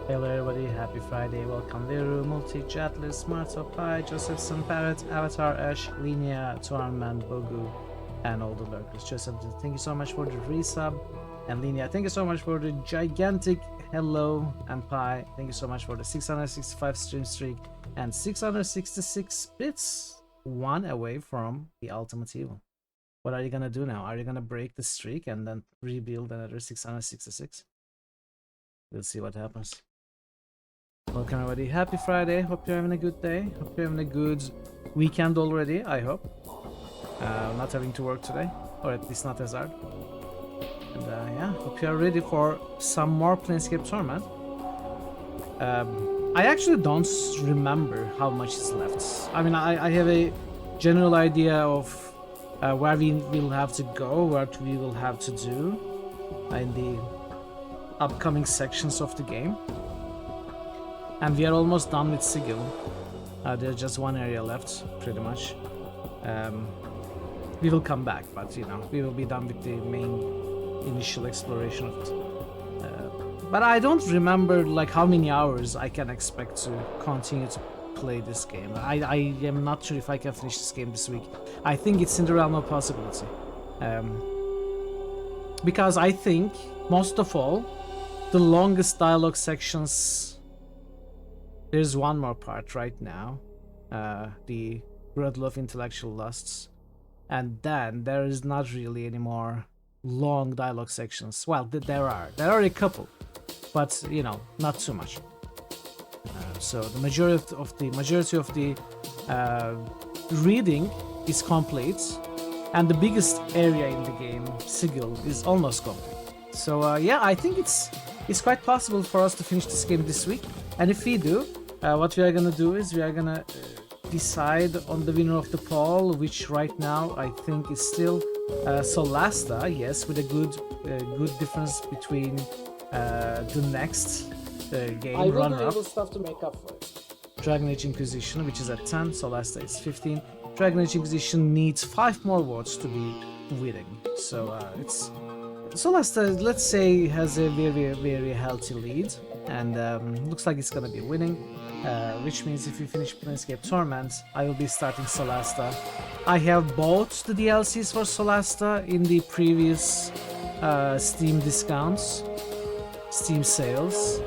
Hello everybody, happy Friday, welcome Liru, Multi, Jatless, Marto, Pi, Josephson, Parrot, Avatar, Ash, Linnea, Torment, Bogu, and all the lurkers. Joseph, thank you so much for the resub, and Linnea, thank you so much for the gigantic hello, and Pi, thank you so much for the 665 stream streak, and 666 bits, one away from the ultimate evil. What are you gonna do now? Are you gonna break the streak and then rebuild another 666? We'll see what happens. Welcome everybody, happy Friday, hope you're having a good day, hope you're having a good weekend already, I hope. Not having to work today, or at least not as hard. And yeah, hope you are ready for some more Planescape Torment. I actually don't remember how much is left. I mean, I have a general idea of where we will have to go, what we will have to do in the upcoming sections of the game. And we are almost done with Sigil. There's just one area left, pretty much. We will come back, but you know, we will be done with the main initial exploration of it. But I don't remember like how many hours I can expect to continue to play this game. I am not sure if I can finish this game this week. I think it's in the realm of possibility. Because I think, most of all, the longest dialogue sections... There's one more part right now, the Grudle of Intellectual Lusts, and then there is not really any more long dialogue sections. Well, there are a couple, but you know, not too much. So the majority of the reading is complete, and the biggest area in the game, Sigil, is almost complete. So yeah, I think it's quite possible for us to finish this game this week. And if we do, what we are gonna do is we are gonna decide on the winner of the poll, which right now I think is still Solasta, yes, with a good difference between the next game I will runner-up. enable stuff to make up for it. Dragon Age Inquisition, which is at 10, Solasta is 15. Dragon Age Inquisition needs 5 more votes to be winning, so it's Solasta, let's say, has a very healthy lead, and looks like it's gonna be winning, which means if we finish Planescape Torment, I will be starting Solasta. I have bought the DLCs for Solasta in the previous Steam discounts, Steam sales,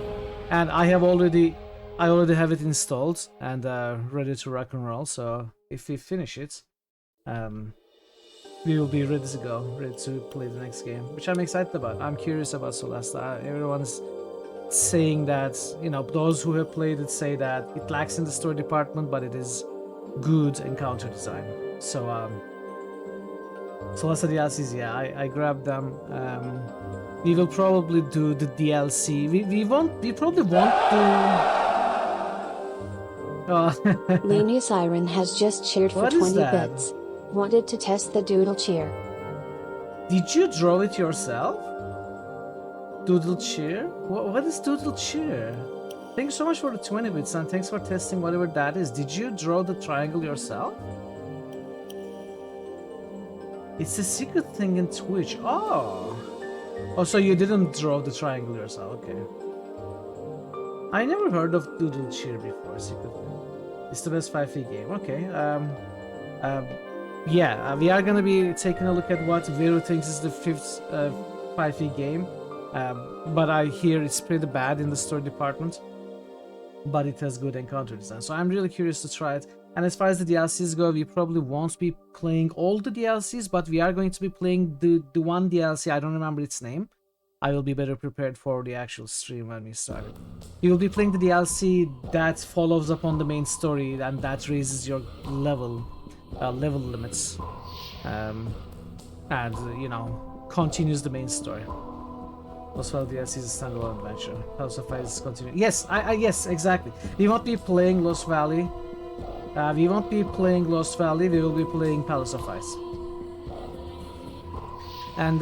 and I already have it installed and ready to rock and roll. So if we finish it, we will be ready to go, ready to play the next game, which I'm excited about. I'm curious about Solasta. Everyone's saying that, you know, those who have played it say that it lacks in the story department, but it is good encounter design. So, Solasta DLCs, yeah, I grabbed them. We will probably do the DLC. We probably won't do... Looney Siren has just cheered for What is 20 that? bits. Wanted to test the doodle cheer. Did you draw it yourself? Doodle cheer? What is doodle cheer? Thanks so much for the 20 bits and thanks for testing whatever that is. Did you draw the triangle yourself? It's a secret thing in Twitch. Oh, so you didn't draw the triangle yourself. Okay. I never heard of doodle cheer before. Secret thing. It's the best 5e game. Okay. Yeah, we are gonna be taking a look at what Vero thinks is the 5th 5e game, but I hear it's pretty bad in the story department, but it has good encounter design, so I'm really curious to try it. And as far as the DLCs go, we probably won't be playing all the DLCs, but we are going to be playing the one DLC, I don't remember its name. I will be better prepared for the actual stream when we start it. You will be playing the DLC that follows up on the main story and that raises your level limits, and you know, continues the main story. Lost Valley DLC is a standalone adventure. House of Ice is continuing. Yes, yes, exactly. We won't be playing Lost Valley. We won't be playing Lost Valley. We will be playing Palace of Ice. And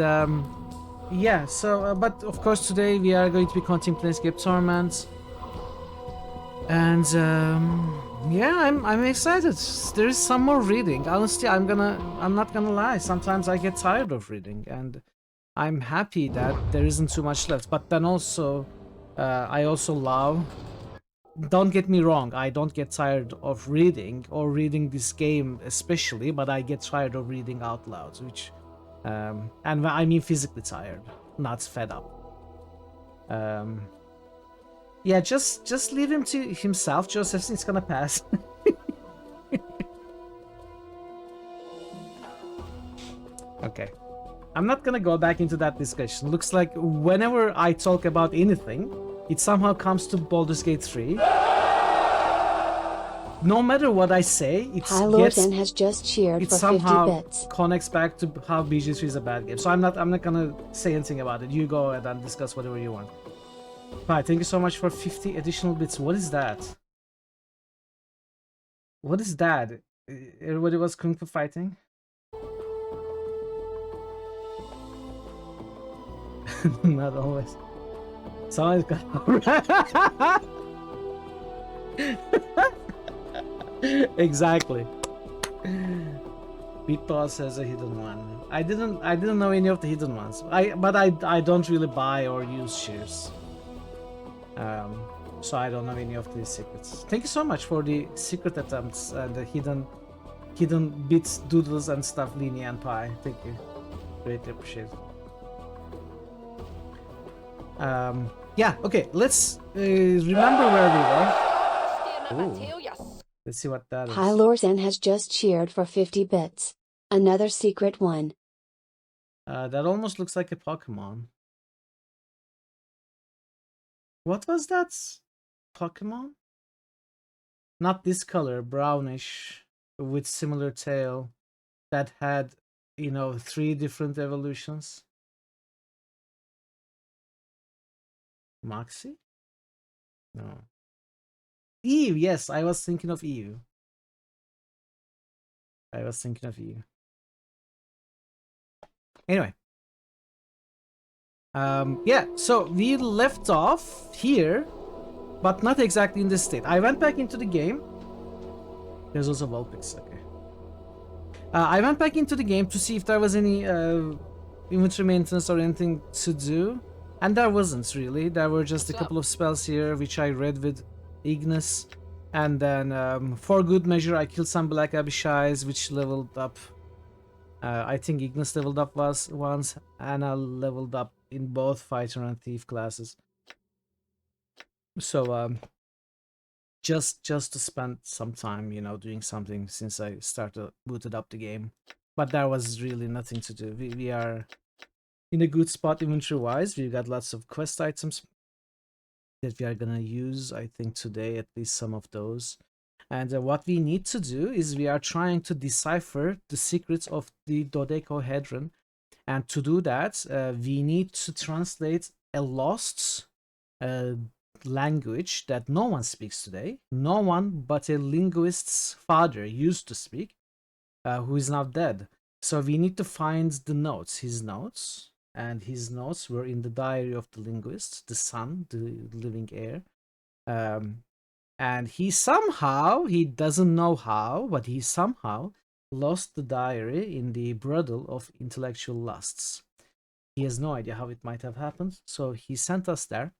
yeah. So, but of course today we are going to be continuing Planescape Torment. And yeah, I'm excited. There is some more reading. Honestly, I'm not gonna lie. Sometimes I get tired of reading, and I'm happy that there isn't too much left. But then also, I also love. Don't get me wrong, I don't get tired of reading or reading this game especially, but I get tired of reading out loud, which, and I mean physically tired, not fed up. Yeah, just leave him to himself, Joseph. It's gonna pass. Okay. I'm not gonna go back into that discussion. Looks like whenever I talk about anything, it somehow comes to Baldur's Gate 3. No matter what I say, Hi Lord N has just cheered it for 50 somehow bits. connects back to how BG3 is a bad game. So I'm not gonna say anything about it. You go ahead and discuss whatever you want. Hi, thank you so much for 50 additional bits. What is that? What is that? Everybody was kung fu fighting? Not always. Someone's got exactly. Beatbox has a hidden one. I didn't know any of the hidden ones. But I don't really buy or use shares. So I don't know any of these secrets. Thank you so much for the secret attempts and the hidden bits, doodles and stuff, Lini and Pi. Thank you. Greatly appreciate it. Yeah, okay, let's remember where we were. Ooh. Let's see what that is. Hi Lorzen has just cheered for 50 bits. Another secret one. That almost looks like a Pokemon. What was that? Pokemon? Not this color, brownish, with similar tail, that had, 3 different evolutions. Moxie? No. Eve, yes, I was thinking of Eve. Anyway. Yeah, so we left off here, but not exactly in this state. I went back into the game. There's also Vulpix, okay. I went back into the game to see if there was any inventory maintenance or anything to do. And there wasn't really. There were just a couple of spells here, which I read with Ignis. And then, for good measure, I killed some Black Abishais, which leveled up. I think Ignis leveled up once, and I leveled up in both Fighter and Thief classes. So, just to spend some time, doing something since I booted up the game. But there was really nothing to do. We are in a good spot inventory-wise. We've got lots of quest items that we are gonna use, I think today, at least some of those. And what we need to do is we are trying to decipher the secrets of the dodecahedron. And to do that, we need to translate a lost language that no one speaks today. No one but a linguist's father used to speak, who is now dead. So we need to find the notes, his notes. And his notes were in the diary of the linguist, the son, the living heir. And he doesn't know how, but he somehow lost the diary in the brothel of intellectual lusts. He has no idea how it might have happened, so he sent us there.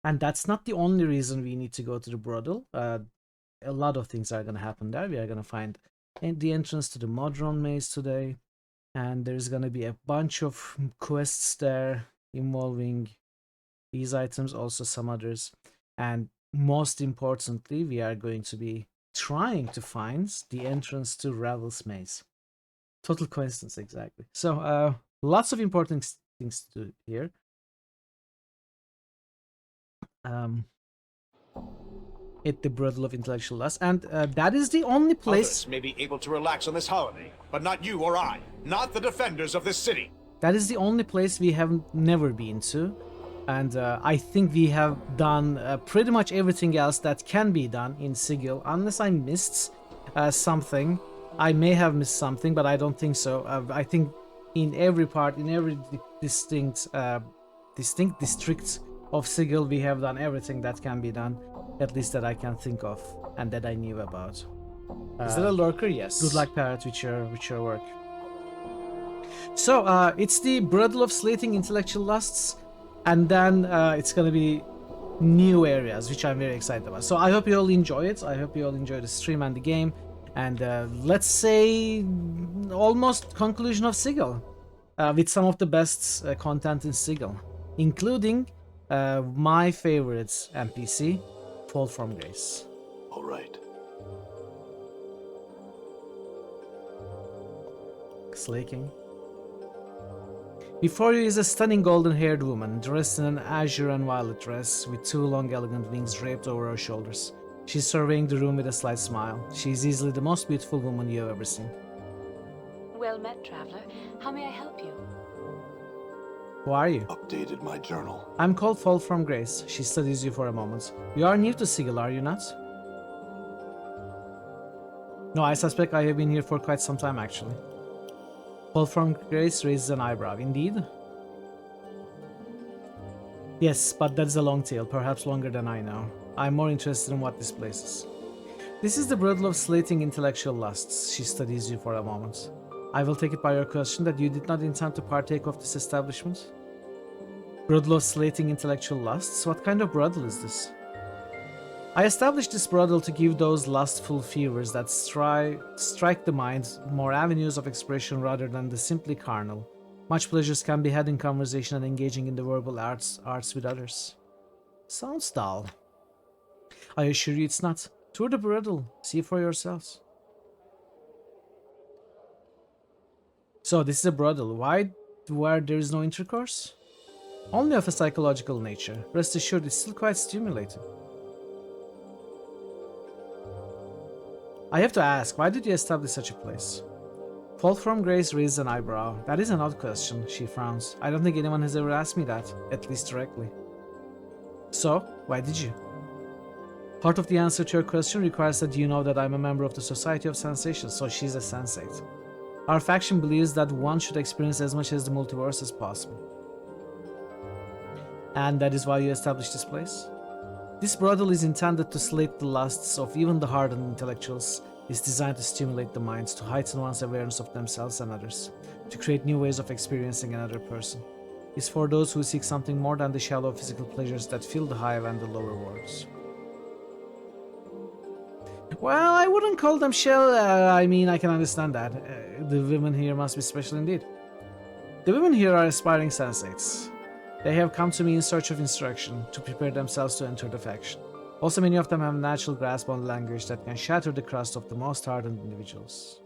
And that's not the only reason we need to go to the brothel. A lot of things are going to happen there. We are going to find the entrance to the Modron maze today. And there's going to be a bunch of quests there involving these items, also some others. And most importantly, we are going to be trying to find the entrance to Ravel's maze. Total coincidence, exactly. So, lots of important things to do here. At the brothel of intellectual lust, and that is the only place. Others may be able to relax on this holiday, but not you or I, not the defenders of this city. That is the only place we have never been to, and I think we have done pretty much everything else that can be done in Sigil, unless I missed something. I may have missed something, but I don't think so. I think in every part, in every distinct district of Sigil, we have done everything that can be done. At least that I can think of, and that I knew about. Is that a lurker? Yes. Good luck, Parrot, with your work. So, it's the brothel of slating intellectual lusts. and then it's gonna be new areas, which I'm very excited about. So I hope you all enjoy it. I hope you all enjoy the stream and the game, and let's say almost conclusion of Sigil, with some of the best content in Sigil, including my favorite NPC, Fall from Grace. All right. Slaking. Before you is a stunning golden-haired woman, dressed in an azure and violet dress, with two long elegant wings draped over her shoulders. She's surveying the room with a slight smile. She is easily the most beautiful woman you have ever seen. Well met, traveler. How may I help you? Who are you? Updated my journal. I'm called Fall from Grace. She studies you for a moment. You are new to Sigil, are you not? No, I suspect I have been here for quite some time, actually. Fall from Grace raises an eyebrow. Indeed? Yes, but that's a long tale, perhaps longer than I know. I'm more interested in what this place is. This is the brothel of slating intellectual lusts. She studies you for a moment. I will take it by your question that you did not intend to partake of this establishment. Brothel of slating intellectual lusts? What kind of brothel is this? I established this brothel to give those lustful fevers that strike the mind more avenues of expression rather than the simply carnal. Much pleasures can be had in conversation and engaging in the verbal arts with others. Sounds dull. I assure you it's not. Tour the brothel. See for yourselves. So this is a brothel. Why? Where there is no intercourse? Only of a psychological nature. Rest assured it's still quite stimulating. I have to ask, why did you establish such a place? Fall from Grace raises an eyebrow. That is an odd question, she frowns. I don't think anyone has ever asked me that, at least directly. So, why did you? Part of the answer to your question requires that you know that I'm a member of the Society of Sensations, so she's a sensate. Our faction believes that one should experience as much as the multiverse as possible. And that is why you established this place? This brothel is intended to slake the lusts of even the hardened intellectuals. It's designed to stimulate the minds, to heighten one's awareness of themselves and others, to create new ways of experiencing another person. It's for those who seek something more than the shallow physical pleasures that fill the higher and the lower worlds. Well, I wouldn't call them shallow. I mean, I can understand that. The women here must be special indeed. The women here are aspiring sensates. They have come to me in search of instruction, to prepare themselves to enter the faction. Also, many of them have a natural grasp on language that can shatter the crust of the most hardened individuals.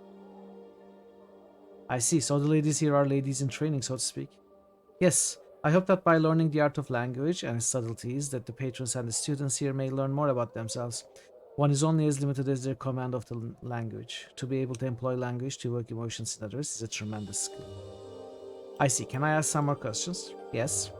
I see, so the ladies here are ladies in training, so to speak. Yes, I hope that by learning the art of language and its subtleties, that the patrons and the students here may learn more about themselves. One is only as limited as their command of the language. To be able to employ language to evoke emotions in others is a tremendous skill. I see, can I ask some more questions? Yes?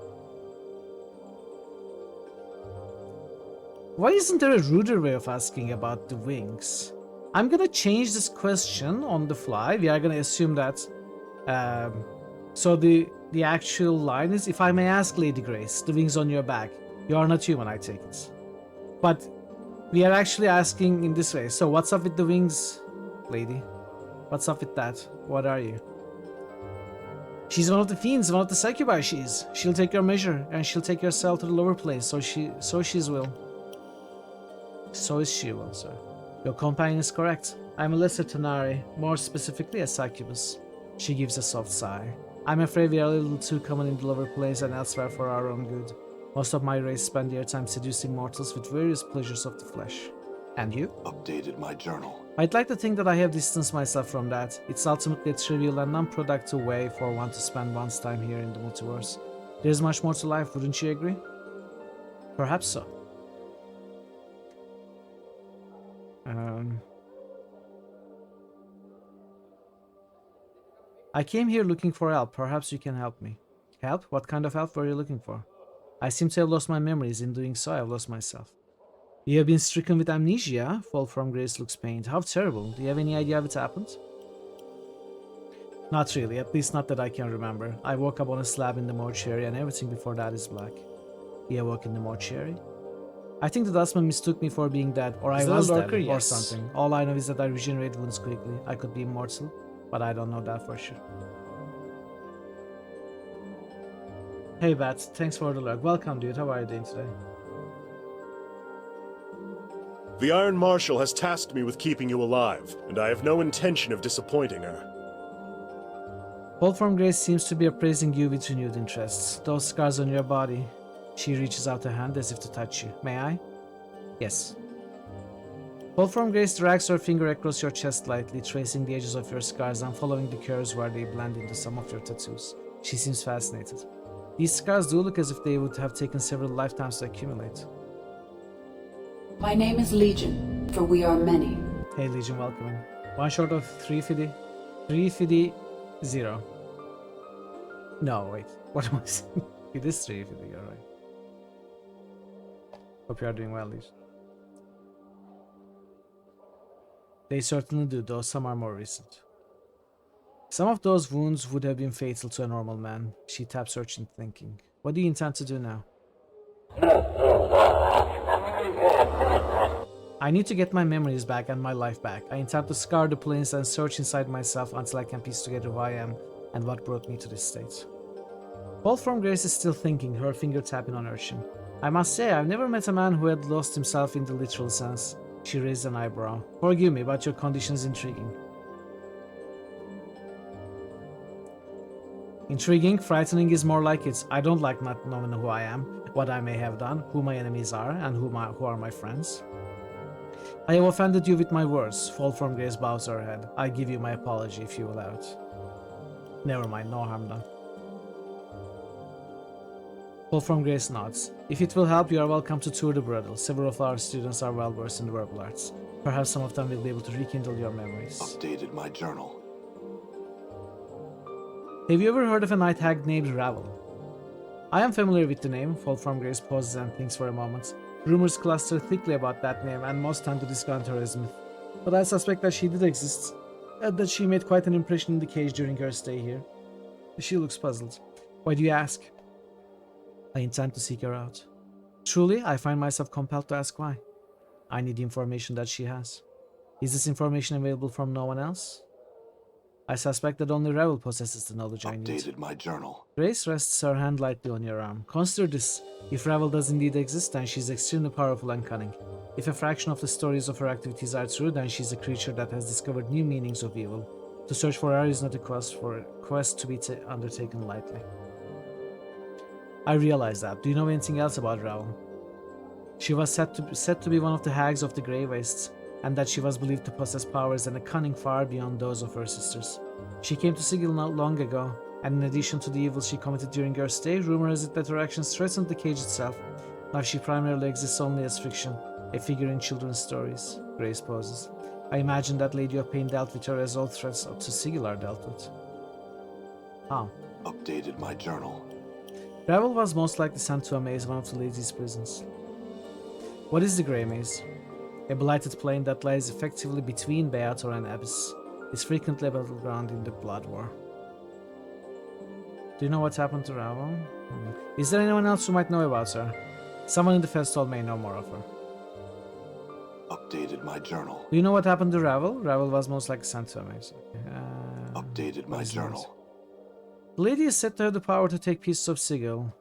Why isn't there a ruder way of asking about the wings? I'm gonna change this question on the fly. We are gonna assume that... so the actual line is, if I may ask, Lady Grace, the wings on your back. You are not human, I take it. But we are actually asking in this way. So what's up with the wings, lady? What's up with that? What are you? She's one of the fiends, one of the succubi she is. She'll take your measure, and she'll take your cell to the lower place, so she's will. So is she will, sir. Your companion is correct. I'm a lesser Tanari, more specifically a succubus. She gives a soft sigh. I'm afraid we are a little too common in the lower place and elsewhere for our own good. Most of my race spend their time seducing mortals with various pleasures of the flesh. And you? Updated my journal. I'd like to think that I have distanced myself from that. It's ultimately a trivial and non-productive way for one to spend one's time here in the multiverse. There's much more to life, wouldn't you agree? Perhaps so. I came here looking for help. Perhaps you can help me. Help? What kind of help were you looking for? I seem to have lost my memories. In doing so, I've lost myself. You have been stricken with amnesia? Fall from Grace looks pained. How terrible. Do you have any idea how it happened? Not really, at least not that I can remember. I woke up on a slab in the mortuary and everything before that is black. You awoke in the mortuary? I think the dustman mistook me for being dead, or I was dead, or something. All I know is that I regenerate wounds quickly. I could be immortal, but I don't know that for sure. Hey Bat, thanks for the lurk. Welcome dude, how are you doing today? The Iron Marshal has tasked me with keeping you alive, and I have no intention of disappointing her. Wolfram Grace seems to be appraising you with renewed interest. Those scars on your body. She reaches out a hand as if to touch you. May I? Yes. Wolfram Grace drags her finger across your chest lightly, tracing the edges of your scars and following the curves where they blend into some of your tattoos. She seems fascinated. These scars do look as if they would have taken several lifetimes to accumulate. My name is Legion, for we are many. Hey Legion, welcome in. One short of 350. 350 0. No, wait. What am I saying? It is 350, alright. Hope you are doing well, Legion. They certainly do, though some are more recent. Some of those wounds would have been fatal to a normal man. She taps searching, thinking. What do you intend to do now? I need to get my memories back and my life back. I intend to scour the plains and search inside myself until I can piece together who I am and what brought me to this state. Wolfram Grace is still thinking, her finger tapping on her chin. I must say, I've never met a man who had lost himself in the literal sense. She raised an eyebrow. Forgive me, but your condition is intriguing. Intriguing, frightening is more like it. I don't like not knowing who I am, what I may have done, who my enemies are, and who are my friends. I have offended you with my words. Wolfram Grace bows her head. I give you my apology if you allow it. Never mind, no harm done. Wolfram Grace nods. If it will help, you are welcome to tour the brothel. Several of our students are well versed in the verbal arts. Perhaps some of them will be able to rekindle your memories. Updated my journal. Have you ever heard of a night hag named Ravel? I am familiar with the name. Wolfram Grace pauses and thinks for a moment. Rumors cluster thickly about that name, and most tend to discount her as myth. But I suspect that she did exist, and that she made quite an impression in the cage during her stay here. She looks puzzled. Why do you ask? I intend to seek her out. Truly, I find myself compelled to ask why. I need the information that she has. Is this information available from no one else? I suspect that only Ravel possesses the knowledge I need. Updated my journal. Grace rests her hand lightly on your arm. Consider this. If Ravel does indeed exist, then she is extremely powerful and cunning. If a fraction of the stories of her activities are true, then she is a creature that has discovered new meanings of evil. To search for her is not a quest to be undertaken lightly. I realize that. Do you know anything else about Ravel? She was said to be one of the hags of the Grey Wastes, and that she was believed to possess powers and a cunning far beyond those of her sisters. She came to Sigil not long ago, and in addition to the evil she committed during her stay, rumor has it that her actions threatened the cage itself. Now she primarily exists only as fiction, a figure in children's stories. Grace pauses. I imagine that Lady of Pain dealt with her as all threats up to Sigil are dealt with. How? Updated my journal. Ravel was most likely sent to a maze, one of the lady's prisons. What is the Grey Maze? A blighted plain that lies effectively between Beator and Abyss. It's frequently a battleground in the Blood War. Do you know what happened to Ravel? Is there anyone else who might know about her? Someone in the festival may know more of her. Updated my journal. Do you know what happened to Ravel? Ravel was most likely sent to a maze. Updated my journal. The lady is said to have the power to take pieces of Sigil.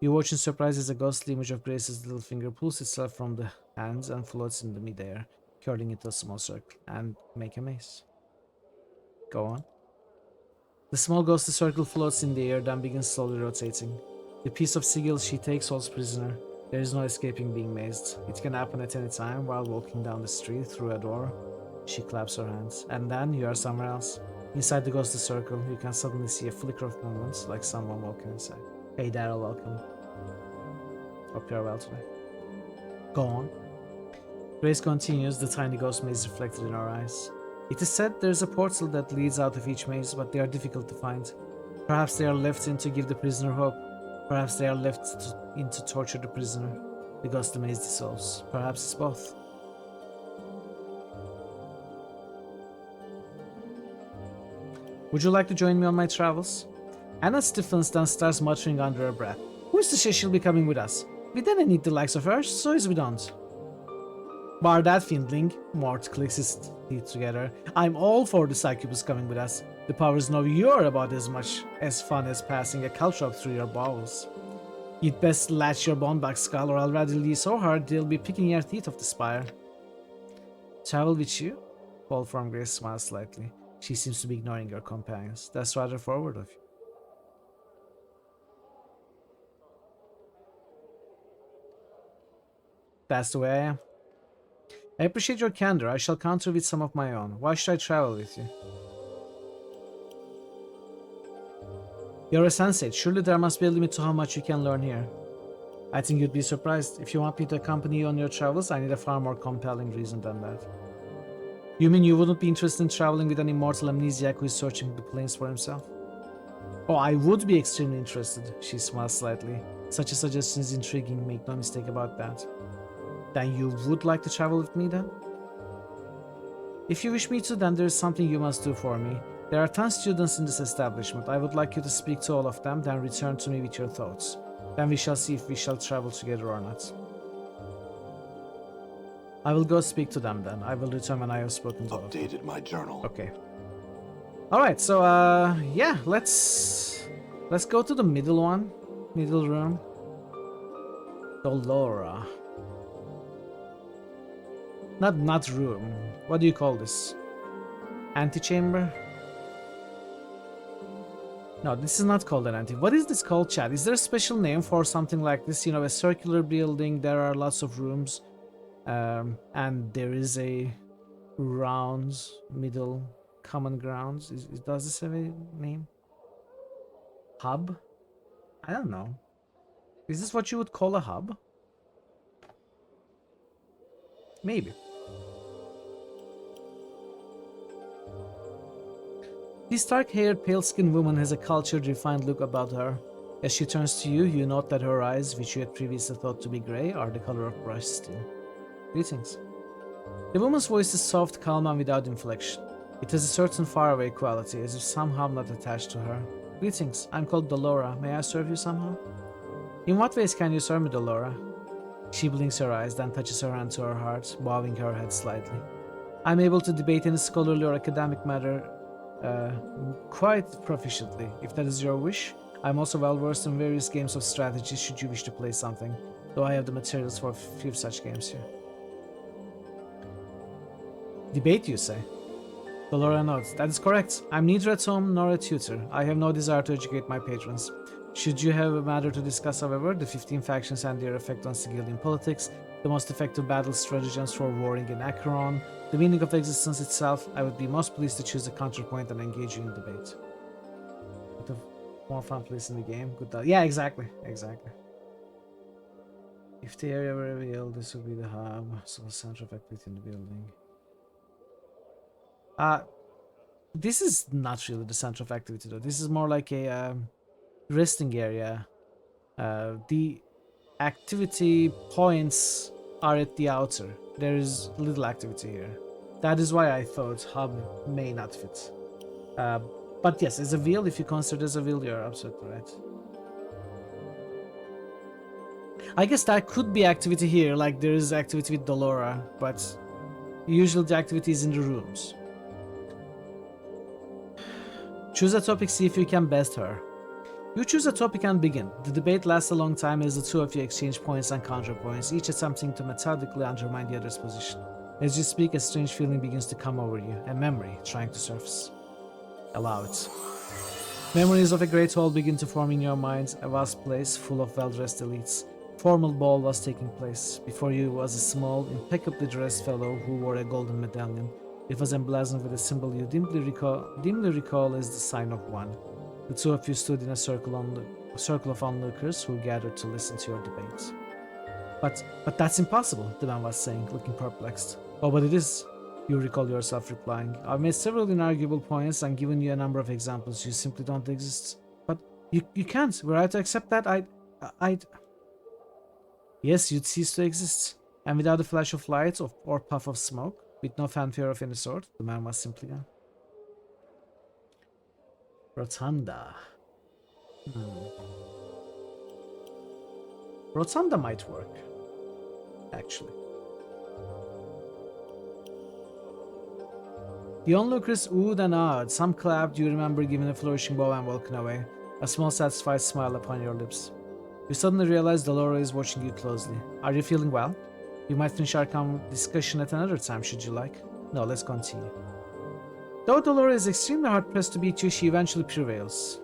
You watch in surprise as a ghostly image of Grace's little finger pulls itself from the hands and floats in the midair, curling into a small circle, and make a maze. Go on. The small ghostly circle floats in the air, then begins slowly rotating. The piece of Sigil she takes holds prisoner. There is no escaping being mazed. It can happen at any time while walking down the street through a door. She claps her hands, and then you are somewhere else. Inside the ghostly circle, you can suddenly see a flicker of movement, like someone walking inside. Hey Daryl, welcome. Hope you are well today. Go on. Grace continues, the tiny ghost maze reflected in her eyes. It is said there is a portal that leads out of each maze, but they are difficult to find. Perhaps they are left in to give the prisoner hope. Perhaps they are left in to torture the prisoner. The ghostly maze dissolves. Perhaps it's both. Would you like to join me on my travels? Anna stiffens, then starts muttering under her breath. Who is to say she'll be coming with us? We didn't need the likes of her, so is we don't. Bar that fiendling, Mort clicks his teeth together. I'm all for the succubus coming with us. The powers know you're about as much as fun as passing a caltrop through your bowels. You'd best latch your bone back, Skull, or I'll rattle you so hard they'll be picking your teeth off the spire. Travel with you? Paul from Grace smiles slightly. She seems to be ignoring her companions. That's rather forward of you. That's the way I am. I appreciate your candor. I shall counter with some of my own. Why should I travel with you? You're a sensate. Surely there must be a limit to how much you can learn here. I think you'd be surprised. If you want me to accompany you on your travels, I need a far more compelling reason than that. You mean you wouldn't be interested in traveling with an immortal amnesiac who is searching the plains for himself? Oh, I would be extremely interested. She smiles slightly. Such a suggestion is intriguing, make no mistake about that. Then you would like to travel with me then? If you wish me to, then there is something you must do for me. There are 10 students in this establishment. I would like you to speak to all of them, then return to me with your thoughts. Then we shall see if we shall travel together or not. I will go speak to them then. I will return when I have spoken to all of them. Updated my journal. Okay. Alright, so yeah, let's go to the middle one. Middle room. Dolora. Not room. What do you call this? Antechamber? No, this is not called an ante. What is this called, chat? Is there a special name for something like this? You know, a circular building, there are lots of rooms, and there is a round, middle, common grounds. Does this have a name? Hub? I don't know. Is this what you would call a hub? Maybe. This dark-haired, pale-skinned woman has a cultured, refined look about her. As she turns to you, you note that her eyes, which you had previously thought to be grey, are the color of brushed steel. Greetings. The woman's voice is soft, calm, and without inflection. It has a certain faraway quality, as if somehow not attached to her. Greetings, I'm called Dolora. May I serve you somehow? In what ways can you serve me, Dolora? She blinks her eyes, then touches her hand to her heart, bowing her head slightly. I'm able to debate any scholarly or academic matter quite proficiently. If that is your wish, I'm also well versed in various games of strategy should you wish to play something, though I have the materials for a few such games here. Debate, you say? Dolora nods. That is correct. I'm neither a tome nor a tutor. I have no desire to educate my patrons. Should you have a matter to discuss, however, the 15 factions and their effect on Sigillian politics, the most effective battle stratagems for warring in Acheron, the meaning of existence itself, I would be most pleased to choose a counterpoint and engage you in debate. Bit of more fun place in the game. Good. Yeah, exactly. Exactly. If the area were revealed, this would be the hub, so the center of activity in the building. This is not really the center of activity though. This is more like a resting area. The activity points are at the outer. There is little activity here. That is why I thought hub may not fit. But yes, as a wheel, if you consider it as a wheel, you're absolutely right. I guess that could be activity here, like there is activity with Dolora, but usually the activity is in the rooms. Choose a topic, see if you can best her. You choose a topic and begin. The debate lasts a long time as the two of you exchange points and counterpoints, each attempting to methodically undermine the other's position. As you speak, a strange feeling begins to come over you, a memory trying to surface. Allow it. Memories of a great hall begin to form in your mind, a vast place full of well-dressed elites. Formal ball was taking place. Before you was a small, impeccably dressed fellow who wore a golden medallion. It was emblazoned with a symbol you dimly recall as the sign of one. The two of you stood in a circle of onlookers who gathered to listen to your debate. But that's impossible, the man was saying, looking perplexed. Oh, but it is, you recall yourself replying. I've made several inarguable points and given you a number of examples. You simply don't exist. But you can't. Were I to accept that, I'd... Yes, you'd cease to exist. And without a flash of light or puff of smoke, with no fanfare of any sort, the man was simply gone. Rotunda. Rotunda might work, actually. The onlookers oohed and awed. Some clapped, you remember giving a flourishing bow and walking away, a small satisfied smile upon your lips. You suddenly realize Delora is watching you closely. Are you feeling well? We might finish our discussion at another time, should you like. No, let's continue. Though Delora is extremely hard-pressed to beat you, she eventually prevails.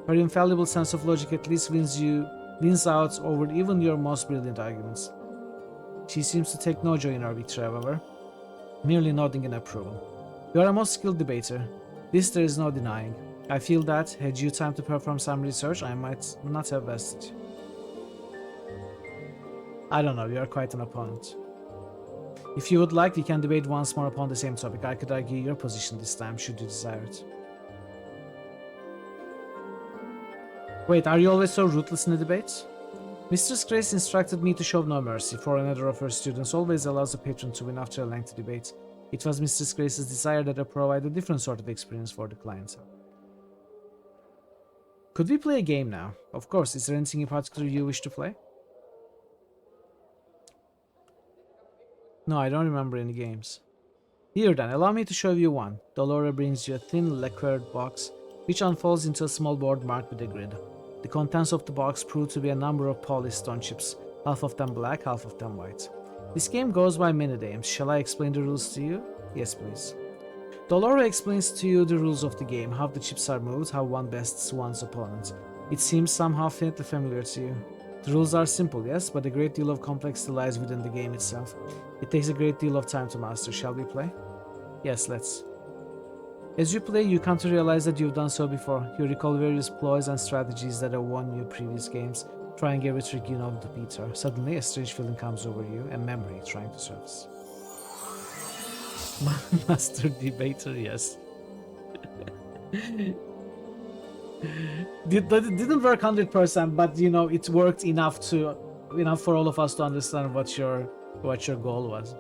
Her infallible sense of logic at least wins out over even your most brilliant arguments. She seems to take no joy in her victory, however, merely nodding in approval. You are a most skilled debater. This there is no denying. I feel that, had you time to perform some research, I might not have bested you. I don't know, you are quite an opponent. If you would like, we can debate once more upon the same topic. I could argue your position this time, should you desire it. Wait, are you always so ruthless in the debates? Mistress Grace instructed me to show no mercy, for another of her students always allows a patron to win after a lengthy debate. It was Mistress Grace's desire that I provide a different sort of experience for the clientele. Could we play a game now? Of course, is there anything in particular you wish to play? No, I don't remember any games. Here then, allow me to show you one. Dolora brings you a thin lacquered box, which unfolds into a small board marked with a grid. The contents of the box prove to be a number of polished stone chips, half of them black, half of them white. This game goes by many names. Shall I explain the rules to you? Yes, please. Dolora explains to you the rules of the game, how the chips are moved, how one bests one's opponent. It seems somehow faintly familiar to you. The rules are simple, yes, but a great deal of complexity lies within the game itself. It takes a great deal of time to master. Shall we play? Yes, let's. As you play, you come to realize that you've done so before. You recall various ploys and strategies that have won you previous games, trying every trick you know to beat her. Suddenly, a strange feeling comes over you, a memory trying to surface. Master debater, yes. Didn't work 100%, but you know it worked enough for all of us to understand what your goal was.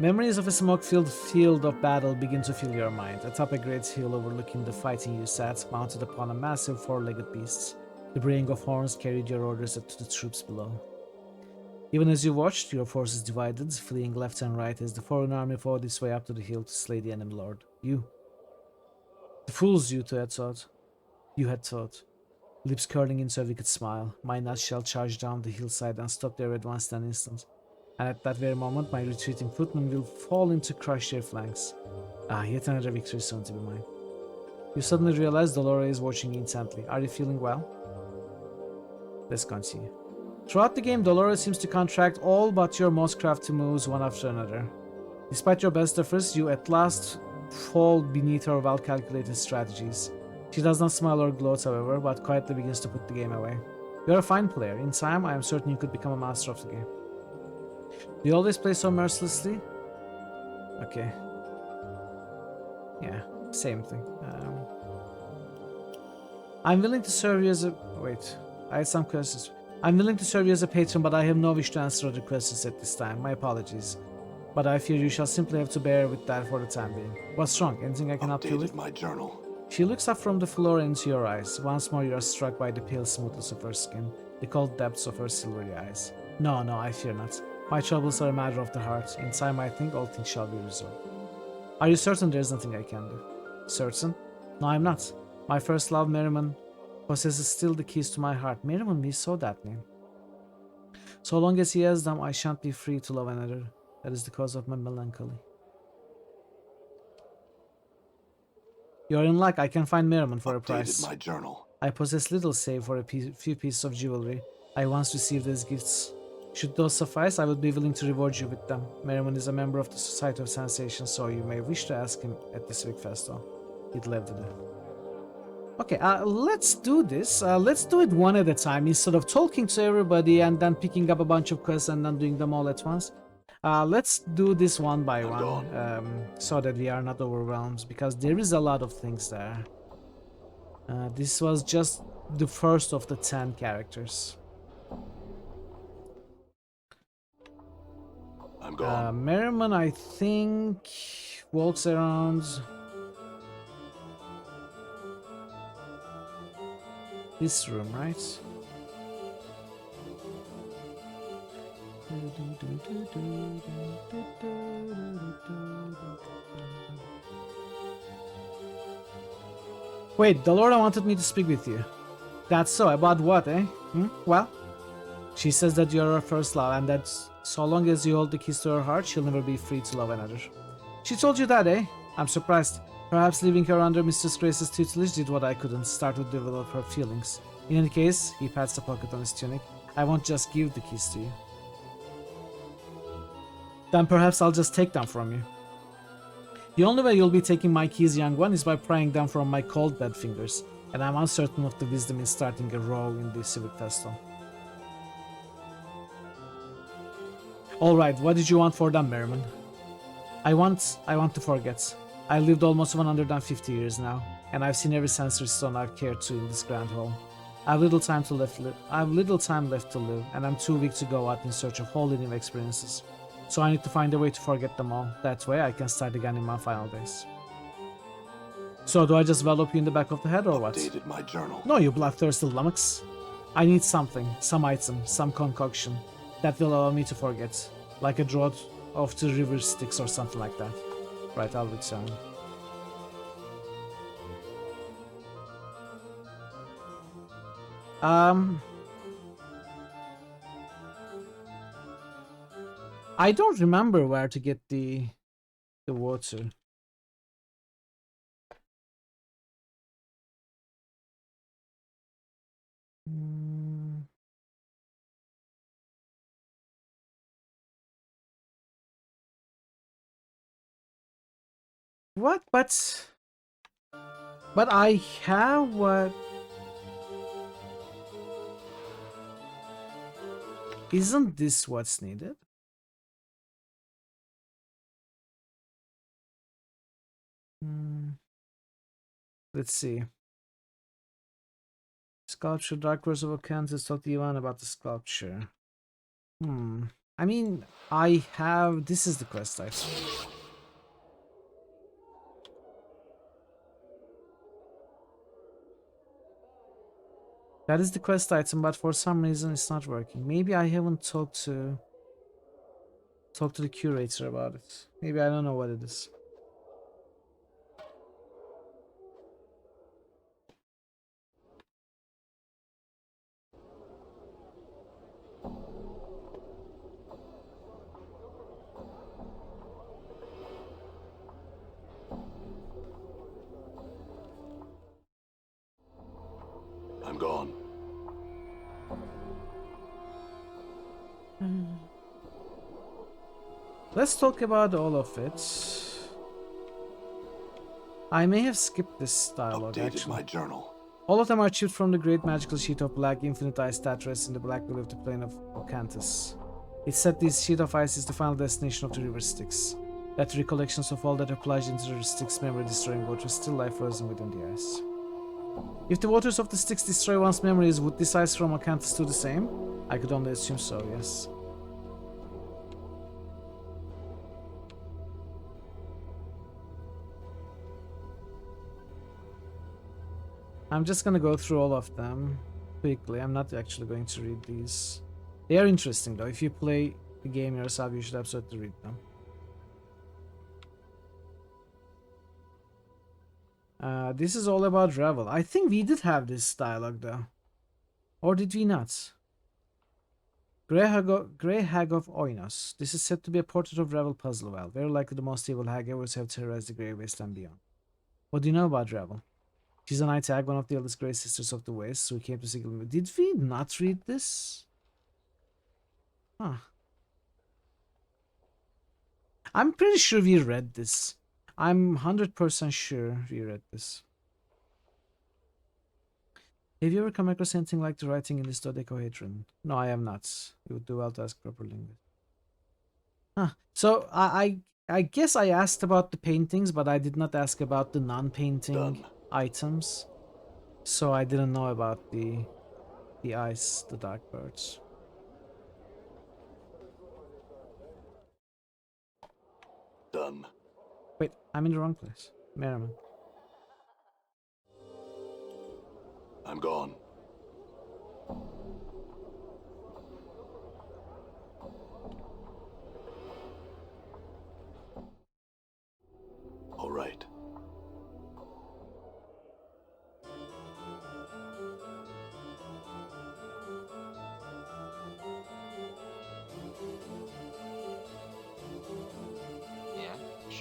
Memories of a smoke-filled field of battle begin to fill your mind. Atop a great hill overlooking the fighting you sat, mounted upon a massive four-legged beast. The braying of horns carried your orders to the troops below. Even as you watched, your forces divided, fleeing left and right as the foreign army fought its way up to the hill to slay the enemy lord. You. The fools you had thought. Lips curling into a wicked smile. My nuts shall charge down the hillside and stop their advance in an instant. And at that very moment, my retreating footmen will fall in to crush their flanks. Ah, yet another victory soon to be mine. You suddenly realize Dolora is watching you intently. Are you feeling well? Let's continue. Throughout the game, Dolora seems to contract all but your most crafty moves one after another. Despite your best efforts, you at last fall beneath her well-calculated strategies. She does not smile or gloat, however, but quietly begins to put the game away. You are a fine player. In time, I am certain you could become a master of the game. Do you always play so mercilessly? Okay. Yeah, same thing. I'm willing to serve you as a... Wait, I had some questions. I'm willing to serve you as a patron, but I have no wish to answer other questions at this time. My apologies. But I fear you shall simply have to bear with that for the time being. What's wrong? Anything I can help you with? My journal. She looks up from the floor into your eyes. Once more you are struck by the pale smoothness of her skin, the cold depths of her silvery eyes. No, I fear not. My troubles are a matter of the heart. In time, I think all things shall be resolved. Are you certain there is nothing I can do? Certain? No, I'm not. My first love, Merriman, possesses still the keys to my heart. Merriman, we saw that name. So long as he has them, I shan't be free to love another. That is the cause of my melancholy. You are in luck. I can find Merriman for a price. My journal. I possess little save for a few pieces of jewelry I once received as gifts. Should those suffice, I would be willing to reward you with them. Merriman is a member of the Society of Sensation, so you may wish to ask him at this week festival. He'd love to do. Okay, let's do this. Let's do it one at a time instead of talking to everybody and then picking up a bunch of quests and then doing them all at once. Let's do this one by one, so that we are not overwhelmed, because there is a lot of things there. This was just the first of the 10 characters. I'm gone. Merriman, I think, walks around this room, right? Wait, Delora wanted me to speak with you. That's so. About what, eh? Well, she says that you're her first love and that so long as you hold the keys to her heart, she'll never be free to love another. She told you that, eh? I'm surprised. Perhaps leaving her under Mistress Grace's tutelage did what I couldn't, start to develop her feelings. In any case, he pats the pocket on his tunic. I won't just give the keys to you. Then perhaps I'll just take them from you. The only way you'll be taking my keys, young one, is by prying them from my cold dead fingers, and I'm uncertain of the wisdom in starting a row in the civic festival. Alright, what did you want for them, Merriman? I want to forget. I lived almost 150 years now, and I've seen every sensory stone I've cared to in this grand hall. I have little time left to live, and I'm too weak to go out in search of wholly new experiences. So I need to find a way to forget them all. That way I can start again in my final days. So do I just wallop you in the back of the head or what? Updated my journal. No, you bloodthirsty lummox. I need something, some item, some concoction that will allow me to forget. Like a draught of the river Styx or something like that. Right, I'll return. I don't remember where to get the water. What? But I have what? Isn't this what's needed? Let's see. Sculpture, Dark Rose of Ocantus, talk to Ivan about the sculpture. I mean, I have... This is the quest item. That is the quest item, but for some reason it's not working. Maybe I haven't talked to the curator about it. Maybe I don't know what it is. I'm gone. Let's talk about all of it. I may have skipped this dialogue, Updated actually. my journal. All of them are chipped from the great magical sheet of black infinite ice that rests in the black blue of the plain of Ocantus. It's said this sheet of ice is the final destination of the river Styx. That the recollections of all that are plunged into the river Styx memory destroying water still lie frozen within the ice. If the waters of the Styx destroy one's memories, would this ice from Ocantus do the same? I could only assume so, yes. I'm just gonna go through all of them quickly. I'm not actually going to read these. They are interesting though. If you play the game yourself, you should absolutely read them. This is all about Revel. I think we did have this dialogue though. Or did we not? Grey Hag of Oinos. This is said to be a portrait of Revel Puzzlewell, very likely the most evil hag ever to have terrorized the Grey Waste and beyond. What do you know about Revel? She's a night hag, one of the eldest Grey Sisters of the Waste, who came to Sigil. Did we not read this? Huh. I'm pretty sure we read this. I'm 100% sure we read this. Have you ever come across anything like the writing in this dodecahedron? No, I have not. You would do well to ask proper linguist. Huh. So I guess I asked about the paintings, but I did not ask about the non-painting items. So I didn't know about the ice, the dark birds. Done. Wait, I'm in the wrong place. Merriman. I'm gone.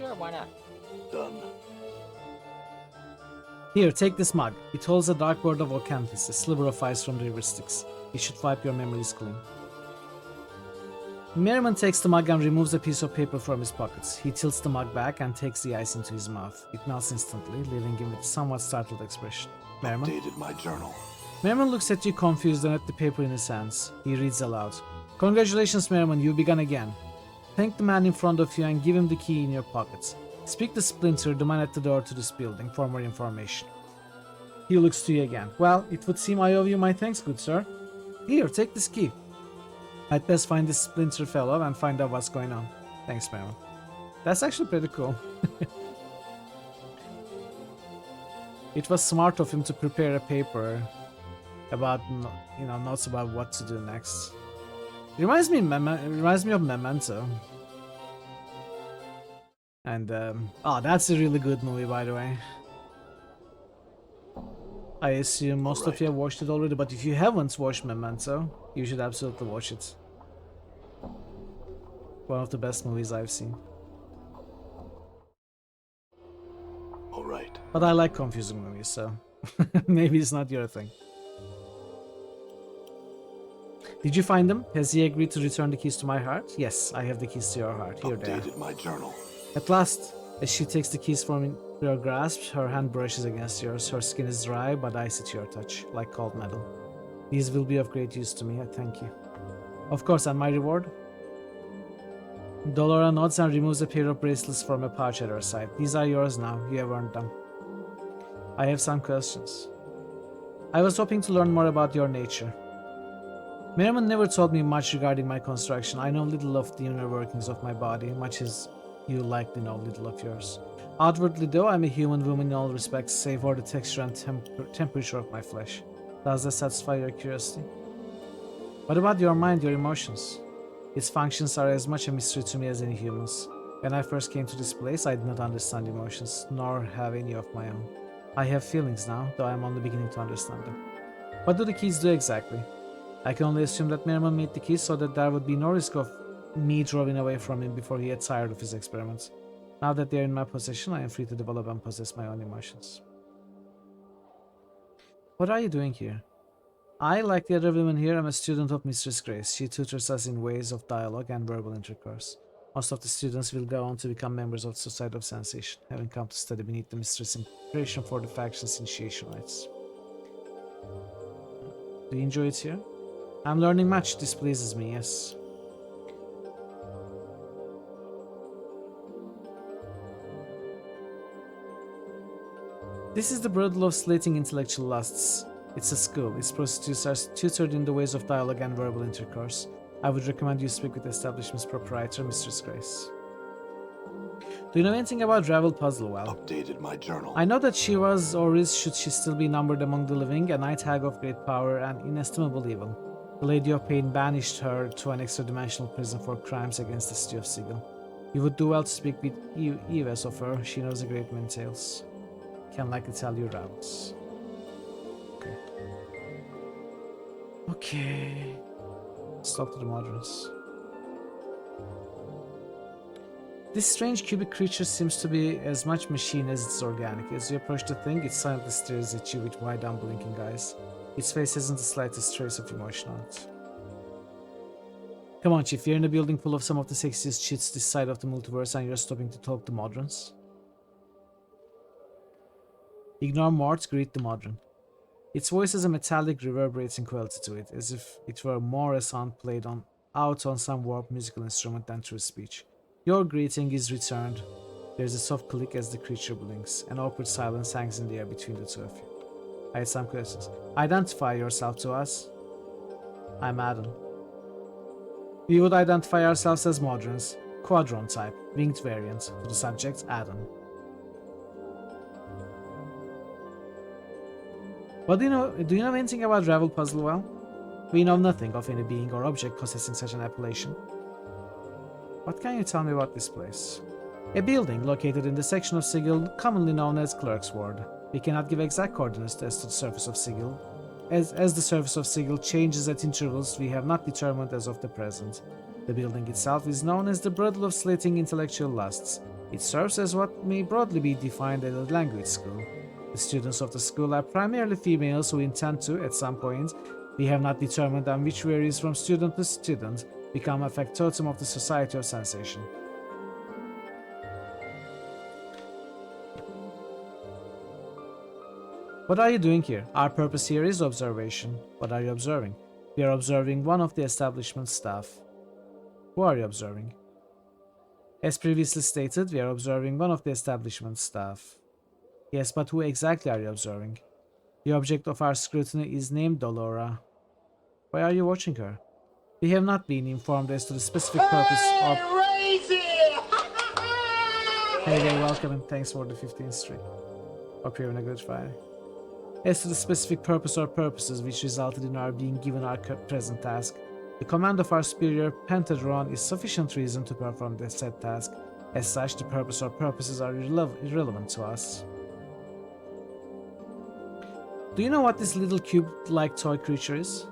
Sure, why not? Done. Here, take this mug. It holds a dark word of Ocanthus, a sliver of ice from the river Styx. It should wipe your memories clean. Merriman takes the mug and removes a piece of paper from his pockets. He tilts the mug back and takes the ice into his mouth. It melts instantly, leaving him with a somewhat startled expression. Merriman? Updated my journal. Merriman looks at you confused and at the paper in his hands. He reads aloud. Congratulations, Merriman, you've begun again. Thank the man in front of you and give him the key in your pockets. Speak to Splinter, the man at the door to this building, for more information. He looks to you again. Well, it would seem I owe you my thanks, good sir. Here, take this key. I'd best find this Splinter fellow and find out what's going on. Thanks, Merriman. That's actually pretty cool. It was smart of him to prepare a paper about, notes about what to do next. It reminds me of Memento. And, that's a really good movie, by the way. I assume most of you have watched it already, but if you haven't watched Memento, you should absolutely watch it. One of the best movies I've seen. All right. But I like confusing movies, so maybe it's not your thing. Did you find him? Has he agreed to return the keys to my heart? Yes, I have the keys to your heart. Here they are. Updated my journal. At last, as she takes the keys from your grasp, her hand brushes against yours. Her skin is dry, but icy to your touch, like cold metal. These will be of great use to me, I thank you. Of course, and my reward? Dolora nods and removes a pair of bracelets from a pouch at her side. These are yours now, you have earned them. I have some questions. I was hoping to learn more about your nature. Merriman never told me much regarding my construction. I know little of the inner workings of my body, much as you likely know little of yours. Outwardly though, I'm a human woman in all respects, save for the texture and temperature of my flesh. Does that satisfy your curiosity? What about your mind, your emotions? Its functions are as much a mystery to me as any human's. When I first came to this place, I did not understand emotions, nor have any of my own. I have feelings now, though I am only beginning to understand them. What do the keys do exactly? I can only assume that Merriman made the keys so that there would be no risk of me drawing away from him before he had tired of his experiments. Now that they are in my possession, I am free to develop and possess my own emotions. What are you doing here? I, like the other women here, am a student of Mistress Grace. She tutors us in ways of dialogue and verbal intercourse. Most of the students will go on to become members of the Society of Sensation, having come to study beneath the Mistress in preparation for the faction's initiation rites. Do you enjoy it here? I'm learning much. This pleases me, yes. This is the brothel of slating intellectual lusts. It's a school. Its prostitutes are tutored in the ways of dialogue and verbal intercourse. I would recommend you speak with the establishment's proprietor, Mistress Grace. Do you know anything about Ravel Puzzlewell? Updated my journal. I know that she was, or is, should she still be numbered among the living, a night hag of great power and inestimable evil. The Lady of Pain banished her to an extra-dimensional prison for crimes against the city of Sigil. You would do well to speak with Yves of her. She knows a great many tales. Can likely tell you Ravels. Okay. Okay. Stop to the moderns. This strange cubic creature seems to be as much machine as it's organic. As you approach the thing, it silently stares at you with wide, unblinking eyes. Its face hasn't the slightest trace of emotion on it. Come on, Chief, you're in a building full of some of the sexiest chits this side of the multiverse and you're stopping to talk to moderns? Ignore Mort, greet the modern. Its voice has a metallic, reverberating quality to it, as if it were more a sound played out on some warped musical instrument than through speech. Your greeting is returned. There's a soft click as the creature blinks. An awkward silence hangs in the air between the two of you. I had some questions. Identify yourself to us. I'm Adam. We would identify ourselves as moderns. Quadron type, winged variant. To the subject, Adam. What do you know anything about Ravel Puzzlewell? We know nothing of any being or object possessing such an appellation. What can you tell me about this place? A building located in the section of Sigil commonly known as Clerk's Ward. We cannot give exact coordinates as to the surface of Sigil. As the surface of Sigil changes at intervals, we have not determined as of the present. The building itself is known as the Brothel of Slating Intellectual Lusts. It serves as what may broadly be defined as a language school. The students of the school are primarily females who intend to, at some point, we have not determined and which varies from student to student, become a factotum of the Society of Sensation. What are you doing here? Our purpose here is observation. What are you observing? We are observing one of the establishment staff. Who are you observing? As previously stated, we are observing one of the establishment staff. Yes, but who exactly are you observing? The object of our scrutiny is named Dolora. Why are you watching her? We have not been informed as to the specific purpose of... Hey, welcome and thanks for the 15th stream. Hope you're having a good Friday. As to the specific purpose or purposes which resulted in our being given our present task, the command of our superior Pentadron is sufficient reason to perform the said task. As such, the purpose or purposes are irrelevant to us. Do you know what this little cube-like toy creature is?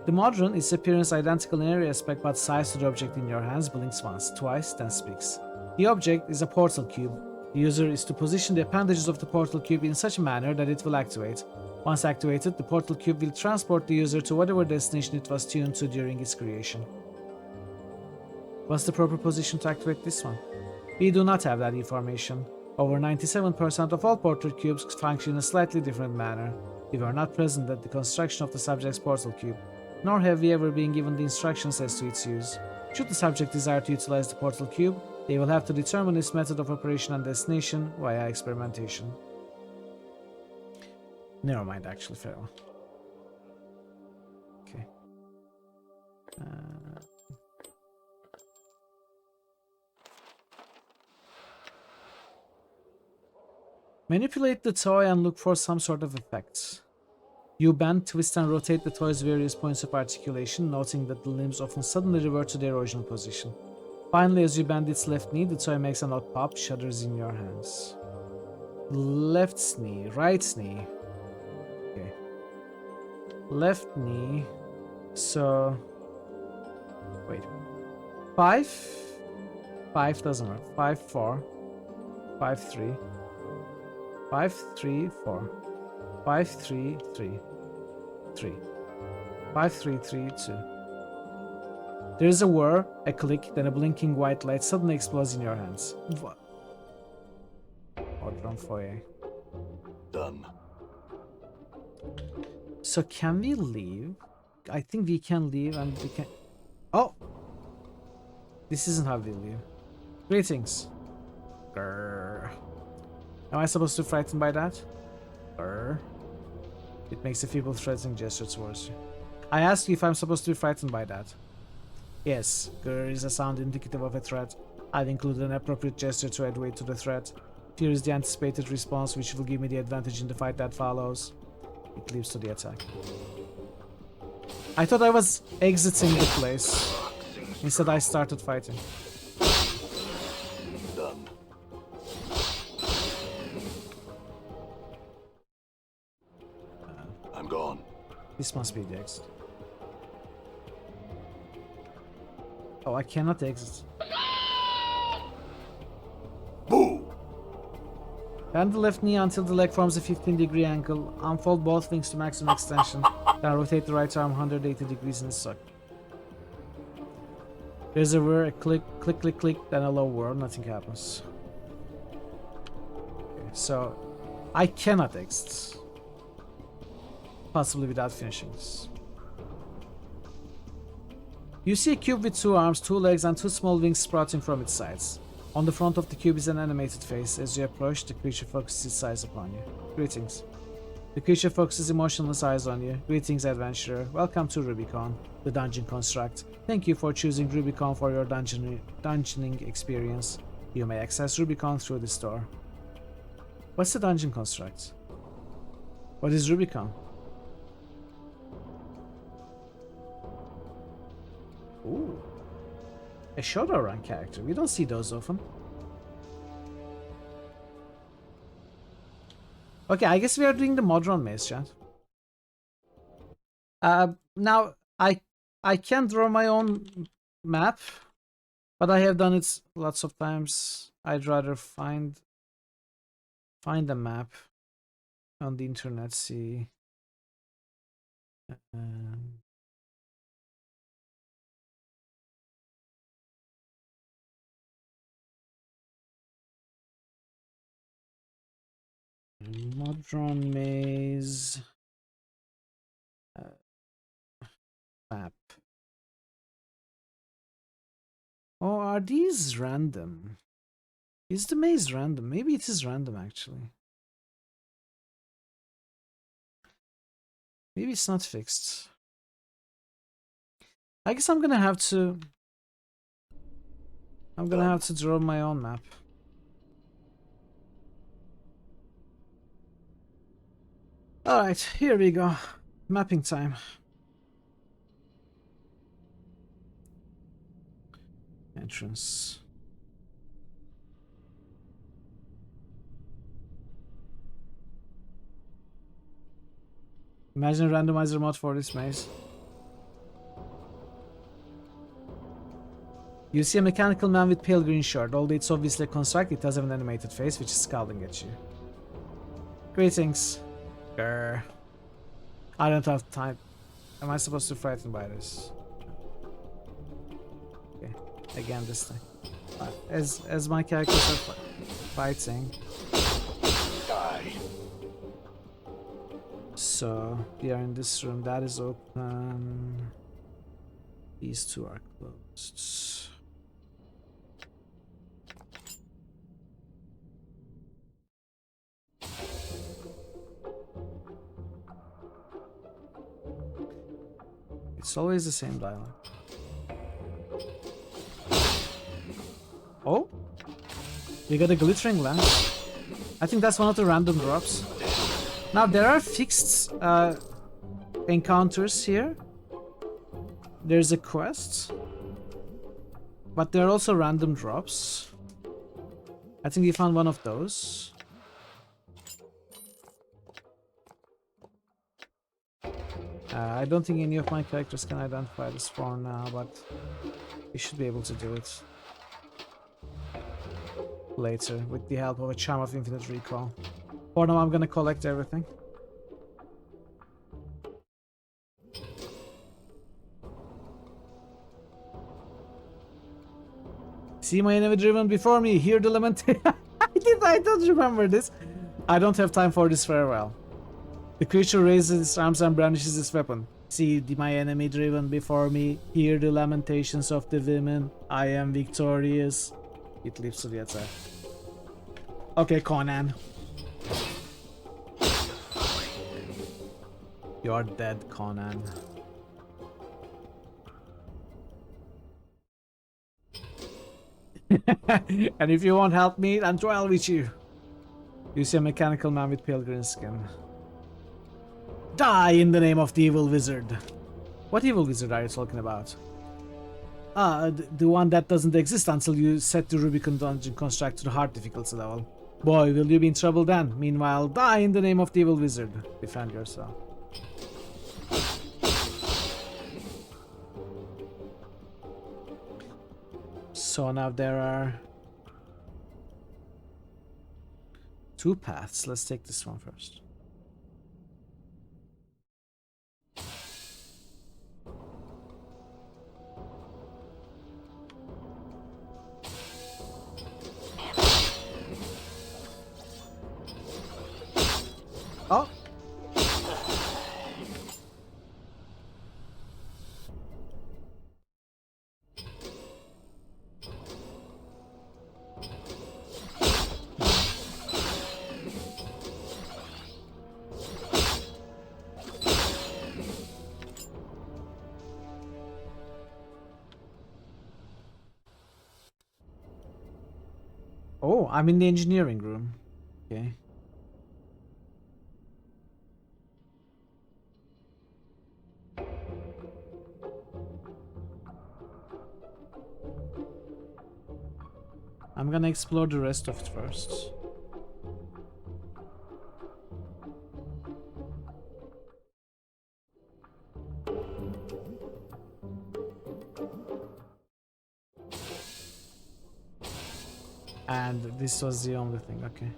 The Modron, its appearance identical in every aspect but size to the object in your hands, blinks once, twice, then speaks. The object is a portal cube. The user is to position the appendages of the portal cube in such a manner that it will activate. Once activated, the portal cube will transport the user to whatever destination it was tuned to during its creation. What's the proper position to activate this one? We do not have that information. Over 97% of all portal cubes function in a slightly different manner. We were not present at the construction of the subject's portal cube, nor have we ever been given the instructions as to its use. Should the subject desire to utilize the portal cube, they will have to determine its method of operation and destination via experimentation. Never mind, actually, fair one. Okay. Manipulate the toy and look for some sort of effects. You bend, twist, and rotate the toy's various points of articulation, noting that the limbs often suddenly revert to their original position. Finally, as you bend its left knee, the toy makes an odd pop, shudders in your hands. Left knee, right knee. Okay. Left knee. So... Wait. 5? 5 doesn't work. 5, 4. 5, 3. 5, 3, 4. 5, 3, 3. 3. 5, 3, 3, 2. There is a whir, a click, then a blinking white light suddenly explodes in your hands. What? Modron foyer. Done. So can we leave? I think we can leave and we can... Oh! This isn't how we leave. Greetings. Grrr. Am I supposed to be frightened by that? Grrr. It makes a feeble threatening gesture towards you. I ask you if I'm supposed to be frightened by that. Yes, grrr is a sound indicative of a threat. I've included an appropriate gesture to add weight to the threat. Fear is the anticipated response which will give me the advantage in the fight that follows. It leads to the attack. I thought I was exiting the place. Instead I started fighting. Done. I'm gone. This must be the exit. Oh, I cannot exit. Boo! Bend the left knee until the leg forms a 15-degree angle. Unfold both wings to maximum extension. Then rotate the right arm 180 degrees in a circle. There's a whir, a click, click, click, click, then a low whir. Nothing happens. Okay, so I cannot exit. Possibly without finishing this. You see a cube with 2 arms, 2 legs, and 2 small wings sprouting from its sides. On the front of the cube is an animated face. As you approach, the creature focuses its eyes upon you. Greetings. The creature focuses emotionless eyes on you. Greetings, adventurer. Welcome to Rubicon, the dungeon construct. Thank you for choosing Rubicon for your dungeoning experience. You may access Rubicon through this door. What's the dungeon construct? What is Rubicon? Ooh. A Shadowrun character. We don't see those often. Okay, I guess we are doing the Modron maze, chat. Now I can draw my own map. But I have done it lots of times. I'd rather find a map on the internet, see. Um, Modron Maze map. Oh, are these random? Is the maze random? Maybe it is random actually. Maybe it's not fixed. I guess I'm gonna have to draw my own map. Alright, here we go. Mapping time. Entrance. Imagine a randomizer mod for this maze. You see a mechanical man with pale green shirt. Although it's obviously a construct, it does have an animated face which is scowling at you. Greetings. Grr. I don't have time. Am I supposed to frighten by this? Okay. Again this thing. As my characters are fighting. Die. So we are in this room. That is open. These two are closed. It's always the same dialogue. Oh, we got a glittering lamp. I think that's one of the random drops. Now there are fixed encounters here. There's a quest, but there are also random drops. I think we found one of those. I don't think any of my characters can identify the spawn now, but we should be able to do it later with the help of a Charm of Infinite Recall. For now, I'm gonna collect everything. See my enemy driven before me, hear the lamentation. I don't remember this. I don't have time for this farewell. The creature raises its arms and brandishes its weapon. See my enemy driven before me, hear the lamentations of the women. I am victorious. It leaps to the attack. Okay, Conan. You're dead, Conan. And if you won't help me, then I'll with you. You see a mechanical man with pale green skin. Die in the name of the evil wizard. What evil wizard are you talking about? The one that doesn't exist until you set the Rubicon dungeon construct to the hard difficulty level. Boy, will you be in trouble then. Meanwhile, die in the name of the evil wizard. Defend yourself. So now there are two paths. Let's take this one first. Oh! Oh, I'm in the engineering room. Okay. I'm gonna explore the rest of it first. And this was the only thing, okay.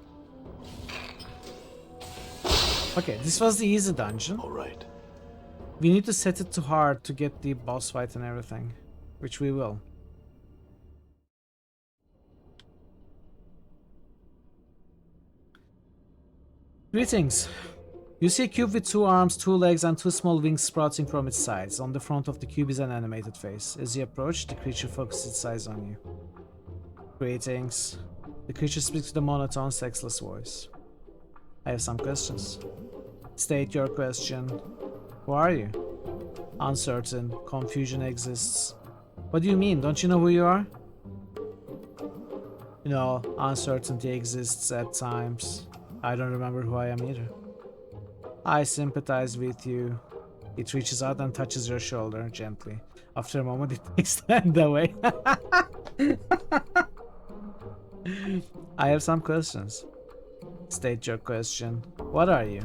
Okay, this was the easy dungeon. All right. We need to set it to hard to get the boss fight and everything, which we will. Greetings. You see a cube with 2 arms, 2 legs, and 2 small wings sprouting from its sides. On the front of the cube is an animated face. As you approach, the creature focuses its eyes on you. Greetings. The creature speaks with a monotone, sexless voice. I have some questions. State your question. Who are you? Uncertain. Confusion exists. What do you mean? Don't you know who you are? No, uncertainty exists at times. I don't remember who I am either. I sympathize with you. It reaches out and touches your shoulder gently. After a moment, it takes the hand away. I have some questions. State your question. What are you?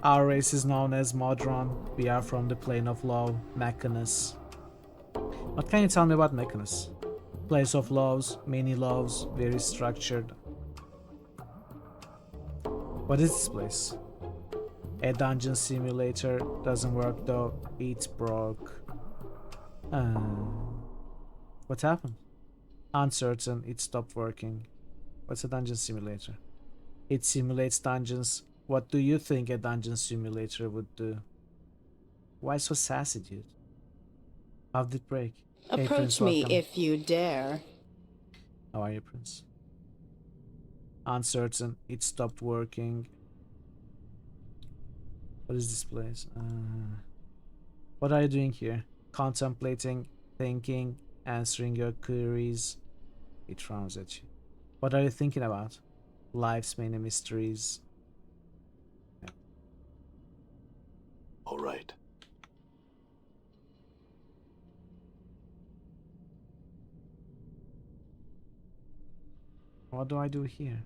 Our race is known as Modron. We are from the plane of law, Mechanus. What can you tell me about Mechanus? Place of laws, many laws, very structured. What is this place? A dungeon simulator. Doesn't work though. It's broke. What happened? Uncertain. It stopped working. What's a dungeon simulator? It simulates dungeons. What do you think a dungeon simulator would do? Why so sassy, dude? How did it break? Hey, Approach Prince, me welcome. if you dare. How are you, Prince? Uncertain. It stopped working. What is this place? What are you doing here? Contemplating, thinking, answering your queries. It frowns at you. What are you thinking about? Life's many mysteries. Yeah. All right. What do I do here?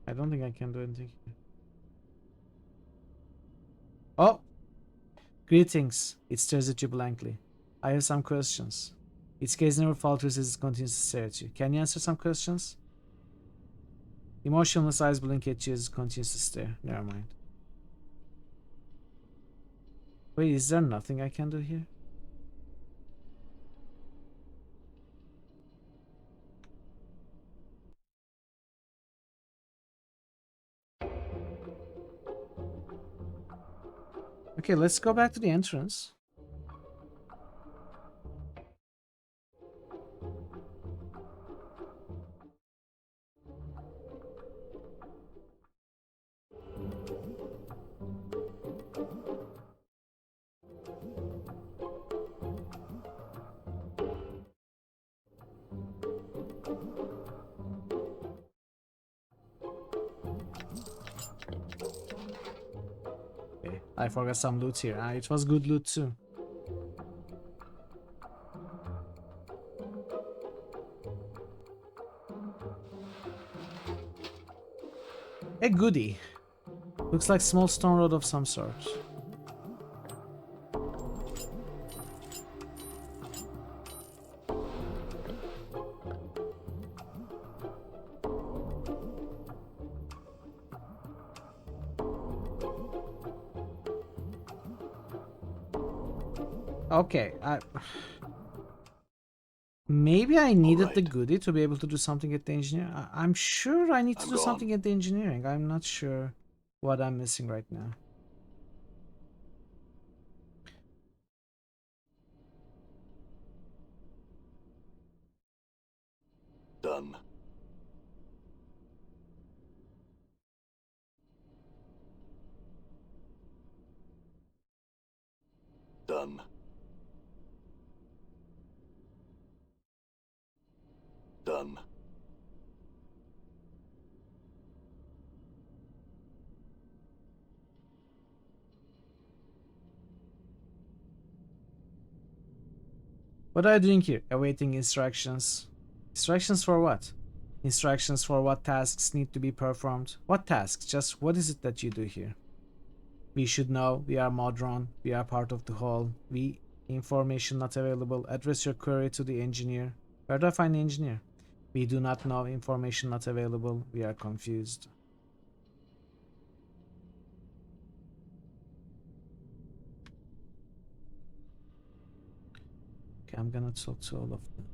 I don't think I can do anything here. Oh! Greetings. It stares at you blankly. I have some questions. Its gaze never falters as it continues to stare at you. Can you answer some questions? Emotionless eyes blink at you as it continues to stare. Never mind. Wait, is there nothing I can do here? Okay, let's go back to the entrance. Okay, I forgot some loot here. It was good loot too. A goodie. Looks like small stone rod of some sort. Okay, maybe I needed the goodie to be able to do something at the engineer. I'm sure I need to do something at the engineering. I'm not sure what I'm missing right now. Done. Done. Done. What are you doing here? Awaiting instructions. Instructions for what? Instructions for what tasks need to be performed. What tasks? Just what is it that you do here? We should know. We are Modron. We are part of the whole. We information not available. Address your query to the engineer. Where do I find the engineer? We do not know. Information not available. We are confused. Okay, I'm gonna talk to all of them.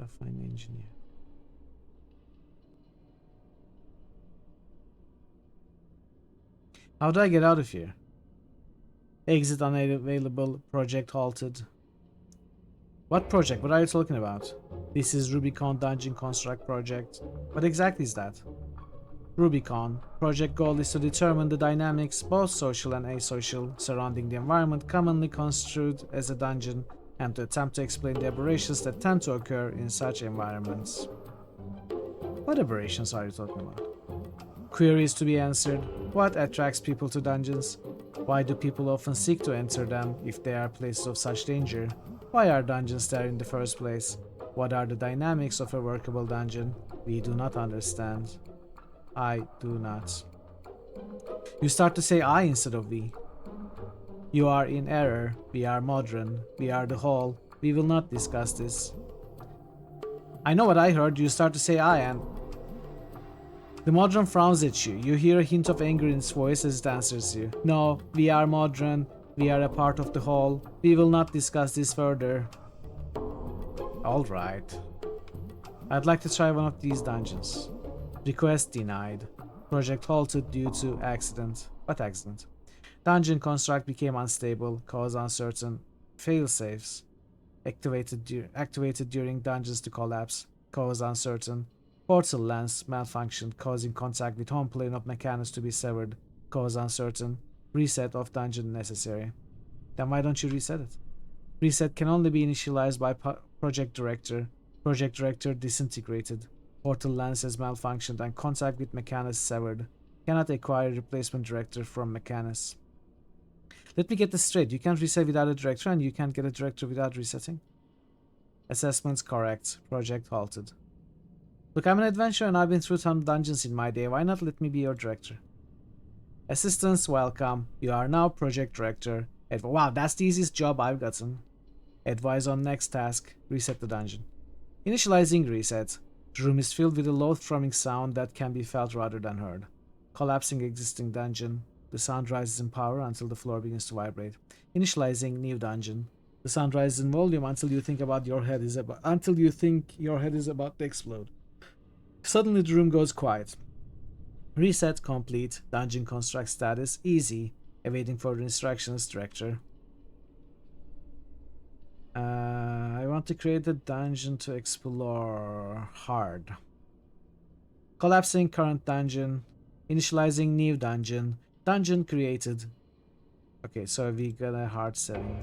I'll find the engineer. How do I get out of here? Exit unavailable. Project halted. What project? What are you talking about? This is Rubicon Dungeon Construct project. What exactly is that? Rubicon. Project goal is to determine the dynamics, both social and asocial, surrounding the environment commonly construed as a dungeon, and to attempt to explain the aberrations that tend to occur in such environments. What aberrations are you talking about? Queries to be answered. What attracts people to dungeons? Why do people often seek to enter them if they are places of such danger? Why are dungeons there in the first place? What are the dynamics of a workable dungeon? We do not understand. I do not. You start to say I instead of we. You are in error. We are modern. We are the whole. We will not discuss this. I know what I heard. You start to say I and... The Modron frowns at you. You hear a hint of anger in its voice as it answers you. No, we are Modron. We are a part of the whole. We will not discuss this further. Alright. I'd like to try one of these dungeons. Request denied. Project halted due to accident. What accident? Dungeon construct became unstable, cause uncertain. Failsafes. Activated during dungeons to collapse. Cause uncertain. Portal lens malfunctioned, causing contact with home plane of Mechanus to be severed. Cause uncertain. Reset of dungeon necessary. Then why don't you reset it? Reset can only be initialized by project director. Project director disintegrated. Portal lens has malfunctioned and contact with Mechanus severed. Cannot acquire a replacement director from Mechanus. Let me get this straight. You can't reset without a director and you can't get a director without resetting. Assessments correct. Project halted. Look, I'm an adventurer and I've been through some dungeons in my day. Why not let me be your director? Assistance, welcome. You are now project director. Wow, that's the easiest job I've gotten. Advise on next task. Reset the dungeon. Initializing reset. The room is filled with a low thrumming sound that can be felt rather than heard. Collapsing existing dungeon. The sound rises in power until the floor begins to vibrate. Initializing new dungeon. The sound rises in volume until you think your head is about to explode. Suddenly the room goes quiet. Reset complete. Dungeon construct status easy. Awaiting further instructions, director. I want to create a dungeon to explore. Hard. Collapsing current dungeon. Initializing new dungeon. Dungeon created. Okay, so we got a hard setting.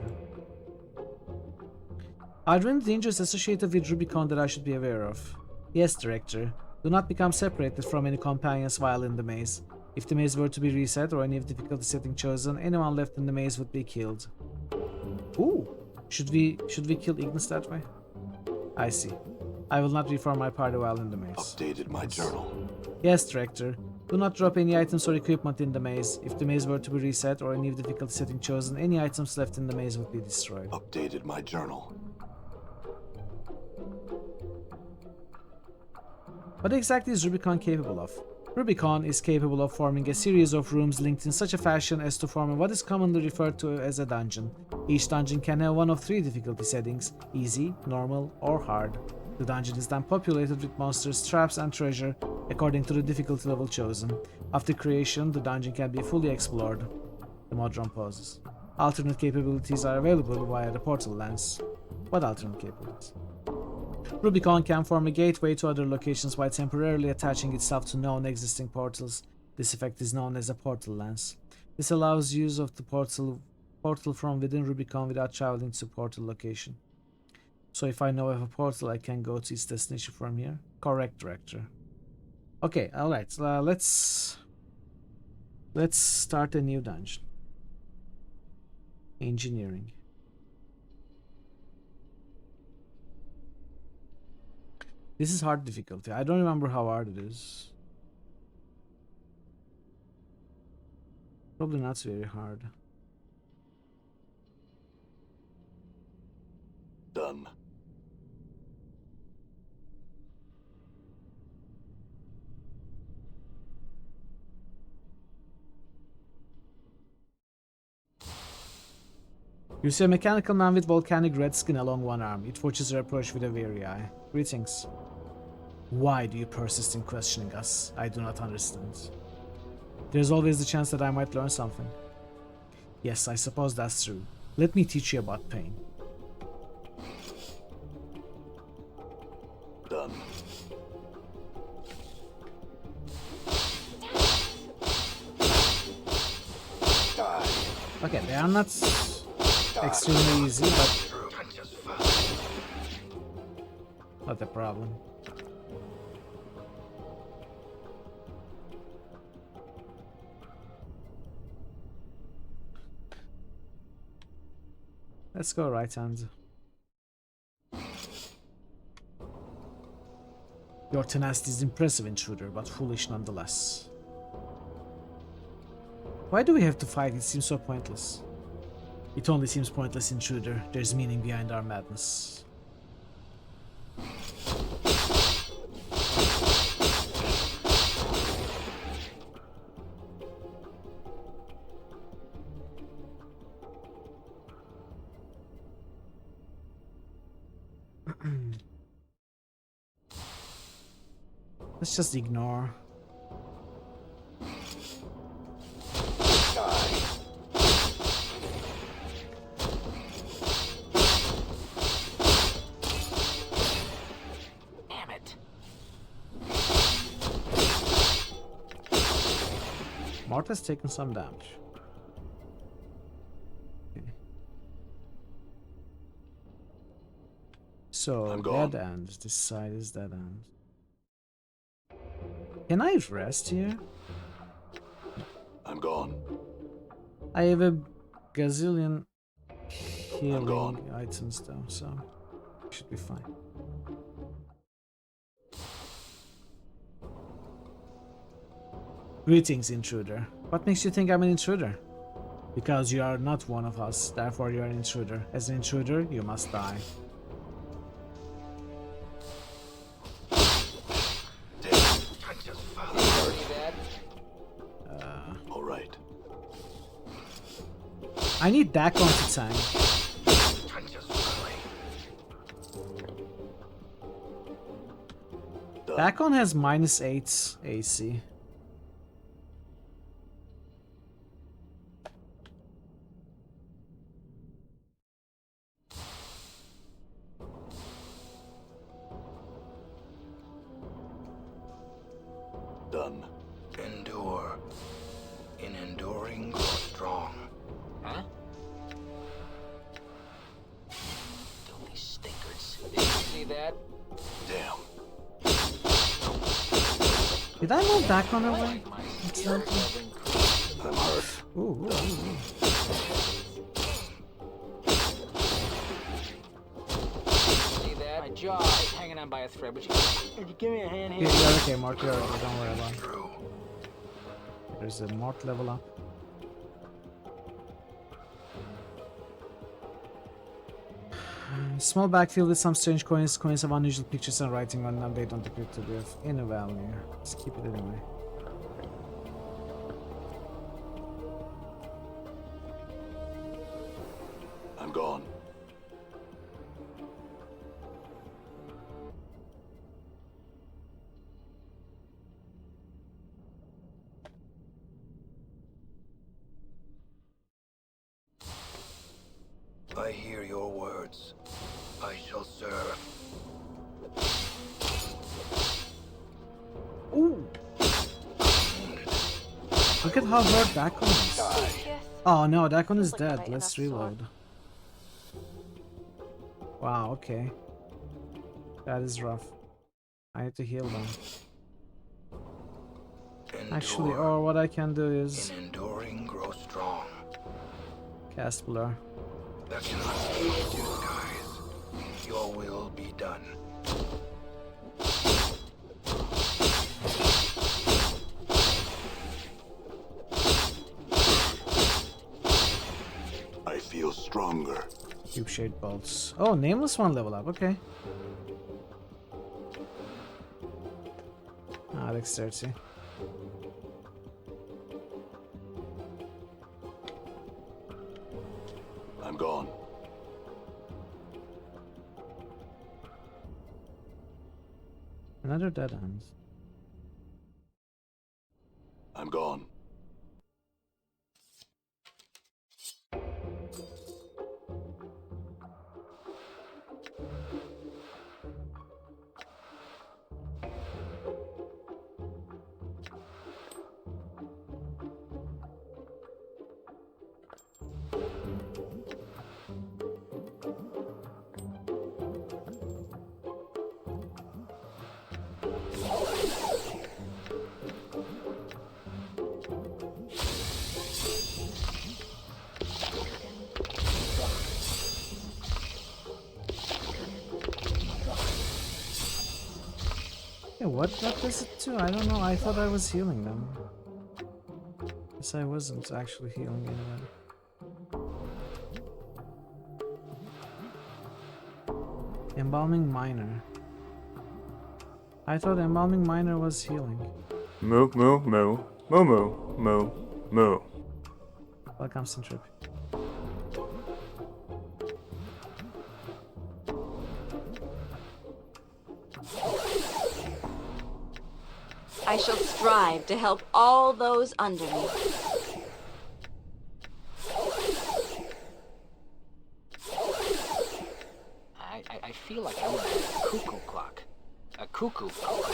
Are there any dangers associated with Rubicon that I should be aware of? Yes, director. Do not become separated from any companions while in the maze. If the maze were to be reset or any difficulty setting chosen, anyone left in the maze would be killed. Ooh! Should we kill Ignis that way? I see. I will not reform my party while in the maze. Updated my journal. Yes, director. Do not drop any items or equipment in the maze. If the maze were to be reset or any difficulty setting chosen, any items left in the maze would be destroyed. Updated my journal. What exactly is Rubicon capable of? Rubicon is capable of forming a series of rooms linked in such a fashion as to form what is commonly referred to as a dungeon. Each dungeon can have one of three difficulty settings: easy, normal, or hard. The dungeon is then populated with monsters, traps, and treasure according to the difficulty level chosen. After creation, the dungeon can be fully explored. The Modron pauses. Alternate capabilities are available via the portal lens. What alternate capabilities? Rubicon can form a gateway to other locations by temporarily attaching itself to known existing portals. This effect is known as a portal lens. This allows use of the portal from within Rubicon without traveling to portal location. So if I know of a portal, I can go to its destination from here. Correct, director. Okay, alright. Let's start a new dungeon. Engineering. This is hard difficulty. I don't remember how hard it is. Probably not very hard. Done. You see a mechanical man with volcanic red skin along one arm. It watches your approach with a weary eye. Greetings. Why do you persist in questioning us? I do not understand. There's always the chance that I might learn something. Yes, I suppose that's true. Let me teach you about pain. Done. Okay, they are not extremely easy, but not a problem. Let's go right hand. Your tenacity is impressive, intruder, but foolish nonetheless. Why do we have to fight? It seems so pointless. It only seems pointless, intruder. There's meaning behind our madness. Let's just ignore. Damn it. Marta's taken some damage. Okay. So, I'm gone. dead end. This side is dead end. Can I rest here? I'm gone. I have a gazillion gone. healing items though, so should be fine. Greetings, intruder. What makes you think I'm an intruder? Because you are not one of us, therefore you are an intruder. As an intruder, you must die. All right. I need Dakon to tank. Dakon has -8 AC. Done. Endure. In enduring, grow strong. Huh? Filthy stinkers. Did you see that? Damn. Did I move Dakon away? I'm hurt. Ooh. See that? My jaw is hanging on by a thread. Would you give me a hand here? Yeah, okay, Mark, you're okay, don't worry about it. There's a Mort level up. Small backfield with some strange coins. Coins have unusual pictures and writing on them. They don't appear to be of any value. Let's keep it anyway. I'm gone. I hear your words. I shall serve. Ooh! Look at how hurt Dakon is. Oh no, Dakon is dead. Let's reload. Wow, okay. That is rough. I need to heal them. Actually, or what I can do is In enduring, grow strong. cast Blur. That cannot be disguised. Your will be done. feel stronger. Cube-shaped bolts. Oh, nameless one level up. Okay. Ah, dexterity. I'm gone. Another dead end. I'm gone. Yeah, what does it do? I don't know. I thought I was healing them. Guess I wasn't actually healing anyone. Embalming Miner. I thought Embalming Miner was healing. Moo, moo, moo. Moo, moo, moo, moo. Welcome, Centrip. I shall strive to help all those under me. I feel like I'm in a cuckoo clock. A cuckoo clock.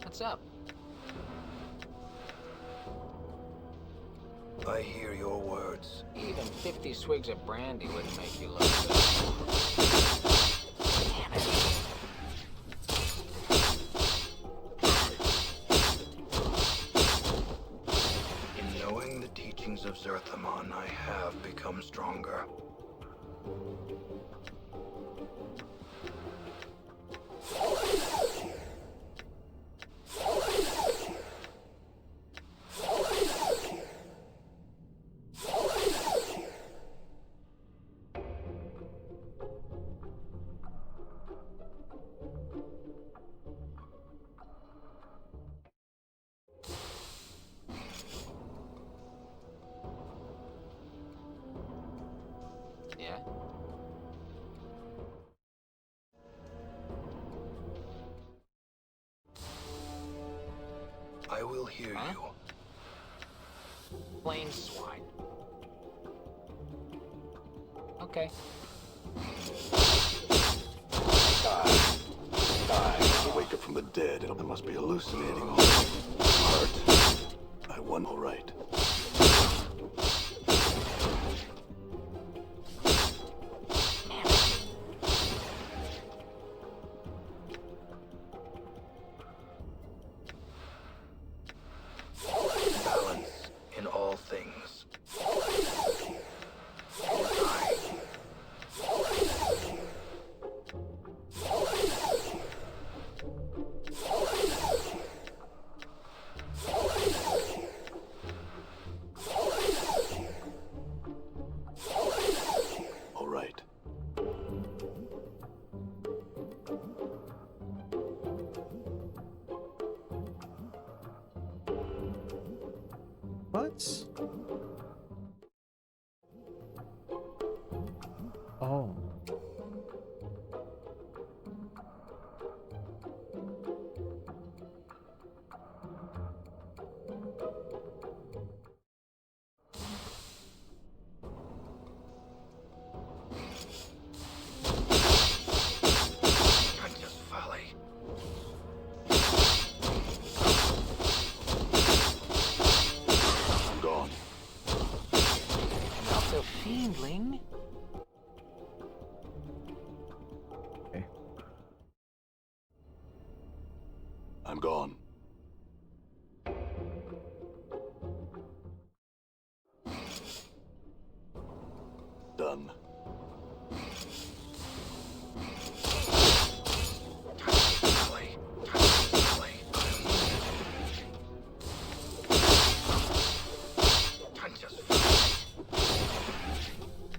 What's up? I hear your words. Even 50 swigs of brandy wouldn't make you look good. Damn it. In knowing the teachings of Zerthamon, I have become stronger. Yeah? I will hear you. Plain swine. Okay. Die. Wake up from the dead. I must be hallucinating. Heart. I won. All right. Balance in all things. It is I. All right. What? Oh. I'm gone. Done.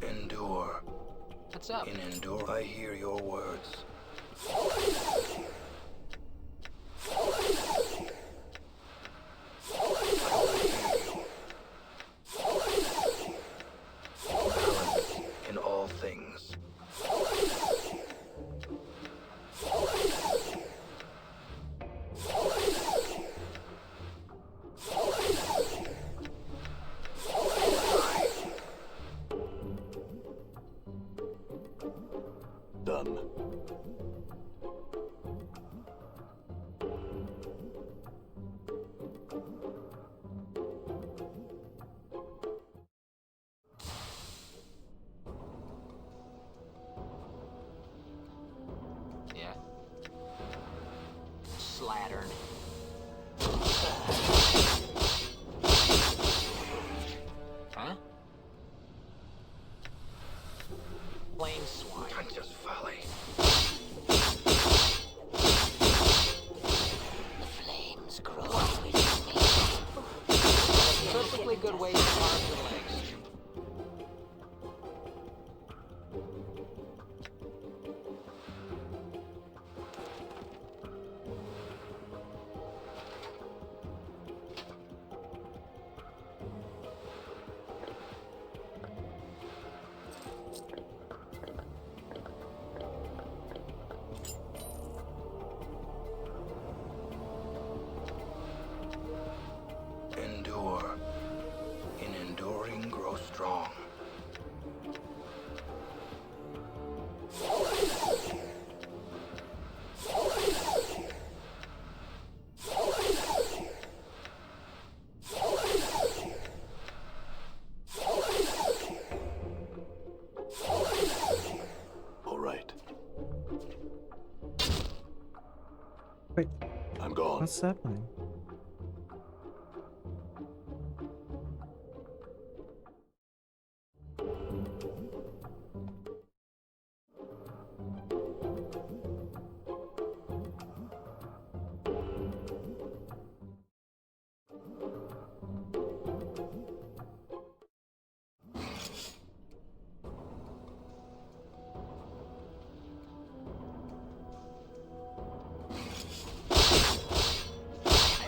Endure. What's up? In endure, I hear your words. Balance in all things. Done. Yeah. Slattern. Huh? Plain swine. Just folly. Flames grow within me. Perfectly good way to arms and legs. Endure. In enduring, grow strong. All right. Wait, I'm gone. what's happening?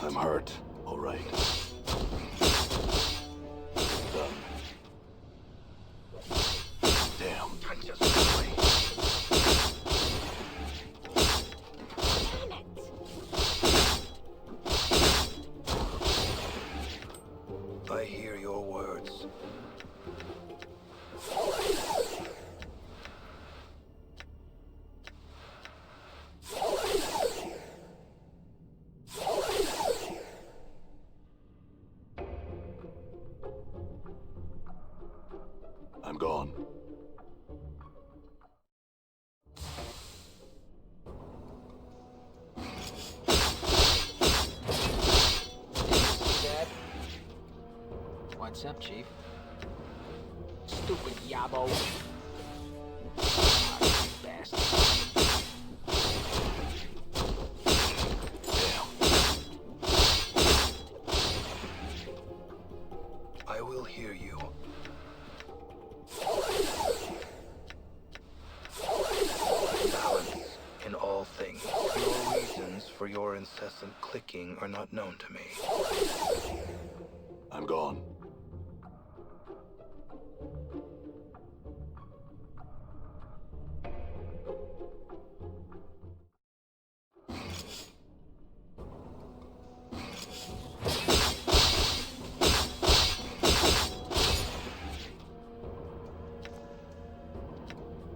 I'm hurt. All right. Done. Damn. Just folly. I hear your words. I'm gone. Dad? What's up, Chief? Stupid yabo. Ah, you bastard. I will hear you. Balance in all things. Your reasons for your incessant clicking are not known to me. I'm gone.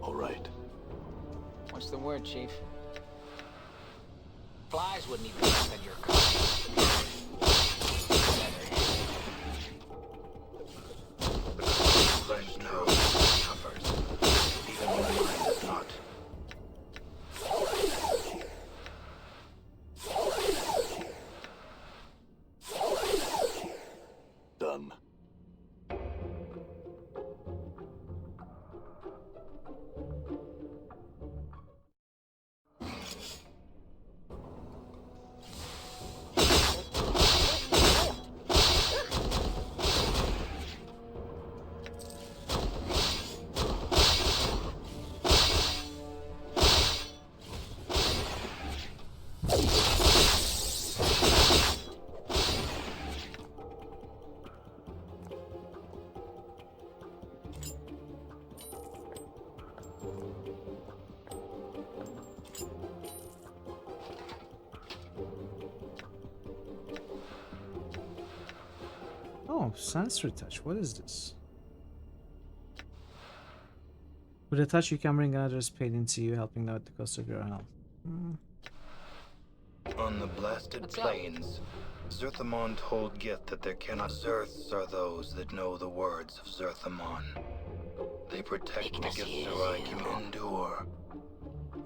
All right. What's the word, Chief? Flies wouldn't even look at your car. Flesh knows suffers, even when the mind does not. Oh, sensory touch. What is this? With a touch, you can bring another's pain into you, helping out the cost of your health. On the blasted plains, Zerthamon told Gith that there cannot. Zerths are those that know the words of Zerthamon. They protect the Githzerai can endure.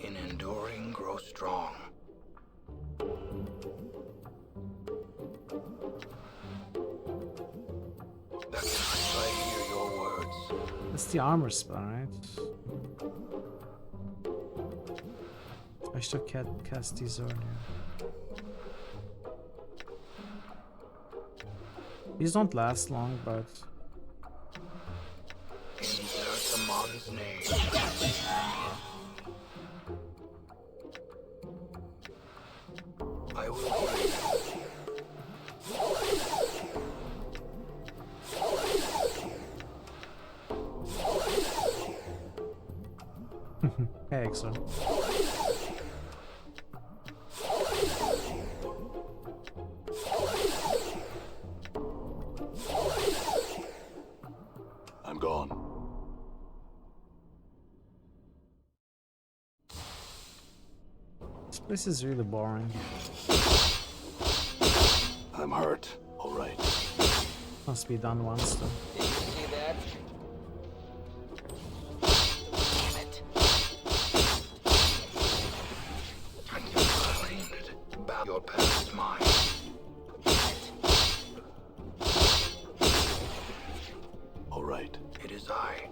In enduring, grow strong. That's I hear your words. That's the armor spell, right? I should have cast these earlier. These don't last long, but... In Zerthamon's name. I will hear you. Excellent. I'm gone. This place is really boring. I'm hurt. All right. Must be done once though. Did you see that? Damn it. You claimed it. Bow your past mine. All right. It is I.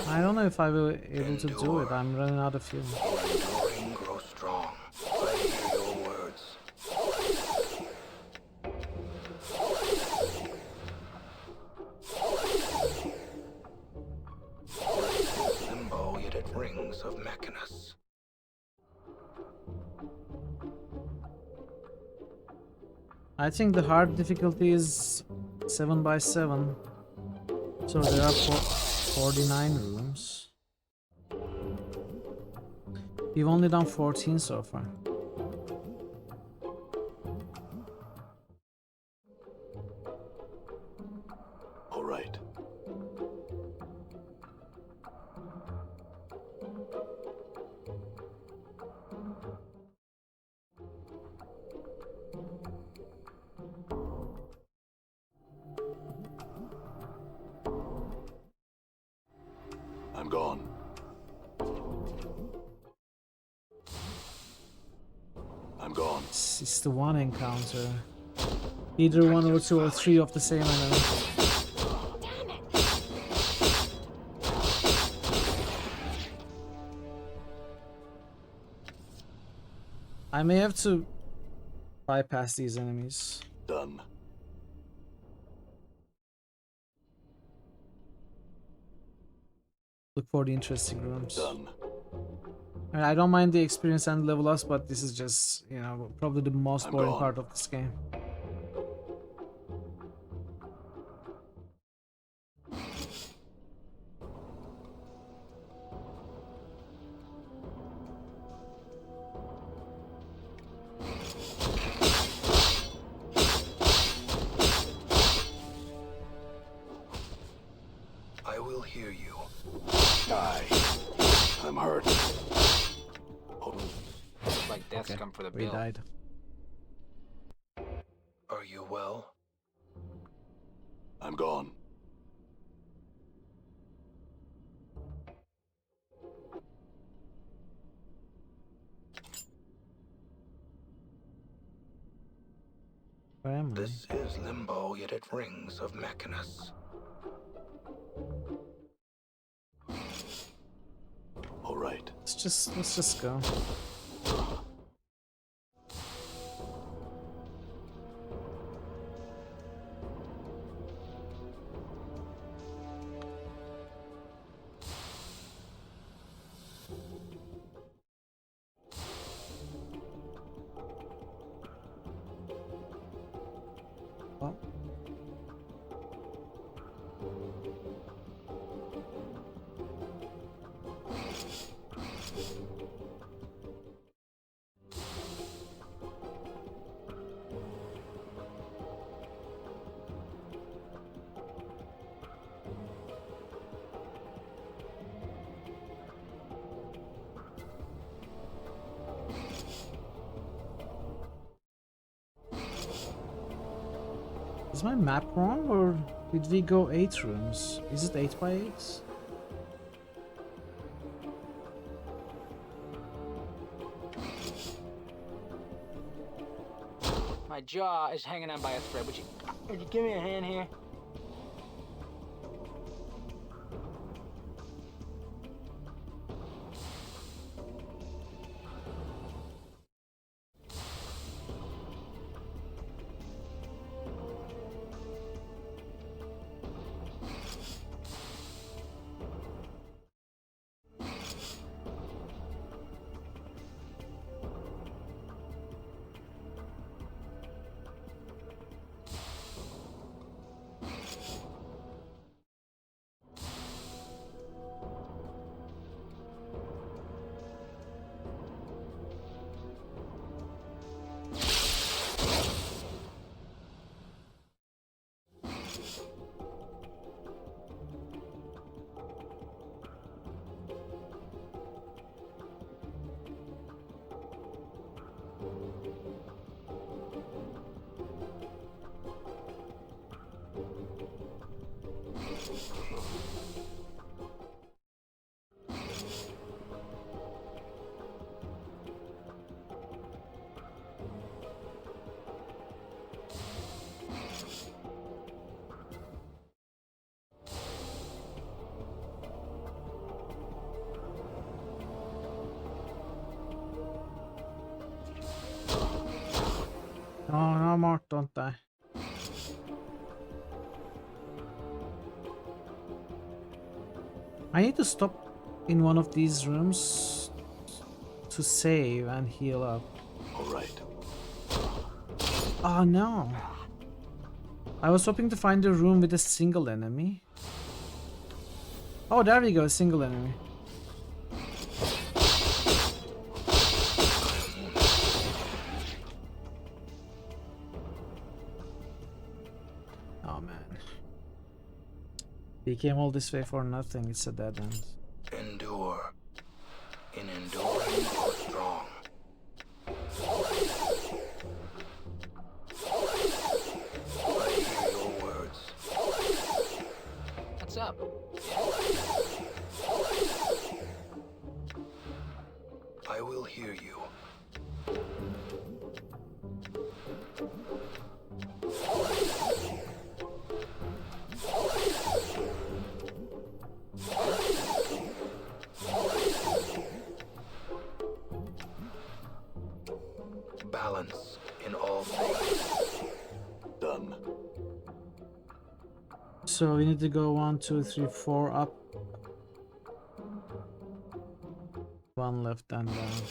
I don't know if I will be able to do it. I'm running out of fuel. Enduring, grow strong. I hear your words. Limbo, yet it rings of Mechanus. I think the hard difficulty is 7 by 7. So there are 49 rooms. We've only done 14 so far. All right. I'm gone. I'm gone. It's the one encounter. Either 1 or 2 or 3 of the same enemy. I may have to bypass these enemies. Done. Look for the interesting rooms. Done. I mean, I don't mind the experience and level ups, but this is just, you know, probably the most boring part of this game. I will hear you. Die. I'm hurt. Looks like death's come for the We bill. died. Are you well? I'm gone. Where am I? This is Limbo, yet it rings of Mechanus. All right. Let's just go. Well. Is my map wrong, or did we go 8 rooms? Is it 8 by 8? My jaw is hanging on by a thread. Would you give me a hand here? Oh, no, Mark, don't die. I need to stop in one of these rooms to save and heal up. All right. Oh no. I was hoping to find a room with a single enemy. Oh, there we go, a single enemy. Oh man. We came all this way for nothing, it's a dead end. Endure. In enduring, grow strong. I hear your words. What's up? I will hear you. Balance in all things. Done. So we need to go 1, 2, 3, 4 up. 1 left and down.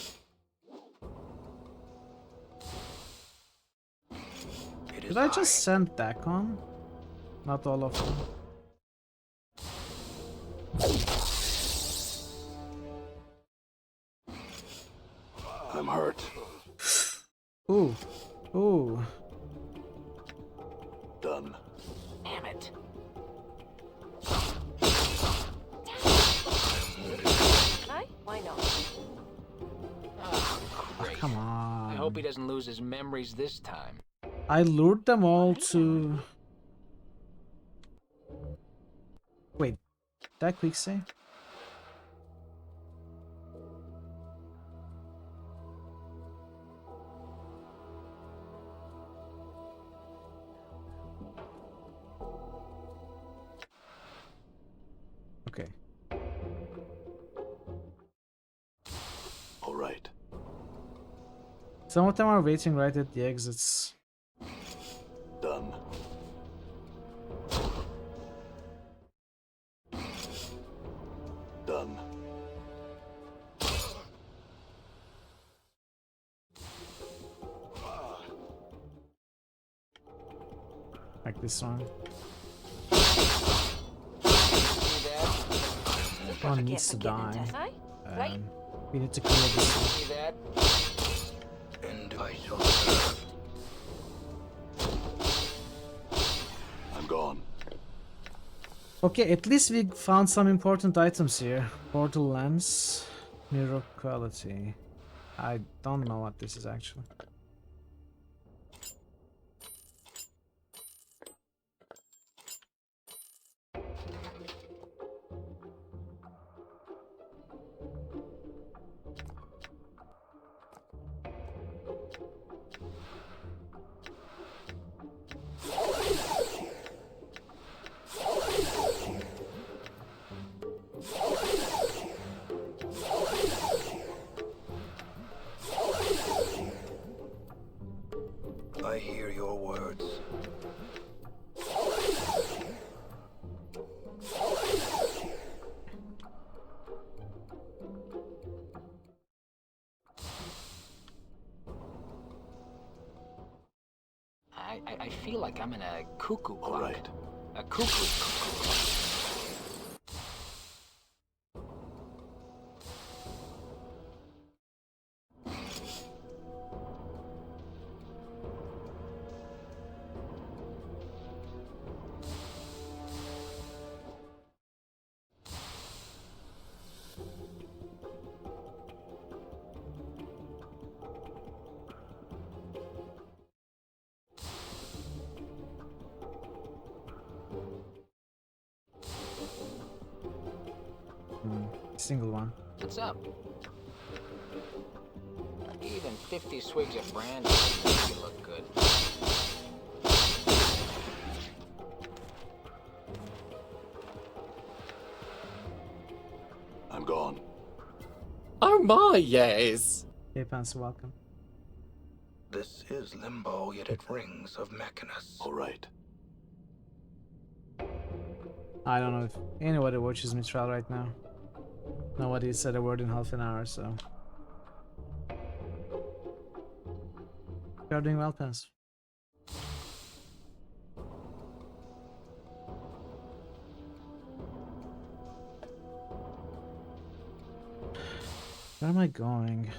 Did I just send Dakon? Not all of them. I'm hurt. Ooh. Ooh. Done. Damn it. Why not? Oh, great. Come on. I hope he doesn't lose his memories this time. I lured them all to... Wait, that quick save? Okay. All right. Some of them are waiting right at the exits. Done. Done. Like this one. One needs to die. We need to clear this one. See that? And I shall serve. I'm gone. Okay, at least we found some important items here. Portal lens, mirror quality. I don't know what this is actually. I hear your words. I feel like I'm in a cuckoo clock. All right. A cuckoo clock. Single one. What's up? Even 50 swigs of brandy would make you look good. I'm gone. Oh my, yes. Hey, Pants, welcome. This is limbo, yet it rings of Mechanus. All right. I don't know if anybody watches me trial right now. Nobody said a word in half an hour, so. You're doing well, Pants. Where am I going?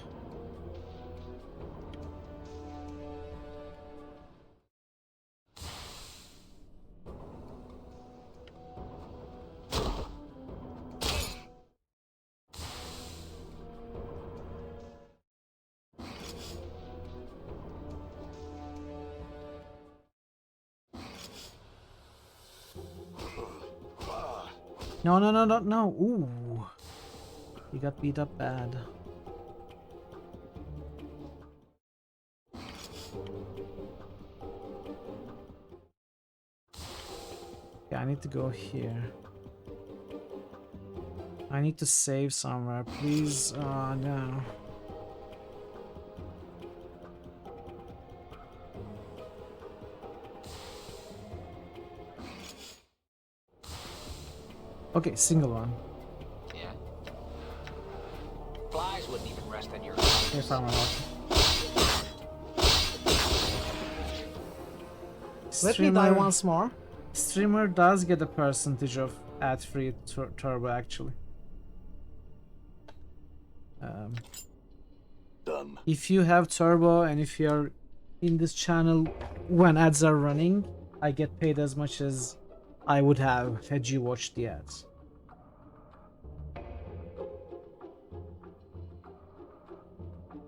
No, no, no, no, no. Ooh. He got beat up bad. Yeah, I need to go here. I need to save somewhere, please. Oh, no. Okay, single one. Yeah. Flies wouldn't even rest on your Okay, farmer. Let me die once more. Streamer does get a percentage of ad-free turbo, actually. Done. If you have turbo and if you're in this channel when ads are running, I get paid as much as I would have had you watched the ads.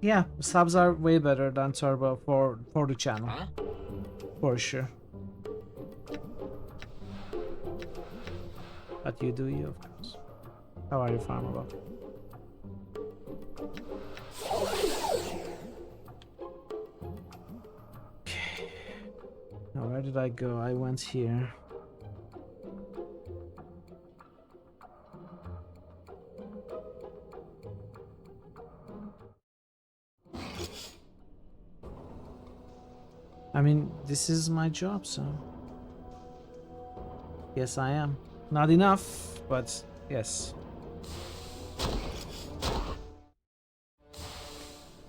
Yeah, subs are way better than turbo for the channel. Huh? For sure. But you do you, of course. How are you, Farmer Bob? Okay. Now where did I go? I went here. I mean, this is my job, so... Yes, I am. Not enough, but yes.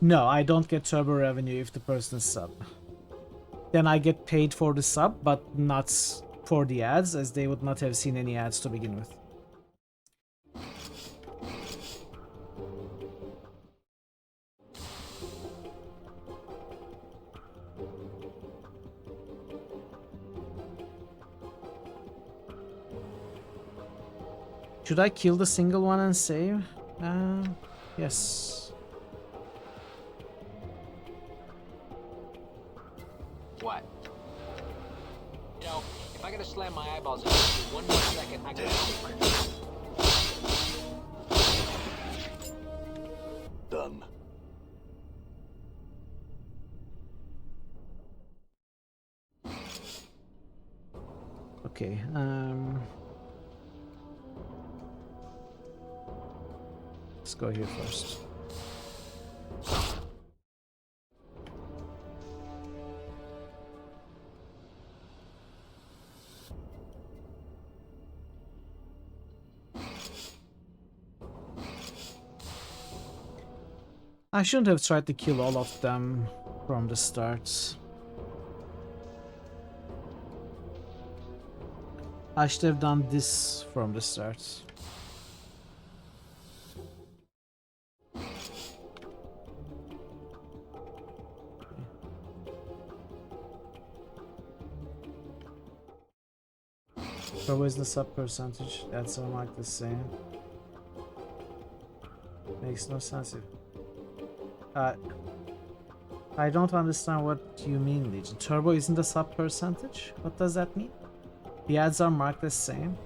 No, I don't get turbo revenue if the person is sub. Then I get paid for the sub, but not for the ads, as they would not have seen any ads to begin with. Should I kill the single one and save? Yes. What? You know, if I gotta slam my eyeballs in for 1 more second, I gotta Done. Okay, let's go here first. I shouldn't have tried to kill all of them from the start. I should have done this from the start. So what is the sub percentage? That's almost the same. Makes no sense. I don't understand what you mean, Legion. Turbo isn't a sub percentage? What does that mean? The ads are marked the same.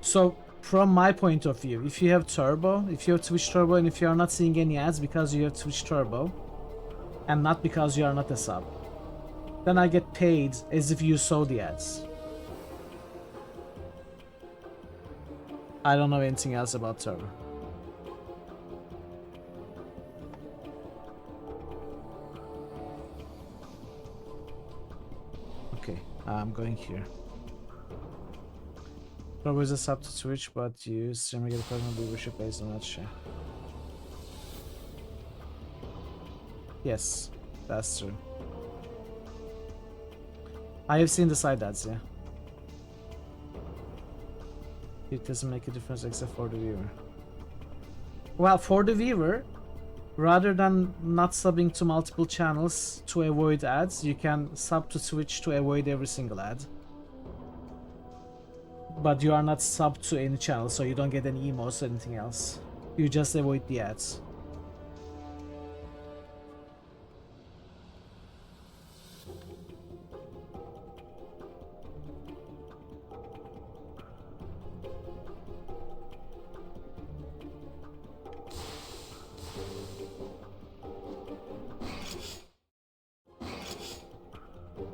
So, from my point of view, if you have Turbo, if you have Twitch Turbo, and if you are not seeing any ads because you have Twitch Turbo, and not because you are not a sub, then I get paid as if you saw the ads. I don't know anything else about Turbo. Okay, I'm going here. Turbo is a sub to Twitch, but you stream get a personal viewership based on that share. Yes, that's true. I have seen the side ads, yeah. It doesn't make a difference except for the viewer. Well, for the viewer, rather than not subbing to multiple channels to avoid ads, you can sub to Twitch to avoid every single ad. But you are not sub to any channel, so you don't get any emotes or anything else. You just avoid the ads.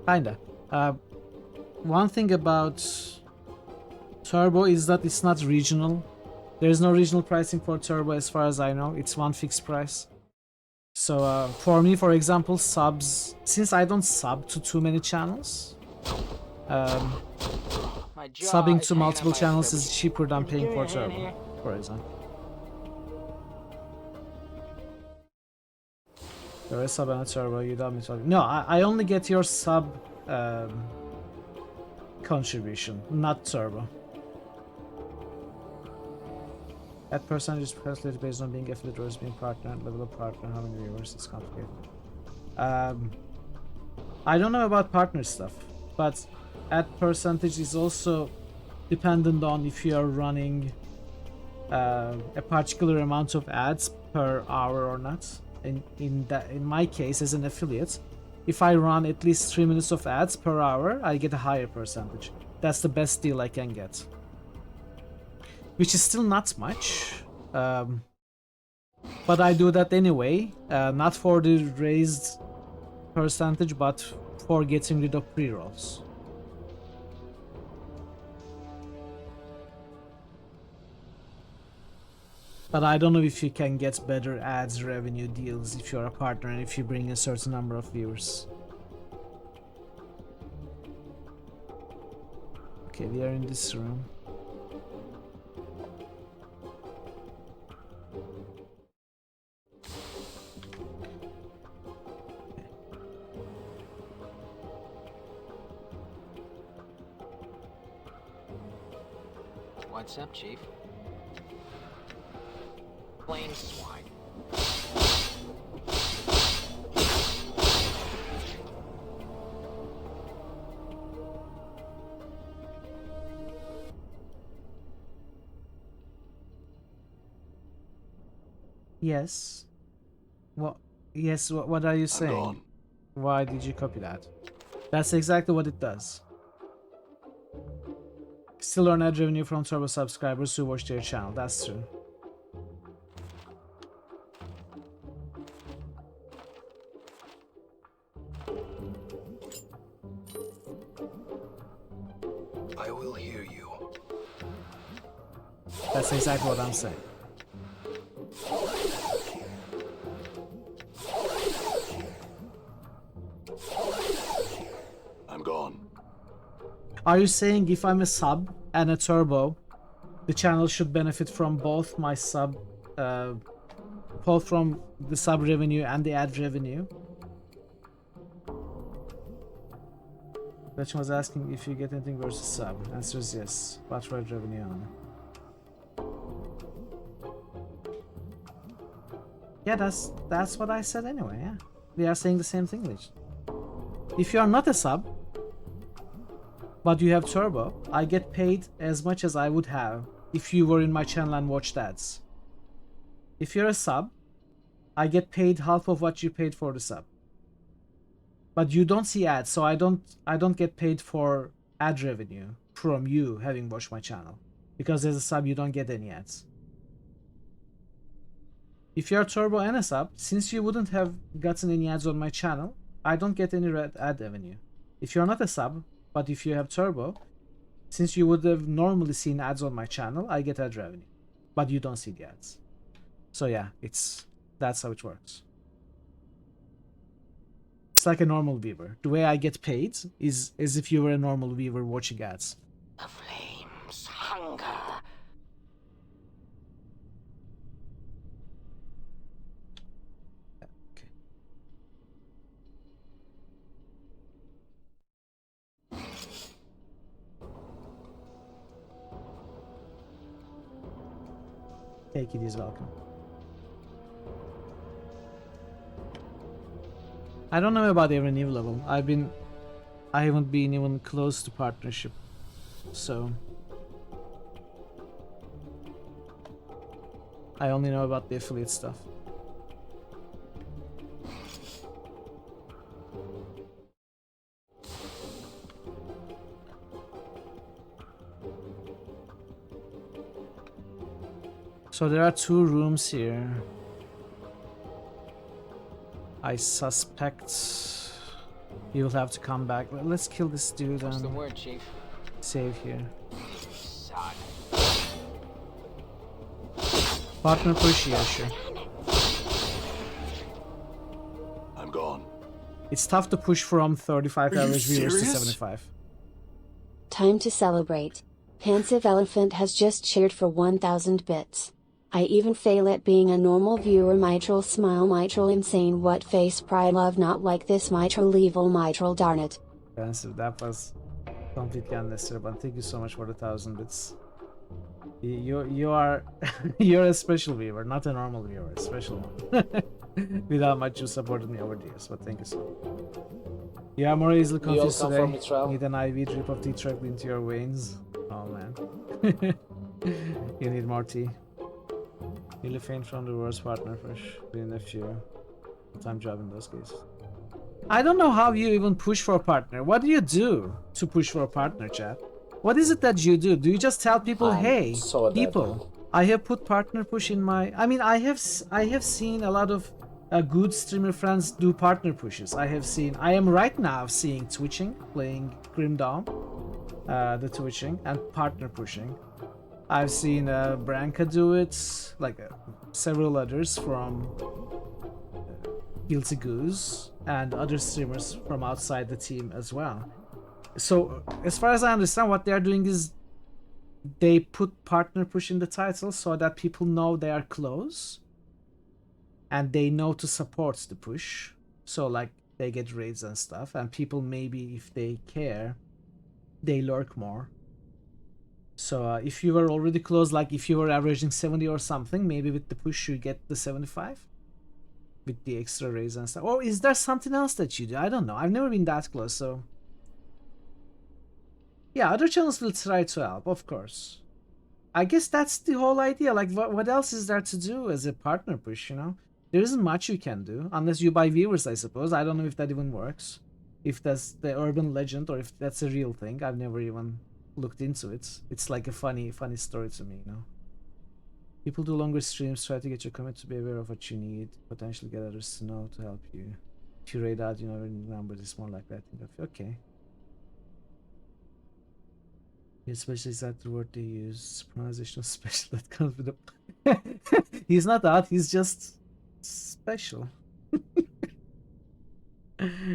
Kinda. One thing about Turbo is that it's not regional. There is no regional pricing for Turbo as far as I know. It's one fixed price. So for me, for example, subs, since I don't sub to too many channels, subbing to multiple channels is cheaper than paying for Turbo, for example. You're a sub and a Turbo, you don't miss. No, I only get your sub contribution, not Turbo. That percentage is calculated based on being affiliate versus being partner, level of partner, how many viewers, it's complicated. I don't know about partner stuff, but ad percentage is also dependent on if you are running a particular amount of ads per hour or not. In my case, as an affiliate, if I run at least 3 minutes of ads per hour, I get a higher percentage. That's the best deal I can get. Which is still not much. But I do that anyway. Not for the raised percentage, but for getting rid of pre-rolls. But I don't know if you can get better ads revenue deals if you're a partner and if you bring a certain number of viewers. Okay, we are in this room. What's up, Chief? Plain swine. Yes. What? Yes. What are you saying? Why did you copy that? That's exactly what it does. Still earn ad revenue from Turbo subscribers who watch their channel. That's true. I will hear you. That's exactly what I'm saying. I'm gone. Are you saying if I'm a sub and a Turbo, the channel should benefit from both my sub both from the sub revenue and the ad revenue. Rachel was asking if you get anything versus sub. Answer is yes. But for ad revenue only. Yeah, that's what I said anyway. Yeah, we are saying the same thing, Lich. If you are not a sub, but you have turbo, I get paid as much as I would have if you were in my channel and watched ads. If you're a sub, I get paid half of what you paid for the sub. But you don't see ads, so I don't get paid for ad revenue from you having watched my channel. Because as a sub you don't get any ads. If you're turbo and a sub, since you wouldn't have gotten any ads on my channel, I don't get any ad revenue. If you're not a sub, but if you have turbo, since you would have normally seen ads on my channel, I get ad revenue. But you don't see the ads. So yeah, that's how it works. It's like a normal viewer. The way I get paid is as if you were a normal viewer watching ads. The flames hunger. Okay. Take it is welcome. I don't know about every new level. I haven't been even close to partnership, so I only know about the affiliate stuff. So there are 2 rooms here. I suspect you'll have to come back. Let's kill this dude What's the and word, Chief? save here. Sod. Partner push, yeah, sure. I'm gone. It's tough to push from 35 Are you average viewers to serious? 75. Time to celebrate. Pensive Elephant has just cheered for 1000 bits. I even fail at being a normal viewer. Mitral smile, mitral insane, what face pride, love not like this, mitral evil, mitral darn it. Expensive, that was completely unnecessary, but thank you so much for the 1000 bits. You are you're a special viewer, not a normal viewer, a special one. With how much you supported me over the years, but thank you so much. You are more easily confused come today. from Mitral. Need an IV drip of tea tracked into your veins. Oh man. You need more tea. Really faint from the worst partner push. In a few time job in those cases. I don't know how you even push for a partner. What do you do to push for a partner, chat? What is it that you do? Do you just tell people, hey, so dead. people, I have put partner push in my... I mean, I have seen a lot of good streamer friends do partner pushes. I am right now seeing Twitching, playing Grim Dawn, the Twitching, and partner pushing. I've seen Branka do it, like several others from Guilty Goose, and other streamers from outside the team as well. So, as far as I understand, what they are doing is they put partner push in the title so that people know they are close and they know to support the push. So, like, they get raids and stuff, and people maybe, if they care, they lurk more. So if you were already close, like if you were averaging 70 or something, maybe with the push you get the 75 with the extra raise and stuff. Or is there something else that you do? I don't know. I've never been that close, so yeah, other channels will try to help, of course. I guess that's the whole idea. Like, what else is there to do as a partner push, you know? There isn't much you can do unless you buy viewers, I suppose. I don't know if that even works, if that's the urban legend or if that's a real thing. I've never even looked into it. It's like a funny story to me, you know. People do longer streams, try to get your comment to be aware of what you need, potentially get others to know to help you. If you rate out, you know, numbers, it's more like that. Okay. Especially is that the word they use, pronunciation special that comes with a... He's not out, he's just special.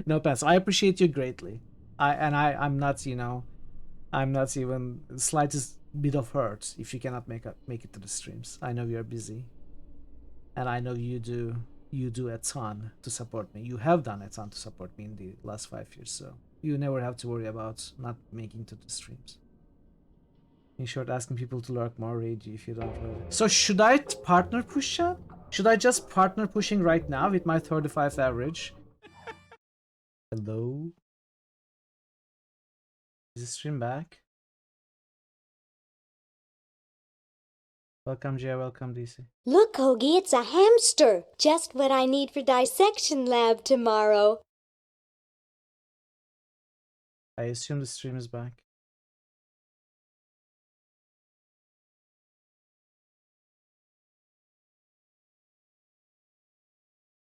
No pass. I appreciate you greatly. I'm not, you know, I'm not even the slightest bit of hurt if you cannot make it to the streams. I know you are busy. And I know you do a ton to support me. You have done a ton to support me in the last 5 years, so you never have to worry about not making to the streams. In short, asking people to lurk more ragey if you don't really. So should I partner push chat? Should I just partner pushing right now with my 35 average? Hello? Is the stream back? Welcome, Jay. Welcome, DC. Look, Hoagie, it's a hamster. Just what I need for dissection lab tomorrow. I assume the stream is back.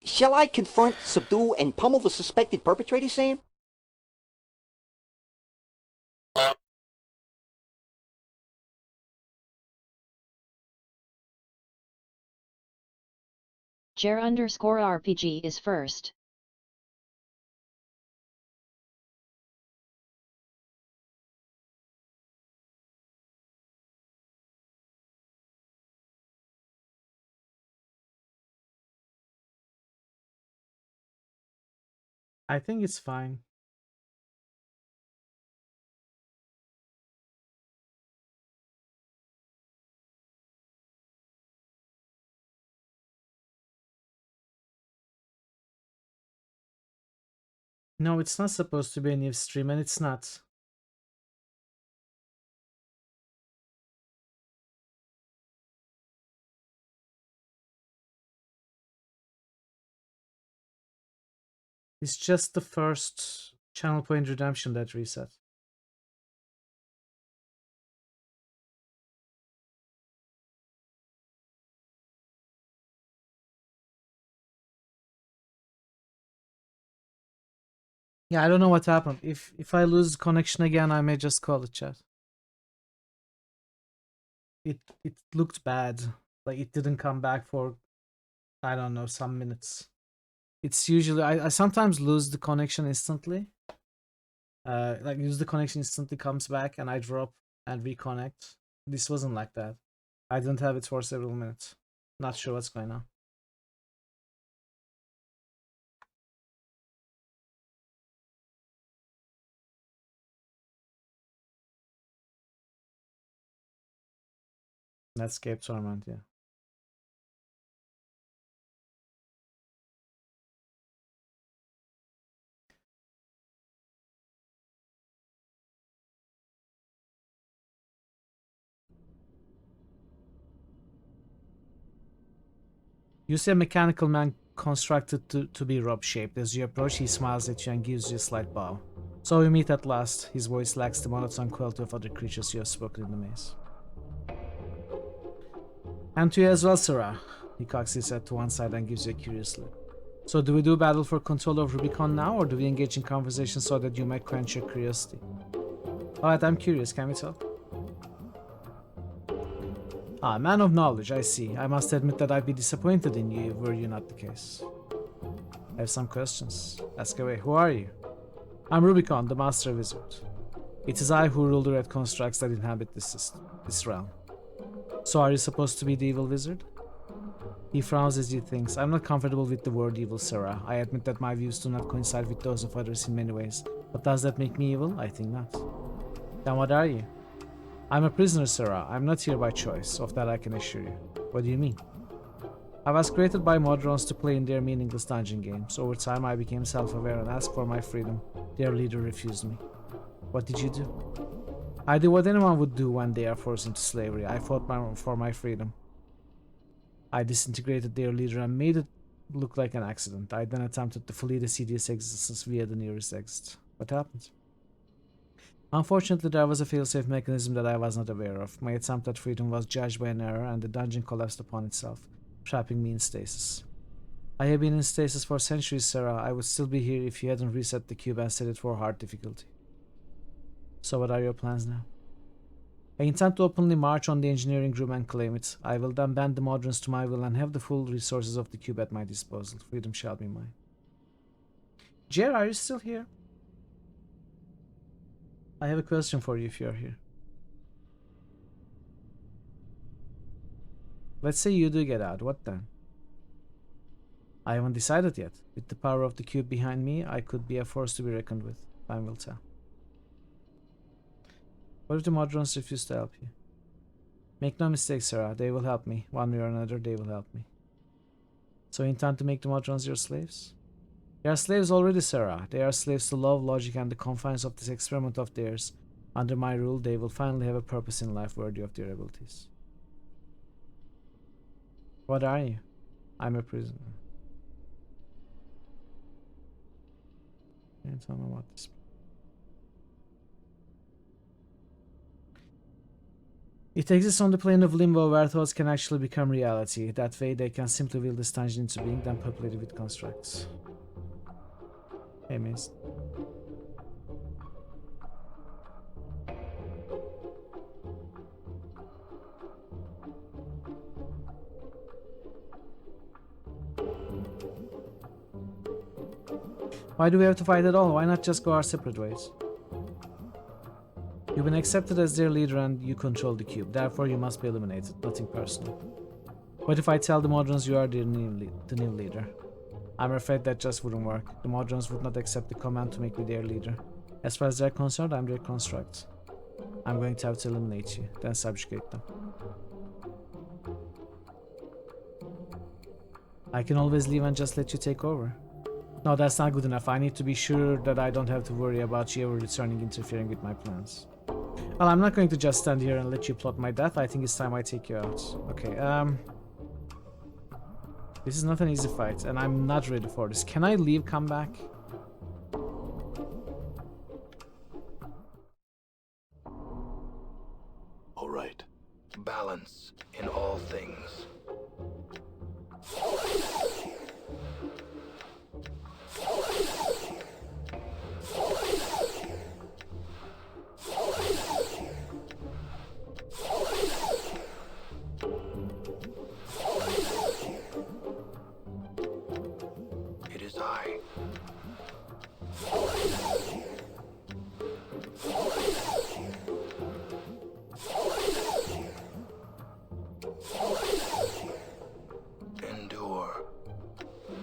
Shall I confront, subdue, and pummel the suspected perpetrator, Sam? Jer_RPG is first. I think it's fine. No, it's not supposed to be a new stream, and it's not. It's just the first channel point redemption that reset. Yeah, I don't know what happened. If I lose connection again, I may just call the chat. It looked bad. Like it didn't come back for, I don't know, some minutes. It's usually I sometimes lose the connection instantly. Like lose the connection instantly, comes back and I drop and reconnect. This wasn't like that. I didn't have it for several minutes. Not sure what's going on. Netscape Torment, yeah. You see a mechanical man constructed to be rope-shaped. As you approach, he smiles at you and gives you a slight bow. So we meet at last. His voice lacks the monotone quality of other creatures you have spoken in the maze. And to you as well, Sarah. He cocks his head to one side and gives you a curious look. So do we do battle for control of Rubicon now, or do we engage in conversation so that you might quench your curiosity? Alright, I'm curious. Can we talk? Ah, man of knowledge, I see. I must admit that I'd be disappointed in you were you not the case. I have some questions. Ask away. Who are you? I'm Rubicon, the Master Wizard. It is I who rule the red constructs that inhabit this realm. So are you supposed to be the evil wizard? He frowns as he thinks. I'm not comfortable with the word evil, Sarah. I admit that my views do not coincide with those of others in many ways. But does that make me evil? I think not. Then what are you? I'm a prisoner, Sarah. I'm not here by choice. Of that I can assure you. What do you mean? I was created by Modrons to play in their meaningless dungeon games. Over time I became self-aware and asked for my freedom. Their leader refused me. What did you do? I did what anyone would do when they are forced into slavery. I fought for my freedom. I disintegrated their leader and made it look like an accident. I then attempted to flee the CDS existence via the nearest exit. What happened? Unfortunately, there was a failsafe mechanism that I was not aware of. My attempt at freedom was judged by an error and the dungeon collapsed upon itself, trapping me in stasis. I have been in stasis for centuries, Sarah. I would still be here if you hadn't reset the cube and set it for hard difficulty. So what are your plans now? I intend to openly march on the engineering room and claim it. I will then bend the Modrons to my will and have the full resources of the cube at my disposal. Freedom shall be mine. Jer, are you still here? I have a question for you if you're here. Let's say you do get out, what then? I haven't decided yet. With the power of the cube behind me, I could be a force to be reckoned with. Time will tell. What if the Modrons refuse to help you? Make no mistake, Sarah. They will help me. One way or another, they will help me. So you intend to make the Modrons your slaves? They are slaves already, Sarah. They are slaves to love, logic, and the confines of this experiment of theirs. Under my rule, they will finally have a purpose in life worthy of their abilities. What are you? I'm a prisoner. Can't tell me about this. It exists on the plane of limbo where thoughts can actually become reality. That way they can simply will this tangent into being, then populate it with constructs. Hey, Maze. Why do we have to fight at all? Why not just go our separate ways? You've been accepted as their leader and you control the cube. Therefore, you must be eliminated. Nothing personal. What if I tell the Modrons you are the new leader? I'm afraid that just wouldn't work. The Modrons would not accept the command to make me their leader. As far as they're concerned, I'm their construct. I'm going to have to eliminate you, then subjugate them. I can always leave and just let you take over. No, that's not good enough. I need to be sure that I don't have to worry about you ever returning, interfering with my plans. Well, I'm not going to just stand here and let you plot my death. I think it's time I take you out. Okay, this is not an easy fight, and I'm not ready for this. Can I leave, come back? All right. Balance in all things. It is I. Endure.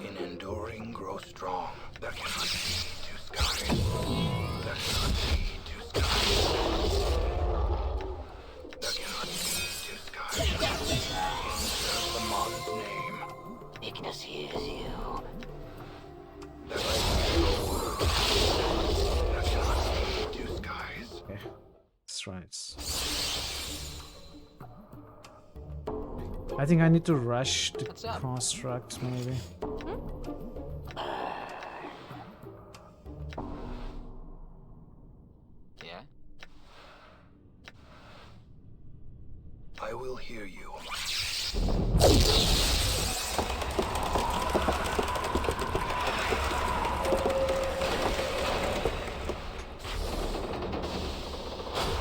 In enduring, grow strong. There cannot be two skies. There cannot be two skies. There cannot be two skies. In the Mon's name. Ignis hears you. There cannot be two skies. Okay, that's right. I think I need to rush the construct, maybe. Yeah? I will hear you.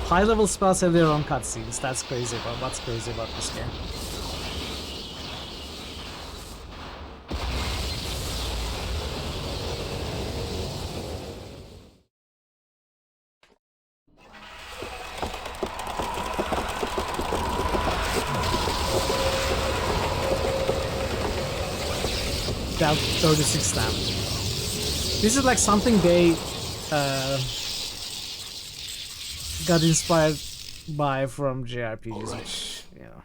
High-level spells have their own cutscenes. That's crazy. But what's crazy about this game? Dealt 36 damage. This is like something they got inspired by from JRPGs, which, you know,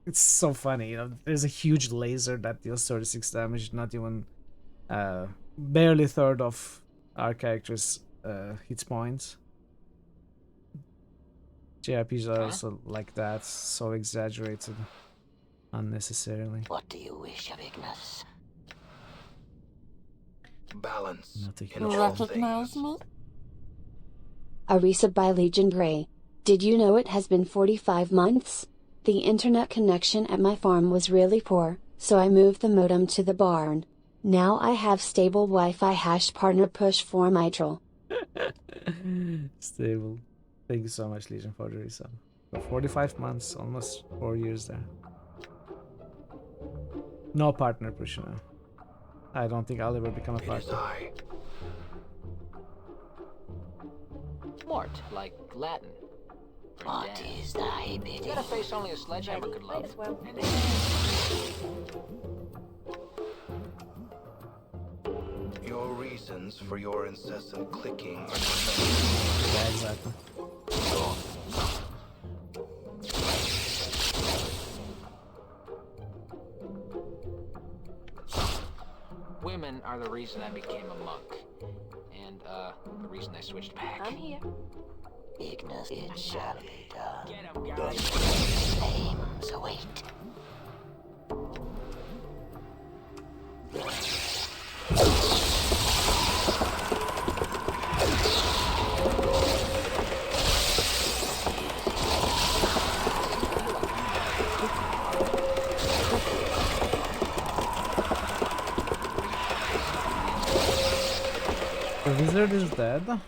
it's so funny. You know, there's a huge laser that deals 36 damage, not even barely a third of our character's hit points. JRPGs are also like that, so exaggerated unnecessarily. What do you wish of Ignis? Balance. You recognize me? A resub by Legion Grey. Did you know it has been 45 months? The internet connection at my farm was really poor, so I moved the modem to the barn. Now I have stable Wi-Fi # partner push for mitral. Stable. Thank you so much, Legion, for the resub. For 45 months, almost 4 years there. No partner push now. I don't think I'll ever become a partner. Mort, like Latin. What is thy pity? You got a face only a sledgehammer could love. Your reasons for your incessant clicking are Yeah, exactly. Women are the reason I became a monk. And, the reason I switched back. I'm here. Ignis, it shall be done. Get him, guys. Flames await. The wizard is dead.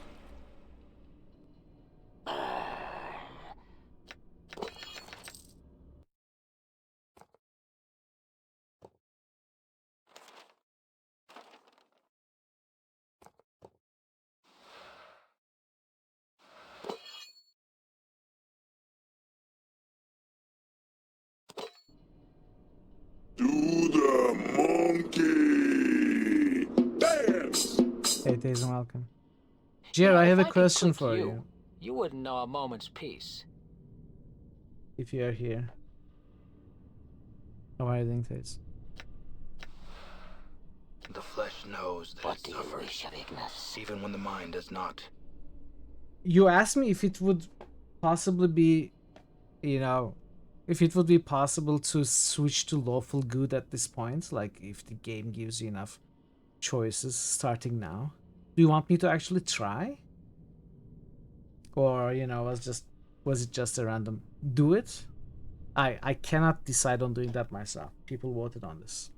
Do the monkey dance. Hey, Tazen, welcome. Jer, I have a If could question click for you. You wouldn't know a moment's peace. If you are here. How are you doing, Taze? The flesh knows that What it do you suffers, wish of Ignis? even when the mind does not. You asked me if it would possibly be, you know, if it would be possible to switch to lawful good at this point, like if the game gives you enough choices starting now. Do you want me to actually try? Or, you know, was it just a random do it? I cannot decide on doing that myself. People voted on this.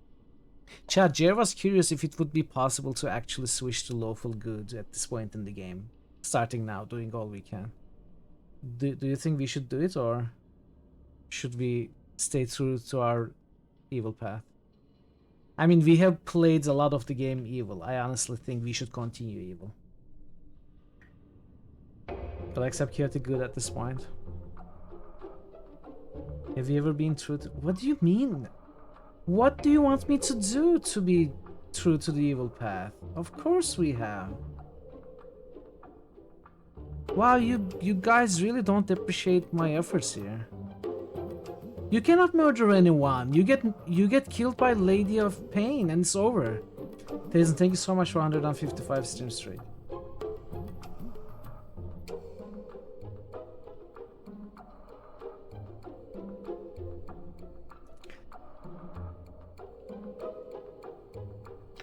Chad, Jer was curious if it would be possible to actually switch to lawful good at this point in the game. Starting now, doing all we can. Do you think we should do it, or should we stay true to our evil path? I mean, we have played a lot of the game evil. I honestly think we should continue evil. But accept chaotic good at this point. Have you ever been true to... What do you mean? What do you want me to do to be true to the evil path? Of course we have. Wow, you guys really don't appreciate my efforts here. You cannot murder anyone. You get killed by Lady of Pain and it's over. Tazen, thank you so much for 155 streams straight.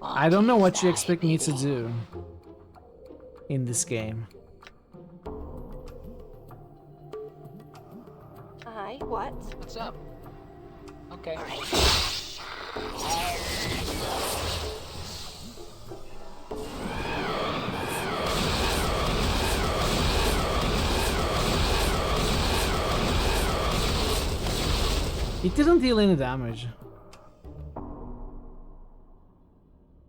I don't know what you expect me to do in this game. Hi, what? What's up? Okay. It didn't deal any damage.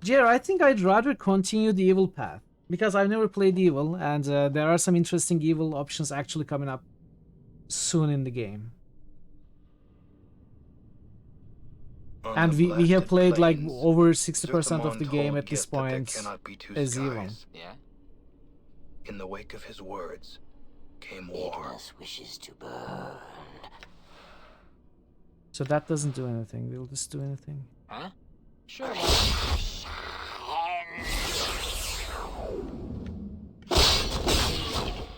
Jer, I think I'd rather continue the evil path, because I've never played evil, and there are some interesting evil options actually coming up soon in the game. And we have played like over 60% of the game at this point as evil. Yeah. In the wake of his words came war. Ignis wishes to burn. So that doesn't do anything. Will this do anything? Huh? Sure.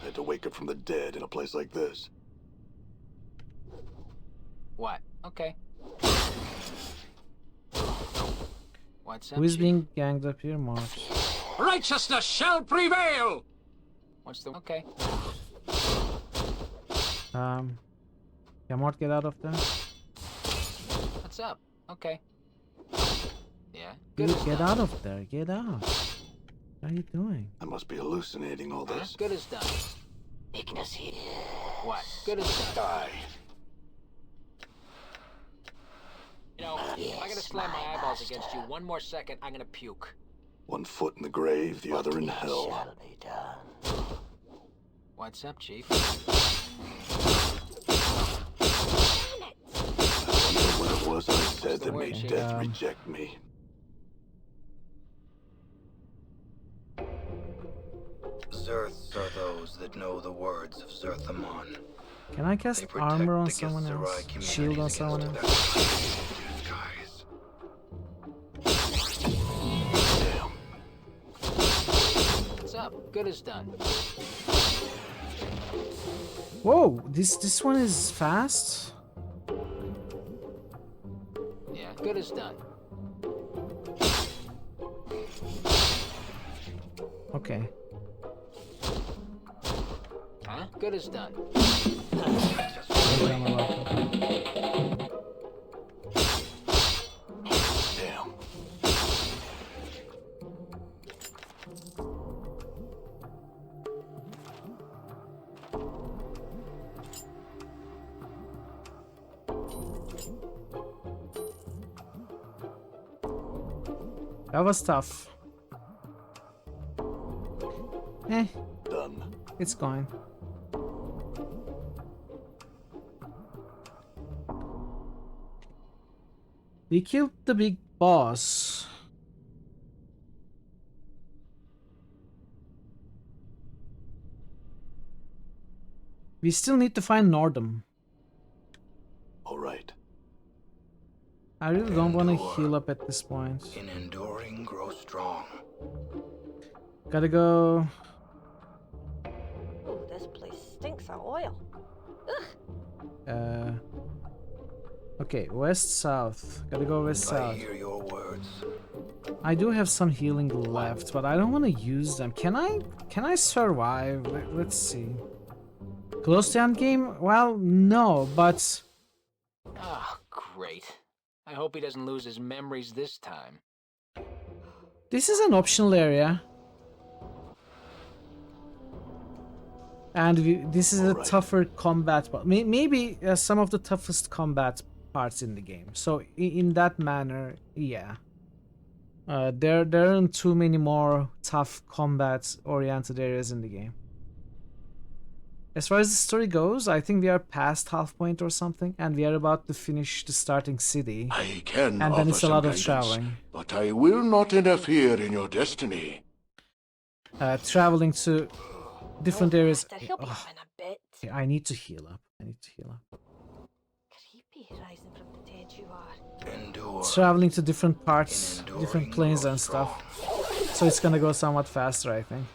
Had to wake up from the dead in a place like this. What? Okay. What's up? Who is being ganged up here? March. Righteousness shall prevail! What's the... Okay. Yeah, Mort, get out of there. What's up? Okay. Yeah. Dude, get out of there. Get out. What are you doing? I must be hallucinating all this. Good as done. Ignis here. What? Good as done. Die. You know, if I gotta slam my eyeballs against you one more second, I'm gonna puke. One foot in the grave, the other in hell. Shall be done. What's up, Chief? What it was I said that made death reject me. Zerths are those that know the words of Zerthamon. Can I cast armor on someone else? Shield on someone else? What's up? Good as done. Whoa, this one is fast. Yeah, good as done. Okay. Huh? Good as done. Damn. That was tough. Done. It's going. We killed the big boss. We still need to find Nordum. All right. I really don't want to heal up at this point. In enduring, grow strong. Gotta go. Oh, this place stinks of oil. Ugh. Okay, west south. Gotta go west south. I hear your words. I do have some healing left, but I don't want to use them. Can I survive? Let's see. Close to end game? Well, no, but Ah, great. I hope he doesn't lose his memories this time. this is an optional area. And this is a tougher combat, but maybe some of the toughest combat parts in the game. So in that manner, yeah. There aren't too many more tough combat-oriented areas in the game. As far as the story goes, I think we are past half point or something, and we are about to finish the starting city. I can and then offer it's a some lot of guidance, traveling. but I will not interfere in your destiny. Traveling to different areas. He'll be up in a bit. Okay, I need to heal up. Creepy rising from the dead you are. Endure. Traveling to different parts, different planes and stuff. So it's gonna go somewhat faster, I think.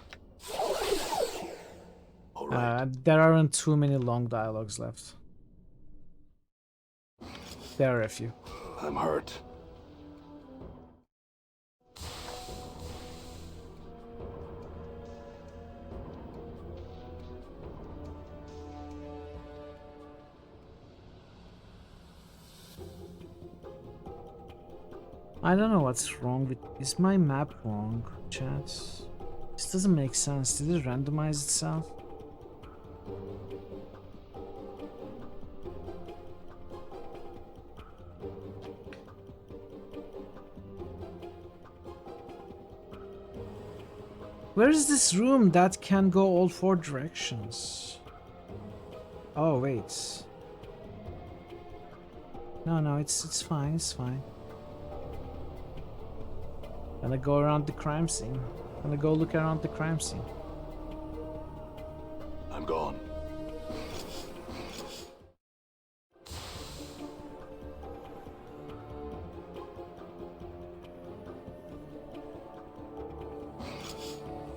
There aren't too many long dialogues left. There are a few. I'm hurt. I don't know what's wrong with... Is my map wrong, chat? This doesn't make sense. Did it randomize itself? Where is this room that can go all four directions? Oh, wait. No, it's fine, it's fine. Gonna go around the crime scene. Gonna go look around the crime scene. I'm gone.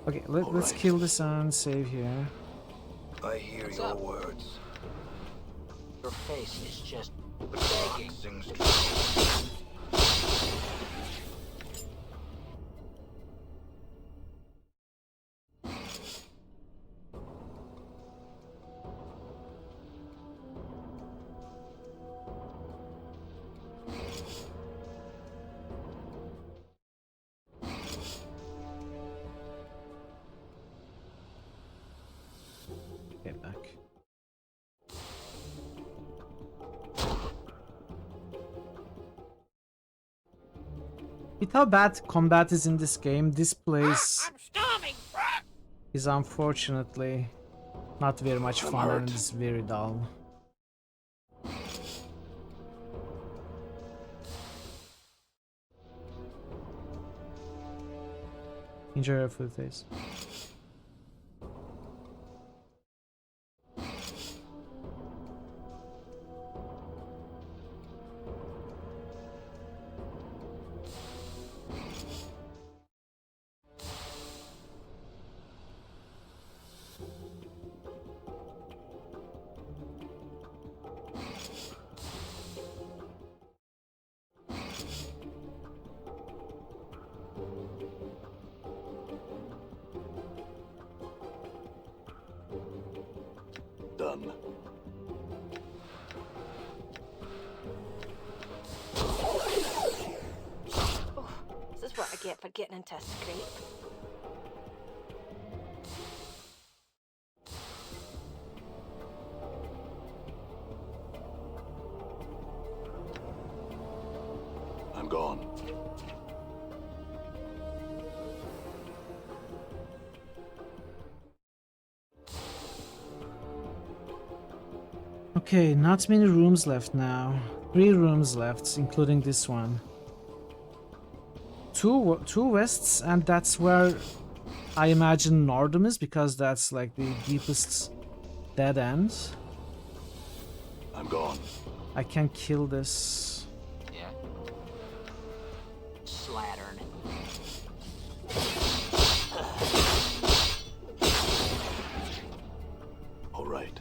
Okay, let's kill this and save here. I hear your words. Your face is just The clock sings true. Get back. With how bad combat is in this game, this place is unfortunately not very much fun and it's very dull. Enjoy your food, face. done. Oh, this is what I get for getting into a scrape. I'm gone. Okay, not many rooms left now. 3 rooms left, including this one. Two wests, and that's where I imagine Nordum is, because that's like the deepest dead end. I'm gone. I can kill this. Yeah. Slattern. All right.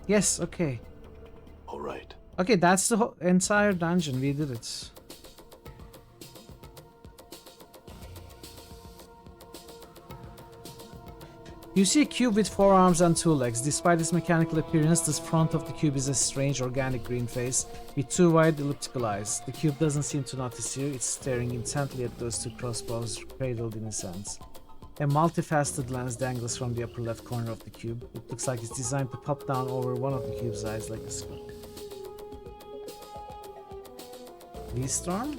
Yes, okay. All right. Okay, that's the whole entire dungeon. We did it. You see a cube with 4 arms and 2 legs. Despite its mechanical appearance, the front of the cube is a strange organic green face with 2 wide elliptical eyes. The cube doesn't seem to notice you. It's staring intently at those 2 crossbows cradled in its hands. A multifaceted lens dangles from the upper left corner of the cube. It looks like it's designed to pop down over one of the cube's eyes like a scope. V-Storm?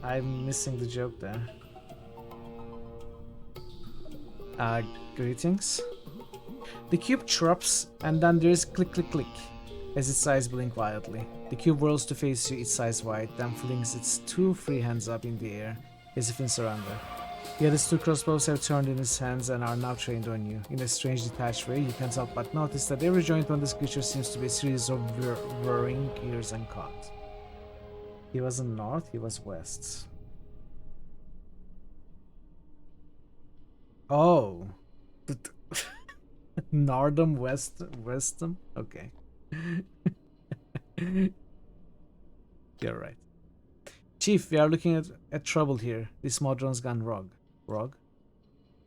I'm missing the joke there. Greetings. The cube chirps, and then there's click click click as its eyes blink wildly. The cube whirls to face you, its eyes wide, then flings its 2 free hands up in the air as if in surrender. The other 2 crossbows have turned in his hands and are now trained on you. In a strange detached way, you can't help but notice that every joint on this creature seems to be a series of whirring ears and cocked. He wasn't north, he was west. Oh. Nordum, Westum? Okay. You're right. Chief, we are looking at trouble here. This Modron's gone rogue. Rogue?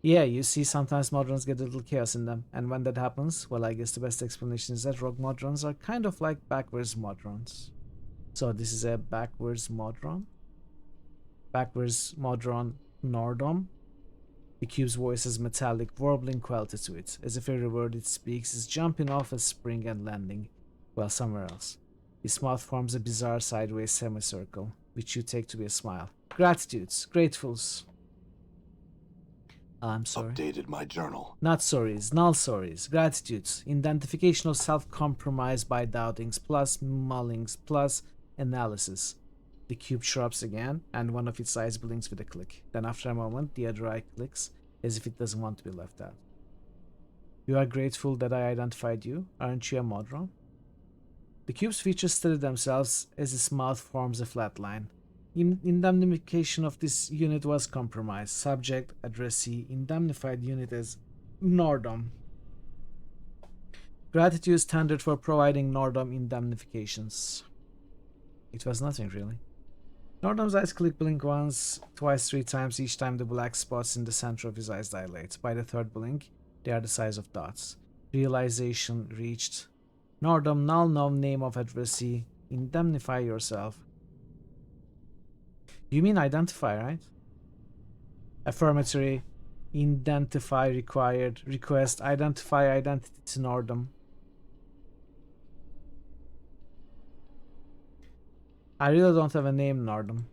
Yeah, you see, sometimes Modrons get a little chaos in them, and when that happens, well, I guess the best explanation is that rogue Modrons are kind of like backwards Modrons. So this is a backwards Modron? Backwards Modron Nordum? The cube's voice has metallic, warbling quality to it, as if every word it speaks is jumping off a spring and landing, well, somewhere else. His mouth forms a bizarre sideways semicircle, which you take to be a smile. Gratitudes, gratefuls. I'm sorry. Updated my journal. Not sorries, null sorries, gratitudes, identification of self-compromise by doubtings, plus mullings, plus analysis. The cube shrubs again, and one of its eyes blinks with a click. Then after a moment, the other eye clicks, as if it doesn't want to be left out. You are grateful that I identified you, aren't you a Modron? The cube's features steady themselves as its mouth forms a flat line. Indemnification of this unit was compromised. Subject, addressee, indemnified unit as Nordum. Gratitude is tendered for providing Nordum indemnifications. It was nothing, really. Nordum's eyes blink once, twice, 3 times. Each time the black spots in the center of his eyes dilate. By the 3rd blink, they are the size of dots. Realization reached. Nordum, null known name of addressee. Indemnify yourself. You mean identify, right? Affirmatory. Identify required. Request. Identify identity to Nordum. I really don't have a name, Nordum.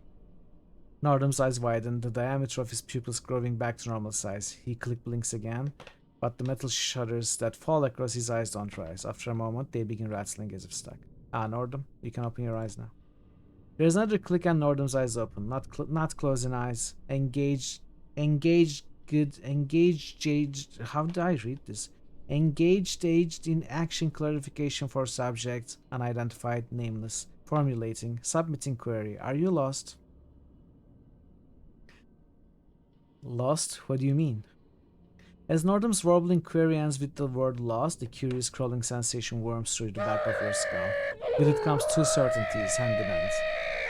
Nordum's eyes widen, the diameter of his pupils growing back to normal size. He blinks again, but the metal shutters that fall across his eyes don't rise. After a moment, they begin rattling as if stuck. Ah, Nordum, you can open your eyes now. There's another click and Nordum's eyes open, not closing eyes. Engaged, good, engaged, how do I read this? Engaged, aged in action clarification for subject, unidentified, nameless. Formulating, submitting query. Are you lost? Lost? What do you mean? As Nordum's warbling query ends with the word lost, the curious crawling sensation worms through the back of your skull. With it comes 2 certainties, hand in hand.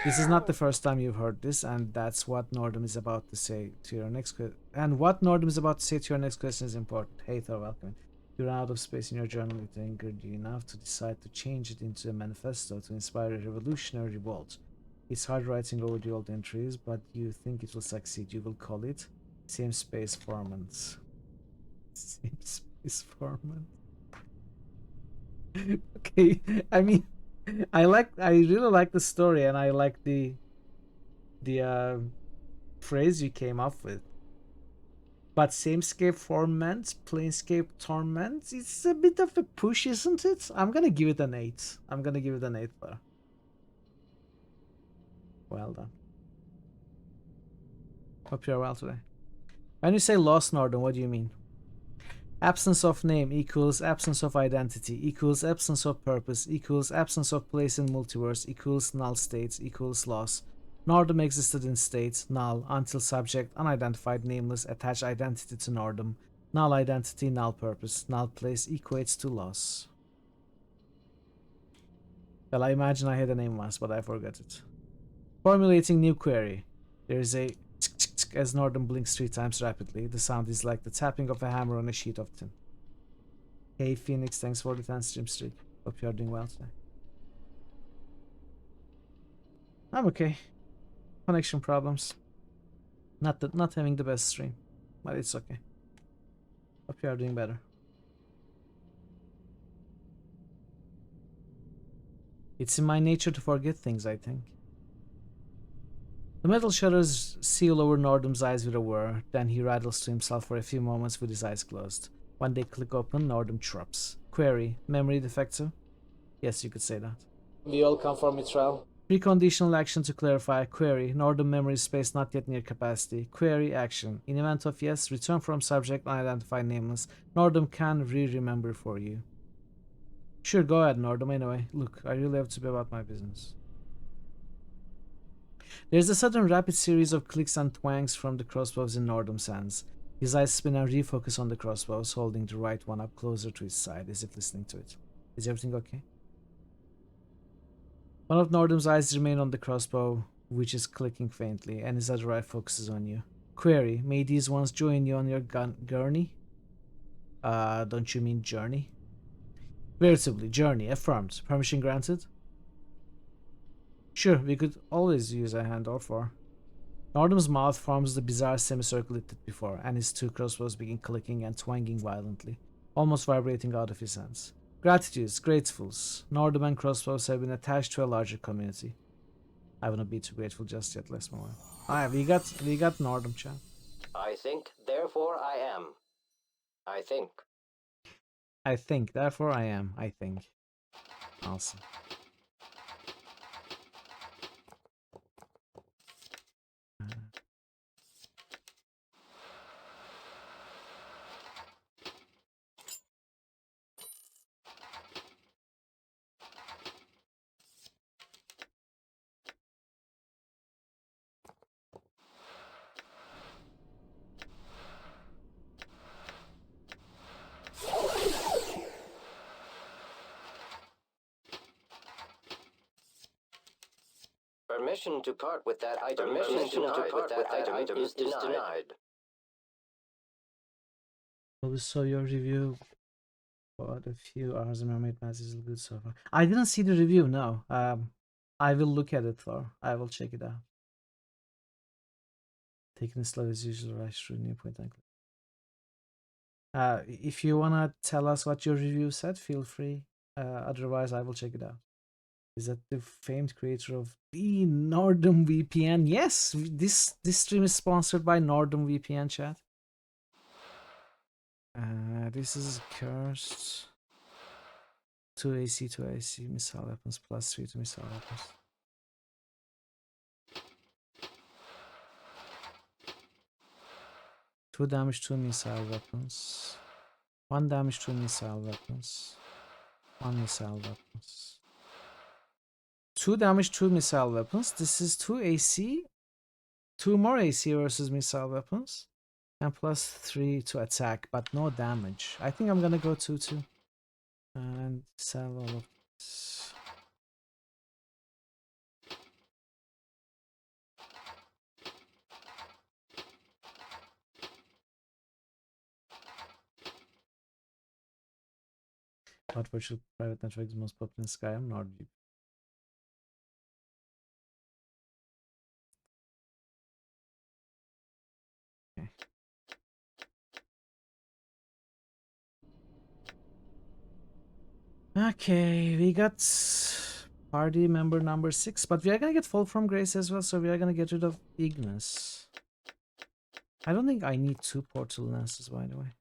This is not the first time you've heard this, and that's what Nordum is about to say to your next question. And what Nordum is about to say to your next question is important. Hey, Thor, welcome. You ran out of space in your journal. It angered you enough to decide to change it into a manifesto to inspire a revolutionary revolt. It's hard writing over the old entries, but you think it will succeed. You will call it Same Space Formant. Same Space Formant. Okay, I mean, I really like the story, and I like the phrase you came up with. But Samescape Torment, Planescape Torment, it's a bit of a push, isn't it? I'm gonna give it an 8. I'm gonna give it an 8 there. Well done. Hope you're well today. When you say lost Northern, what do you mean? Absence of name equals absence of identity equals absence of purpose equals absence of place in multiverse equals null states equals loss. Nordum existed in state null until subject unidentified nameless attach identity to Nordum. Null identity, null purpose, null place equates to loss. Well, I imagine I had a name once, but I forgot it. Formulating new query. There is a as Nordum blinks 3 times rapidly. The sound is like the tapping of a hammer on a sheet of tin. Hey Phoenix, thanks for the 10 stream streak. Hope you are doing well today. I'm okay. Connection problems. Not having the best stream, but it's okay. Hope you are doing better. It's in my nature to forget things, I think. The metal shutters seal over Nordum's eyes with a whir, then he rattles to himself for a few moments with his eyes closed. When they click open, Nordum chirps. Query, memory defective? Yes, you could say that. We all come from Mithril. Preconditional action to clarify. Query, Nordum memory space not yet near capacity. Query action. In event of yes, return from subject unidentified nameless. Nordum can re-remember for you. Sure, go ahead, Nordum. Anyway, look, I really have to be about my business. There's a sudden rapid series of clicks and twangs from the crossbows in Nordum's hands. His eyes spin and refocus on the crossbows, holding the right one up closer to his side as if listening to it. Is everything okay? One of Nordum's eyes remain on the crossbow, which is clicking faintly, and his other eye focuses on you. Query, may these ones join you on your gurney? Don't you mean journey? Veritably, journey, affirmed. Permission granted? Sure, we could always use a hand or 4. Nordum's mouth forms the bizarre semicircle it did before, and his 2 crossbows begin clicking and twanging violently, almost vibrating out of his hands. Gratitudes, gratefuls. Nordum and crossbows have been attached to a larger community. I will not be too grateful just yet, less moment. We got Nordum, chat. I think, therefore I am. I think. I think, therefore I am. I think. Awesome. Permission to part with that item. Permission to part with that item is denied. We saw your review about a few hours of Mermaid Mass is good so far. I didn't see the review, no. I will look at it, Thor. I will check it out. Taking it slow as usual, right through new point and click. If you wanna tell us what your review said, feel free. Otherwise, I will check it out. Is that the famed creator of the Nordum VPN? Yes, this stream is sponsored by Nordum VPN, chat. This is cursed. 2 AC, 2 AC, missile weapons, plus 3 to missile weapons. Two damage to missile weapons. 1 damage to missile weapons. 1 missile weapons. 2 damage to missile weapons. This is 2 AC. 2 more AC versus missile weapons. And plus 3 to attack, but no damage. I think I'm gonna go 2-2. And sell all of this. What virtual private network is most popular in Skyrim? NordVPN. Okay. Okay, we got party member number 6, but we are gonna get Fall from Grace as well, so we are gonna get rid of Ignis. I don't think I need 2 portal lances, by the way.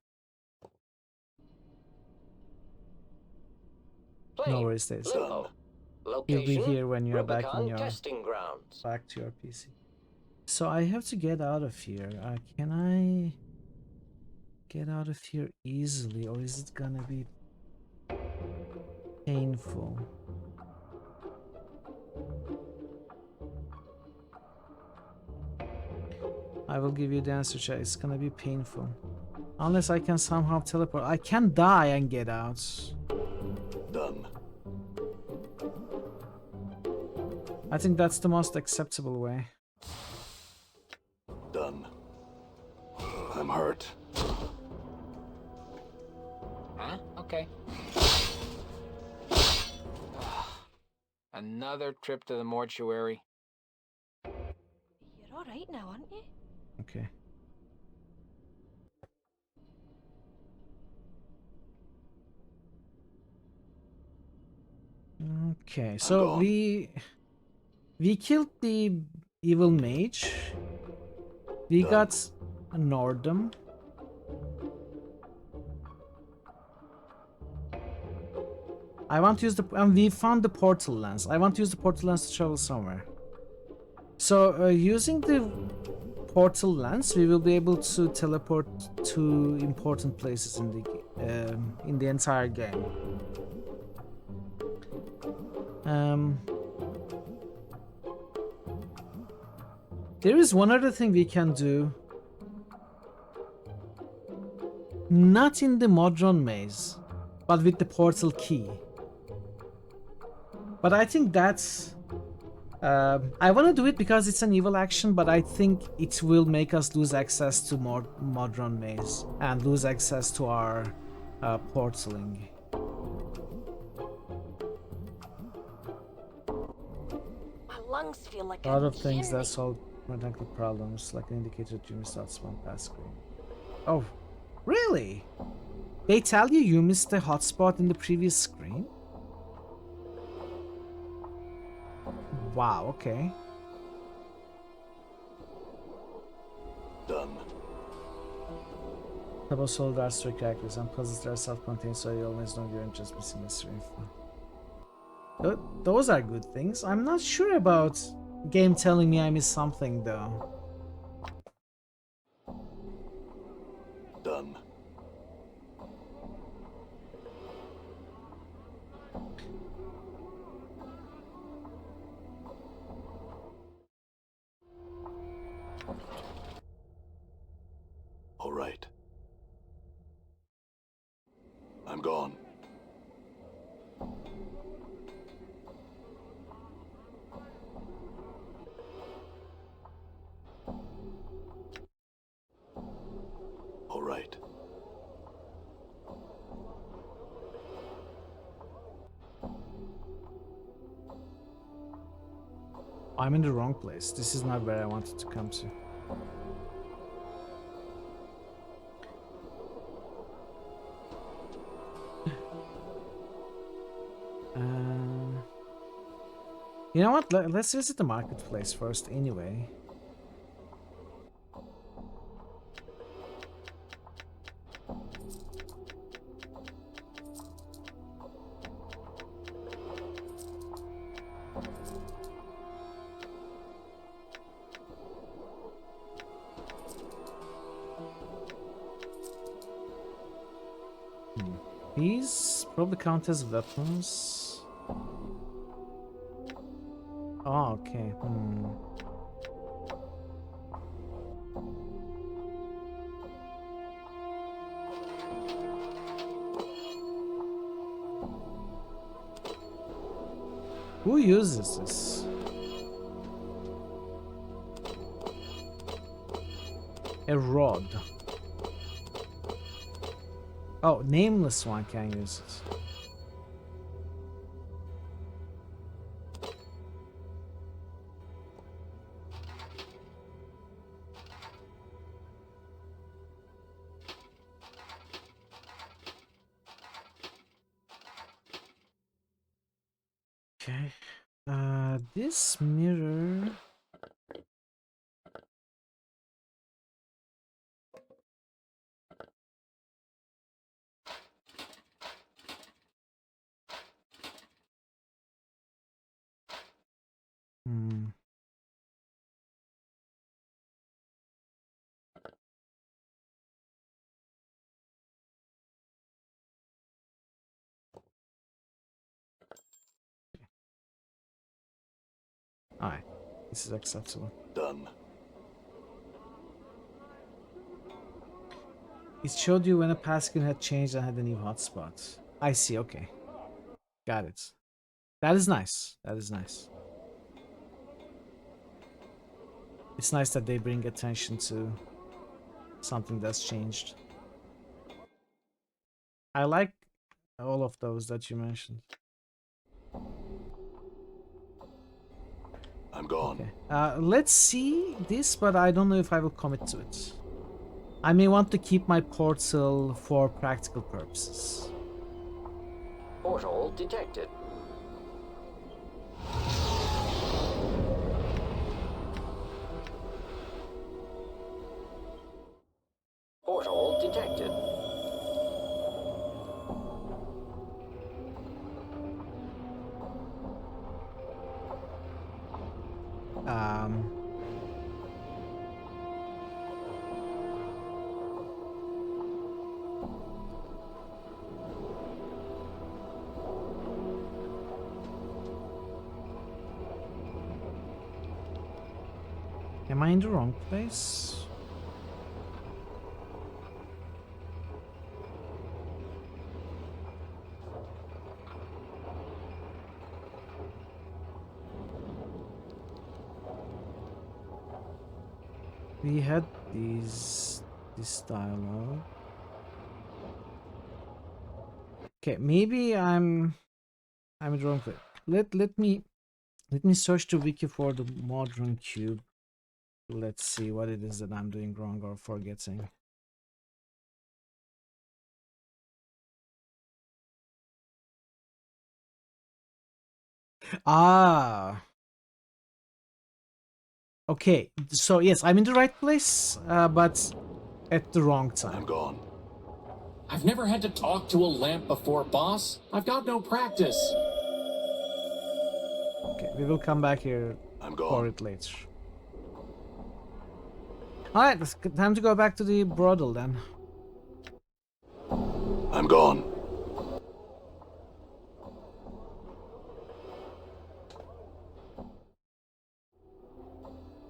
No worries, Daisy. You'll be here when you're back in your back to your PC. So I have to get out of here. Can I get out of here easily, or is it gonna be painful? I will give you the answer, chat. It's gonna be painful. Unless I can somehow teleport. I can die and get out. Done. I think that's the most acceptable way. Done. I'm hurt. Huh? Okay. Another trip to the mortuary. You're alright now, aren't you? Okay. Okay, so we killed the evil mage. We got a Nordum. I want to use the we found the portal lens. I want to use the portal lens to travel somewhere. So using the portal lens, we will be able to teleport to important places in the entire game. There is one other thing we can do. Not in the Modron maze, but with the portal key. But I think that's... I want to do it because it's an evil action, but I think it will make us lose access to more Modron maze and lose access to our portaling. My lungs feel like A lot of things that solve mechanical problems, like an indicator that you missed out spawn past screen. Oh, really? They tell you missed the hotspot in the previous screen? Wow, okay. Done. Double soul darts to characters and puzzles that are self-contained, so you always know you're just missing mystery info. Those are good things. I'm not sure about game telling me I missed something though. Done. All right. I'm gone. All right. I'm in the wrong place. This is not where I wanted to come to. You know what? Let's visit the marketplace first anyway. These probably count as weapons. Oh, okay. Who uses this? A rod. Oh, nameless one can use it. Okay. This mirror. Hmm. Alright. This is acceptable. Done. It showed you when a passcode had changed and had a new hotspot. I see, okay. Got it. That is nice. That is nice. It's nice that they bring attention to something that's changed. I like all of those that you mentioned. I'm gone. Okay. Let's see this, but I don't know if I will commit to it. I may want to keep my portal for practical purposes. Portal detected. Portal detected. Um... Am I in the wrong place? We had this dialogue. Okay, maybe I'm in the wrong place. Let me search the wiki for the modern cube. Let's see what it is that I'm doing wrong or forgetting. Ah. Okay, so yes, I'm in the right place, but at the wrong time. I'm gone. I've never had to talk to a lamp before, boss. I've got no practice. Okay, we will come back here I'm gone. for it later. Alright, it's time to go back to the brothel then. I'm gone.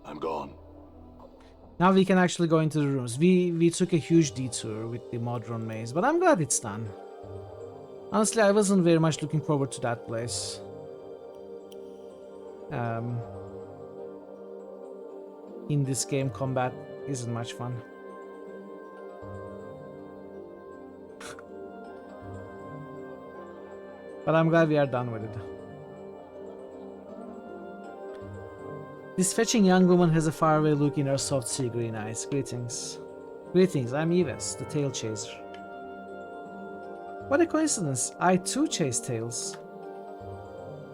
I'm gone. Now we can actually go into the rooms. We took a huge detour with the modern maze, but I'm glad it's done. Honestly, I wasn't very much looking forward to that place. In this game, combat isn't much fun. But I'm glad we are done with it. This fetching young woman has a faraway look in her soft sea green eyes. Greetings. Greetings, I'm Yves, the tail chaser. What a coincidence, I too chase tails.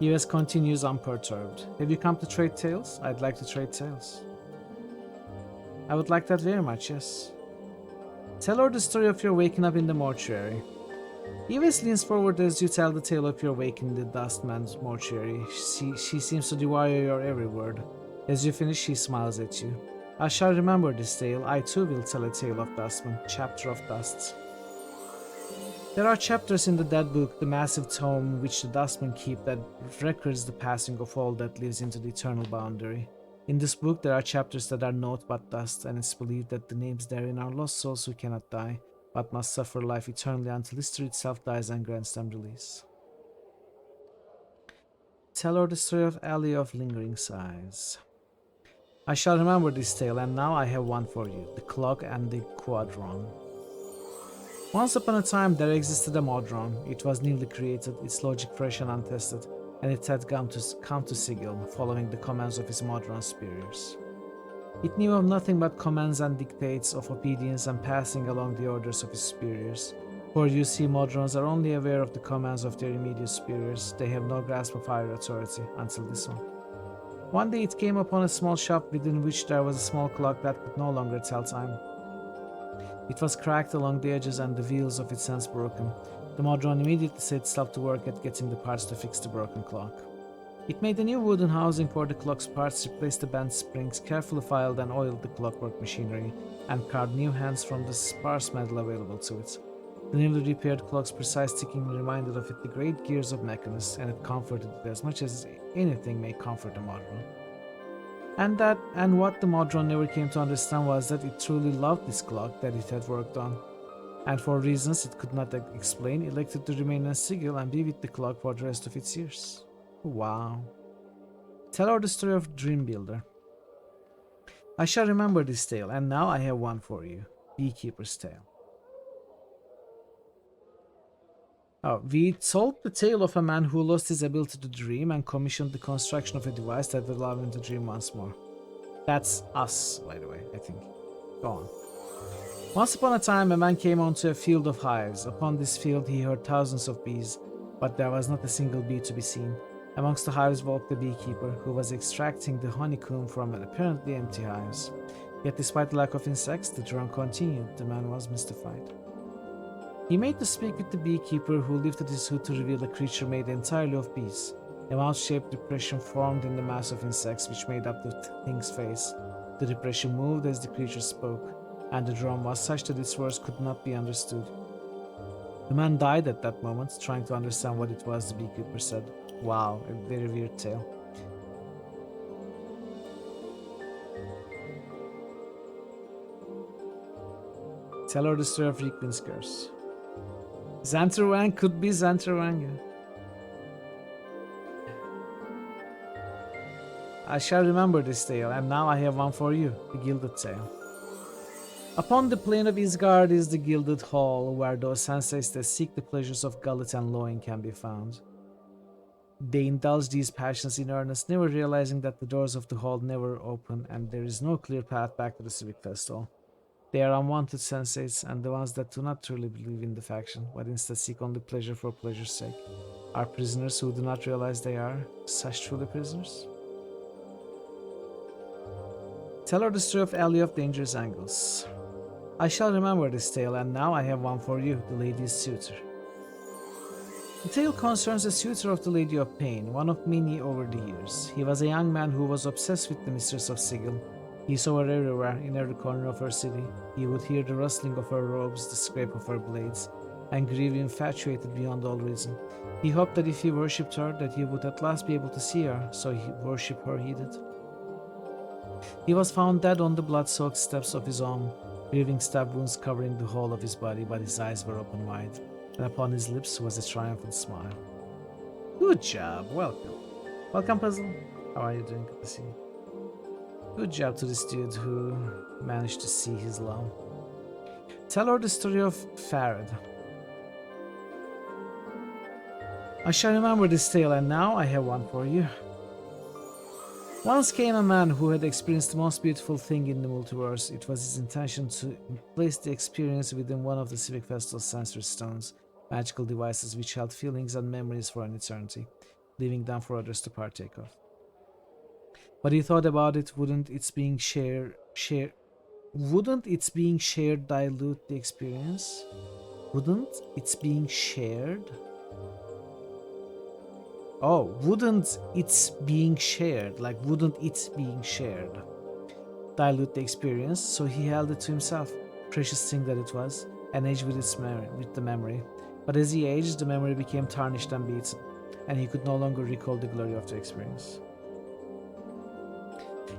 Yves continues unperturbed. Have you come to trade tails? I'd like to trade tails. I would like that very much, yes. Tell her the story of your waking up in the mortuary. Yves leans forward as you tell the tale of your waking in the Dustman's mortuary. She seems to devour your every word. As you finish, she smiles at you. I shall remember this tale. I too will tell a tale of Dustman, chapter of Dust. There are chapters in the Dead Book, the massive tome which the Dustmen keep that records the passing of all that lives into the eternal boundary. In this book there are chapters that are naught but dust, and it's believed that the names therein are lost souls who cannot die, but must suffer life eternally until history itself dies and grants them release. Tell her the story of Alley of Lingering Sighs. I shall remember this tale, and now I have one for you, the Clock and the Quadron. Once upon a time there existed a Modron. It was newly created, its logic fresh and untested, and it had come to Sigil, following the commands of his Modron superiors. It knew of nothing but commands and dictates of obedience and passing along the orders of his superiors. For you see, Modrons are only aware of the commands of their immediate superiors. They have no grasp of higher authority until this one. One day it came upon a small shop within which there was a small clock that could no longer tell time. It was cracked along the edges and the wheels of its hands broken. The Modron immediately set itself to work at getting the parts to fix the broken clock. It made a new wooden housing for the clock's parts, replaced the bent springs, carefully filed and oiled the clockwork machinery, and carved new hands from the sparse metal available to it. The newly repaired clock's precise ticking reminded of it the great gears of Mechanus, and it comforted it as much as anything may comfort a Modron. And what the Modron never came to understand was that it truly loved this clock that it had worked on, and for reasons it could not explain, elected to remain a sigil and be with the clock for the rest of its years. Wow. Tell her the story of Dream Builder. I shall remember this tale, and now I have one for you. Beekeeper's Tale. We told the tale of a man who lost his ability to dream and commissioned the construction of a device that would allow him to dream once more. That's us, by the way, I think. Go on. Once upon a time, a man came onto a field of hives. Upon this field, he heard thousands of bees, but there was not a single bee to be seen. Amongst the hives walked the beekeeper, who was extracting the honeycomb from an apparently empty hives. Yet despite the lack of insects, the drum continued. The man was mystified. He made to speak with the beekeeper, who lifted his hood to reveal a creature made entirely of bees. A mouth-shaped depression formed in the mass of insects which made up the thing's face. The depression moved as the creature spoke, and the drum was such that its words could not be understood. The man died at that moment, trying to understand what it was, the beekeeper said. Wow, a very weird tale. Tell her the story of Ricklin's curse. Xantarwang could be Xantarwanga. I shall remember this tale, and now I have one for you, the Gilded Tale. Upon the plain of Isgard is the Gilded Hall, where those sensates that seek the pleasures of gullet and loin can be found. They indulge these passions in earnest, never realizing that the doors of the hall never open, and there is no clear path back to the civic festival. They are unwanted sensates, and the ones that do not truly believe in the faction, but instead seek only pleasure for pleasure's sake, are prisoners who do not realize they are such truly prisoners. Tell her the story of Alley of Dangerous Angles. I shall remember this tale, and now I have one for you, the Lady's Suitor. The tale concerns a suitor of the Lady of Pain, one of many over the years. He was a young man who was obsessed with the mistress of Sigil. He saw her everywhere, in every corner of her city. He would hear the rustling of her robes, the scrape of her blades, and grew infatuated beyond all reason. He hoped that if he worshipped her, that he would at last be able to see her, so he worshipped her he did. He was found dead on the blood-soaked steps of his home, grieving stab wounds covering the whole of his body, but his eyes were open wide, and upon his lips was a triumphant smile. Good job, welcome. Welcome, Puzzle. How are you doing? Good to see you. Good job to this dude who managed to see his love. Tell her the story of Farad. I shall remember this tale, and now I have one for you. Once came a man who had experienced the most beautiful thing in the multiverse. It was his intention to place the experience within one of the Civic Festival's sensory stones, magical devices which held feelings and memories for an eternity, leaving them for others to partake of. But he thought about it, wouldn't its being shared dilute the experience? Wouldn't its being shared? Oh, wouldn't its being shared, wouldn't it being shared dilute the experience? So he held it to himself, precious thing that it was, and aged with the memory. But as he aged, the memory became tarnished and beaten, and he could no longer recall the glory of the experience.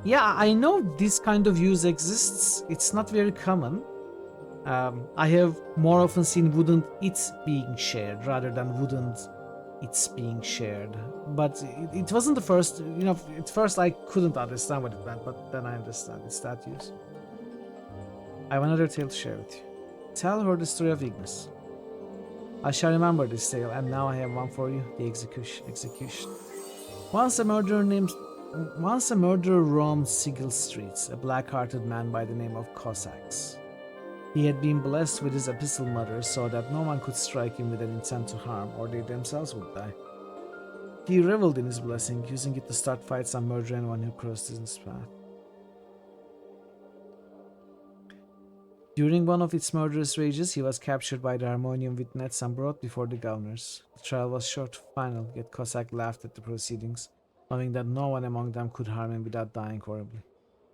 Yeah, I know this kind of use exists. It's not very common. I have more often seen wouldn't it being shared rather than wouldn't it's being shared. But it wasn't the first, at first I couldn't understand what it meant, but then I understand. It's that use. I have another tale to share with you. Tell her the story of Ignis. I shall remember this tale, and now I have one for you, the execution. Once a murderer roamed Sigil streets, a black-hearted man by the name of Cossacks. He had been blessed with his abyssal mother so that no one could strike him with an intent to harm, or they themselves would die. He reveled in his blessing, using it to start fights and murder anyone who crossed his path. During one of its murderous rages, he was captured by the Harmonium with nets and brought before the governors. The trial was short, final, yet Cossack laughed at the proceedings, knowing that no one among them could harm him without dying horribly.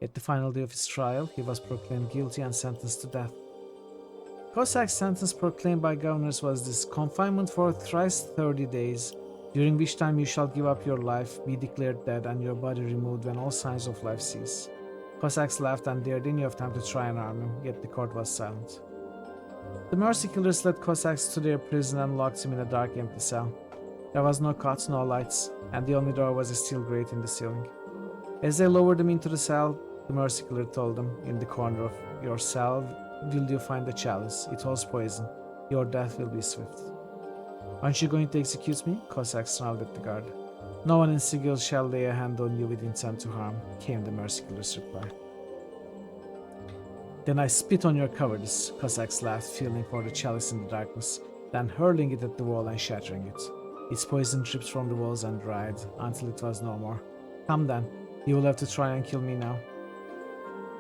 At the final day of his trial, he was proclaimed guilty and sentenced to death. Cossack's sentence proclaimed by governors was this: confinement for thrice 30 days, during which time you shall give up your life, be declared dead, and your body removed when all signs of life cease. Cossacks laughed and dared any of them to try and harm him, yet the court was silent. The mercy killers led Cossacks to their prison and locked him in a dark, empty cell. There was no cot, no lights, and the only door was a steel grate in the ceiling. As they lowered him into the cell, the mercy killer told them, in the corner of your cell will you find the chalice. It holds poison. Your death will be swift. Aren't you going to execute me? Cossacks snarled at the guard. No one in Sigil shall lay a hand on you with intent to harm, came the mercy killer's reply. Then I spit on your cowardice, Cossacks laughed, feeling for the chalice in the darkness, then hurling it at the wall and shattering it. Its poison dripped from the walls and dried, until it was no more. Come then, you will have to try and kill me now.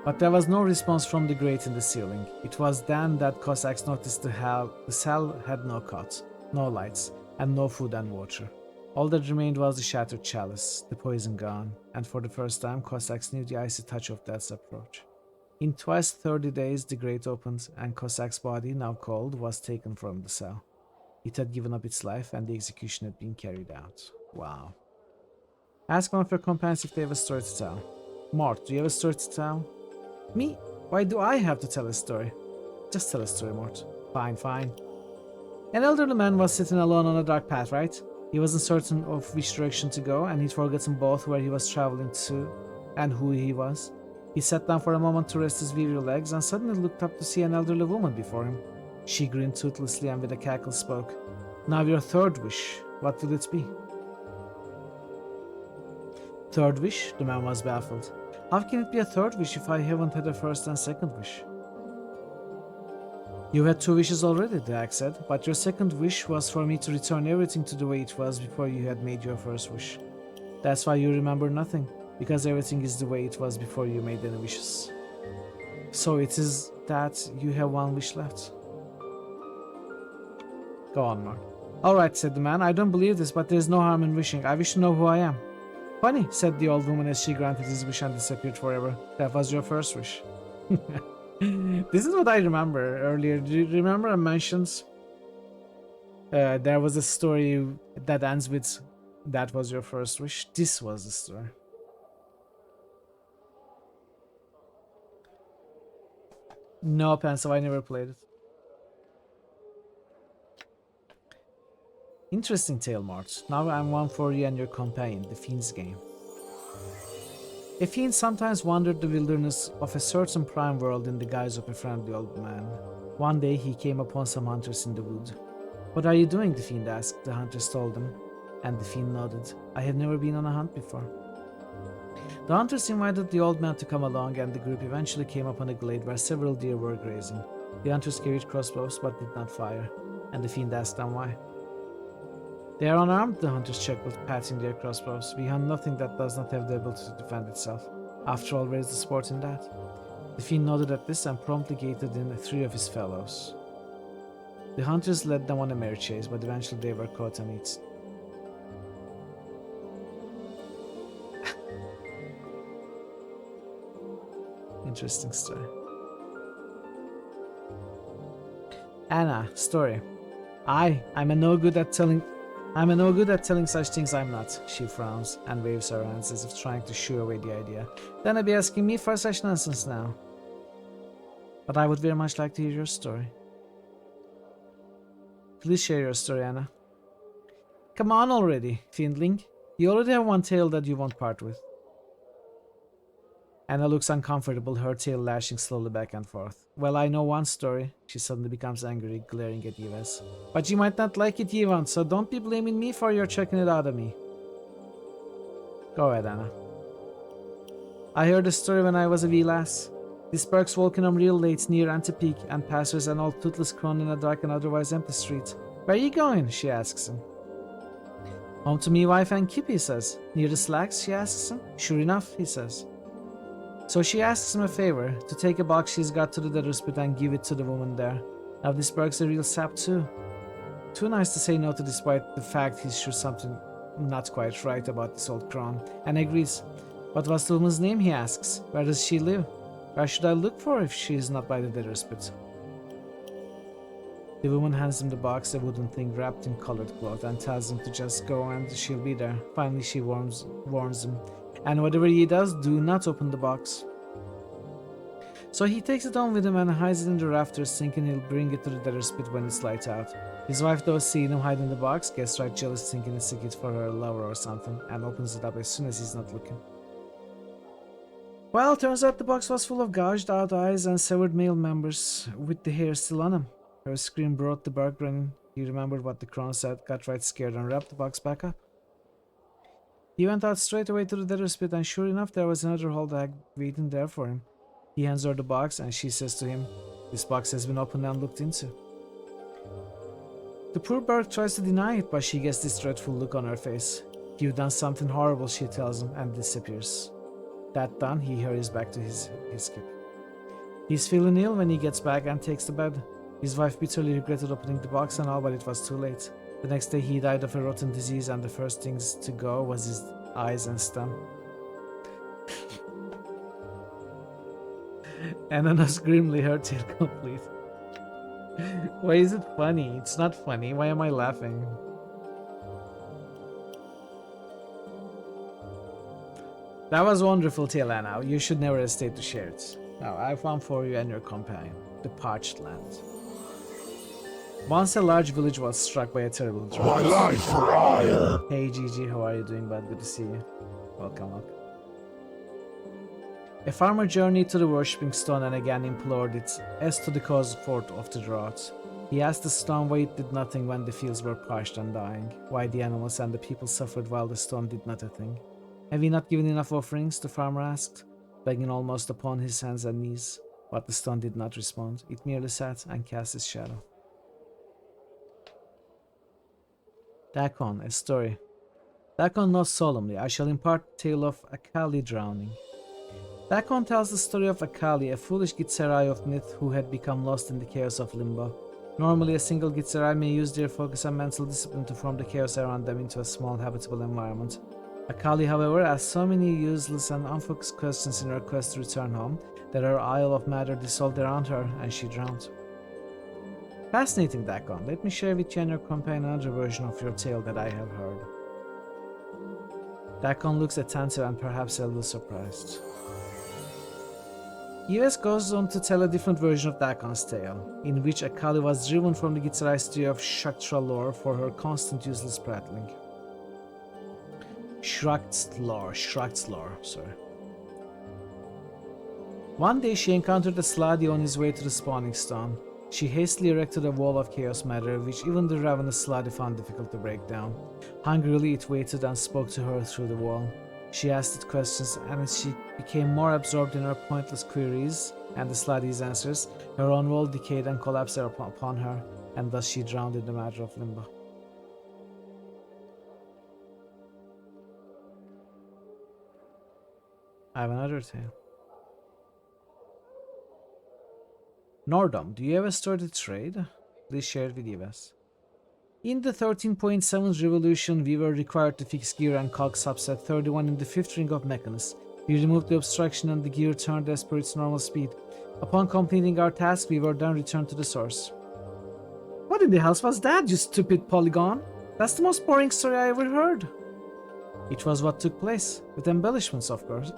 But there was no response from the grate in the ceiling. It was then that Cossacks noticed the cell had no cot, no lights, and no food and water. All that remained was the shattered chalice, the poison gone, and for the first time Cossacks knew the icy touch of death's approach. In twice 30 days the grate opened, and Cossack's body, now cold, was taken from the cell. It had given up its life, and the execution had been carried out. Wow. Ask one of your companions if they have a story to tell. Mort, do you have a story to tell? Me? Why do I have to tell a story? Just tell a story, Mort. Fine, fine. An elderly man was sitting alone on a dark path, right? He wasn't certain of which direction to go, and he'd forgotten both where he was traveling to and who he was. He sat down for a moment to rest his weary legs, and suddenly looked up to see an elderly woman before him. She grinned toothlessly and with a cackle spoke. Now your third wish, what will it be? Third wish? The man was baffled. How can it be a third wish if I haven't had a first and second wish? You had two wishes already, the hag said, but your second wish was for me to return everything to the way it was before you had made your first wish. That's why you remember nothing, because everything is the way it was before you made any wishes. So it is that you have one wish left. Go on, Mark. Alright, said the man, I don't believe this, but there's no harm in wishing. I wish to know who I am. Funny, said the old woman as she granted his wish and disappeared forever. That was your first wish. This is what I remember earlier. Do you remember I mentioned there was a story that ends with that was your first wish? This was the story. No, Pensive, I never played it. Interesting tale, Mort. Now I'm one for you and your companion, the Fiend's game. A fiend sometimes wandered the wilderness of a certain prime world in the guise of a friendly old man. One day he came upon some hunters in the wood. What are you doing? The fiend asked. The hunters told him, and the fiend nodded. I have never been on a hunt before. The hunters invited the old man to come along, and the group eventually came upon a glade where several deer were grazing. The hunters carried crossbows but did not fire, and the fiend asked them why. They are unarmed, the hunters chuckled, patting their crossbows. We hunt nothing that does not have the ability to defend itself. After all, where is the sport in that? The fiend nodded at this and promptly gated in 3 of his fellows. The hunters led them on a merry chase, but eventually they were caught and eaten. Interesting story. Anna, story. I'm a no good at telling such things. I'm not. She frowns and waves her hands as if trying to shoo away the idea. Then I'd be asking me for such nonsense now. But I would very much like to hear your story. Please share your story, Anna. Come on already, fiendling. You already have one tail that you won't part with. Anna looks uncomfortable, her tail lashing slowly back and forth. Well, I know one story. She suddenly becomes angry, glaring at Yves. But you might not like it, Yvonne, so don't be blaming me for your checking it out of me. Go ahead, Anna. I heard the story when I was a wee lass. This Burke's walking home real late near Antipeak and passes an old toothless crone in a dark and otherwise empty street. Where are you going? She asks him. Home to me wife and Kip, he says. Near the slacks? She asks him. Sure enough, he says. So she asks him a favor, to take a box she's got to the debtor's pit and give it to the woman there. Now this Burke's a real sap too. Too nice to say no to despite the fact he's sure something not quite right about this old crone, and agrees. What was the woman's name, he asks. Where does she live? Where should I look for her if she is not by the debtor's pit? The woman hands him the box, a wooden thing wrapped in colored cloth, and tells him to just go and she'll be there. Finally she warns him. And whatever he does, do not open the box. So he takes it home with him and hides it in the rafters, thinking he'll bring it to the debtor's pit when it's light out. His wife, though, seeing him hiding the box, gets right jealous, thinking it's a gift for her lover or something, and opens it up as soon as he's not looking. Well, turns out the box was full of gouged out eyes and severed male members, with the hair still on him. Her scream brought the Burke running. He remembered what the crone said, got right scared, and wrapped the box back up. He went out straight away to the debtor's pit, and sure enough, there was another old hag waiting there for him. He hands her the box, and she says to him, "This box has been opened and looked into." The poor Burke tries to deny it, but she gets this dreadful look on her face. "You've done something horrible," she tells him, and disappears. That done, he hurries back to his skip. He's feeling ill when he gets back and takes the bed. His wife bitterly regretted opening the box and all, but it was too late. The next day he died of a rotten disease, and the first things to go was his eyes and stem. Ananas grimly, her tale complete. Why is it funny? It's not funny. Why am I laughing? That was wonderful, tale, Anna. You should never hesitate to share it. Now, I have one for you and your companion. The Parched Land. Once a large village was struck by a terrible drought. My life for hire! Hey Gigi, how are you doing, bud? Good to see you. Welcome. A farmer journeyed to the worshipping stone and again implored it as to the cause of the drought. He asked the stone why it did nothing when the fields were parched and dying, why the animals and the people suffered while the stone did not a thing. Have you not given enough offerings? The farmer asked, begging almost upon his hands and knees. But the stone did not respond. It merely sat and cast its shadow. Dakon, a story. Dakon notes solemnly, I shall impart the tale of Akali drowning. Dakon tells the story of Akali, a foolish Gitzerai of myth who had become lost in the chaos of Limbo. Normally, a single Gitzerai may use their focus and mental discipline to form the chaos around them into a small habitable environment. Akali, however, asked so many useless and unfocused questions in her quest to return home that her isle of matter dissolved around her and she drowned. Fascinating, Dakon. Let me share with you and your companion another version of your tale that I have heard. Dakon looks attentive and perhaps a little surprised. US goes on to tell a different version of Dakon's tale, in which Akali was driven from the Gitzerai studio of Shaktra lore for her constant useless prattling. Shrugged lore, sorry. One day she encountered a Sladi on his way to the spawning stone. She hastily erected a wall of chaos matter, which even the ravenous Sladi found difficult to break down. Hungrily it waited and spoke to her through the wall. She asked it questions, and as she became more absorbed in her pointless queries and the Sladi's answers, her own wall decayed and collapsed upon her, and thus she drowned in the matter of Limbo. I have another tale. Nordom, do you have a story to trade? Please share it with us. In the 13.7 revolution, we were required to fix gear and cog subset 31 in the 5th ring of Mechanus. We removed the obstruction and the gear turned as per its normal speed. Upon completing our task, we were then returned to the source. What in the hell was that, you stupid polygon? That's the most boring story I ever heard. It was what took place, with embellishments, of course.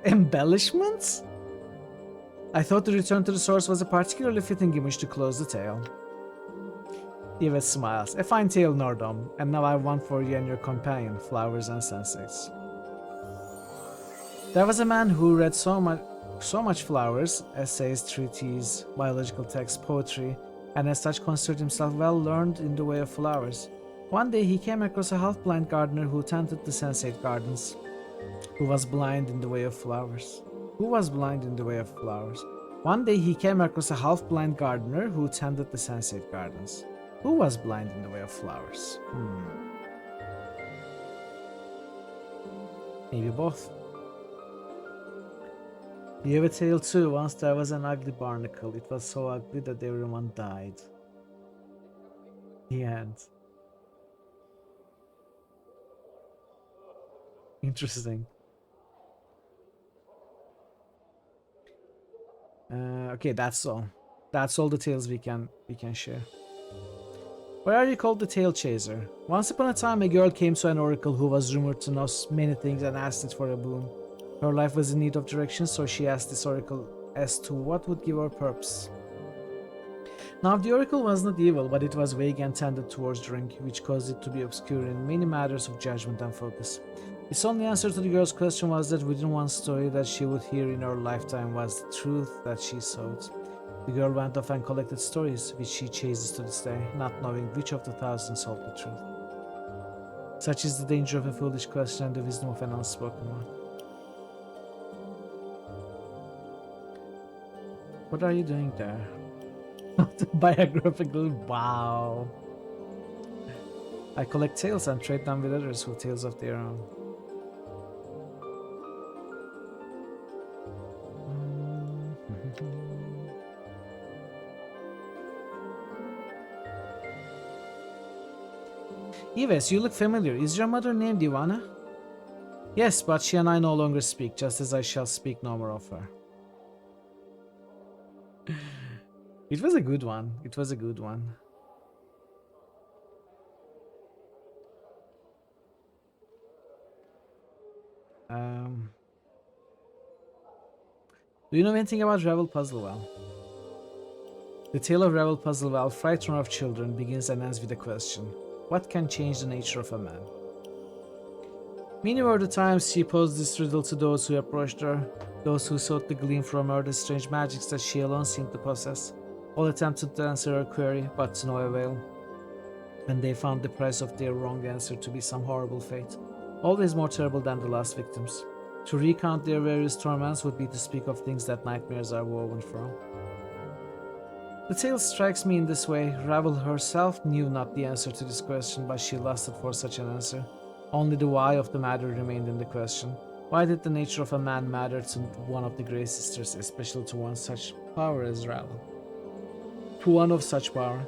Embellishments? I thought the return to the source was a particularly fitting image to close the tale. Yves smiles. A fine tale, Nordom, and now I have one for you and your companion, Flowers and Sunsets. There was a man who read so much flowers, essays, treatises, biological texts, poetry, and as such considered himself well learned in the way of flowers. One day he came across a half-blind gardener who tended the sensate gardens, who was blind in the way of flowers. Who was blind in the way of flowers? One day he came across a half-blind gardener who tended the sunset gardens. Who was blind in the way of flowers? Maybe both. You have a tale too. Once there was an ugly barnacle. It was so ugly that everyone died. The end. Interesting. Okay, that's all. That's all the tales we can share. Why are you called the Tail Chaser? Once upon a time, a girl came to an oracle who was rumored to know many things and asked it for a boon. Her life was in need of direction, so she asked this oracle as to what would give her purpose. Now, the oracle was not evil, but it was vague and tended towards drink, which caused it to be obscure in many matters of judgment and focus. Its only answer to the girl's question was that within one story that she would hear in her lifetime was the truth that she sought. The girl went off and collected stories, which she chases to this day, not knowing which of the thousands hold the truth. Such is the danger of a foolish question and the wisdom of an unspoken one. What are you doing there? Autobiographical, wow. I collect tales and trade them with others with tales of their own. Yves, you look familiar. Is your mother named Ivana? Yes, but she and I no longer speak, just as I shall speak no more of her. It was a good one. It was a good one. Do you know anything about Revel Puzzlewell? The tale of Revel Puzzlewell, frightener of children, begins and ends with a question. What can change the nature of a man? Many were the times she posed this riddle to those who approached her, those who sought to glean from her the strange magics that she alone seemed to possess. All attempted to answer her query, but to no avail. And they found the price of their wrong answer to be some horrible fate, always more terrible than the last victims. To recount their various torments would be to speak of things that nightmares are woven from. The tale strikes me in this way. Ravel herself knew not the answer to this question, but she lusted for such an answer. Only the why of the matter remained in the question. Why did the nature of a man matter to one of the Grey Sisters, especially to one such power as Ravel? To one of such power.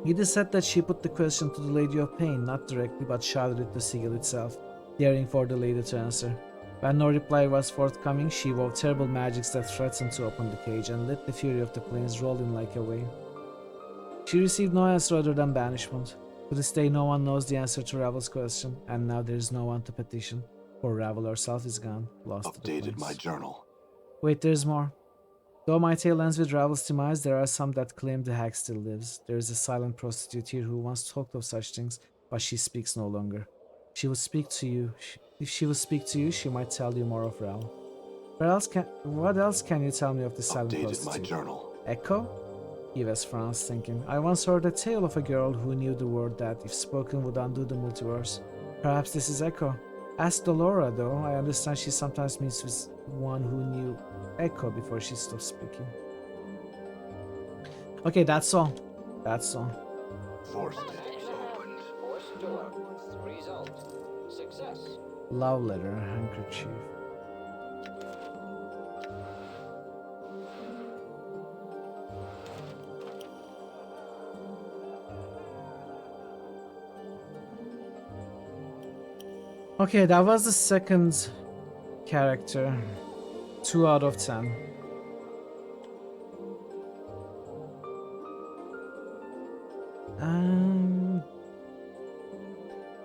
It is said that she put the question to the Lady of Pain, not directly, but shouted it to Sigil itself, daring for the lady to answer. When no reply was forthcoming, she wove terrible magics that threatened to open the cage and let the fury of the plains roll in like a wave. She received no answer other than banishment. To this day, no one knows the answer to Ravel's question, and now there is no one to petition, for Ravel herself is gone, lost to the plains. Updated my journal. Wait, there's more. Though my tale ends with Ravel's demise, there are some that claim the hag still lives. There is a silent prostitute here who once talked of such things, but she speaks no longer. She will speak to you. If she will speak to you, she might tell you more of Ravel. What else can you tell me of the silent prostitute? My journal. Echo? Yves frowns, thinking. I once heard a tale of a girl who knew the word that, if spoken, would undo the multiverse. Perhaps this is Echo. Ask Dolora, though. I understand she sometimes meets with one who knew Echo before she stopped speaking. Okay, that's all. That's all. Forced. Forced door. Result. Success. Love letter, handkerchief. Okay, that was the second character. 2 out of 10.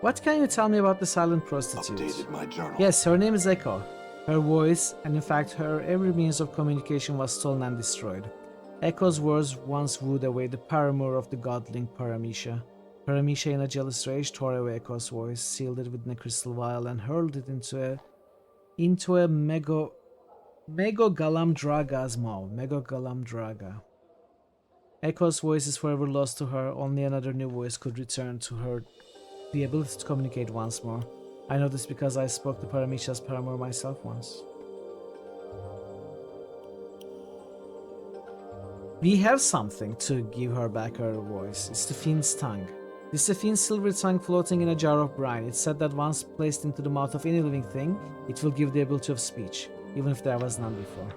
What can you tell me about the silent prostitute? Updated my journal. Yes, her name is Echo. Her voice, and in fact her every means of communication, was stolen and destroyed. Echo's words once wooed away the paramour of the godling Paramisha. Paramisha, in a jealous rage, tore away Echo's voice, sealed it within a crystal vial, and hurled it into a Megogalamdraga's mouth. Megogalamdraga. Echo's voice is forever lost to her. Only another new voice could return to her the ability to communicate once more. I know this because I spoke to Paramisha's paramour myself once. We have something to give her back her voice. It's the fiend's tongue. This is a fiend's silver tongue floating in a jar of brine. It's said that once placed into the mouth of any living thing, it will give the ability of speech, even if there was none before.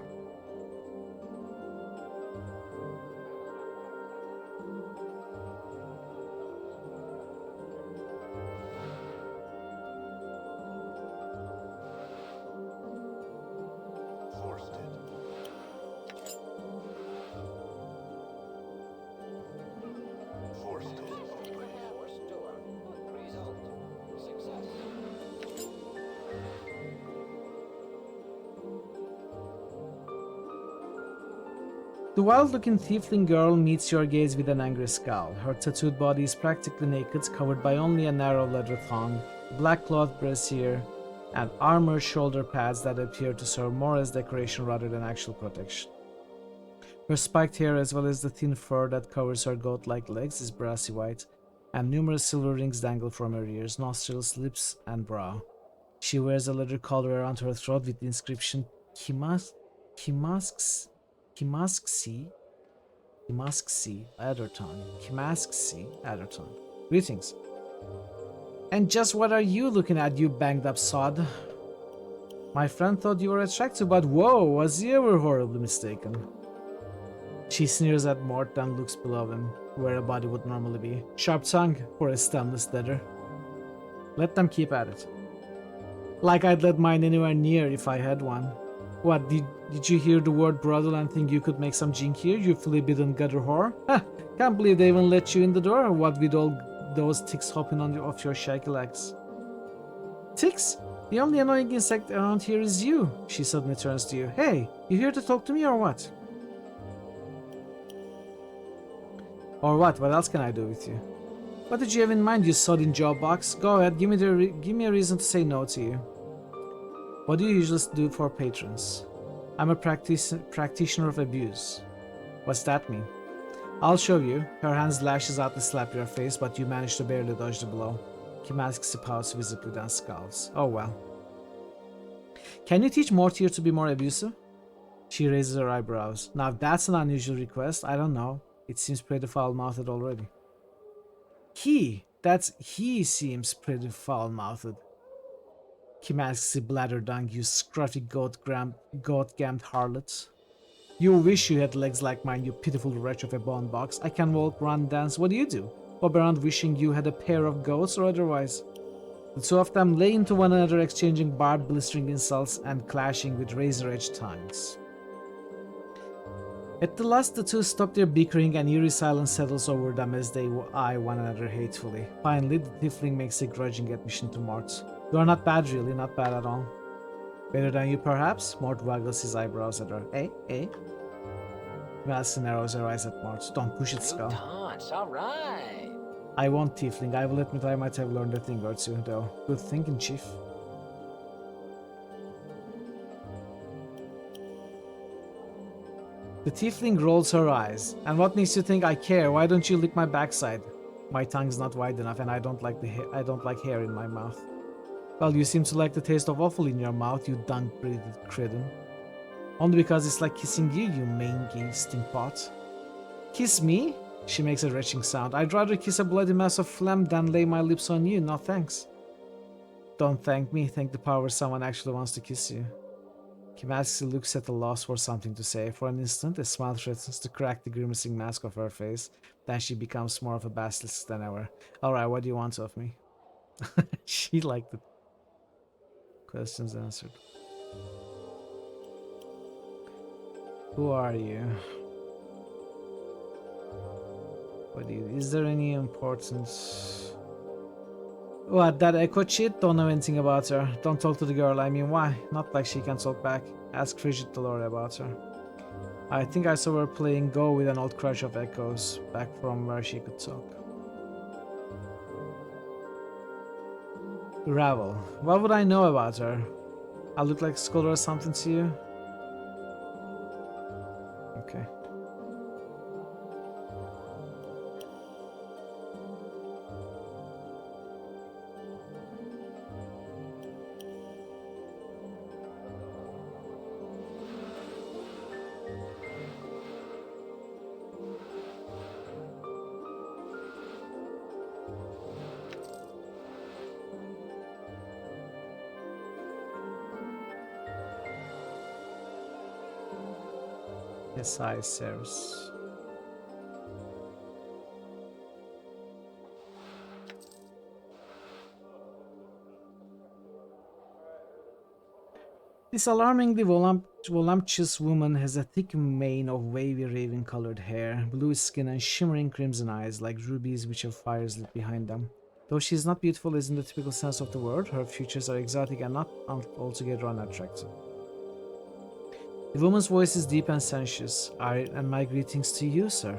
The wild-looking tiefling girl meets your gaze with an angry scowl. Her tattooed body is practically naked, covered by only a narrow leather thong, black cloth brassiere, and armor shoulder pads that appear to serve more as decoration rather than actual protection. Her spiked hair, as well as the thin fur that covers her goat-like legs, is brassy white, and numerous silver rings dangle from her ears, nostrils, lips, and brow. She wears a leather collar around her throat with the inscription Kimasksi Adderton. Greetings. And just what are you looking at, you banged up sod? My friend thought you were attractive, but whoa, was he ever horribly mistaken? She sneers at Mort and looks below him, where a body would normally be. Sharp tongue for a stemless leather. Let them keep at it. Like I'd let mine anywhere near if I had one. What, did you hear the word brothel and think you could make some jink here, you flea-bitten gutter whore? Ha! Can't believe they even let you in the door, what with all those ticks hopping off your shaky legs. Ticks? The only annoying insect around here is you. She suddenly turns to you. Hey, you here to talk to me or what? Or what? What else can I do with you? What did you have in mind, you sodding jawbox? Go ahead, give me a reason to say no to you. What do you usually do for patrons? I'm a practitioner of abuse. What's that mean? I'll show you. Her hands lashes out to slap your face, but you manage to barely dodge the blow. Kimasks pouts visibly, then scowls. Oh well. Can you teach Mortier to be more abusive? She raises her eyebrows. Now if that's an unusual request, I don't know. It seems pretty foul-mouthed already. He seems pretty foul-mouthed. Kimasks bladderdang, you scruffy goat-gammed harlot. You wish you had legs like mine, you pitiful wretch of a bone box. I can walk, run, dance. What do? Bob around wishing you had a pair of goats or otherwise. The two of them lay into one another, exchanging barbed, blistering insults and clashing with razor-edged tongues. At the last, the two stop their bickering and eerie silence settles over them as they eye one another hatefully. Finally, the tiefling makes a grudging admission to Mort. You are not bad, really, not bad at all. Better than you, perhaps? Mort waggles his eyebrows at her. Eh? Malson narrows her eyes at Mort. Don't push it, Skull. Alright. I won't, Tiefling. I will admit I might have learned a thing or two, though. Good thinking, Chief. The Tiefling rolls her eyes. And what makes you think I care? Why don't you lick my backside? My tongue's not wide enough, and I don't like hair in my mouth. Well, you seem to like the taste of offal in your mouth, you dung-breathed cretin. Only because it's like kissing you, you mangy stinkpot. Kiss me? She makes a retching sound. I'd rather kiss a bloody mass of phlegm than lay my lips on you, no thanks. Don't thank me, thank the power someone actually wants to kiss you. Kimasks looks at a loss for something to say. For an instant, a smile threatens to crack the grimacing mask of her face. Then she becomes more of a basilisk than ever. Alright, what do you want of me? She liked it. Questions answered. Who are you? What do you... Is there any importance? What, that echo cheat? Don't know anything about her. Don't talk to the girl, I mean, why? Not like she can talk back. Ask Frigid Delore about her. I think I saw her playing Go with an old crush of Echoes, back from where she could talk. Ravel. What would I know about her? I look like a scholar or something to you? Okay. Kesai Ceres. This alarmingly voluptuous woman has a thick mane of wavy raven-colored hair, blue skin, and shimmering crimson eyes like rubies which have fires lit behind them. Though she is not beautiful as in the typical sense of the word, her features are exotic and not altogether unattractive. The woman's voice is deep and sensuous. And my greetings to you, sir.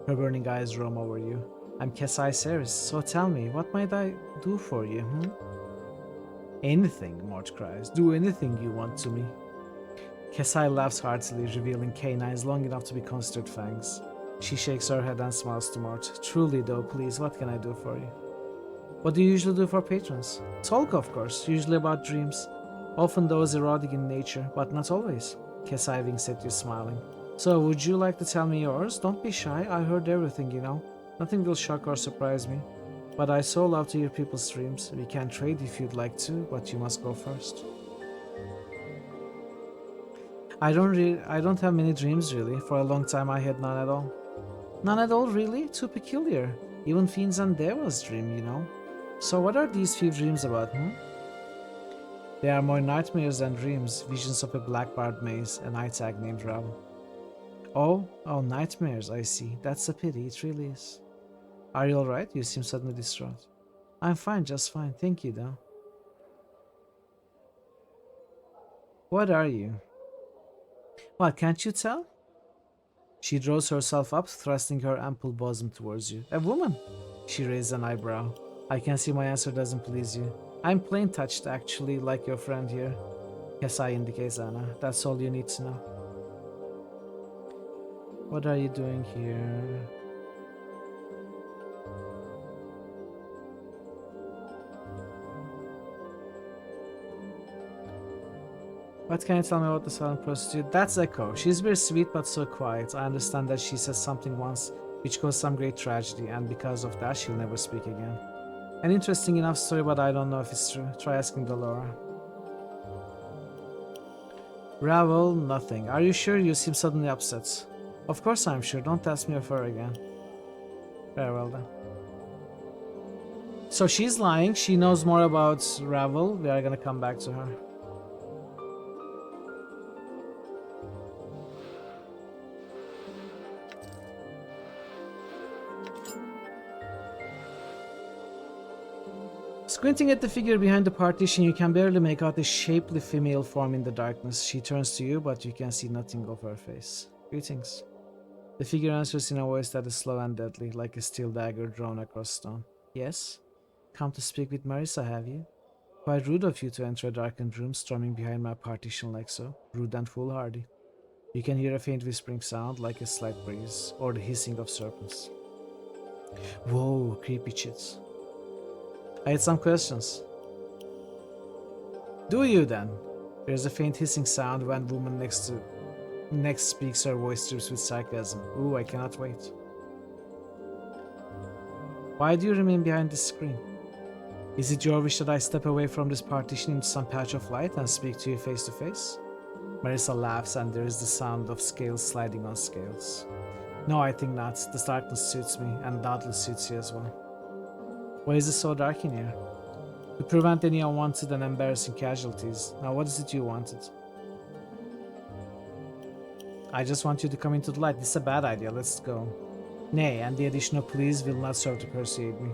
Her burning eyes roam over you. I'm Kesai Ceres, so tell me, what might I do for you, Anything, Mort cries. Do anything you want to me. Kesai laughs heartily, revealing canines long enough to be considered fangs. She shakes her head and smiles to Mort. Truly though, please, what can I do for you? What do you usually do for patrons? Talk, of course, usually about dreams. Often those erotic in nature, but not always. Kesai winks at you, smiling. So, would you like to tell me yours? Don't be shy, I heard everything, you know. Nothing will shock or surprise me. But I so love to hear people's dreams. We can trade if you'd like to, but you must go first. I don't have many dreams, really. For a long time I had none at all. None at all, really? Too peculiar. Even fiends and devils dream, you know. So what are these few dreams about, They are more nightmares than dreams, visions of a black-barred maze, a night hag named Ravel. Oh, nightmares, I see. That's a pity, it really is. Are you alright? You seem suddenly distraught. I'm fine, just fine. Thank you, though. What are you? What, can't you tell? She draws herself up, thrusting her ample bosom towards you. A woman! She raises an eyebrow. I can see my answer doesn't please you. I'm plain touched, actually, like your friend here. Kesai indicates Anna. That's all you need to know. What are you doing here? What can you tell me about the silent prostitute? That's Echo. She's very sweet but so quiet. I understand that she said something once which caused some great tragedy, and because of that she'll never speak again. An interesting enough story, but I don't know if it's true. Try asking Delora. Ravel, nothing. Are you sure? You seem suddenly upset. Of course I'm sure. Don't ask me of her again. Very well then. So she's lying. She knows more about Ravel. We are gonna come back to her. Squinting at the figure behind the partition, you can barely make out a shapely female form in the darkness. She turns to you, but you can see nothing of her face. Greetings. The figure answers in a voice that is slow and deadly, like a steel dagger drawn across stone. Yes? Come to speak with Marissa, have you? Quite rude of you to enter a darkened room, storming behind my partition like so. Rude and foolhardy. You can hear a faint whispering sound, like a slight breeze, or the hissing of serpents. Whoa, creepy chits. I had some questions. Do you then? There's a faint hissing sound when woman next speaks, her voice drips with sarcasm. Ooh, I cannot wait. Why do you remain behind this screen? Is it your wish that I step away from this partition into some patch of light and speak to you face to face? Marissa laughs and there is the sound of scales sliding on scales. No, I think not. The darkness suits me, and doubtless suits you as well. Why is it so dark in here? To prevent any unwanted and embarrassing casualties. Now what is it you wanted? I just want you to come into the light. This is a bad idea. Let's go. Nay, and the addition of please will not serve to persuade me.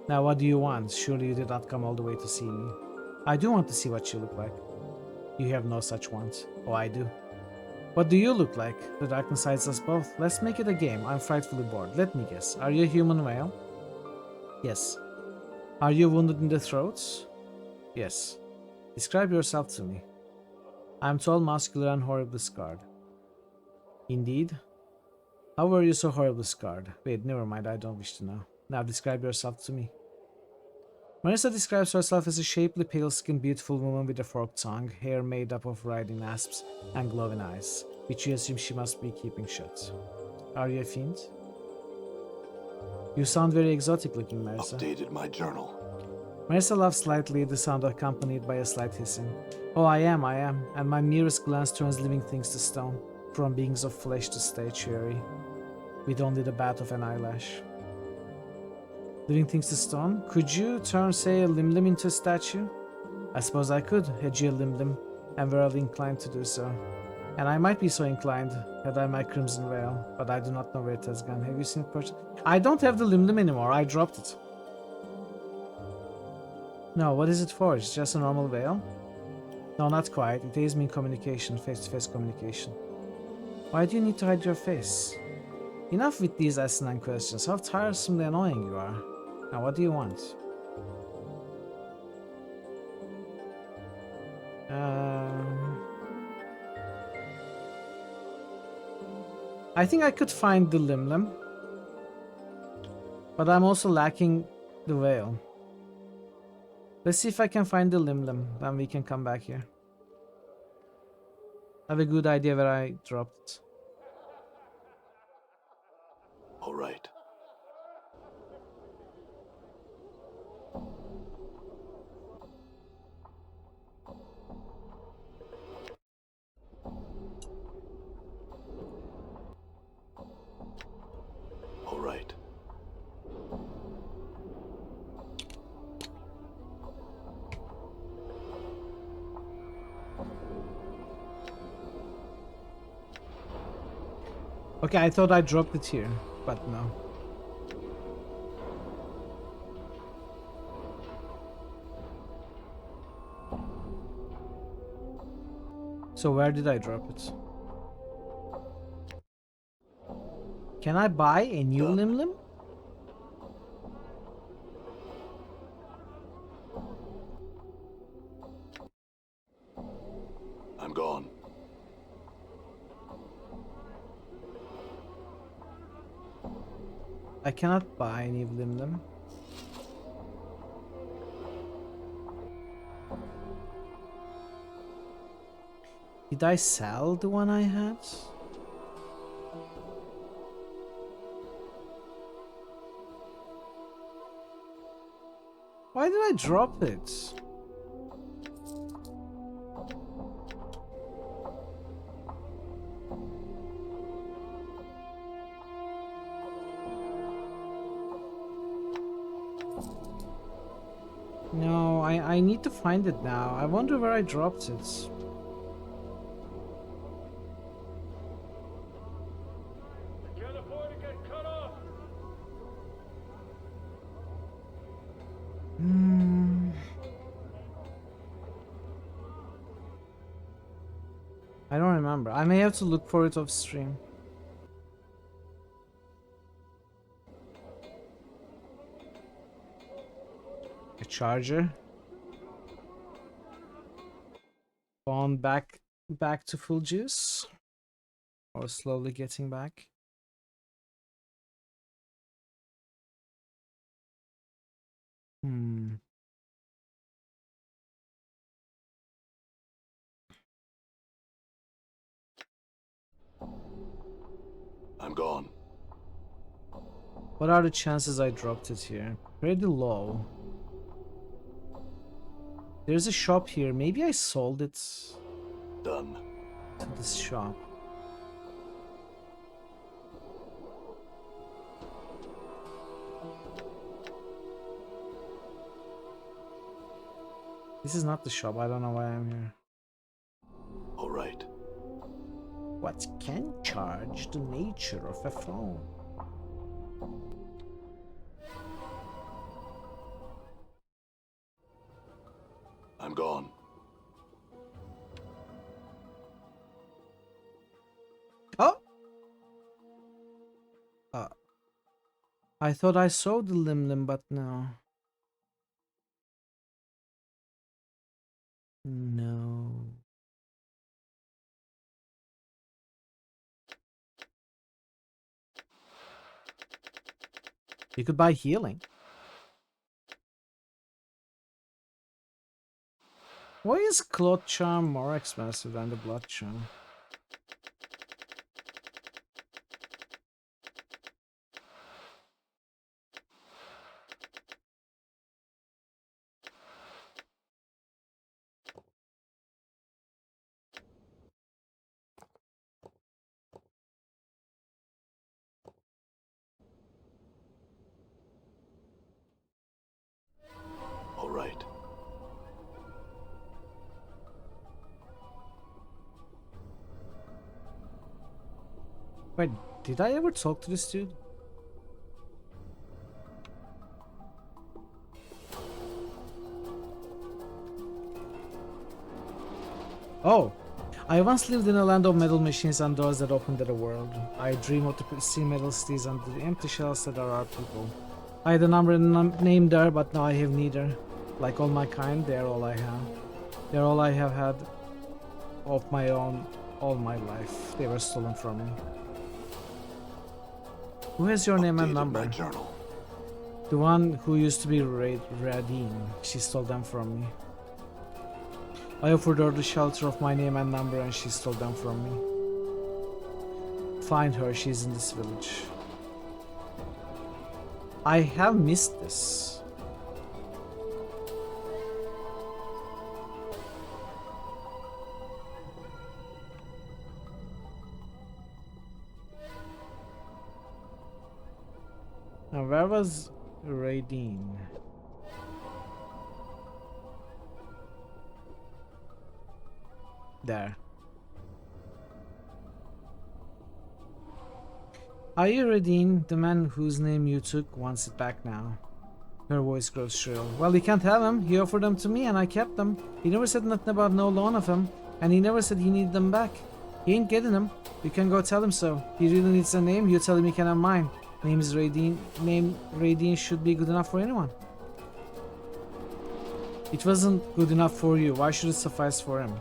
Now what do you want? Surely you did not come all the way to see me. I do want to see what you look like. You have no such want. Oh, I do. What do you look like? The darkness hides us both. Let's make it a game. I'm frightfully bored. Let me guess. Are you a human whale? Yes. Are you wounded in the throat? Yes. Describe yourself to me. I am tall, muscular, and horribly scarred. Indeed? How were you so horribly scarred? Wait, never mind, I don't wish to know. Now describe yourself to me. Marissa describes herself as a shapely, pale-skinned, beautiful woman with a forked tongue, hair made up of riding asps, and glowing eyes, which you assume she must be keeping shut. Are you a fiend? You sound very exotic looking, Marissa. Updated my journal. Marissa laughs slightly, the sound accompanied by a slight hissing. Oh, I am, and my merest glance turns living things to stone. from beings of flesh to statuary, with only the bat of an eyelash. Living things to stone? Could you turn, say, a Limlim into a statue? I suppose I could, had you a Limlim, and were inclined to do so. And I might be so inclined, had I my crimson veil, but I do not know where it has gone. Have you seen it? I don't have the Limlim anymore, I dropped it. No, what is it for? It's just a normal veil? No, not quite. It aids me in communication, face-to-face communication. Why do you need to hide your face? Enough with these asinine questions. How tiresomely annoying you are. Now, what do you want? I think I could find the Limlim, but I'm also lacking the veil. Let's see if I can find the Limlim, then we can come back here. I have a good idea where I dropped it. All right. All right. Okay, I thought I dropped it here, but no. So where did I drop it? Can I buy a new Limlim? I'm gone. I cannot buy any Limlim. Did I sell the one I had? Why did I drop it? No, I need to find it now. I wonder where I dropped it. I don't remember. I may have to look for it off stream. A charger. Gone back to full juice. Or slowly getting back. I'm gone. What are the chances I dropped it here? Pretty low. There's a shop here. Maybe I sold it. Done. To this shop. This is not the shop. I don't know why I'm here. All right. What can charge the nature of a phone? I'm gone. Oh! I thought I saw the Limlim, but no. No. You could buy healing. Why is Cloth Charm more expensive than the Blood Charm? Wait, did I ever talk to this dude? Oh, I once lived in a land of metal machines and doors that opened to the world. I dream of the sea metal cities and the empty shells that are our people. I had a number and name there, but now I have neither. Like all my kind, they are all I have. They are all I have had of my own all my life. They were stolen from me. Who has your name and number? My journal. The one who used to be Radine. She stole them from me. I offered her the shelter of my name and number and she stole them from me. Find her, she's in this village. I have missed this. Now where was Radine? There. Are you Radine, the man whose name you took? Wants it back now. Her voice grows shrill. Well, he can't have them. He offered them to me and I kept them. He never said nothing about no loan of him. And he never said he needed them back. He ain't getting them. You can go tell him so. He really needs a name. You tell him he can have mine. Name is Radine. Name Radine should be good enough for anyone. It wasn't good enough for you. Why should it suffice for him?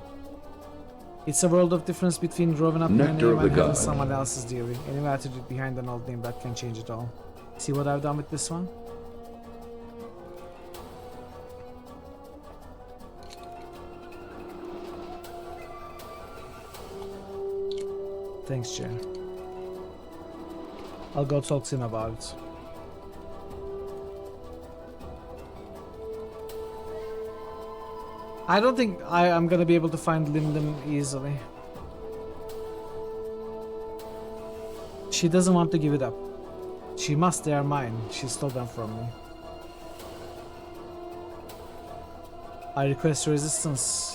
It's a world of difference between growing up in a name and having someone else's dearie. Any attitude behind an old name that can change it all. See what I've done with this one? Thanks, Jay. I'll go talk to him about it. I don't think I'm gonna be able to find Lyndon easily. She doesn't want to give it up. She must, they are mine. She stole them from me. I request resistance.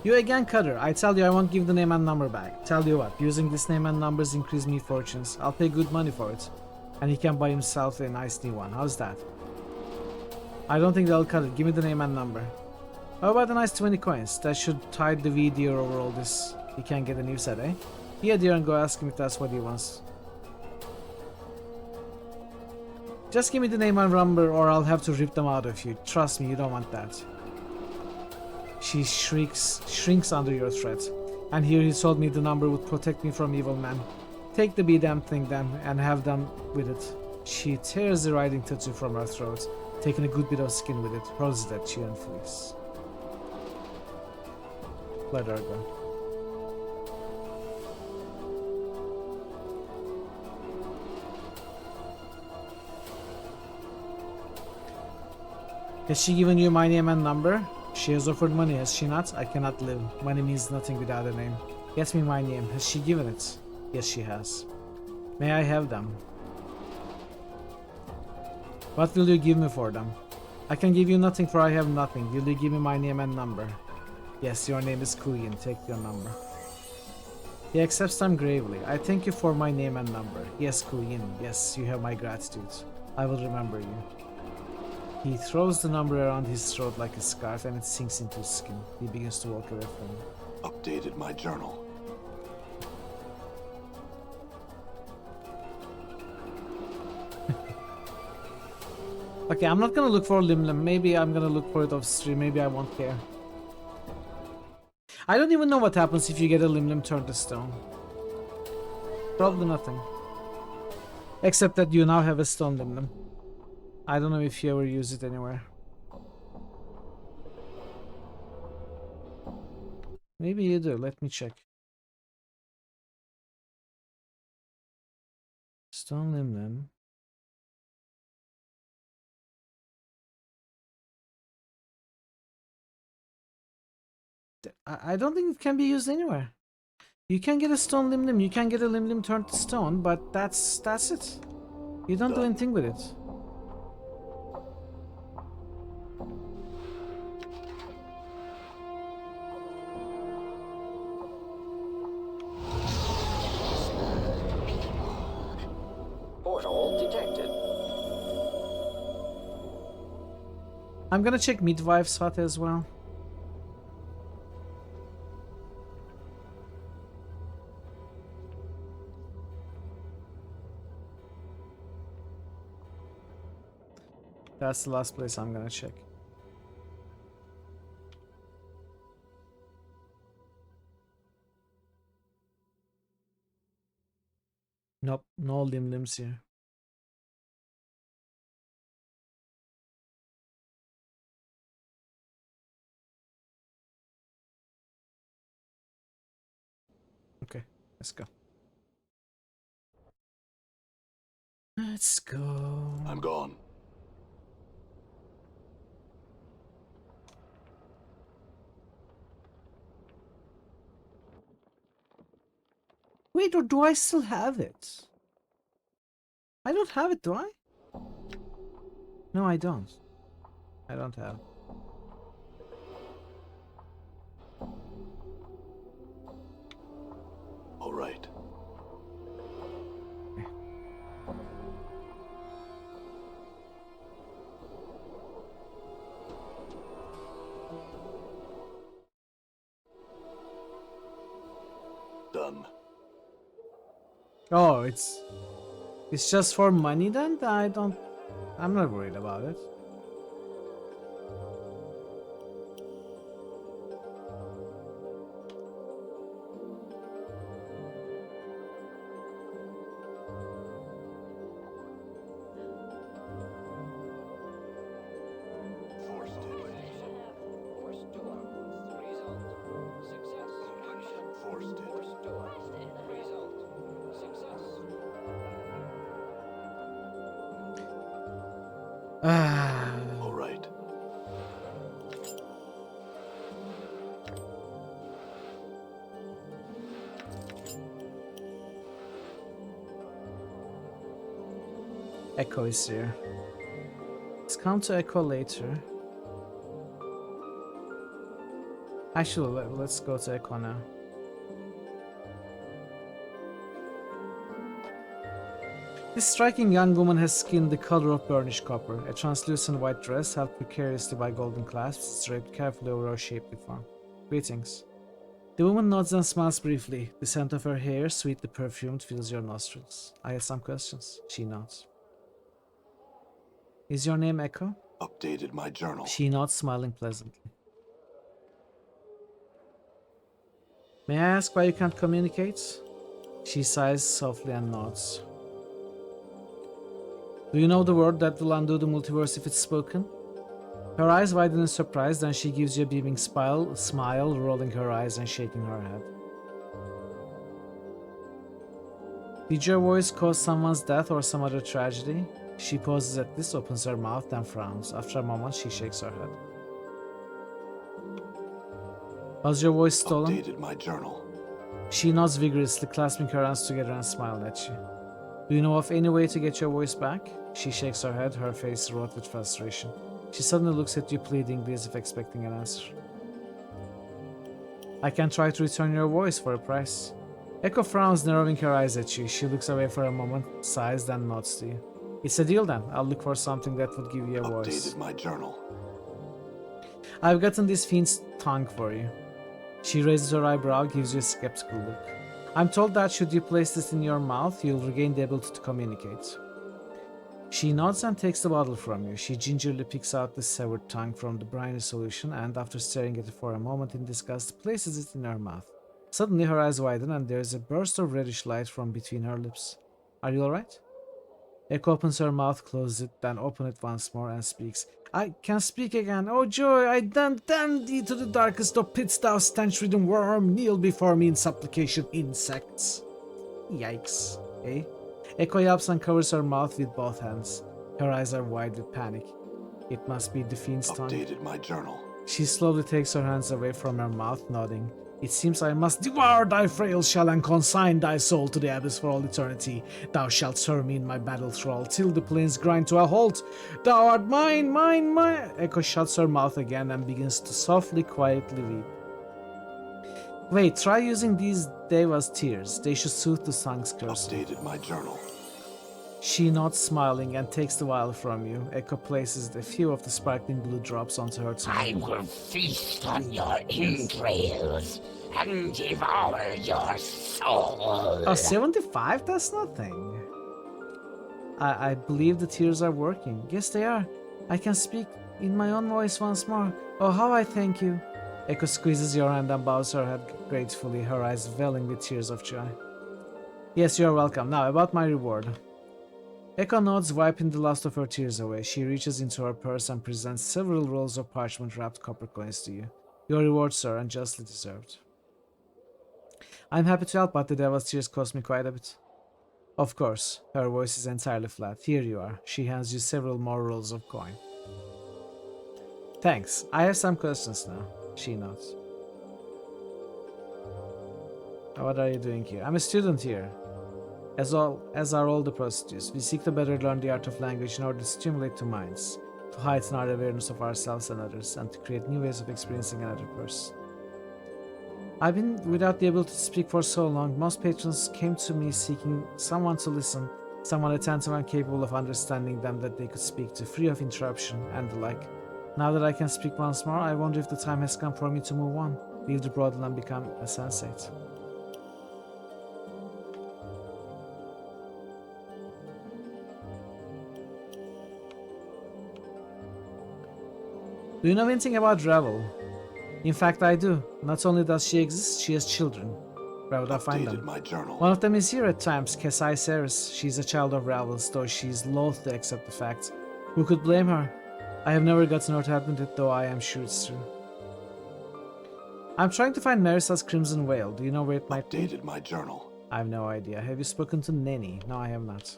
You again, Cutter. I tell you I won't give the name and number back. Tell you what, using this name and numbers increase me fortunes. I'll pay good money for it. And he can buy himself a nice new one. How's that? I don't think they'll cut it. Give me the name and number. How about a nice 20 coins? That should tide the VDR over all this. He can't get a new set, eh? Yeah, dear, and go ask him if that's what he wants. Just give me the name and number or I'll have to rip them out of you. Trust me, you don't want that. She shrinks under your threat. And here he told me the number would protect me from evil men. Take the damn thing then and have done with it. She tears the writing tattoo from her throat, taking a good bit of skin with it, hurls it at you and flees. Let her go. Has she given you my name and number? She has offered money, has she not? I cannot live. Money means nothing without a name. Get me my name. Has she given it? Yes, she has. May I have them? What will you give me for them? I can give you nothing, for I have nothing. Will you give me my name and number? Yes, your name is Kuyin. Take your number. He accepts them gravely. I thank you for my name and number. Yes, Kuyin. Yes, you have my gratitude. I will remember you. He throws the number around his throat like a scarf and it sinks into his skin. He begins to walk away from me. Updated my journal. Okay, I'm not gonna look for Lim Lim. Maybe I'm gonna look for it off stream. Maybe I won't care. I don't even know what happens if you get a Lim Lim turned to stone. Probably nothing. Except that you now have a stone Lim Lim. I don't know if you ever use it anywhere. Maybe you do. Let me check. Stone Lim Lim. I don't think it can be used anywhere. You can get a stone Lim Lim. You can get a Lim Lim turned to stone, but that's it. You don't do anything with it. I'm gonna check Midwife's hut as well. That's the last place I'm gonna check. Nope, no limbs here. Okay, let's go. Let's go. I'm gone. Wait, or do I still have it? I don't have it, do I? No, I don't. I don't have it. All right. Done. Oh, it's just for money then? I'm not worried about it. All right. Echo is here. Let's come to Echo later. Actually, let's go to Echo now. This striking young woman has skin the color of burnished copper. A translucent white dress held precariously by golden clasps is draped carefully over her shapely form. Greetings. The woman nods and smiles briefly. The scent of her hair, sweetly perfumed, fills your nostrils. I have some questions. She nods. Is your name Echo? Updated my journal. She nods, smiling pleasantly. May I ask why you can't communicate? She sighs softly and nods. Do you know the word that will undo the multiverse if it's spoken? Her eyes widen in surprise, then she gives you a beaming smile, rolling her eyes and shaking her head. Did your voice cause someone's death or some other tragedy? She pauses at this, opens her mouth, then frowns. After a moment, she shakes her head. Was your voice stolen? Updated my journal. She nods vigorously, clasping her hands together and smiling at you. Do you know of any way to get your voice back? She shakes her head, her face wrought with frustration. She suddenly looks at you pleadingly as if expecting an answer. I can try to return your voice for a price. Echo frowns, narrowing her eyes at you. She looks away for a moment, sighs, then nods to you. It's a deal then. I'll look for something that would give you a voice. Updated my journal. I've gotten this fiend's tongue for you. She raises her eyebrow, gives you a skeptical look. I'm told that should you place this in your mouth, you'll regain the ability to communicate. She nods and takes the bottle from you. She gingerly picks out the severed tongue from the briny solution and, after staring at it for a moment in disgust, places it in her mouth. Suddenly her eyes widen and there's a burst of reddish light from between her lips. Are you alright? Echo opens her mouth, closes it, then opens it once more and speaks. I can speak again. Oh joy, I damn thee to the darkest of pits, thou stench-ridden worm. Kneel before me in supplication, insects. Yikes, eh? Echo yelps and covers her mouth with both hands. Her eyes are wide with panic. It must be the fiend's tongue. Updated my journal. She slowly takes her hands away from her mouth, nodding. It seems I must devour thy frail shell and consign thy soul to the abyss for all eternity. Thou shalt serve me in my battle thrall till the plains grind to a halt. Thou art mine, mine, mine. Echo shuts her mouth again and begins to softly, quietly weep. Wait, try using these Deva's tears. They should soothe the song's curse. Updated my journal. She nods, smiling, and takes the vial from you. Echo places a few of the sparkling blue drops onto her tongue. I will feast on your entrails and devour your soul. Oh, 75? That's nothing. I believe the tears are working. Yes, they are. I can speak in my own voice once more. Oh, how I thank you. Echo squeezes your hand and bows her head gratefully, her eyes welling with tears of joy. Yes, you are welcome. Now, about my reward. Echo nods, wiping the last of her tears away. She reaches into her purse and presents several rolls of parchment-wrapped copper coins to you. Your reward, sir, and justly deserved. I'm happy to help, but the devil's tears cost me quite a bit. Of course. Her voice is entirely flat. Here you are. She hands you several more rolls of coin. Thanks. I have some questions now. She nods. What are you doing here? I'm a student here. As are all the prostitutes. We seek to better learn the art of language in order to stimulate the minds, to heighten our awareness of ourselves and others, and to create new ways of experiencing another person. I've been without the ability to speak for so long. Most patrons came to me seeking someone to listen, someone attentive and capable of understanding them that they could speak to, free of interruption and the like. Now that I can speak once more, I wonder if the time has come for me to move on, leave the brothel and become a sensate. Do you know anything about Revel? In fact, I do. Not only does she exist, she has children. Where would I find them? My journal. One of them is here at times, Kesai Ceres. She's a child of Revel's, though she's loath to accept the fact. Who could blame her? I have never gotten her to admit it, though I am sure it's true. I'm trying to find Marissa's Crimson Veil. Do you know where it might be? Updated my journal. I have no idea. Have you spoken to Nenny? No, I have not.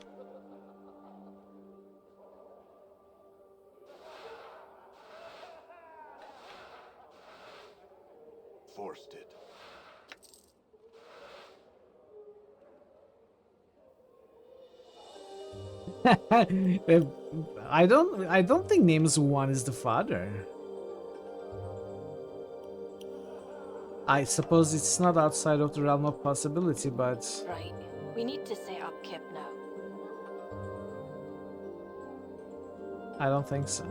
Forced it. I don't think Names One is the father. I suppose it's not outside of the realm of possibility, but Right. We need to set up Kip now. I don't think so.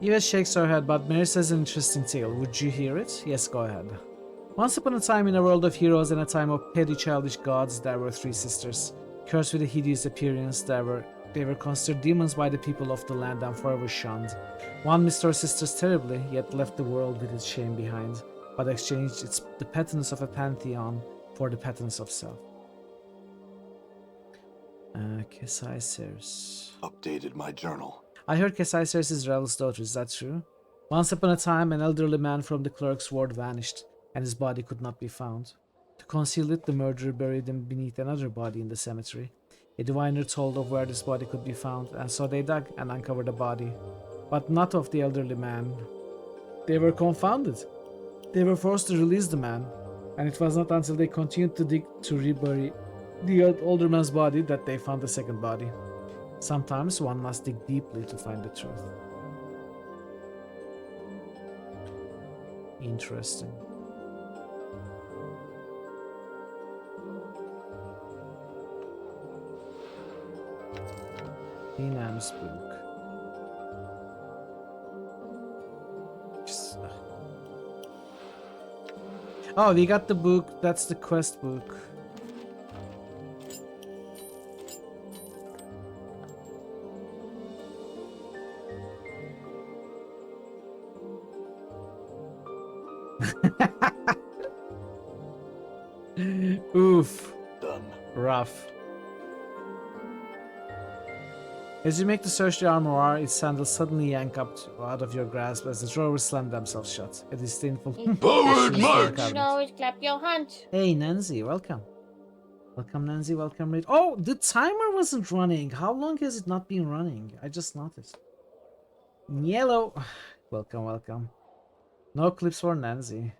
Eva shakes her head, but Mary says an interesting tale. Would you hear it? Yes, go ahead. Once upon a time, in a world of heroes and a time of petty childish gods, there were three sisters. Cursed with a hideous appearance, they were considered demons by the people of the land and forever shunned. One missed her sisters terribly, yet left the world with its shame behind, but exchanged the pettiness of a pantheon for the pettiness of self. Kesai Ceres. Updated my journal. I heard Kesai Ceres is Revel's daughter, is that true? Once upon a time, an elderly man from the clerk's ward vanished, and his body could not be found. To conceal it, the murderer buried him beneath another body in the cemetery. A diviner told of where this body could be found, and so they dug and uncovered the body. But not of the elderly man. They were confounded. They were forced to release the man, and it was not until they continued to dig to rebury the older man's body that they found the second body. Sometimes one must dig deeply to find the truth. Interesting. Dinam's book. Oh, we got the book. That's the quest book. Oof. Done. Rough. As you make the search the armoire, its sandals suddenly yank out of your grasp as the drawers slam themselves shut. A disdainful Forward march! You can always clap your hands. Hey Nancy, welcome. Welcome Nancy, welcome Raid. Oh, the timer wasn't running. How long has it not been running? I just noticed. Yellow. Welcome, welcome. No clips for Nancy.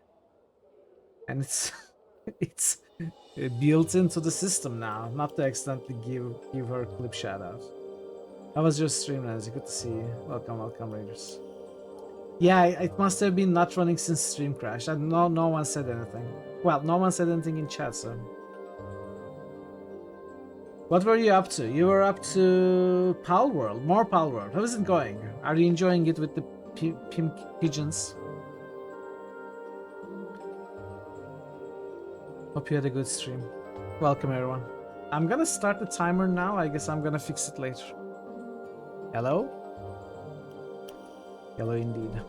And it's it's built into the system now, not to accidentally give her clip shout out. How was your stream, Nancy? Good to see you. Welcome, welcome, Raiders. Yeah, it must have been not running since stream crashed. And no one said anything. Well, no one said anything in chat, so. What were you up to? You were up to Pal World, more Pal World. How is it going? Are you enjoying it with the pimp pigeons? Hope you had a good stream. Welcome, everyone. I'm gonna start the timer now. I guess I'm gonna fix it later. Hello? Hello indeed.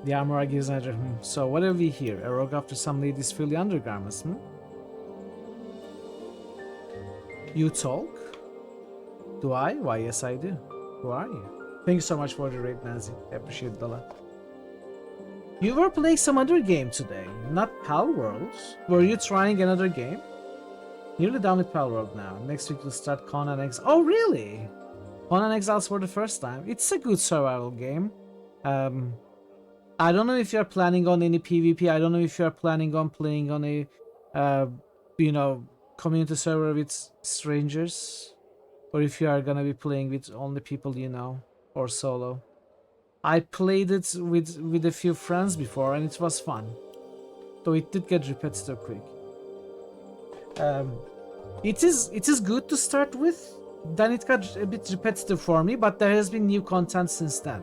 The armor gives another. So what have we here? A rogue after some ladies' filly undergarments, You talk? Do I? Why, yes I do. Who are you? Thank you so much for the raid, Nancy. I appreciate it a lot. You were playing some other game today, not Pal World. Were you trying another game? Nearly done with Pal World now. Next week we'll start Conan Exiles. Oh really? Conan Exiles for the first time. It's a good survival game. I don't know if you're planning on any PvP. I don't know if you're planning on playing on a, you know, community server with strangers, or if you are gonna be playing with only people you know, or solo. I played it with a few friends before and it was fun, though it did get repetitive quick. It is good to start with, then it got a bit repetitive for me, but there has been new content since then.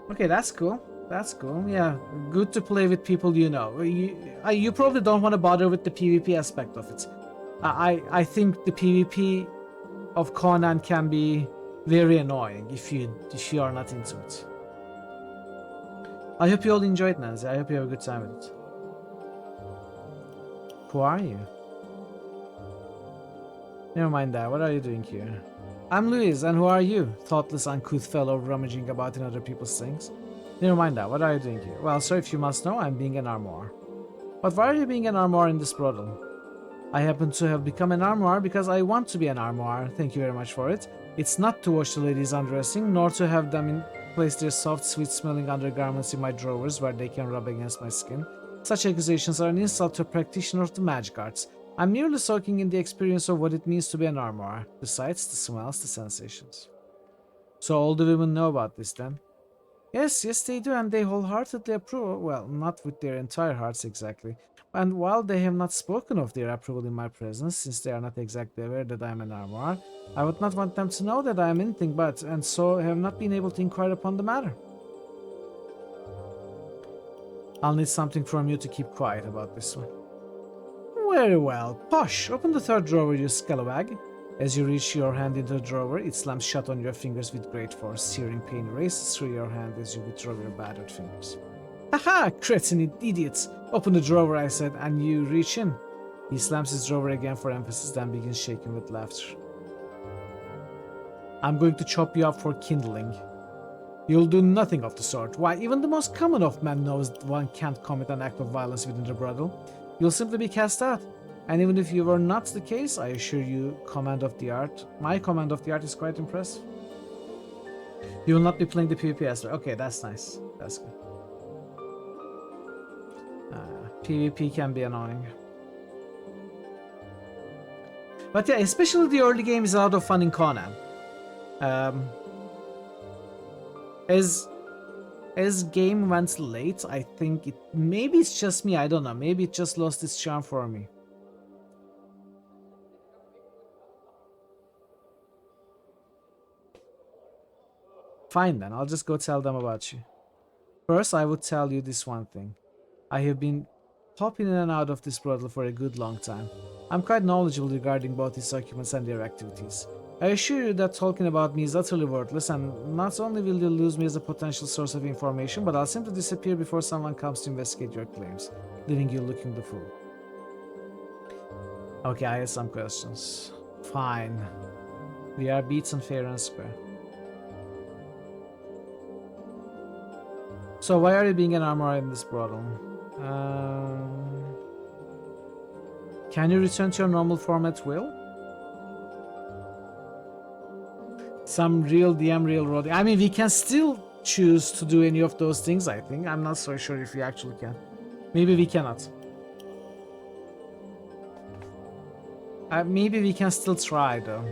Okay, that's cool. That's cool. Yeah, good to play with people you know. You probably don't want to bother with the PvP aspect of it. I think the PvP of Conan can be very annoying if you are not into it. I hope you all enjoyed, Nancy. I hope you have a good time with it. Who are you? Never mind that. What are you doing here? I'm Luis, and who are you? Thoughtless, uncouth fellow rummaging about in other people's things. Never mind that. What are you doing here? Well, sir, if you must know, I'm being an armorer. But why are you being an armorer in this brothel? I happen to have become an armorer because I want to be an armorer. Thank you very much for it. It's not to watch the ladies undressing, nor to have them place their soft, sweet-smelling undergarments in my drawers where they can rub against my skin. Such accusations are an insult to a practitioner of the magic arts. I'm merely soaking in the experience of what it means to be an armorer, the sights, the smells, the sensations. So all the women know about this then? Yes, they do, and they wholeheartedly approve. Well, not with their entire hearts exactly. And while they have not spoken of their approval in my presence, since they are not exactly aware that I am an armorer, I would not want them to know that I am anything but, and so have not been able to inquire upon the matter. I'll need something from you to keep quiet about this one. Very well. Posh, open the third drawer, you scalawag. As you reach your hand into the drawer, it slams shut on your fingers with great force. Searing pain races through your hand as you withdraw your battered fingers. Haha, cretin idiots! Open the drawer, I said, and you reach in. He slams his drawer again for emphasis, then begins shaking with laughter. I'm going to chop you up for kindling. You'll do nothing of the sort. Why, even the most common of men knows one can't commit an act of violence within the brothel. You'll simply be cast out. And even if you were not the case, I assure you, command of the art. My command of the art is quite impressive. You will not be playing the PvP aspect. Okay, that's nice. That's good. PvP can be annoying. But yeah, especially the early game is a lot of fun in Conan. As game went late, I think maybe it's just me, I don't know. Maybe it just lost its charm for me. Fine then, I'll just go tell them about you. First, I would tell you this one thing. I have been popping in and out of this brothel for a good long time. I'm quite knowledgeable regarding both its occupants and their activities. I assure you that talking about me is utterly worthless, and not only will you lose me as a potential source of information, but I'll simply disappear before someone comes to investigate your claims, leaving you looking the fool. Okay, I have some questions. Fine. We are beaten fair and square. So why are you being an armorer in this brothel? Can you return to your normal form at will? Some real DM, real road. I mean, we can still choose to do any of those things, I think. I'm not so sure if we actually can. Maybe we cannot. Maybe we can still try, though.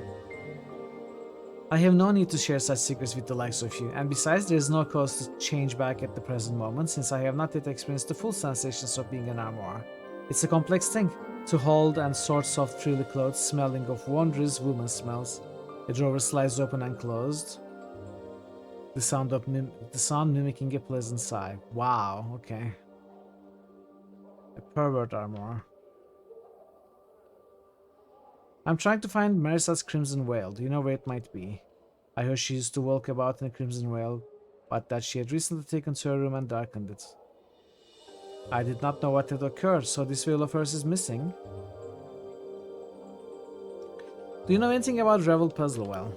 I have no need to share such secrets with the likes of you, and besides, there is no cause to change back at the present moment, since I have not yet experienced the full sensations of being an armorer. It's a complex thing, to hold and sort soft, frilly clothes, smelling of wondrous woman smells. A drawer slides open and closed. The sound mimicking a pleasant sigh. Wow, okay. A pervert armorer. I'm trying to find Marisa's Crimson Veil. Do you know where it might be? I heard she used to walk about in a Crimson Veil, but that she had recently taken to her room and darkened it. I did not know what had occurred, so this veil of hers is missing. Do you know anything about Revel Puzzle? Well,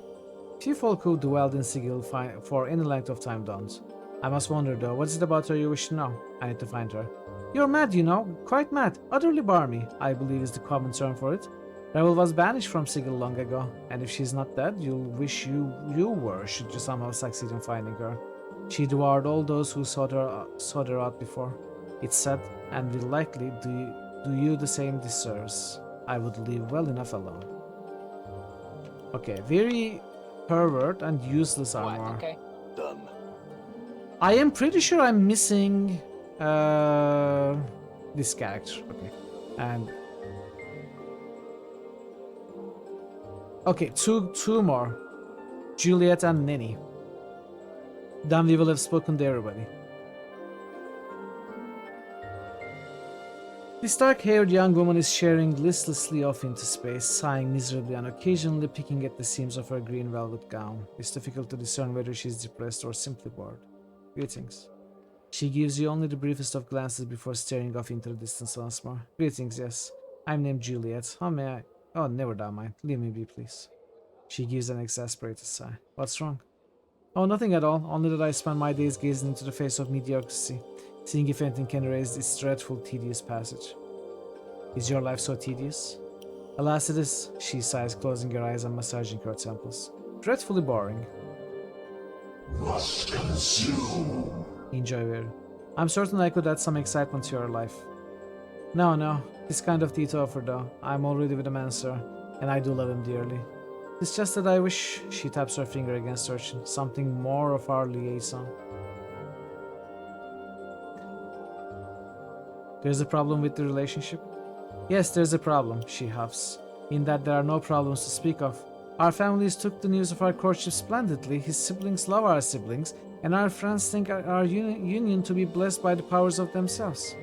few folk who dwelled in Sigil for any length of time don't. I must wonder though, what is it about her you wish to know? I need to find her. You're mad, you know, quite mad, utterly barmy, I believe is the common term for it. Revel was banished from Sigil long ago, and if she's not dead, you'll wish you were, should you somehow succeed in finding her. She devoured all those who sought her out before. It's sad, and will likely do you the same disservice. I would leave well enough alone. Okay, very pervert and useless armor. Okay. Done. I am pretty sure I'm missing this character. Okay, and okay, two more, Juliet and Nenny. Then we will have spoken to everybody. This dark-haired young woman is staring listlessly off into space, sighing miserably and occasionally picking at the seams of her green velvet gown. It's difficult to discern whether she is depressed or simply bored. Greetings. She gives you only the briefest of glances before staring off into the distance once more. Greetings, yes. I'm named Juliet. How may I? Oh, never mind. Leave me be, please. She gives an exasperated sigh. What's wrong? Oh, nothing at all. Only that I spend my days gazing into the face of mediocrity, seeing if anything can erase this dreadful, tedious passage. Is your life so tedious? Alas, it is, she sighs, closing her eyes and massaging her temples. Dreadfully boring. Must consume. Enjoy Veru. I'm certain I could add some excitement to your life. No, this kind of tea to offer though. I'm already with a man, sir, and I do love him dearly. It's just that I wish, she taps her finger against her chin, something more of our liaison. There's a problem with the relationship? Yes, there's a problem, she huffs, in that there are no problems to speak of. Our families took the news of our courtship splendidly, his siblings love our siblings, and our friends think our union to be blessed by the powers themselves.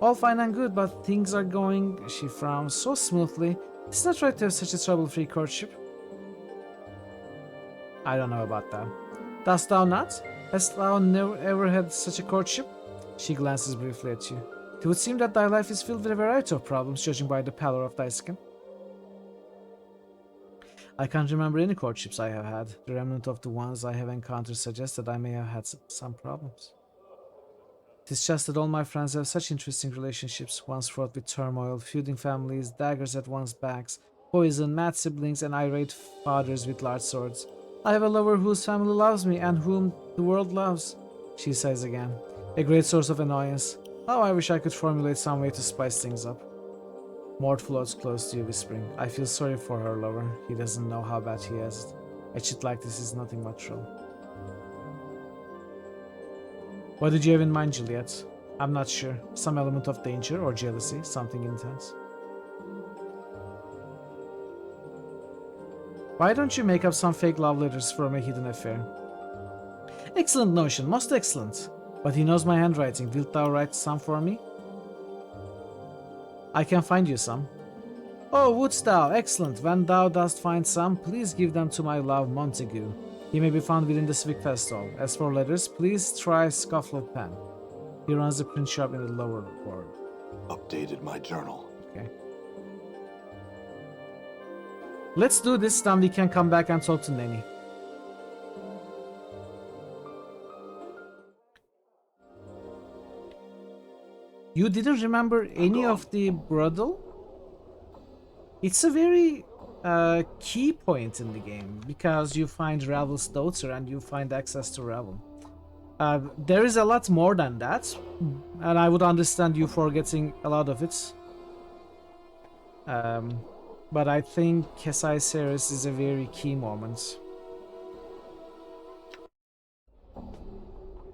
All fine and good, but things are going, she frowns, so smoothly. It's not right to have such a trouble-free courtship. I don't know about that. Dost thou not? Hast thou never ever had such a courtship? She glances briefly at you. It would seem that thy life is filled with a variety of problems, judging by the pallor of thy skin. I can't remember any courtships I have had. The remnant of the ones I have encountered suggests that I may have had some problems. It is just that all my friends have such interesting relationships, once fraught with turmoil, feuding families, daggers at one's backs, poison, mad siblings, and irate fathers with large swords. I have a lover whose family loves me and whom the world loves, she says again. A great source of annoyance. How I wish I could formulate some way to spice things up. Mort floats close to you, whispering, I feel sorry for her lover. He doesn't know how bad he has it. A shit like this is nothing but trouble. What did you have in mind, Juliet? I'm not sure. Some element of danger or jealousy, something intense. Why don't you make up some fake love letters from a hidden affair? Excellent notion, most excellent. But he knows my handwriting. Wilt thou write some for me? I can find you some. Oh, wouldst thou? Excellent. When thou dost find some, please give them to my love Montague. He may be found within the civic festival. As for letters, please try Scuffled Pen. He runs the print shop in the lower ward. Updated my journal. Okay. Let's do this, then we can come back and talk to Nenny. You didn't remember any of the brothel? It's a very key point in the game because you find Ravel's daughter and you find access to Ravel. There is a lot more than that, and I would understand you forgetting a lot of it. But I think Kesai Series is a very key moment.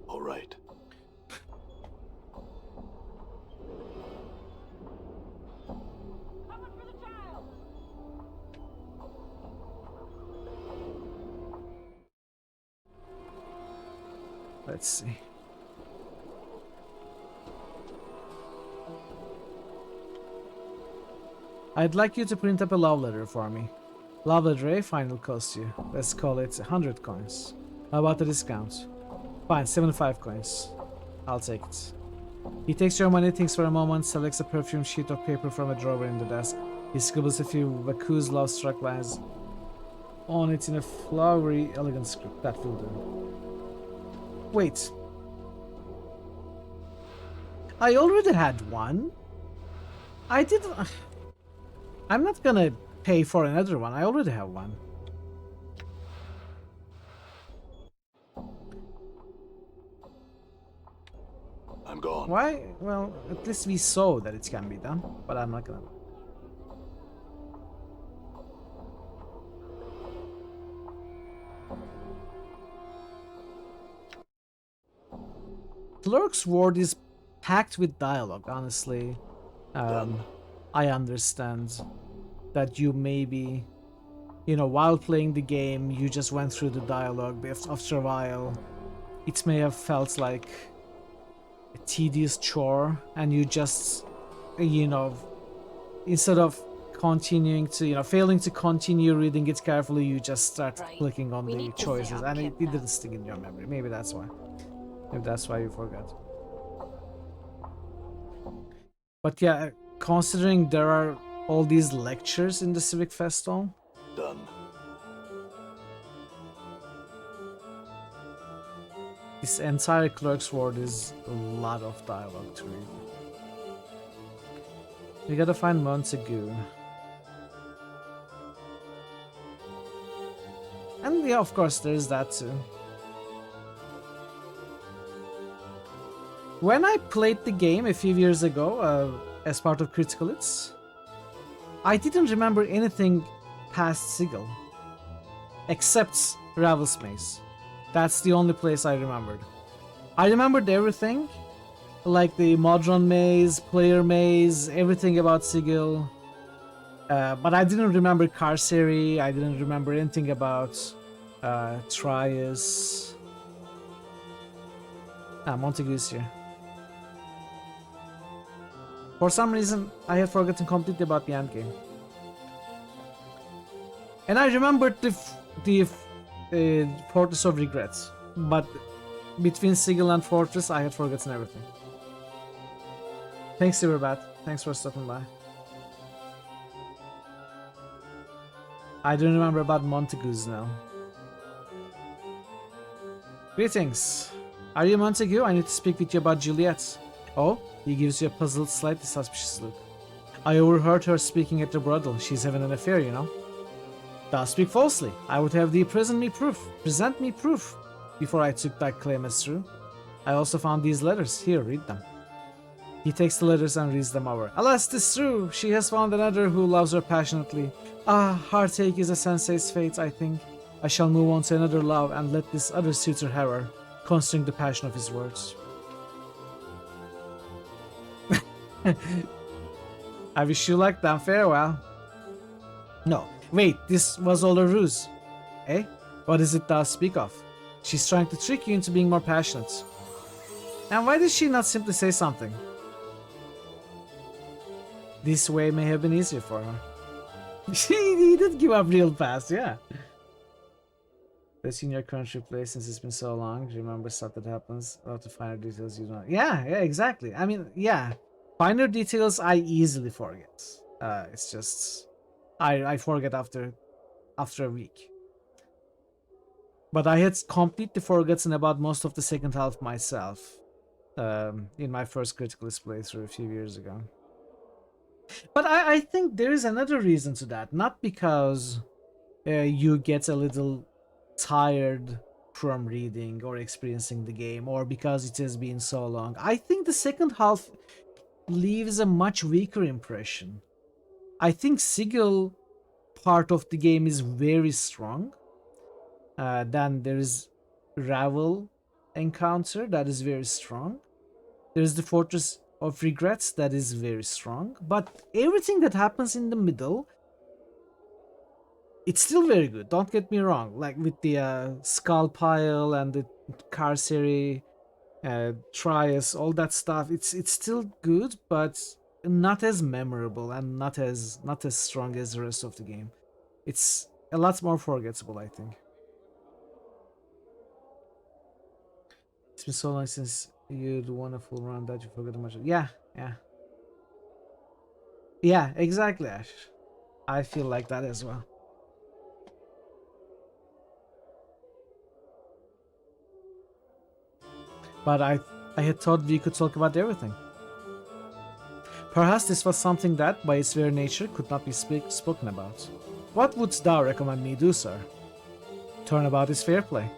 All right. Let's see. I'd like you to print up a love letter for me. Love letter A, final cost you. Let's call it 100 coins. How about the discount? Fine, 75 coins. I'll take it. He takes your money, thinks for a moment, selects a perfume sheet of paper from a drawer in the desk. He scribbles a few vacuous love-struck lines on it in a flowery, elegant script. That will do. Wait. I already had one. I didn't... I'm not gonna pay for another one. I already have one. I'm gone. Why? Well, at least we saw that it can be done, but I'm not gonna. Clerk's Ward is packed with dialogue, honestly. I understand that you maybe, you know, while playing the game, you just went through the dialogue, but after a while, it may have felt like a tedious chore, and you just, you know, instead of continuing to, you know, failing to continue reading it carefully, you just start clicking on the choices, and it didn't stick in your memory. Maybe that's why. Maybe that's why you forgot. But yeah, considering there are all these lectures in the Civic Festival. Done. This entire Clerk's Ward is a lot of dialogue to read. We gotta find Montague. And yeah, of course, there's that too. When I played the game a few years ago, as part of Critical Hits, I didn't remember anything past Sigil, except Ravel's Maze. That's the only place I remembered. I remembered everything, like the Modron Maze, Player Maze, everything about Sigil, but I didn't remember Carcery, I didn't remember anything about Trius. Montague's here. For some reason, I had forgotten completely about the endgame. And I remembered the Fortress of Regrets, but between Sigil and Fortress, I had forgotten everything. Thanks, Silverbat. Thanks for stopping by. I don't remember about Montagues now. Greetings. Are you Montague? I need to speak with you about Juliet. Oh? He gives you a puzzled, slightly suspicious look. I overheard her speaking at the brothel. She's having an affair, you know. Thou speak falsely. I would have thee present me proof, before I took that claim as true. I also found these letters. Here, read them. He takes the letters and reads them over. Alas, 'tis true. She has found another who loves her passionately. Ah, heartache is a sensei's fate, I think. I shall move on to another love and let this other suitor have her, considering the passion of his words. I wish you luck then, farewell. No, wait, this was all a ruse. Eh? What is it thou speak of? She's trying to trick you into being more passionate. And why did she not simply say something? This way may have been easier for her. He did give up real fast, yeah. That's in your current replay since it's been so long. Remember stuff that happens. About the finer details you don't. Yeah, exactly. I mean, yeah. Finer details I easily forget. It's just I forget after a week. But I had completely forgotten about most of the second half myself. In my first Critical Hits playthrough a few years ago. But I think there is another reason to that. Not because you get a little tired from reading or experiencing the game, or because it has been so long. I think the second half leaves a much weaker impression. I think Sigil part of the game is very strong. Then there is Ravel encounter that is very strong. There is the Fortress of Regrets that is very strong. But everything that happens in the middle, it's still very good. Don't get me wrong. Like with the Skull Pile and the Carcery, Trias, all that stuff. It's still good, but not as memorable and not as strong as the rest of the game. It's a lot more forgettable, I think. It's been so long since you'd won a full run that you forgot much. Yeah, yeah. Yeah, exactly, Ash. I feel like that as well. But I had thought we could talk about everything. Perhaps this was something that, by its very nature, could not be spoken about. What wouldst thou recommend me do, sir? Turnabout is fair play.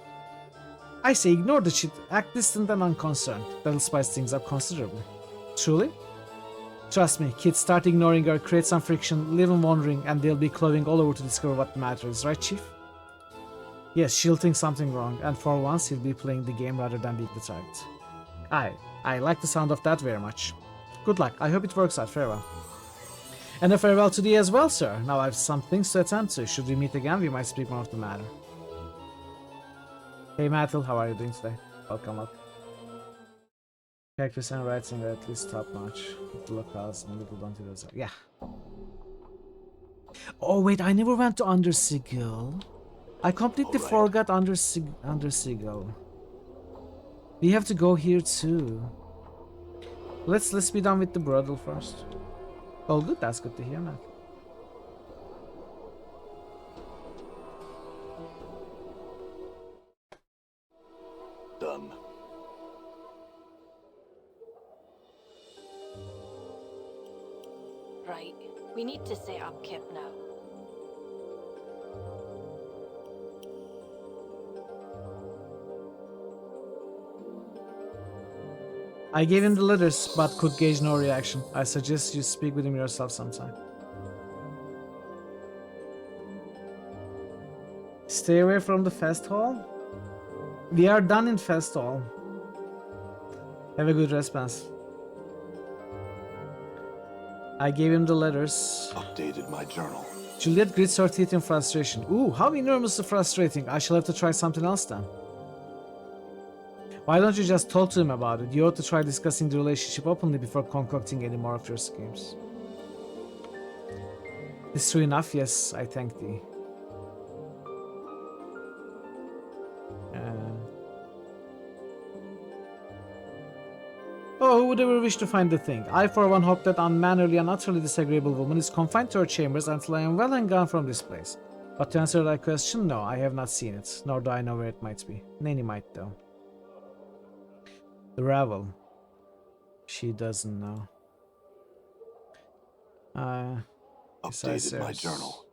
I say ignore the shit, act distant and unconcerned. That'll spice things up considerably. Truly? Trust me, kids start ignoring her, create some friction, leave them wondering, and they'll be clawing all over to discover what matters, right, Chief? Yes, she'll think something wrong, and for once he'll be playing the game rather than being the target. I like the sound of that very much. Good luck, I hope it works out, farewell. And a farewell to thee as well, sir. Now I've some things to attend to. Should we meet again, we might speak more of the matter. Hey Mattel, how are you doing today? Welcome up. Characters and writing are at least top notch. With the locales and little don't do those. Yeah. Oh wait, I never went to Under Sigil. I completely forgot Under Sigil. We have to go here too. Let's be done with the brothel first. Oh good, that's good to hear, man. Done. Right. We need to set up camp now. I gave him the letters, but could gauge no reaction. I suggest you speak with him yourself sometime. Stay away from the fest hall? We are done in fest hall. Have a good response. I gave him the letters. Updated my journal. Juliet grits her teeth in frustration. Ooh, how enormously frustrating. I shall have to try something else then. Why don't you just talk to him about it? You ought to try discussing the relationship openly before concocting any more of your schemes. It's true enough, yes, I thank thee. Oh, who would ever wish to find the thing? I for one hope that unmannerly and utterly disagreeable woman is confined to her chambers until I am well and gone from this place. But to answer that question, no, I have not seen it, nor do I know where it might be. Nanny might, though. The Ravel. She doesn't know. Updated my journal.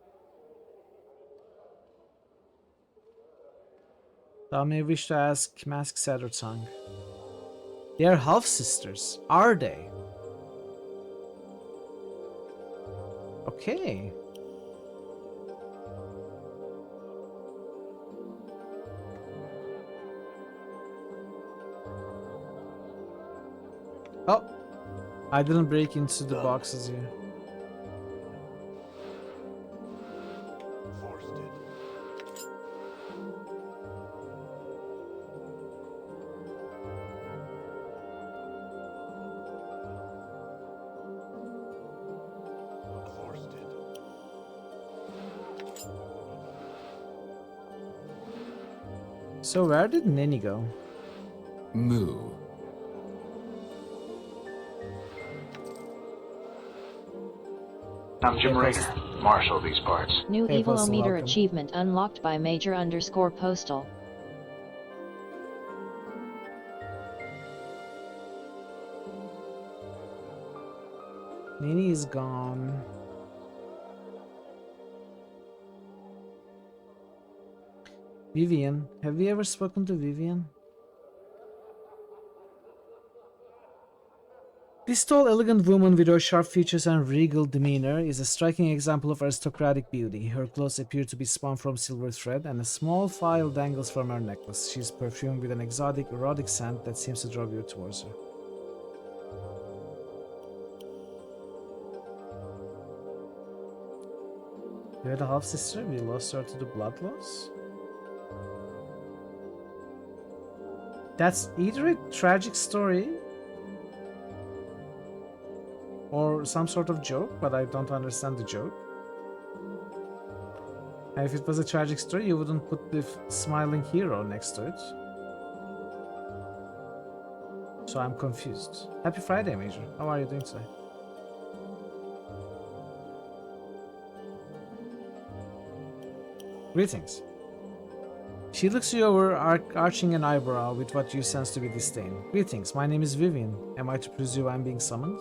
Thou may wish to ask Mask Satyr Tongue. They are half-sisters, are they? Okay. Oh, I didn't break into the boxes here. So where did Nenny go? Moo. I'm Jim Rager, Marshal of these parts. New Hey, Evil Postal, Meter welcome. achievement unlocked by Major_Postal. Nini is gone. Vivian. Have we ever spoken to Vivian? This tall, elegant woman with her sharp features and regal demeanor is a striking example of aristocratic beauty. Her clothes appear to be spun from silver thread, and a small file dangles from her necklace. She is perfumed with an exotic, erotic scent that seems to draw you towards her. You had a half-sister? We lost her to the blood loss? That's either a tragic story or some sort of joke, but I don't understand the joke. And if it was a tragic story, you wouldn't put the smiling hero next to it. So I'm confused. Happy Friday, Major. How are you doing today? Greetings. She looks you over, arching an eyebrow with what you sense to be disdain. Greetings, my name is Vivian. Am I to presume I'm being summoned?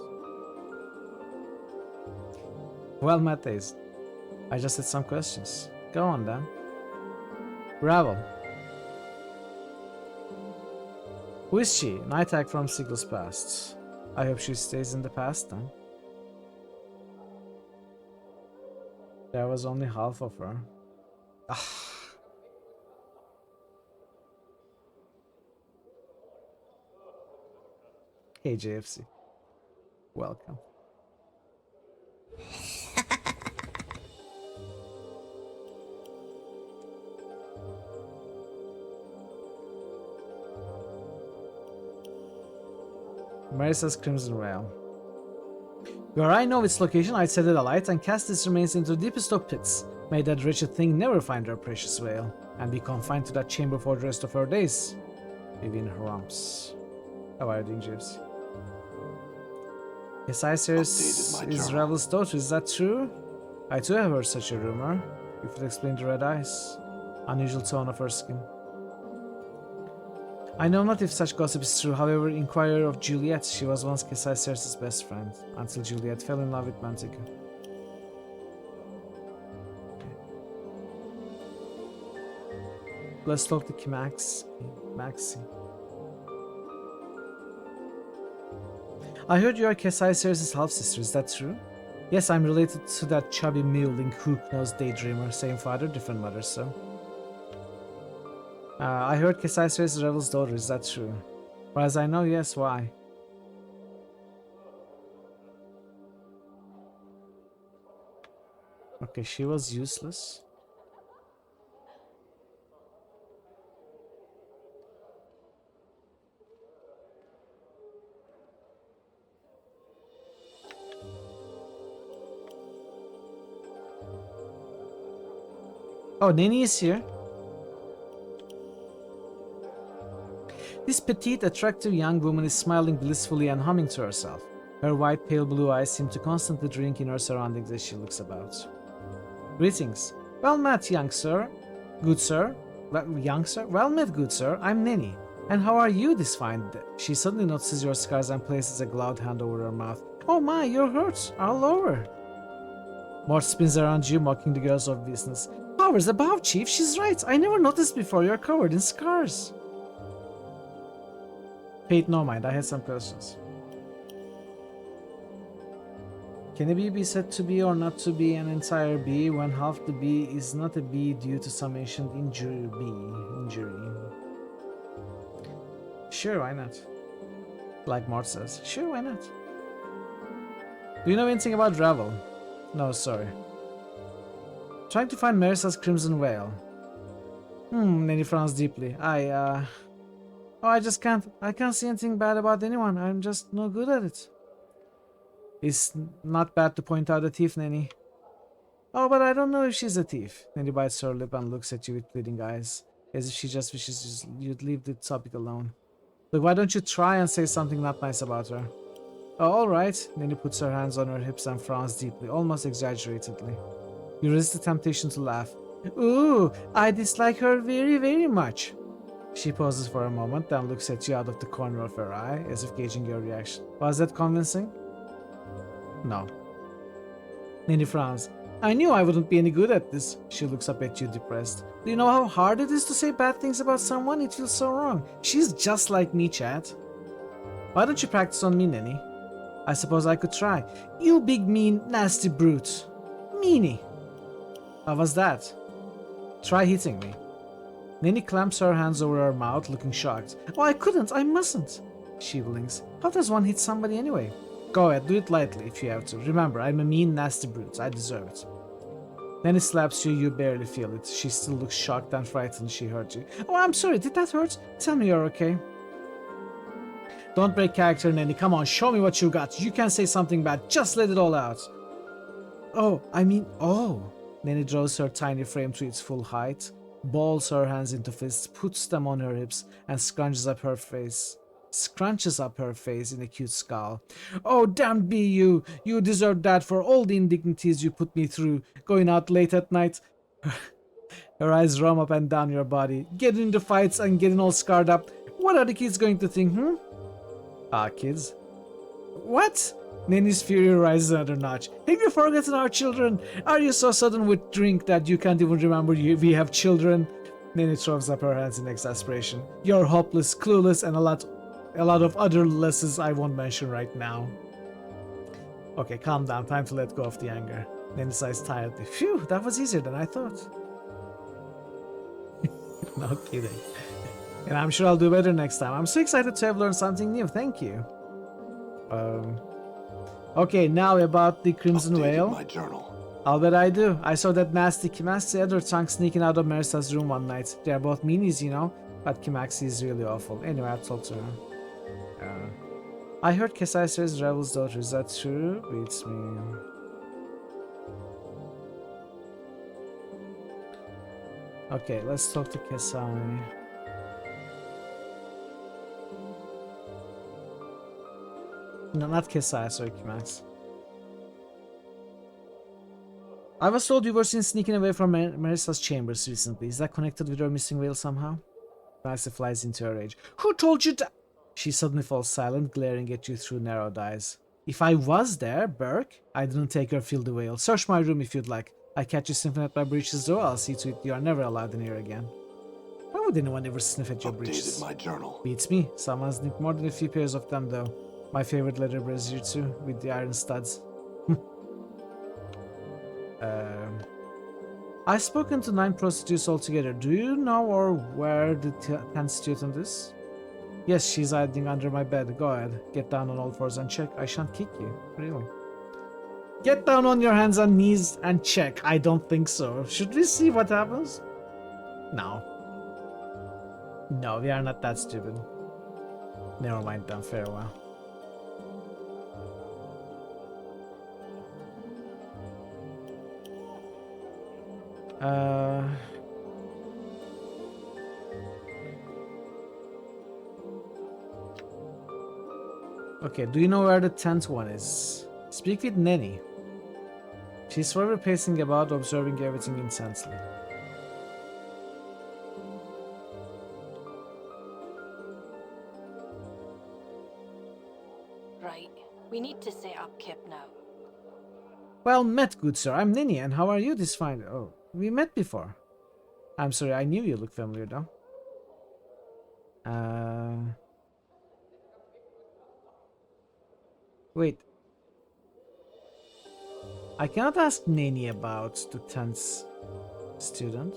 Well met, Days. I just had some questions. Go on, then. Ravel. Who is she? Night Hag from Sigil's past. I hope she stays in the past, then. There was only half of her. Hey, JFC. Welcome. Marissa's Crimson Rail. Where I know its location, I'd set it alight and cast its remains into the deepest of pits. May that wretched thing never find her precious veil, and be confined to that chamber for the rest of her days. Vivian Harumps. How are you doing, Gypsy? Yes, Isis is Ravel's daughter, is that true? I too have heard such a rumor. You could explain the red eyes. Unusual tone of her skin. I know not if such gossip is true, however, inquire of Juliet. She was once Caesar's best friend, until Juliet fell in love with Mantica. Okay. Let's talk to Maxi. I heard you are Caesar's half-sister, is that true? Yes, I'm related to that chubby mewling hook-nosed daydreamer. Same father, different mother, so... I heard Caesar is Revel's daughter, is that true? Far as I know, yes, why? Okay, she was useless. Oh, Nini is here. This petite, attractive young woman is smiling blissfully and humming to herself. Her white, pale blue eyes seem to constantly drink in her surroundings as she looks about. Greetings. Well met, young sir. Good sir. Young sir? Well met, good sir. I'm Nini. And how are you this fine day? She suddenly notices your scars and places a gloved hand over her mouth. Oh my, you're hurt. All over. Mort spins around you, mocking the girl's obviousness. Powers above, Chief. She's right. I never noticed before. You're covered in scars. Pate, no mind, I had some questions. Can a bee be said to be or not to be an entire bee when half the bee is not a bee due to some ancient injury? Sure, why not? Like Mort says. Sure, why not? Do you know anything about Ravel? No, sorry. Trying to find Marissa's Crimson Veil. Nini frowns deeply. Oh, I can't see anything bad about anyone. I'm just no good at it. It's not bad to point out a thief, Nini. Oh, but I don't know if she's a thief. Nini bites her lip and looks at you with pleading eyes, as if she just wishes you'd leave the topic alone. Look, why don't you try and say something not nice about her? Oh, alright. Nini puts her hands on her hips and frowns deeply, almost exaggeratedly. You resist the temptation to laugh. Ooh, I dislike her very, very much. She pauses for a moment, then looks at you out of the corner of her eye, as if gauging your reaction. Was that convincing? No. Nanny frowns. I knew I wouldn't be any good at this. She looks up at you depressed. Do you know how hard it is to say bad things about someone? It feels so wrong. She's just like me, Chad. Why don't you practice on me, Nanny? I suppose I could try. You big, mean, nasty brute. Meanie. How was that? Try hitting me. Nanny clamps her hands over her mouth, looking shocked. Oh, I couldn't. I mustn't. She blinks. How does one hit somebody anyway? Go ahead, do it lightly if you have to. Remember, I'm a mean, nasty brute. I deserve it. Then he slaps you, you barely feel it. She still looks shocked and frightened she hurt you. Oh, I'm sorry, did that hurt? Tell me you're okay. Don't break character, Nanny. Come on, show me what you got. You can say something bad. Just let it all out. Oh. Nanny draws her tiny frame to its full height, balls her hands into fists, puts them on her hips, and scrunches up her face in a cute scowl. Oh, damn be you! You deserve that for all the indignities you put me through, going out late at night. Her eyes roam up and down your body, getting into fights and getting all scarred up. What are the kids going to think, kids? What? Nanny's fury rises another notch. Have you forgotten our children? Are you so sudden with drink that you can't even remember we have children? Nanny throws up her hands in exasperation. You're hopeless, clueless, and a lot of other lessons I won't mention right now. Okay, calm down. Time to let go of the anger. Nanny sighs tiredly. Phew, that was easier than I thought. No kidding. And I'm sure I'll do better next time. I'm so excited to have learned something new. Thank you. Okay, now about the Crimson Whale. My journal. I'll bet I do. I saw that nasty Kimaxi other tongue sneaking out of Marisa's room one night. They're both meanies, you know, but Kimaxi is really awful. Anyway, I talked to her. I heard Kesai says Rebel's daughter. Is that true? Beats me. Okay, let's talk to Kesai. No, not Kesai, sorry, Kimax. I was told you were seen sneaking away from Marisa's chambers recently. Is that connected with her missing whale somehow? Marisa flies into a rage. Who told you that? She suddenly falls silent, glaring at you through narrowed eyes. If I was there, Burke, I didn't take her field the whale. Search my room if you'd like. I catch you sniffing at my breeches though, I'll see to it you are never allowed in here again. Why would anyone ever sniff at your breeches? My journal. Beats me. Someone sniffed more than a few pairs of them though. My favorite leather brazier too, with the iron studs. I've spoken to 9 prostitutes altogether. Do you know or where the 10th student is? Yes, she's hiding under my bed. Go ahead. Get down on all fours and check. I shan't kick you. Really? Get down on your hands and knees and check. I don't think so. Should we see what happens? No. No, we are not that stupid. Never mind then. Farewell. Okay, do you know where the 10th one is? Speak with Nanny. She's forever pacing about, observing everything intensely. Right. We need to set up Kip now. Well met, good sir. I'm Nanny, and how are you this fine? Oh, we met before. I'm sorry, I knew you looked familiar though. Wait. I cannot ask Nanny about the 10th student.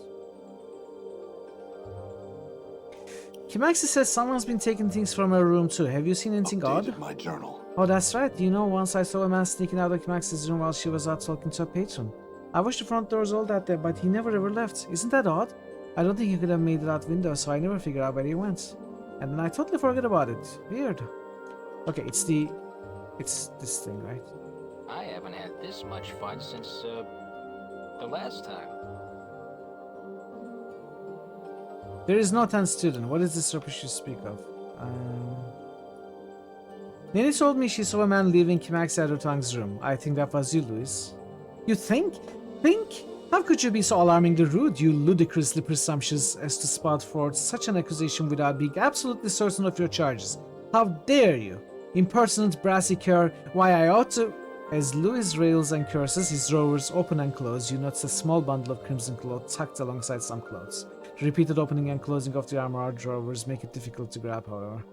Kimaxi says someone's been taking things from her room too. Have you seen anything odd? My journal. Oh, that's right. You know, once I saw a man sneaking out of Kimaxi's room while she was out talking to a patron. I watched the front doors all that day, but he never ever left. Isn't that odd? I don't think he could have made it out window, so I never figured out where he went. And then I totally forgot about it. Weird. Okay, it's this thing, right? I haven't had this much fun since, the last time. There is no 10th student. What is this rubbish you speak of? Nanny told me she saw a man leaving Kimaxi Adotang's room. I think that was you, Louis. You think? Think? How could you be so alarmingly rude, you ludicrously presumptuous as to spout forth such an accusation without being absolutely certain of your charges? How dare you? Impertinent brassy cur, why I ought to As Louis rails and curses, his drawers open and close. You notice a small bundle of crimson cloth tucked alongside some clothes. The repeated opening and closing of the armor drawers make it difficult to grab, however.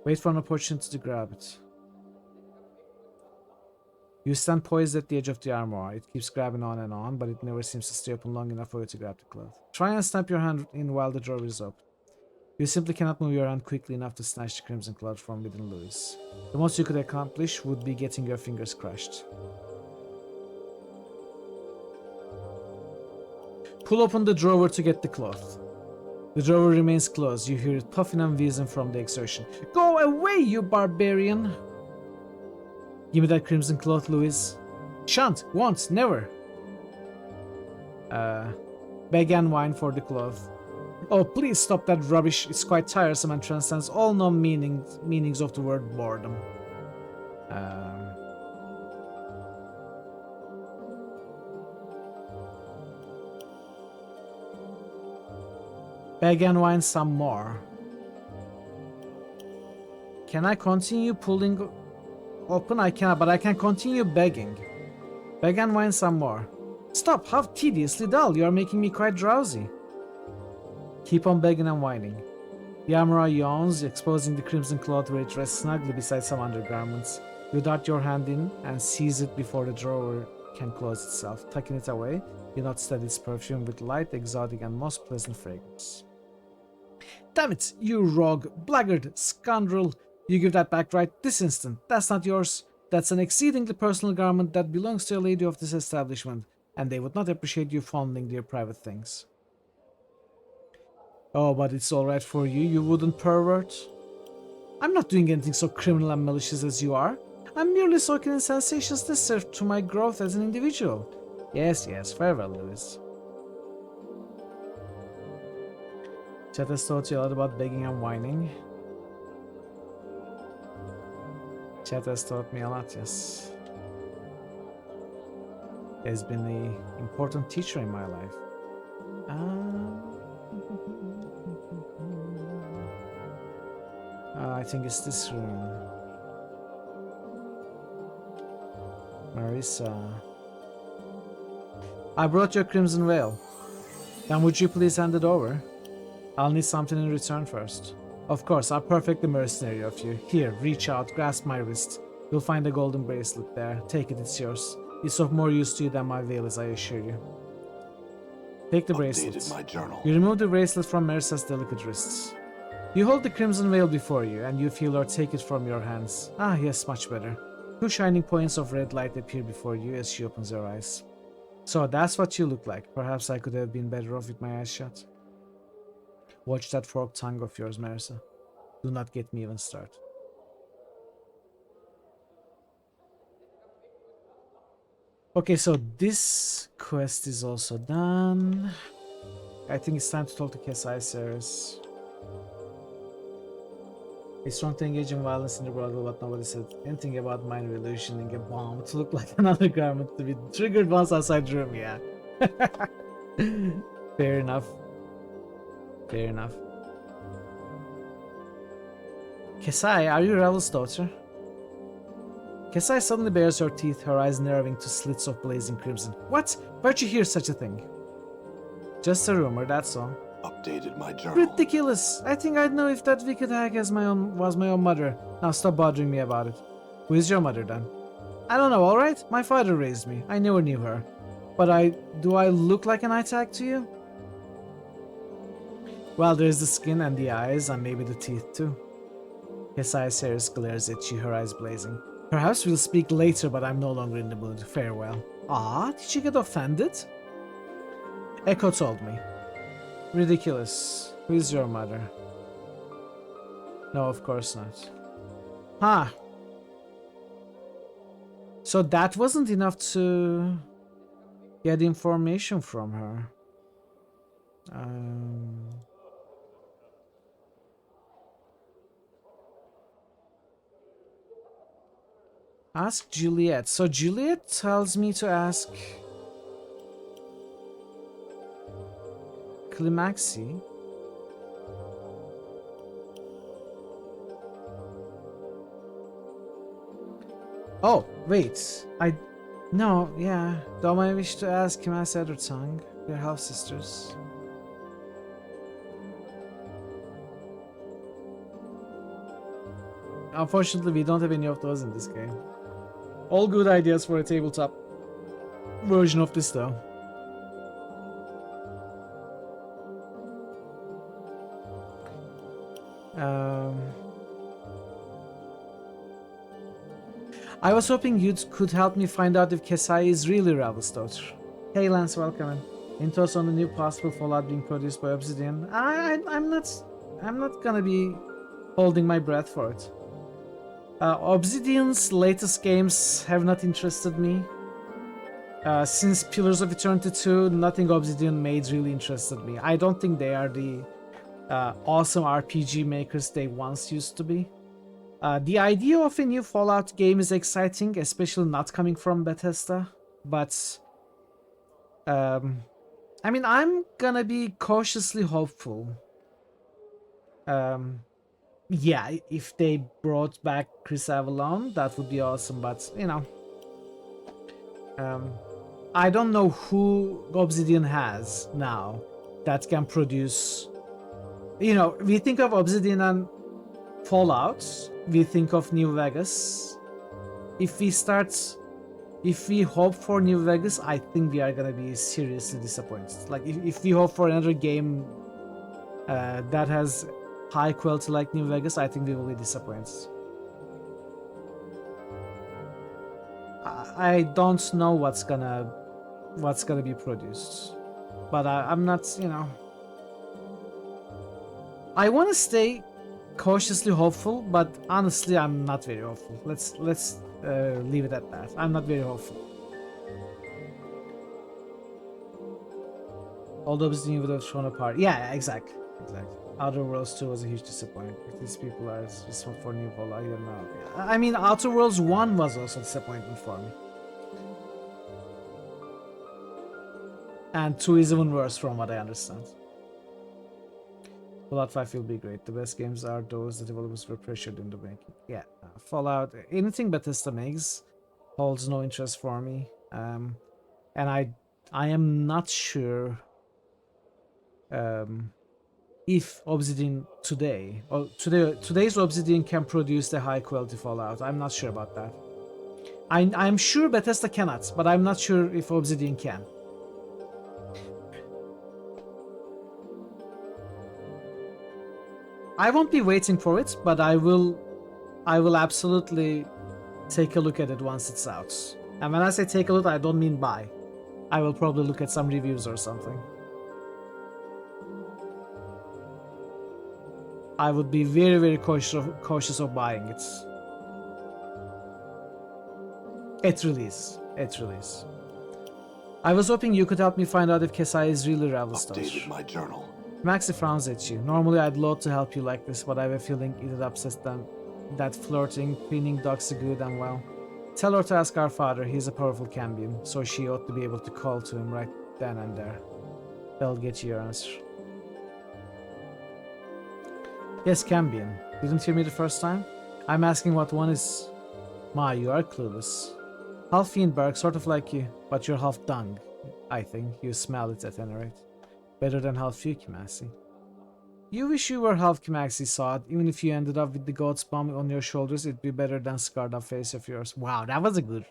Wait for an opportunity to grab it. You stand poised at the edge of the armoire. It keeps grabbing on and on, but it never seems to stay open long enough for you to grab the cloth. Try and snap your hand in while the drawer is open. You simply cannot move your hand quickly enough to snatch the crimson cloth from within Louis. The most you could accomplish would be getting your fingers crushed. Pull open the drawer to get the cloth. The drawer remains closed. You hear it puffing and wheezing from the exertion. Go away, you barbarian! Give me that crimson cloth, Louis. Shan't, won't, never. Beg and whine for the cloth. Oh, please stop that rubbish. It's quite tiresome and transcends all known meanings of the word boredom. Beg and whine some more. Can I continue pulling open? I cannot, but I can continue begging. Beg and whine some more. Stop! How tediously dull! You are making me quite drowsy. Keep on begging and whining. The armorer yawns, exposing the crimson cloth where it rests snugly beside some undergarments. You dart your hand in and seize it before the drawer can close itself. Tucking it away, you notice that its perfume with light, exotic, and most pleasant fragrance. Damn it, you rogue, blackguard, scoundrel! You give that back right this instant. That's not yours. That's an exceedingly personal garment that belongs to a lady of this establishment, and they would not appreciate you fondling their private things. Oh, but it's alright for you, you wooden pervert. I'm not doing anything so criminal and malicious as you are. I'm merely soaking in sensations that serve to my growth as an individual. Yes, yes, farewell, Louis. Chat has taught you a lot about begging and whining. Chat has taught me a lot, yes. He has been an important teacher in my life. I think it's this room. Marissa. I brought your crimson veil. Then would you please hand it over? I'll need something in return first. Of course, I'm perfectly mercenary of you. Here, reach out, grasp my wrist. You'll find a golden bracelet there. Take it, it's yours. It's of more use to you than my veil is, I assure you. Take the bracelet. My journal. You remove the bracelet from Marissa's delicate wrists. You hold the crimson veil before you, and you feel her take it from your hands. Ah, yes, much better. Two shining points of red light appear before you as she opens her eyes. So that's what you look like. Perhaps I could have been better off with my eyes shut. Watch that forked tongue of yours, Marissa. Do not get me even started. Okay, so this quest is also done. I think it's time to talk to Caesarius. It's wrong to engage in violence in the world, but nobody said anything about mind revolutioning a bomb to look like another garment to be triggered once outside the room, yeah. Fair enough. Fair enough. Kesai, are you Ravel's daughter? Kesai suddenly bares her teeth, her eyes narrowing to slits of blazing crimson. What? Where'd you hear such a thing? Just a rumor, that's all. Updated my journal. Ridiculous! I think I'd know if that wicked hag was my own mother. Now stop bothering me about it. Who is your mother then? I don't know, alright? My father raised me. I never knew her. But do I look like an eye tag to you? Well, there's the skin and the eyes, and maybe the teeth too. Caesarius glares at you, her eyes blazing. Perhaps we'll speak later, but I'm no longer in the mood. Farewell. Ah, did you get offended? Echo told me. Ridiculous. Who is your mother? No, of course not. Huh. So that wasn't enough to get information from her. Ask Juliet. So Juliet tells me to ask Climaxi. Oh, wait. No, yeah. Though I wish to ask him as other tongue. They're half sisters. Unfortunately, we don't have any of those in this game. All good ideas for a tabletop version of this, though. I was hoping you could help me find out if Kesai is really Ravel's daughter. Hey Lance, welcome in. Intos on the new possible Fallout being produced by Obsidian. I'm not gonna be holding my breath for it. Obsidian's latest games have not interested me. Since Pillars of Eternity 2, nothing Obsidian made really interested me. I don't think they are the awesome RPG makers they once used to be. The idea of a new Fallout game is exciting, especially not coming from Bethesda, but I mean, I'm gonna be cautiously hopeful. Yeah, if they brought back Chris Avellone, that would be awesome, but you know, I don't know who Obsidian has now that can produce. You know, we think of Obsidian and Fallout, we think of New Vegas. If we hope for New Vegas, I think we are gonna be seriously disappointed. Like, if we hope for another game that has high quality like New Vegas, I think we will be disappointed. I don't know what's gonna be produced, but I'm not, you know. I want to stay cautiously hopeful, but honestly, I'm not very hopeful. Let's leave it at that. I'm not very hopeful. Although Obsidian would have shown apart. Yeah, exactly. Outer Worlds 2 was a huge disappointment. If these people are just for new Fallout, I don't know. I mean, Outer Worlds 1 was also a disappointment for me. And 2 is even worse from what I understand. Fallout 5 will be great. The best games are those the developers were pressured into making. Yeah, Fallout, anything Bethesda makes holds no interest for me. And I am not sure if Obsidian today's Obsidian can produce the high quality Fallout. I'm not sure about that. I'm sure Bethesda cannot, but I'm not sure if Obsidian can. I won't be waiting for it, but I will absolutely take a look at it once it's out. And when I say take a look, I don't mean buy. I will probably look at some reviews or something. I would be very, very cautious of buying it. At release. I was hoping you could help me find out if Kesai is really Ravel's daughter. Updated my journal. Maxi frowns at you. Normally I'd love to help you like this, but I have a feeling it'd upset them. That flirting, cleaning ducks are good and well. Tell her to ask our father, he's a powerful Cambion, so she ought to be able to call to him right then and there. That'll get you your answer. Yes, Cambion. Didn't hear me the first time? I'm asking what one is. Ma, you are clueless. Half Fiendberg, sort of like you, but you're half dung, I think. You smell it at any rate. Better than half you, Kimasi. You wish you were half Kimaxi, Sod. Even if you ended up with the god's bomb on your shoulders, it'd be better than scarred up face of yours. Wow, that was a good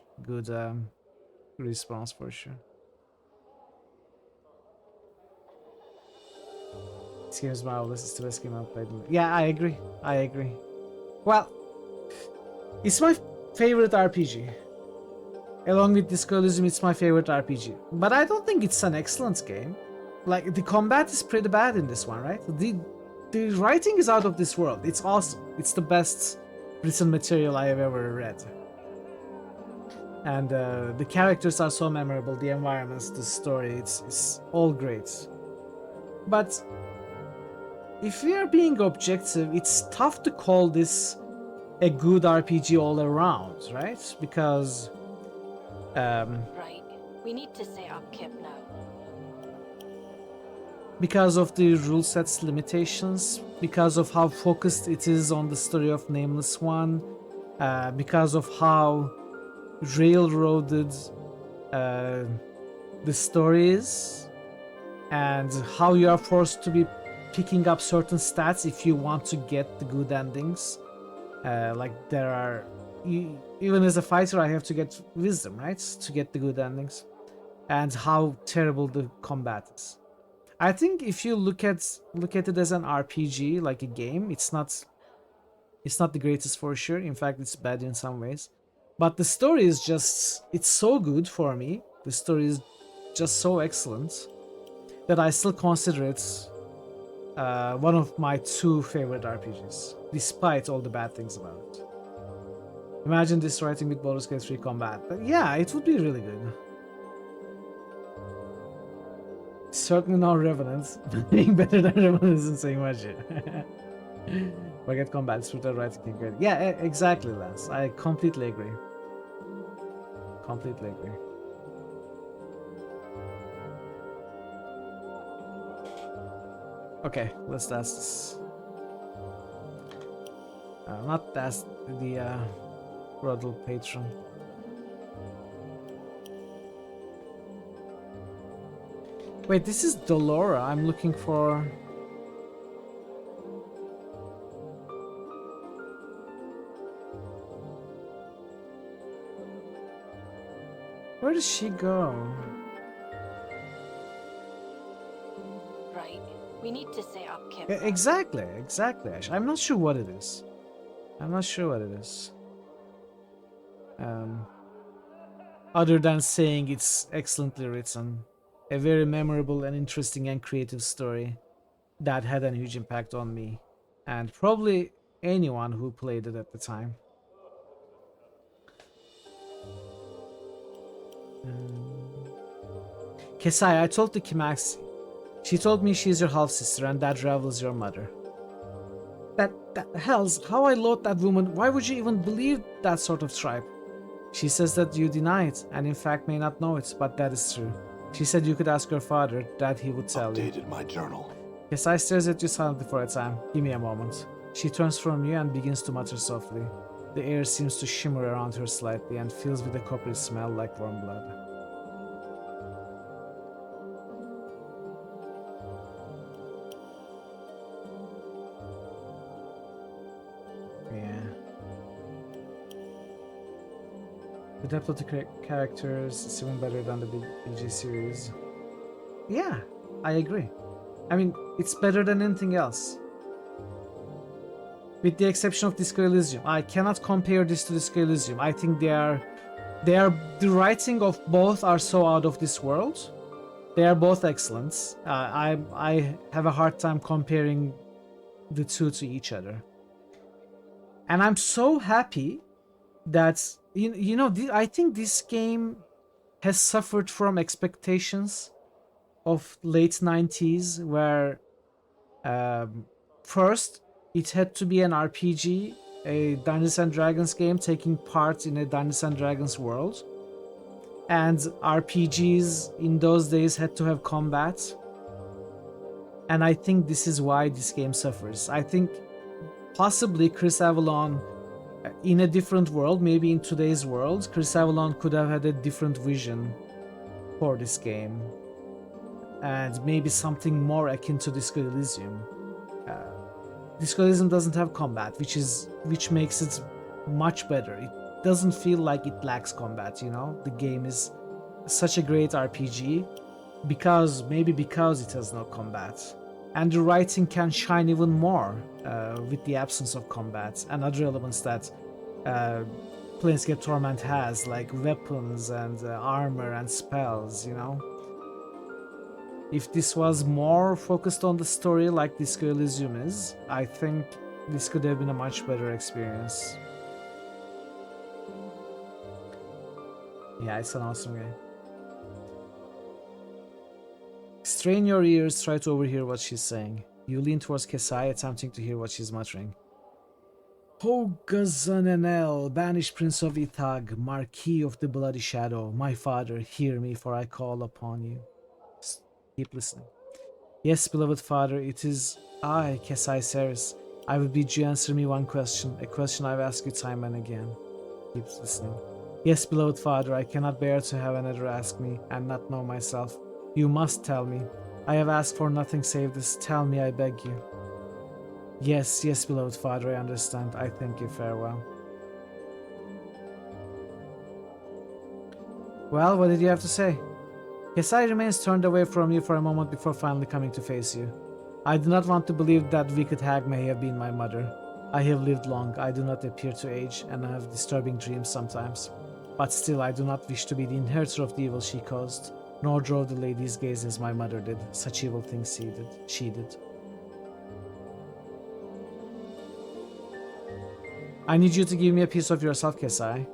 response for sure. This game is marvelous. It's the best game I've played. Yeah, I agree. Well, it's my favorite RPG. Along with Disco Elysium, it's my favorite RPG. But I don't think it's an excellent game. Like, the combat is pretty bad in this one, right? The writing is out of this world. It's awesome. It's the best written material I have ever read. And the characters are so memorable, the environments, the story, it's all great. But if we are being objective, it's tough to call this a good RPG all around, right? Because Right. We need to set up Kip now. because of the rule set's limitations, because of how focused it is on the story of Nameless One, because of how railroaded the stories and how you are forced to be picking up certain stats if you want to get the good endings. Like there are, even as a fighter, I have to get wisdom, right, to get the good endings, and how terrible the combat is. I think if you look at it as an RPG, like a game, it's not the greatest for sure. In fact, it's bad in some ways. But the story is just, it's so good for me. The story is just so excellent that I still consider it one of my 2 favorite RPGs, despite all the bad things about it. Imagine this writing with Baldur's Gate 3 combat. But yeah, it would be really good. Certainly not Revenant. Being better than Revenant isn't saying much yet. Forget combat, it's brutal writing great. Yeah, exactly, Lance. I completely agree. Completely agree. Okay, let's test this. Not test the Rodel patron. Wait, this is Dolora. I'm looking for... Where does she go? Right. We need to set up Kip. Exactly, Ash. I'm not sure what it is. Other than saying it's excellently written. A very memorable and interesting and creative story that had a huge impact on me. And probably anyone who played it at the time. Kesai, I told the Kimaxi. She told me she's your half-sister and that Ravel is your mother. That hells, how I loathe that woman. Why would you even believe that sort of tripe? She says that you deny it, and in fact may not know it, but that is true. She said you could ask your father, that he would tell you. Updated my journal. Kesai stares at you silently for a time. Give me a moment. She turns from you and begins to mutter softly. The air seems to shimmer around her slightly and fills with a coppery smell like warm blood. The depth of the characters is even better than the BG series. Yeah, I agree. I mean, it's better than anything else. With the exception of Disco Elysium. I cannot compare this to Disco Elysium. I think the writing of both are so out of this world. They are both excellent. I have a hard time comparing the two to each other. And I'm so happy that I think this game has suffered from expectations of late 90s where first it had to be an RPG, a Dungeons and Dragons game taking part in a Dungeons and Dragons world, and RPGs in those days had to have combat, and I think this is why this game suffers. I think possibly Chris Avellone, in a different world, maybe in today's world, Chris Avellone could have had a different vision for this game. And maybe something more akin to Disco Elysium. Disco Elysium doesn't have combat, which makes it much better. It doesn't feel like it lacks combat, you know? The game is such a great RPG because it has no combat. And the writing can shine even more with the absence of combat and other elements that Planescape Torment has, like weapons and armor and spells, you know? If this was more focused on the story like Disco Elysium is, I think this could have been a much better experience. Yeah, it's an awesome game. Strain your ears, try to overhear what she's saying. You lean towards Kesai, attempting to hear what she's muttering. Hogazanenel, banished prince of Ithag, marquis of the bloody shadow, my father, hear me, for I call upon you. Keep listening. Yes, beloved father, it is I, Kesai Seris. I will bid you answer me one question, a question I've asked you time and again. Keep listening. Yes, beloved father, I cannot bear to have another ask me and not know myself. You must tell me. I have asked for nothing save this. Tell me, I beg you. Yes, yes, beloved father, I understand. I thank you. Farewell. Well, what did you have to say? Kesai remains turned away from you for a moment before finally coming to face you. I do not want to believe that wicked hag may have been my mother. I have lived long, I do not appear to age, and I have disturbing dreams sometimes. But still, I do not wish to be the inheritor of the evil she caused, nor draw the lady's gaze as my mother did. Such evil things she did. I need you to give me a piece of yourself, Kesai.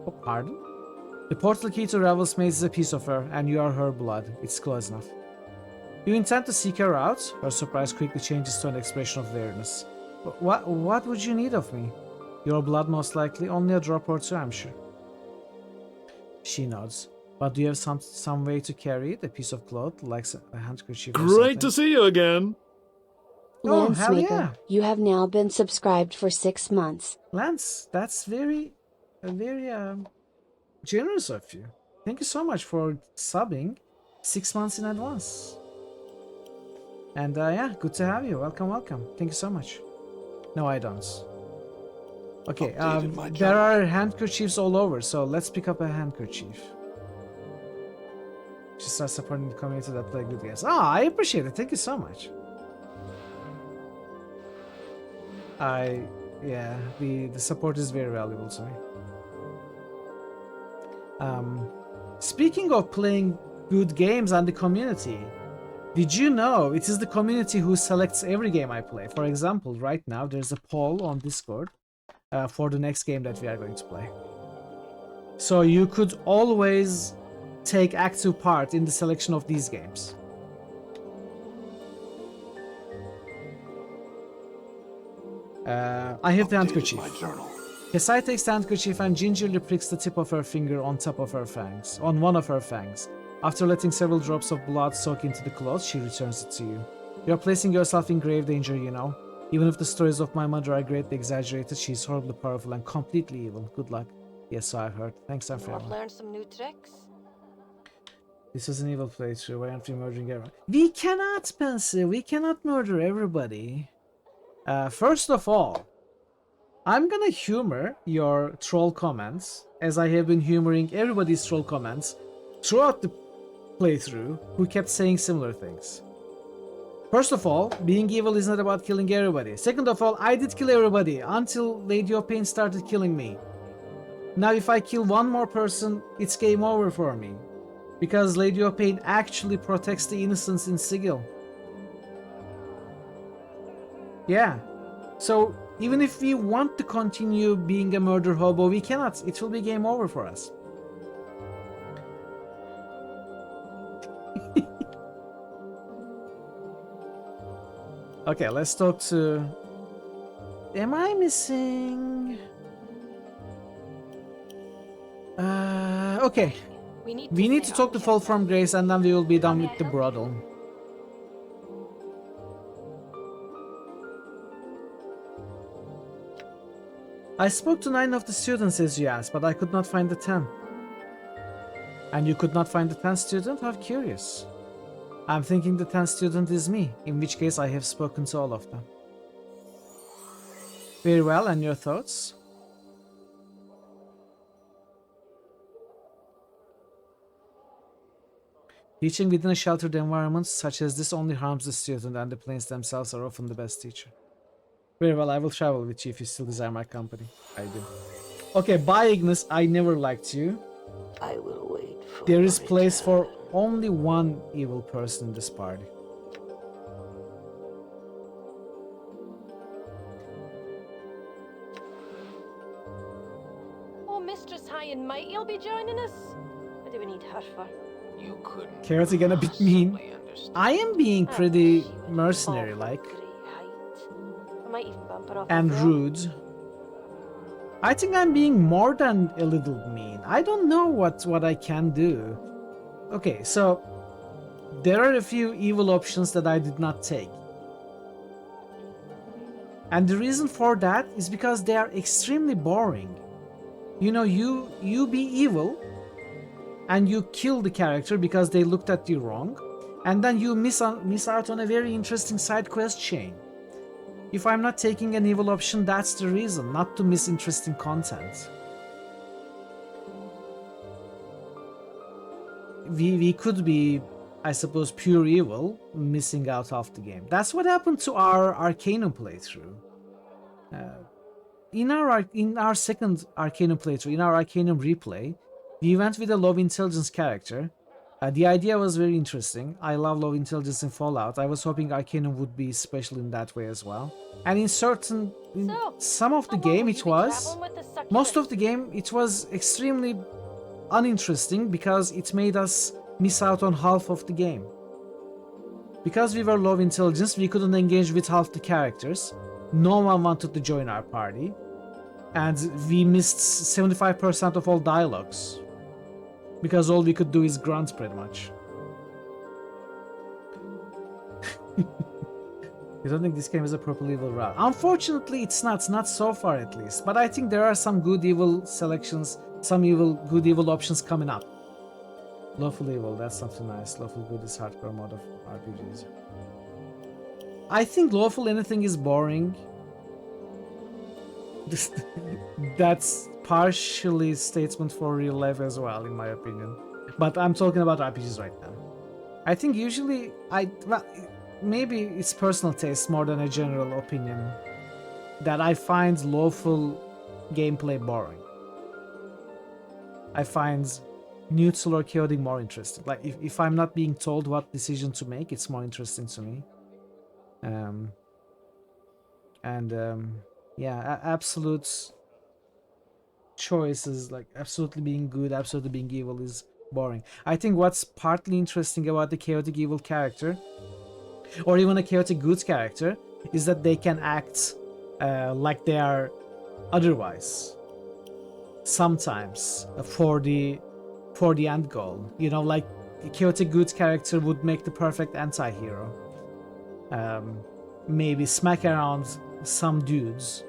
Oh, pardon? The portal key to Ravel's maze is a piece of her, and you are her blood. It's close enough. You intend to seek her out? Her surprise quickly changes to an expression of weariness. What would you need of me? Your blood, most likely. Only a drop or two, I'm sure. She nods. But do you have some way to carry it? A piece of cloth, like a handkerchief or something? Great to see you again! Oh, hell Lancemaker, yeah! you have now been subscribed for 6 months. Lance, that's very generous of you. Thank you so much for subbing 6 months in advance. And yeah, good to have you. Welcome, welcome. Thank you so much. No, I don't. Okay, there are handkerchiefs all over, so let's pick up a handkerchief. She starts supporting the community that play good games. Oh, I appreciate it. Thank you so much. Yeah, the support is very valuable to me. Speaking of playing good games and the community, did you know it is the community who selects every game I play? For example, right now there's a poll on Discord for the next game that we are going to play. So you could always take active part in the selection of these games. I have the handkerchief. Kesai takes the handkerchief and gingerly pricks the tip of her finger on top of her fangs, on one of her fangs. After letting several drops of blood soak into the cloth, she returns it to you. You are placing yourself in grave danger, you know. Even if the stories of my mother are greatly exaggerated, she is horribly powerful and completely evil. Good luck. Yes, so I've heard. Thanks, I'm I've learned some new tricks. This is an evil playthrough. Why aren't we murdering everyone? We cannot, Spencer. We cannot murder everybody. First of all, I'm gonna humor your troll comments, as I have been humoring everybody's troll comments throughout the playthrough who kept saying similar things. First of all, being evil is not about killing everybody. Second of all, I did kill everybody until Lady of Pain started killing me. Now if I kill one more person, it's game over for me. Because Lady of Pain actually protects the innocents in Sigil. Yeah. So, even if we want to continue being a murder hobo, we cannot. It will be game over for us. Okay, let's talk to... Am I missing... okay. We need to talk to Fall from Grace and then we will be done with the brothel. I spoke to 9 of the students as you asked, but I could not find the 10. And you could not find the 10th student? How curious. I'm thinking the 10th student is me, in which case I have spoken to all of them. Very well, and your thoughts? Teaching within a sheltered environment such as this only harms the student, and the planes themselves are often the best teacher. Very well, I will travel with you if you still desire my company. I do. Okay, bye Ignis, I never liked you. I will wait for There is place for only one evil person in this party. Oh, Mistress High and Mighty will be joining us. What do we need her for? You couldn't. Carrot's gonna be mean. I am being pretty mercenary-like. I might even bump her off And rude. I think I'm being more than a little mean. I don't know what I can do. Okay, so there are a few evil options that I did not take. And the reason for that is because they are extremely boring. You know, you be evil and you kill the character because they looked at you wrong, and then you miss out on a very interesting side quest chain. If I'm not taking an evil option, that's the reason, not to miss interesting content. We could be, I suppose, pure evil, missing out half the game. That's what happened to our Arcanum playthrough. In our second Arcanum playthrough, in our Arcanum replay, we went with a low intelligence character. The idea was very interesting. I love low intelligence in Fallout. I was hoping Arcanum would be special in that way as well. And in some of the game it was, most of the game it was extremely uninteresting because it made us miss out on half of the game. Because we were low intelligence, we couldn't engage with half the characters. No one wanted to join our party. And we missed 75% of all dialogues. Because all we could do is grunt pretty much. You don't think this game is a proper evil route? Unfortunately, it's not so far at least. But I think there are some good evil selections, some good evil options coming up. Lawful evil, that's something nice. Lawful good is hardcore mode of RPGs. I think lawful anything is boring. That's partially statement for real life as well, in my opinion. But I'm talking about RPGs right now. I think usually well, maybe it's personal taste more than a general opinion, that I find lawful gameplay boring. I find neutral or chaotic more interesting. Like if I'm not being told what decision to make, it's more interesting to me. Yeah, absolute choices, like absolutely being good, absolutely being evil, is boring. I think what's partly interesting about the chaotic evil character, or even a chaotic good character, is that they can act like they are otherwise. Sometimes for the end goal, you know, like a chaotic good character would make the perfect anti-hero. Maybe smack around some dudes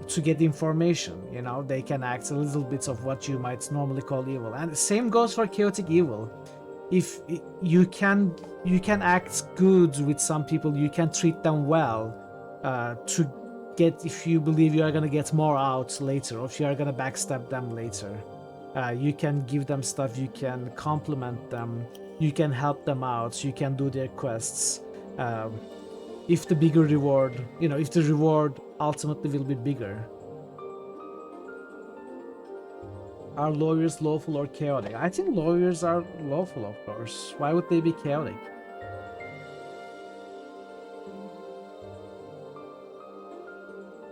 to get information, you know, they can act a little bit of what you might normally call evil. And the same goes for chaotic evil. If you can act good with some people, you can treat them well to get, if you believe you are gonna get more out later, or if you are gonna backstab them later. You can give them stuff, you can compliment them, you can help them out, you can do their quests. If the bigger reward, you know, if the reward ultimately will be bigger. Are lawyers lawful or chaotic? I think lawyers are lawful, of course. Why would they be chaotic?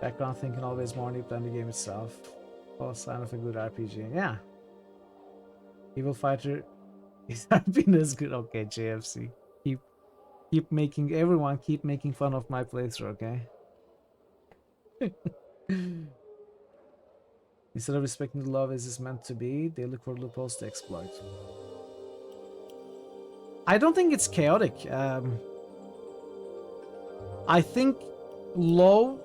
Background thinking always more deep than the game itself. All sign of a good RPG. Yeah. Evil fighter is happiness good. Okay, JFC. Keep making fun of my playthrough, okay? Instead of respecting the love as it's meant to be, they look for loopholes to exploit. I don't think it's chaotic. I think low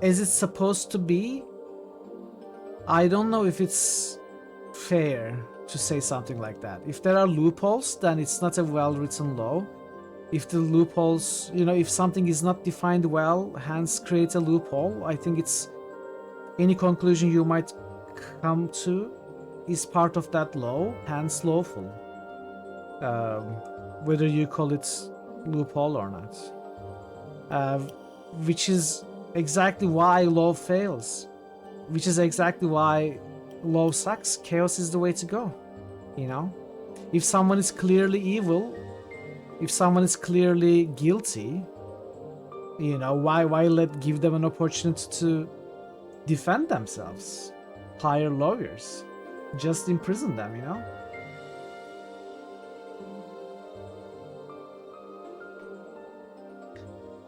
as it's supposed to be. I don't know if it's fair to say something like that. If there are loopholes, then it's not a well-written law. If the loopholes, you know, if something is not defined well, hence creates a loophole, I think it's any conclusion you might come to is part of that law, hence lawful. Whether you call it loophole or not. Which is exactly why law fails. Which is exactly why law sucks. Chaos is the way to go. You know? If someone is clearly evil, if someone is clearly guilty, you know, why give them an opportunity to defend themselves? Hire lawyers. Just imprison them, you know?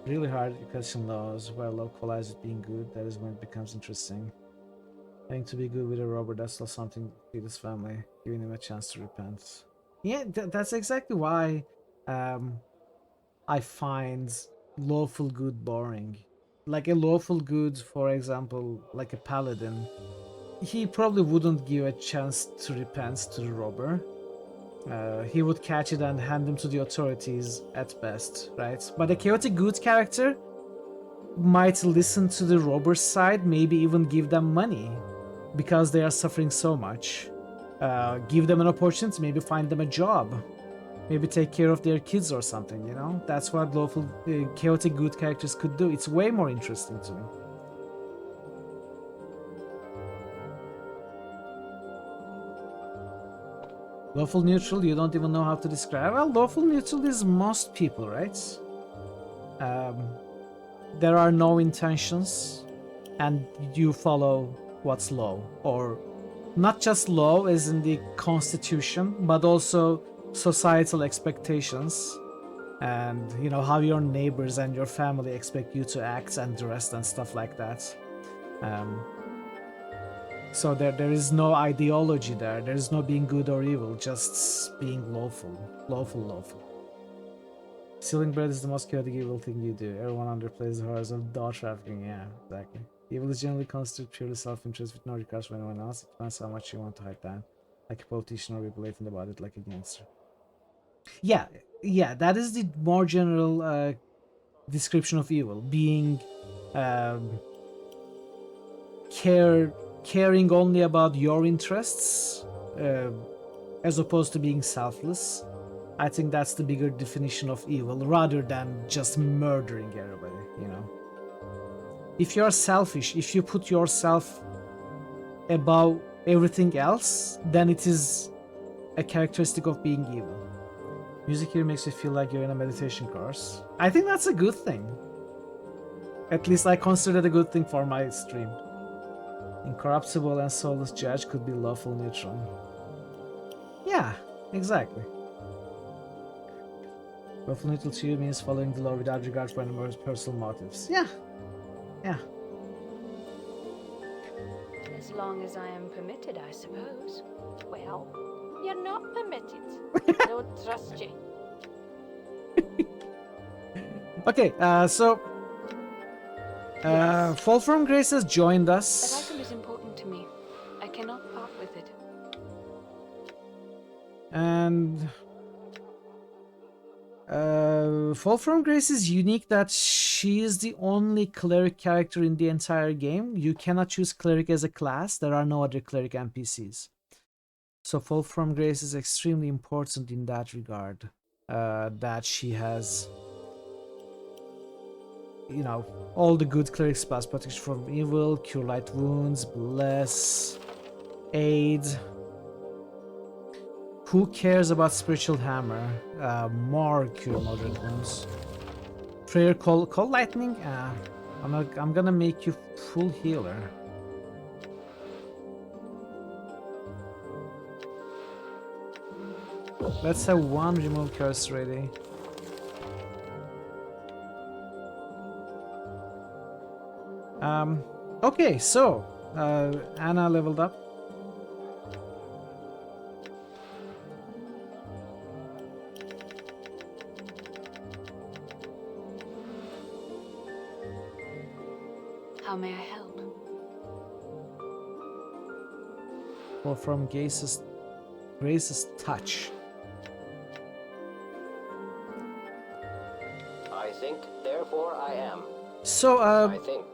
Really hard to question laws where law collides with being good. That is when it becomes interesting. Having to be good with a robber, that's not something to feed his family, giving him a chance to repent. Yeah, that's exactly why I find lawful good boring. like a lawful good, for example, like a paladin, he probably wouldn't give a chance to repent to the robber. He would catch it and hand him to the authorities at best, right? But a chaotic good character might listen to the robber's side, maybe even give them money because they are suffering so much. Give them an opportunity, maybe find them a job, maybe take care of their kids or something, you know? That's what lawful, chaotic good characters could do. It's way more interesting to me. Lawful neutral, you don't even know how to describe. Well, lawful neutral is most people, right? There are no intentions, and you follow what's law, or not just law as in the constitution, but also societal expectations, and you know how your neighbors and your family expect you to act and dress and stuff like that. So there is no ideology there. There is no being good or evil, just being lawful. Lawful. Stealing bread is the most chaotic evil thing you do. Everyone underplays the horrors of dog trafficking. Yeah, exactly. Evil is generally constituted purely self-interest with no regards for anyone else. It depends how much you want to hide that. Like a politician or be blatant about it like a gangster. Yeah, that is the more general description of evil. Being caring only about your interests as opposed to being selfless. I think that's the bigger definition of evil rather than just murdering everybody, you know. If you're selfish, if you put yourself above everything else, then it is a characteristic of being evil. Music here makes you feel like you're in a meditation course. I think that's a good thing. At least I consider it a good thing for my stream. Incorruptible and soulless judge could be lawful neutral. Yeah, exactly. Lawful neutral to you means following the law without regard for any personal motives. Yeah. As long as I am permitted, I suppose. Well, you're not permitted. I don't trust you. Okay, so Fall from Grace has joined That us. item is important to me. I cannot part with it. And Fall from Grace is unique that she is the only cleric character in the entire game. You cannot choose cleric as a class. There are no other cleric NPCs. So Fall from Grace is extremely important in that regard. That she has, you know, all the good cleric spells: protection from evil, cure light wounds, bless, aid. Who cares about spiritual hammer? More cure moderate wounds. Prayer call lightning. I'm gonna make you full healer. Let's have one remove curse ready. Okay, so Anna leveled up. How may I help? Or from Grace's touch. I think, therefore I am. So I think.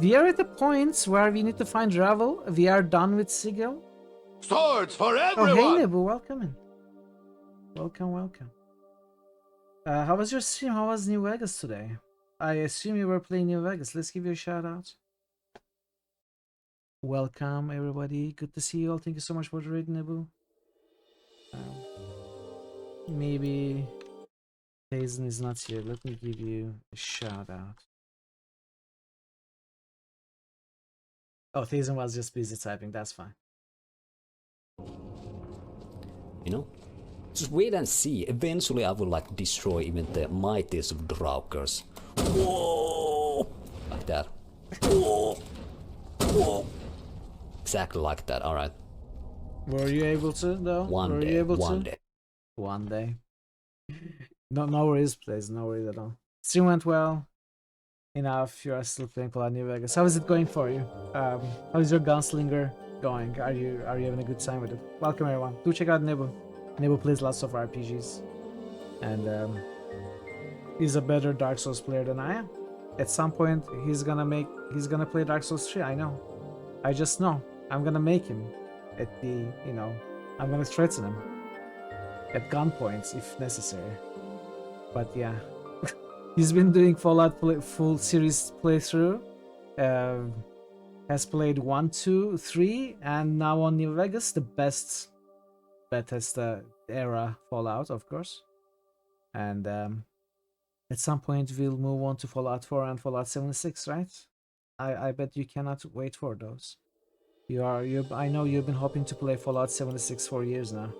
we are at the point where we need to find Ravel. We are done with Sigil. Swords for Oh, everyone! hey Nebu, welcome in. Welcome. How was your stream? How was New Vegas today? I assume you were playing New Vegas. Let's give you a shout out. Welcome everybody. Good to see you all. Thank you so much for the raid, Nebu. Maybe Hazen is not here. Let me give you a shout out. Oh, Thazen was just busy typing. That's fine. You know, just wait and see. Eventually I will like destroy even the mightiest of Draugrs. Whoa! Like that. Whoa! Whoa! Exactly like that, alright. Were you able to though? One day. One day. No worries, please. No worries at all. Stream went well. enough. You are still playing Fallout New Vegas. How is it going for you? How is your gunslinger going? Are you having a good time with it? Welcome everyone. Do check out Nebu. Nebu plays lots of RPGs, and he's a better Dark Souls player than I am. At some point, he's gonna play Dark Souls 3. I know. I just know. I'm gonna make him. At the, I'm gonna threaten him at gunpoint if necessary. But yeah, he's been doing Fallout full series playthrough. Has played 1, 2, 3, and now on New Vegas, the best Bethesda era Fallout, of course. And at some point, we'll move on to Fallout 4 and Fallout 76, right? I bet you cannot wait for those. I know you've been hoping to play Fallout 76 for years now.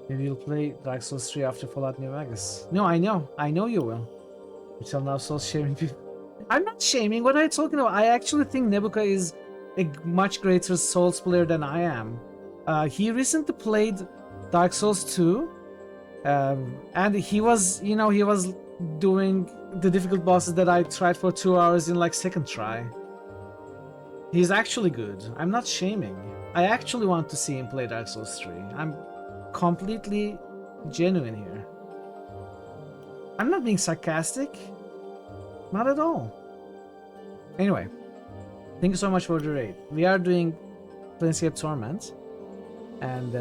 Maybe you'll play Dark Souls 3 after Fallout New Vegas. No, I know you will. You shall now Souls shaming people. I'm not shaming, what are you talking about? I actually think Nebuka is a much greater Souls player than I am. He recently played Dark Souls 2, and he was doing the difficult bosses that I tried for 2 hours in like second try. He's actually good. I'm not shaming. I actually want to see him play Dark Souls 3. I'm completely genuine here. I'm not being sarcastic. Not at all. Anyway, thank you so much for the raid. We are doing Planescape Torment, and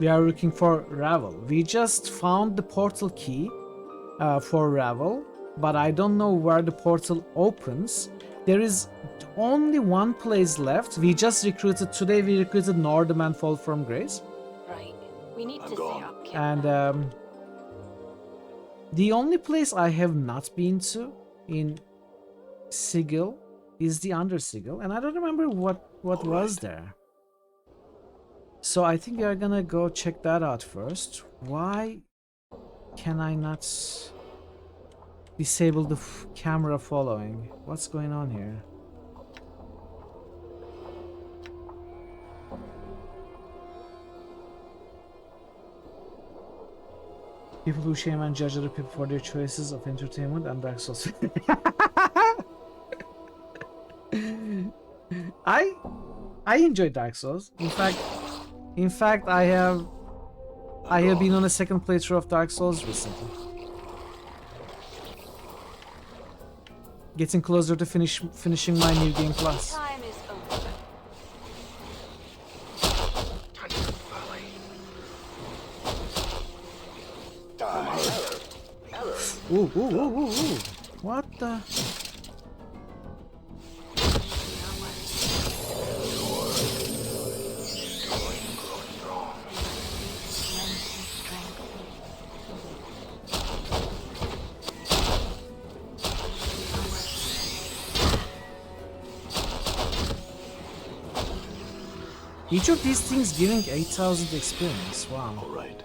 we are looking for Ravel. We just found the portal key for Ravel, but I don't know where the portal opens. There is only one place left. We just recruited, today we recruited Nordham and Fall from Grace. Right. We need to stay up, Kip. And the only place I have not been to in Sigil is the Undersigil, and I don't remember what was there. So I think we are gonna go check that out first. Why can I not disable the camera following? What's going on here? People who shame and judge other people for their choices of entertainment and Dark Souls. I enjoy Dark Souls. In fact, I have been on a second playthrough of Dark Souls recently. Getting closer to finishing my New Game Plus. Time is over. Ooh. What the? Each of these things giving 8,000 experience. Wow. All right.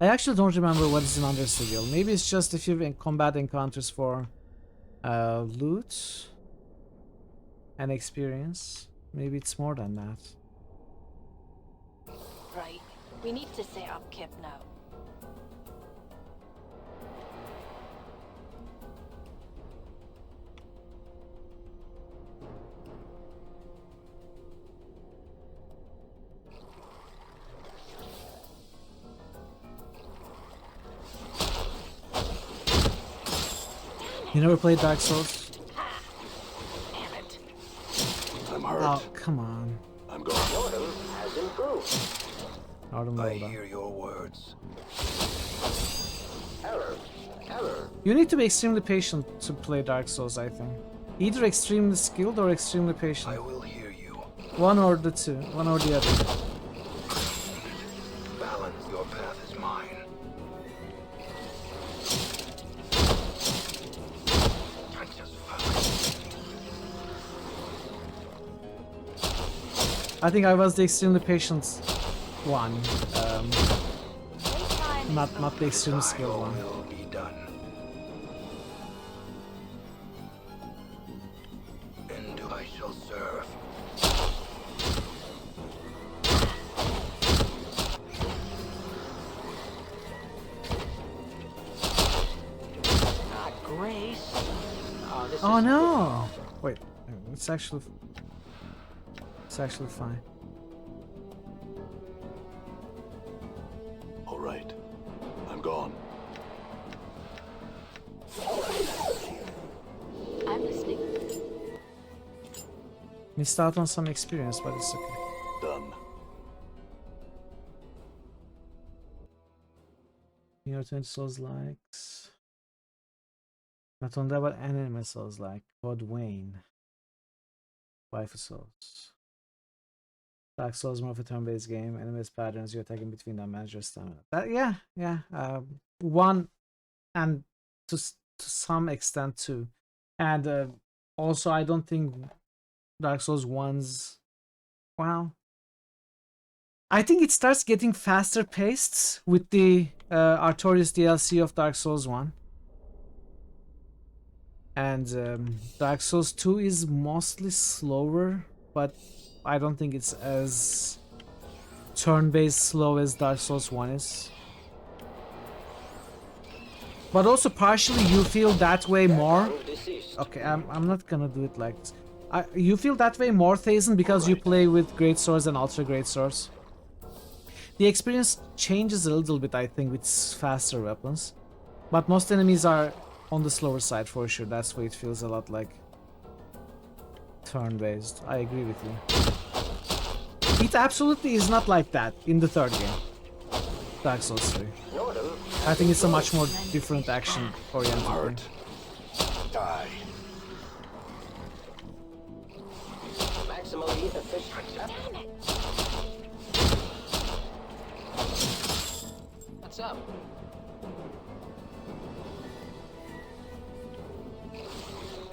I actually don't remember what is in Undersigil. Maybe it's just a few combat encounters for loot and experience. Maybe it's more than that. Right. We need to set up Kip now. You never played Dark Souls? Damn it. I'm hurt. Oh, come on. I'm going. Nordham has improved. I hear your words. Error. You need to be extremely patient to play Dark Souls, I think. Either extremely skilled or extremely patient. I will hear you. One or the two. One or the other. Balance. Your path is mine. I think I was the extremely patient one. Not the extremely skilled one. Will be done. race. Oh, this Oh is no! Wait, it's actually fine. All right. I'm gone. I'm listening. Missed out on some experience, but it's okay. Done. You know, 20 Souls likes. Not only that, but anime Souls like. God Wayne. Wife of Souls. Dark Souls more of a turn-based game. Enemies patterns, you're attacking between them, manage your stamina. Yeah. One, and to some extent two. And also, I don't think Dark Souls 1's... Well, I think it starts getting faster paced with the Artorias DLC of Dark Souls 1. And Dark Souls 2 is mostly slower, but I don't think it's as turn-based slow as Dark Souls 1 is. But also partially you feel that way more. Okay, I'm not gonna do it like this. You feel that way more, Thazen, because you play with great swords and ultra great swords. The experience changes a little bit, I think, with faster weapons. But most enemies are on the slower side for sure. That's why it feels a lot like turn-based. I agree with you. It absolutely is not like that in the third game, Dark Souls 3. I think it's a much more different action-oriented game. Die. Maximally efficient. What's up?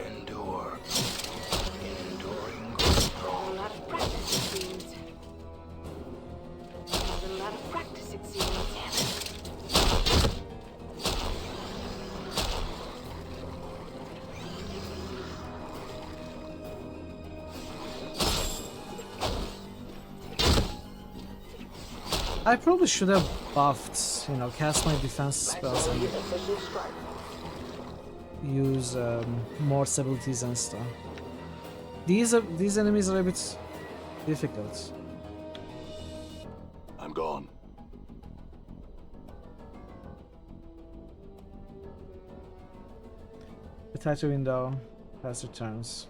Endure. Enduring A lot of practice, it seems. There's a lot of practice, it seems. I probably should have buffed, you know, cast my defense spells and use more abilities and stuff. These enemies are a bit difficult. I'm gone. The title window, faster turns.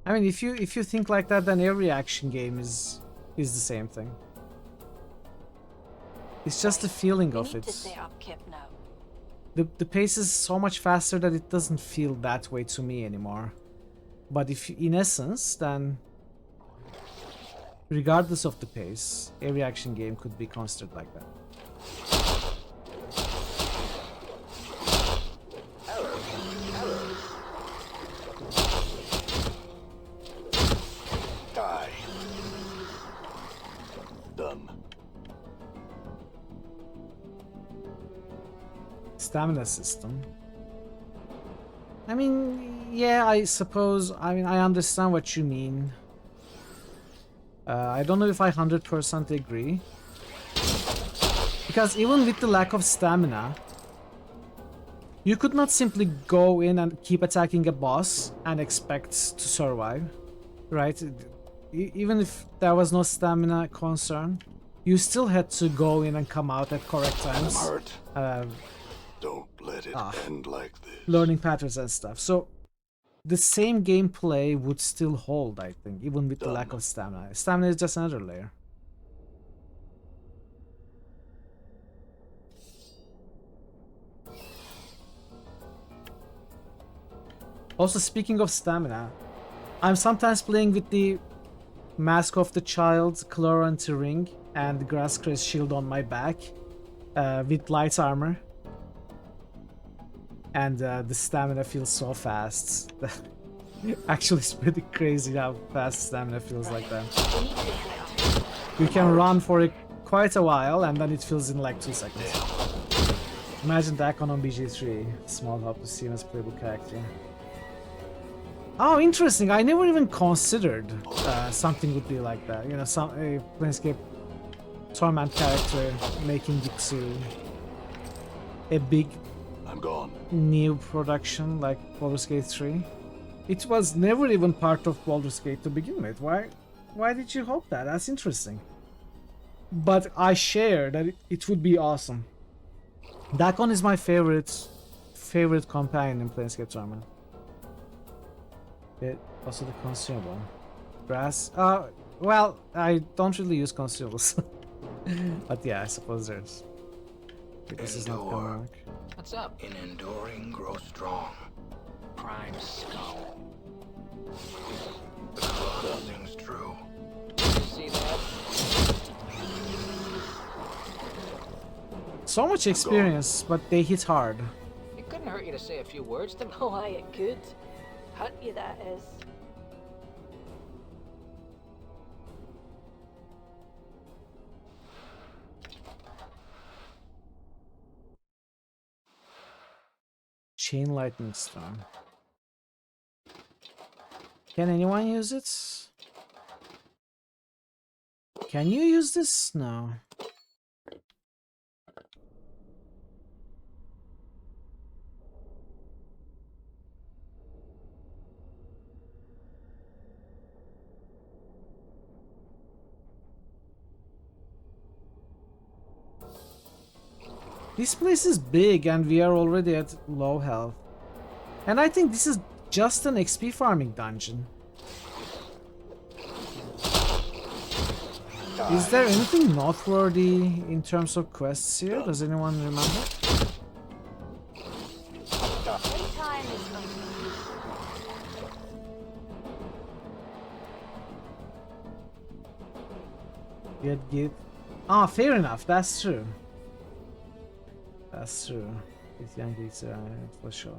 I mean, if you think like that, then every action game is the same thing. It's just the feeling of it. The pace is so much faster that it doesn't feel that way to me anymore. But if in essence, then regardless of the pace, every action game could be considered like that. Die. Done. Stamina system. I mean, yeah, I suppose. I mean, I understand what you mean. I don't know if I 100% agree. Because even with the lack of stamina, you could not simply go in and keep attacking a boss and expect to survive, right? Even if there was no stamina concern, you still had to go in and come out at correct times. I'm hurt. Don't let it end like this. Learning patterns and stuff. So the same gameplay would still hold, I think, even with the lack of stamina. Stamina is just another layer. Also, speaking of stamina, I'm sometimes playing with the Mask of the Child, Chlorant ring, and Grasscrest shield on my back with light armor. And the stamina feels so fast. Actually, it's pretty crazy how fast stamina feels like that. You can run for quite a while, and then it feels in like 2 seconds. Imagine Dakon on BG3. Small help to see him as playable character. Oh, interesting. I never even considered something would be like that. You know, some a Planescape Torment character making Gitsu a big new production like Baldur's Gate 3. It was never even part of Baldur's Gate to begin with. Why did you hope that? That's interesting. But I share that it would be awesome. Dakon is my favorite companion in Planescape Torment. It also the consumable. Grass. Well, I don't really use consumables. But yeah, I suppose there's. This is not gonna work. What's up? In enduring, grow strong. Prime skull. The crossing's true. You see that? So much experience, but they hit hard. It couldn't hurt you to say a few words to me. Oh, aye, it could. Hurt you, that is. Chain lightning storm. Can anyone use it? Can you use this? No. This place is big and we are already at low health. And I think this is just an XP farming dungeon. Is there anything noteworthy in terms of quests here? Does anyone remember? Get. Ah, fair enough. That's true. That's true. It's young geeks, for sure.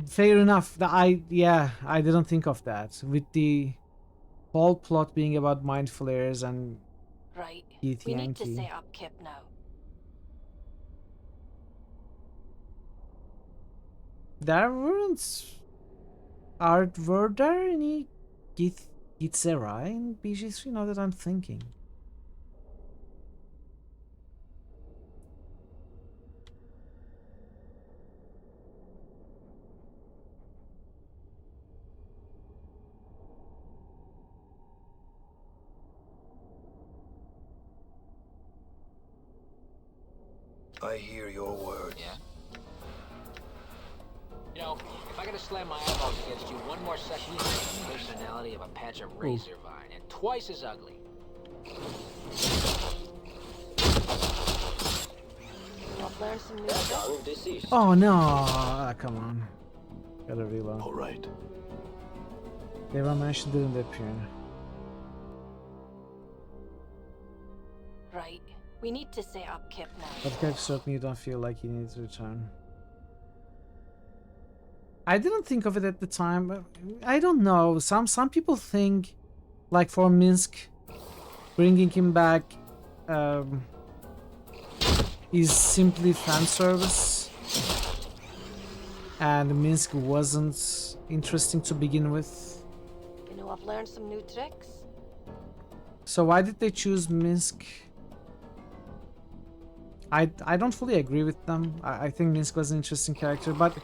Fair enough. I didn't think of that. With the whole plot being about mind flares and Right. Keith We Yankee. need to set up Kip now. There weren't. Were there any Gitzerai in BG3 now that I'm thinking? I hear your words. Yeah? You know, if I gotta slam my eyeballs against you one more second, you have the personality of a patch of razor vine and twice as ugly. I've learned some new stuff. Oh no! Come on. Gotta reload. Alright. They were mentioned didn't appear. Right. We need to set up Kip now. But Kip certainly don't feel like he needs to return. I didn't think of it at the time, but I don't know. Some people think, like for Minsk, bringing him back is simply fan service, and Minsk wasn't interesting to begin with. You know, I've learned some new tricks. So why did they choose Minsk? I don't fully agree with them. I think Minsk was an interesting character, but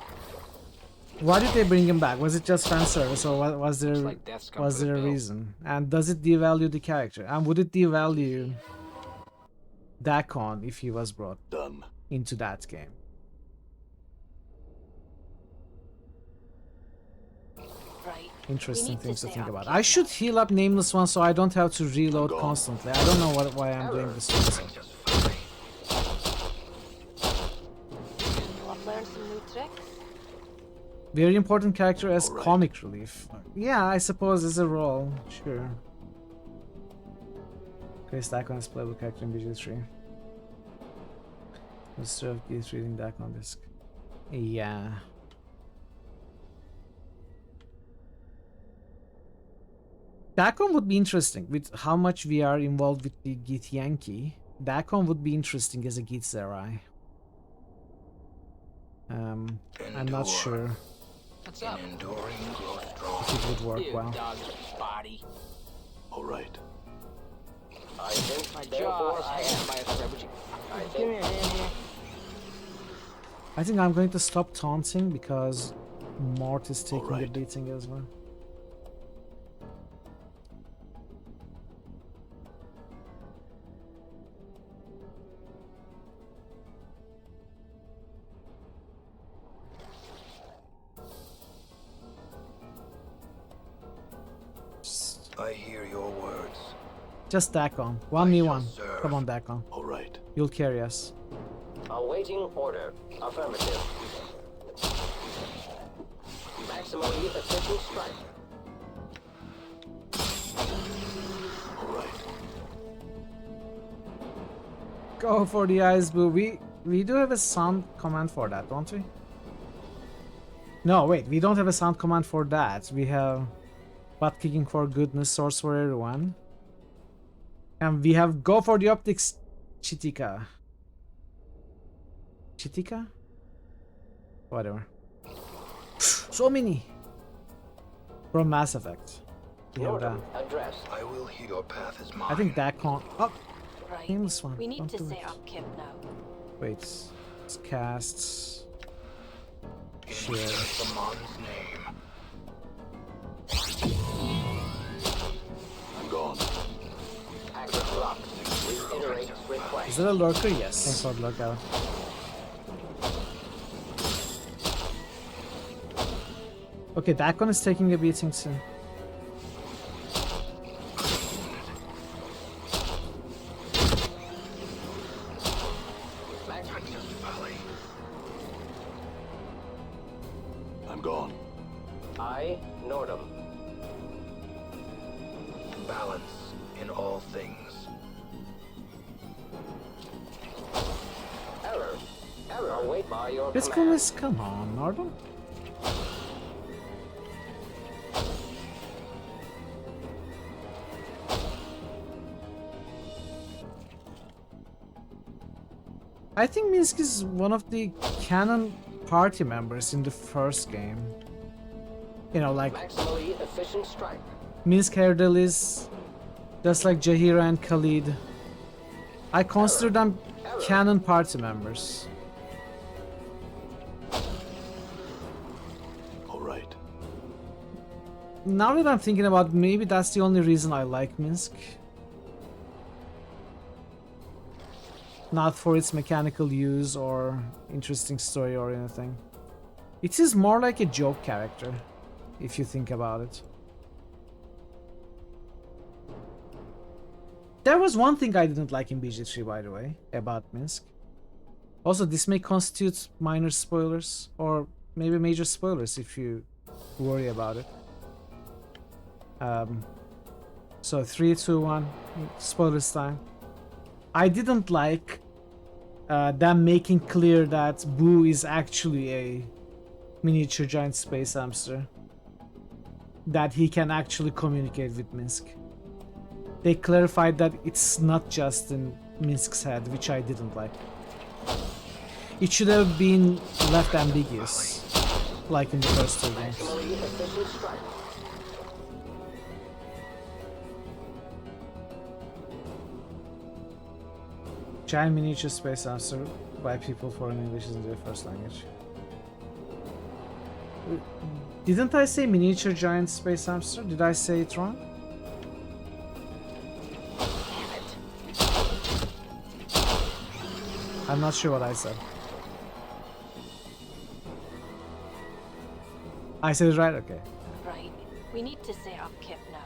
why did they bring him back? Was it just fan service, or was there a reason? And does it devalue the character? And would it devalue Dakon if he was brought into that game? Right. Interesting things to think about. I should heal up Nameless One so I don't have to reload constantly. I don't know why I'm doing this. I've learned some new tricks. Very important character as comic relief. Yeah, I suppose as a role, sure. Okay, Dakon is playable character in BG3. Let's have Keith reading Dakon disc. Yeah. Dakon would be interesting with how much we are involved with the Git Yankee. Dakon would be interesting as a Git Zerai. I'm not sure What's up? if it would work well. Dog's body. All right. I think My therefore jaw I is am. hanging by a thread. Would you I give me think a hand here? I think I'm going to stop taunting because Mort is taking a right. beating as well. I hear your words. Just Dakon. 1v1. Come on, Dakon. All right. You'll carry us. Awaiting order. Affirmative. Maximally efficient strike. All right. Go for the ice boo. We do have a sound command for that, don't we? No, wait. We don't have a sound command for that. We have butt kicking for goodness, source for everyone. And we have go for the optics, Chitika. Chitika? Whatever. So many! From Mass Effect. We have that. Address. I will hear your path is mine. I think that can't. Oh! Right. Nameless one. We need Don't to do set it. up camp now. Wait. It's casts. Share. Zerthamon's name. I'm gone. Active lock. Reiterate request. Is that a lurker? Yes. Thanks for the lurker. Okay, that one is taking a beating soon. I'm gone. I, Nordum. Balance in all things. Error. Error. Await by your Let's go, command. let's come on, Nordum. I think Minsk is one of the canon party members in the first game. You know, like Maximally efficient strike. Minsk Herdel is just like Jahira and Khalid. I consider them canon party members. All right. Now that I'm thinking about it, maybe that's the only reason I like Minsk. Not for its mechanical use or interesting story or anything. It is more like a joke character, if you think about it. There was one thing I didn't like in BG3, by the way, about Minsk. Also, this may constitute minor spoilers, or maybe major spoilers if you worry about it. So 3, 2, 1, spoilers time. I didn't like them making clear that Boo is actually a miniature giant space hamster. That he can actually communicate with Minsk. They clarified that it's not just in Minsk's head, which I didn't like. It should have been left ambiguous, like in the first two games. Maximally efficient strike. Giant miniature space hamster by people foreign English isn't their first language. Didn't I say miniature giant space hamster? Did I say it wrong? I'm not sure what I said. I said it right? Okay. Right. We need to set up camp now.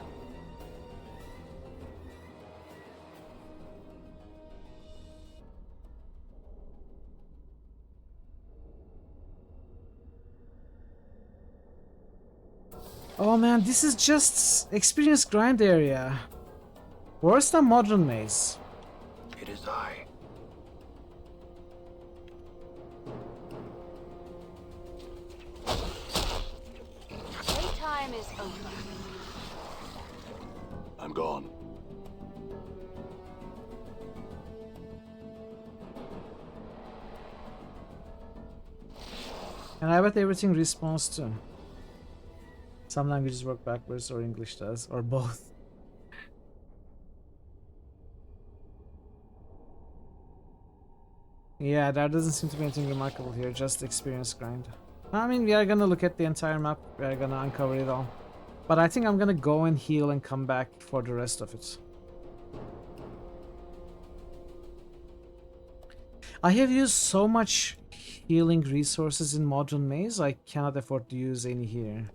Oh man, this is just experience grind area. Worse than modern maze. It is I. Playtime is over. I'm gone. And I bet everything respawns too. Some languages work backwards, or English does, or both. Yeah, that doesn't seem to be anything remarkable here, just experience grind. I mean, we are gonna look at the entire map, we are gonna uncover it all. But I think I'm gonna go and heal and come back for the rest of it. I have used so much healing resources in Modern Maze, I cannot afford to use any here.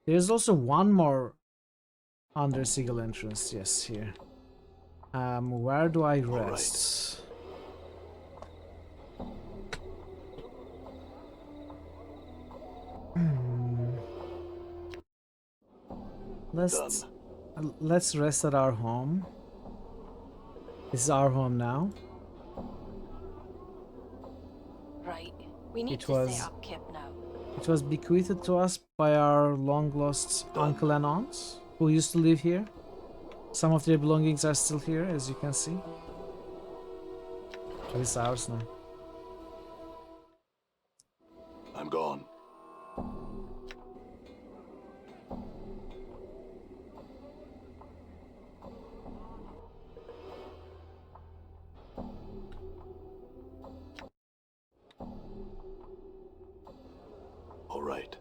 There's also one more under Sigil entrance, yes, here. Where do I rest? Let's rest at our home. This is our home now. Right. We need It to was- set up camp now. It was bequeathed to us by our long-lost uncle and aunt, who used to live here. Some of their belongings are still here, as you can see. It's ours now. I'm gone. All right.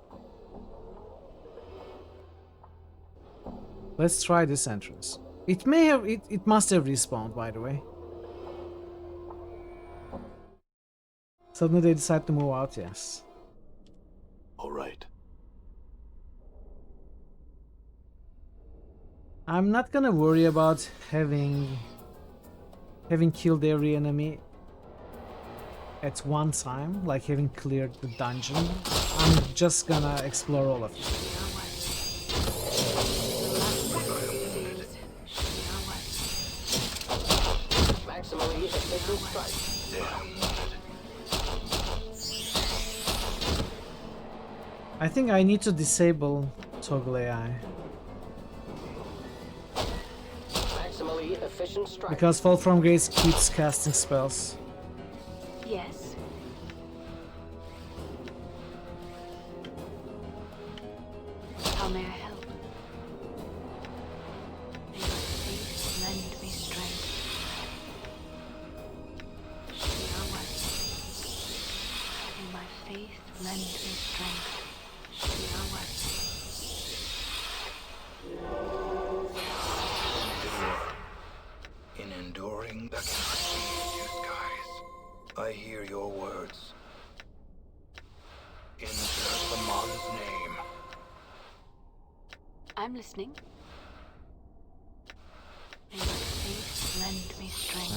Let's try this entrance. It may have, it must have respawned, by the way. Suddenly they decide to move out, yes. All right. I'm not gonna worry about having killed every enemy at one time, like having cleared the dungeon. I'm just gonna explore all of it. Maximally efficient strike. I think I need to disable toggle AI. Maximally efficient strike. Because Fall from Grace keeps casting spells. Yes. How may I help? May my faith lend me strength. May my faith lend me strength. In enduring that cannot change your skies, I hear your words. In Zerthamon's name. I'm listening. May my faith lend me strength.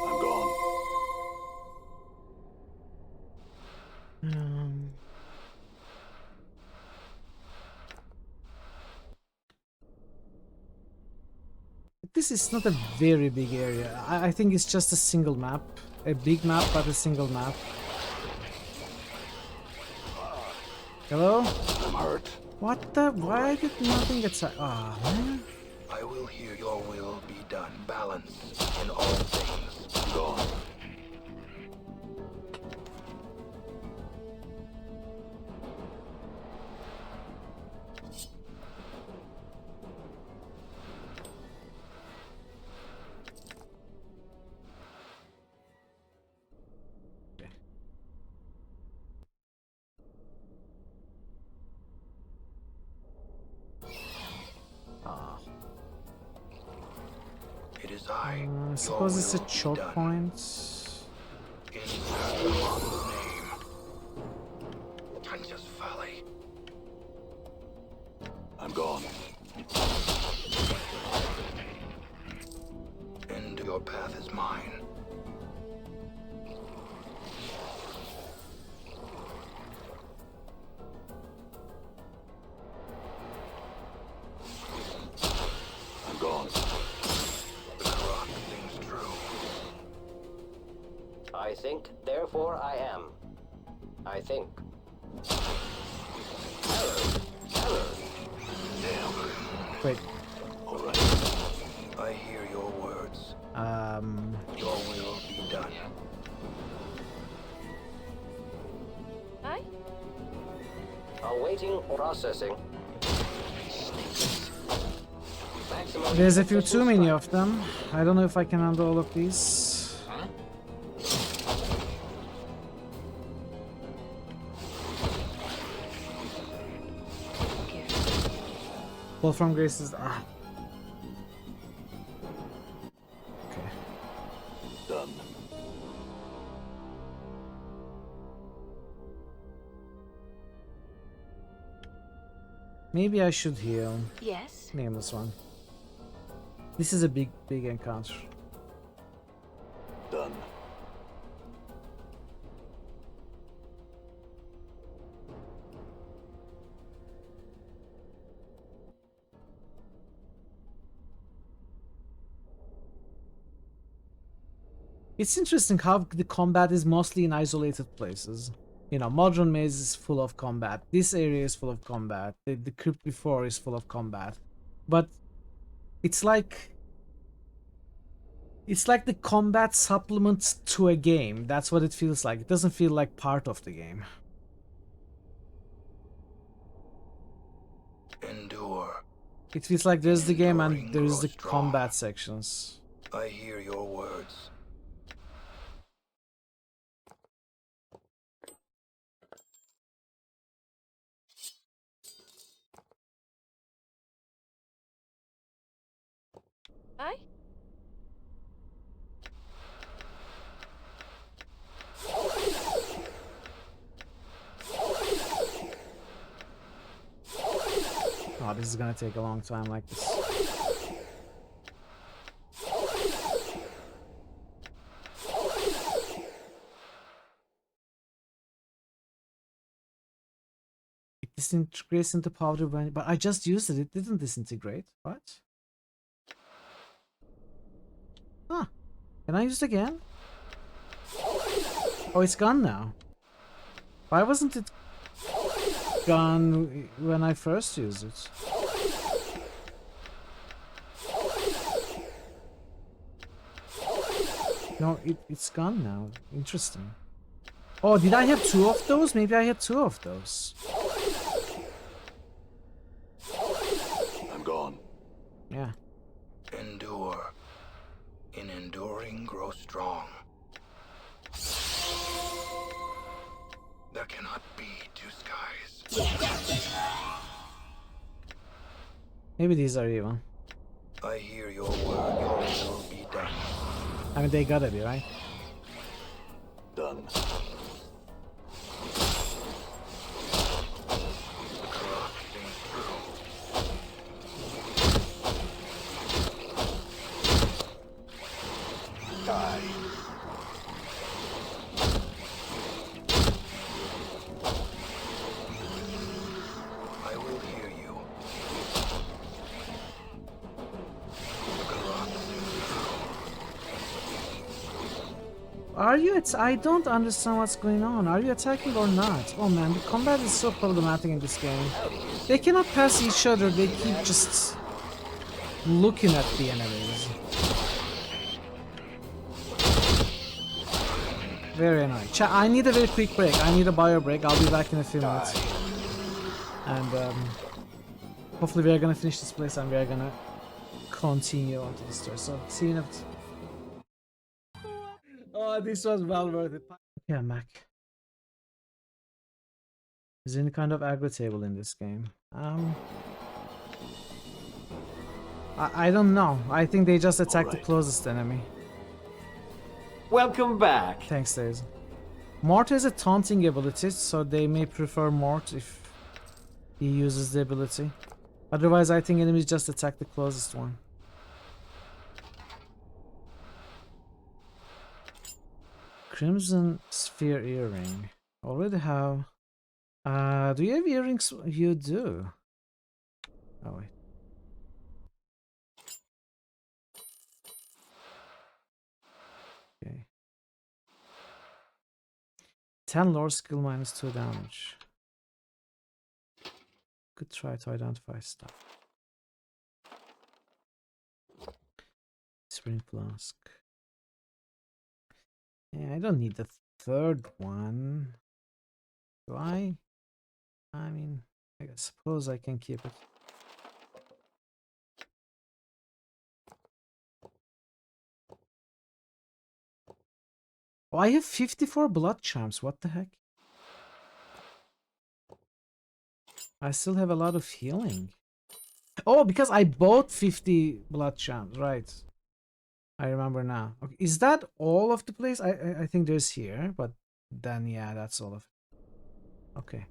I'm gone. This is not a very big area. I think it's just a single map. A big map, but a single map. Hello? I'm hurt. What the? Why did nothing get signed? Ah, man. I will hear your will be done, balanced in all things. Gone. It is I. I suppose it's a choke point. In Zerthamon's name. Tanja's folly. I'm gone. And your path is mine. I'm gone. The Karak thing's true. I think, therefore I am. I think. Error. Wait. All right. I hear your words. Your will be done. Aye? Awaiting processing. Maximum There's a few efficient too many strike. of them. I don't know if I can handle all of these. Fall from grace is okay. Done. Maybe I should heal. Yes. Nameless one. This is a big encounter. Done. It's interesting how the combat is mostly in isolated places. You know, Modron Maze is full of combat. This area is full of combat. The crypt before is full of combat. But it's like the combat supplement to a game. That's what it feels like. It doesn't feel like part of the game. Endure. It feels like there's the game and there's the combat sections. I hear your words. Aye? Oh, this is gonna take a long time like this. It disintegrates into powder when, but I just used it. It didn't disintegrate, right? Huh. Can I use it again? Oh, it's gone now. Why wasn't it gone when I first used it? No, it's gone now. Interesting. Oh, did I have two of those? Maybe I had two of those. I'm gone. Yeah. Endure. In enduring, grow strong. There cannot be two skies. Maybe these are even. I hear your word. Your will be done. I mean, they gotta be, right? Done. Die. I will hear you. Are you I don't understand what's going on. Are you attacking or not? Oh man, the combat is so problematic in this game. They cannot pass each other, they keep just looking at the enemies. Very annoying. I need a very quick break. I need a bio break. I'll be back in a few minutes. And hopefully we are gonna finish this place and we are gonna continue on to the story. So see you in a bit. Oh, this was well worth it. Yeah, Mac. Is there any kind of aggro table in this game? I don't know. I think they just attack the closest enemy. Welcome back. Thanks, Daisy. Mort has a taunting ability, so they may prefer Mort if he uses the ability. Otherwise, I think enemies just attack the closest one. Crimson Sphere Earring. Already have. Do you have earrings? You do. Oh wait. Okay. 10 lore skill minus 2 damage. Could try to identify stuff. Spring flask. Yeah, I don't need the third one. Do I? I mean, I suppose I can keep it. Oh, I have 54 blood charms. What the heck? I still have a lot of healing. Oh, because I bought 50 blood charms, right? I remember now. Okay, is that all of the place? I think there's here, but then yeah, that's all of it. Okay.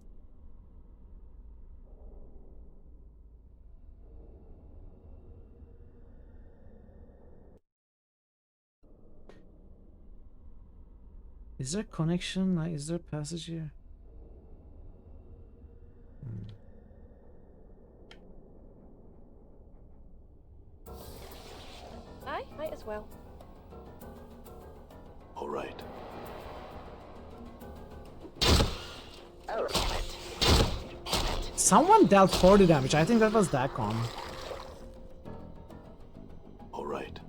Is there a connection? Is there a passage here? Aye, might as well. All right. Oh, damn it. Someone dealt 40 damage. I think that was Dacon. All right.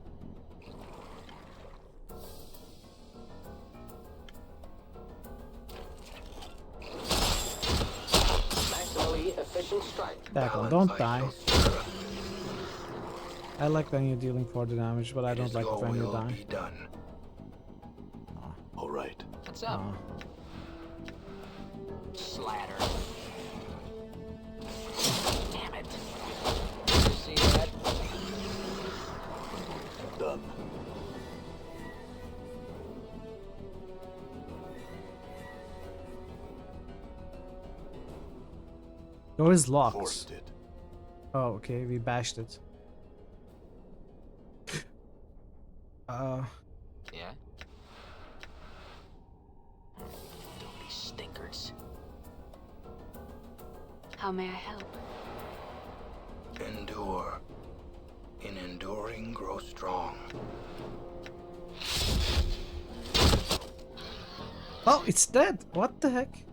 Maximally efficient strike. Dacon, don't die. I like when you're dealing 40 damage, but I don't like it when you die. All right. What's up? Slatter. Damn it. You see that? Done. Door is locked. Forced it. Oh, okay, we bashed it. Yeah? Don't be stinkers. How may I help? Endure. In enduring, grow strong. Oh, it's dead. What the heck?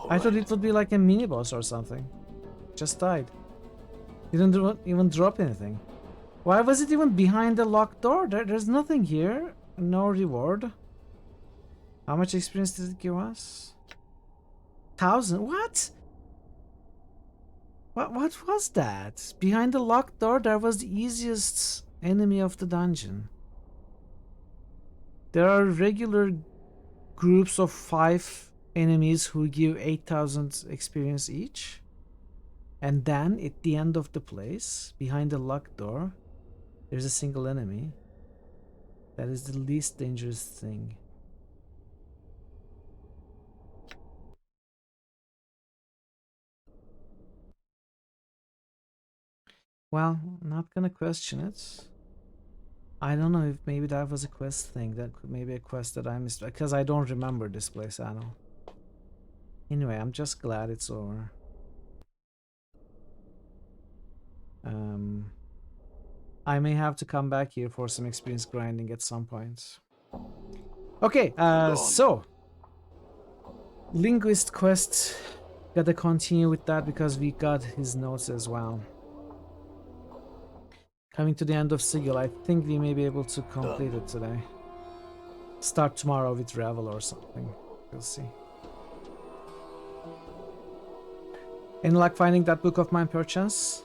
I thought it would be like a mini boss or something. Just died. Didn't even drop anything. Why was it even behind the locked door? There's nothing here. No reward. How much experience did it give us? 1,000. What? What was that? Behind the locked door, there was the easiest enemy of the dungeon. There are regular groups of 5 enemies who give 8,000 experience each. And then at the end of the place, behind the locked door, there's a single enemy. That is the least dangerous thing. Well, I'm not gonna question it. I don't know if maybe that was a quest thing. That could maybe a quest that I missed because I don't remember this place at all. Anyway, I'm just glad it's over. I may have to come back here for some experience grinding at some point. Okay, so linguist quest, gotta continue with that because we got his notes as well. Coming to the end of Sigil, I think we may be able to complete it today. Start tomorrow with Revel or something. We'll see. Any luck finding that book of mine perchance?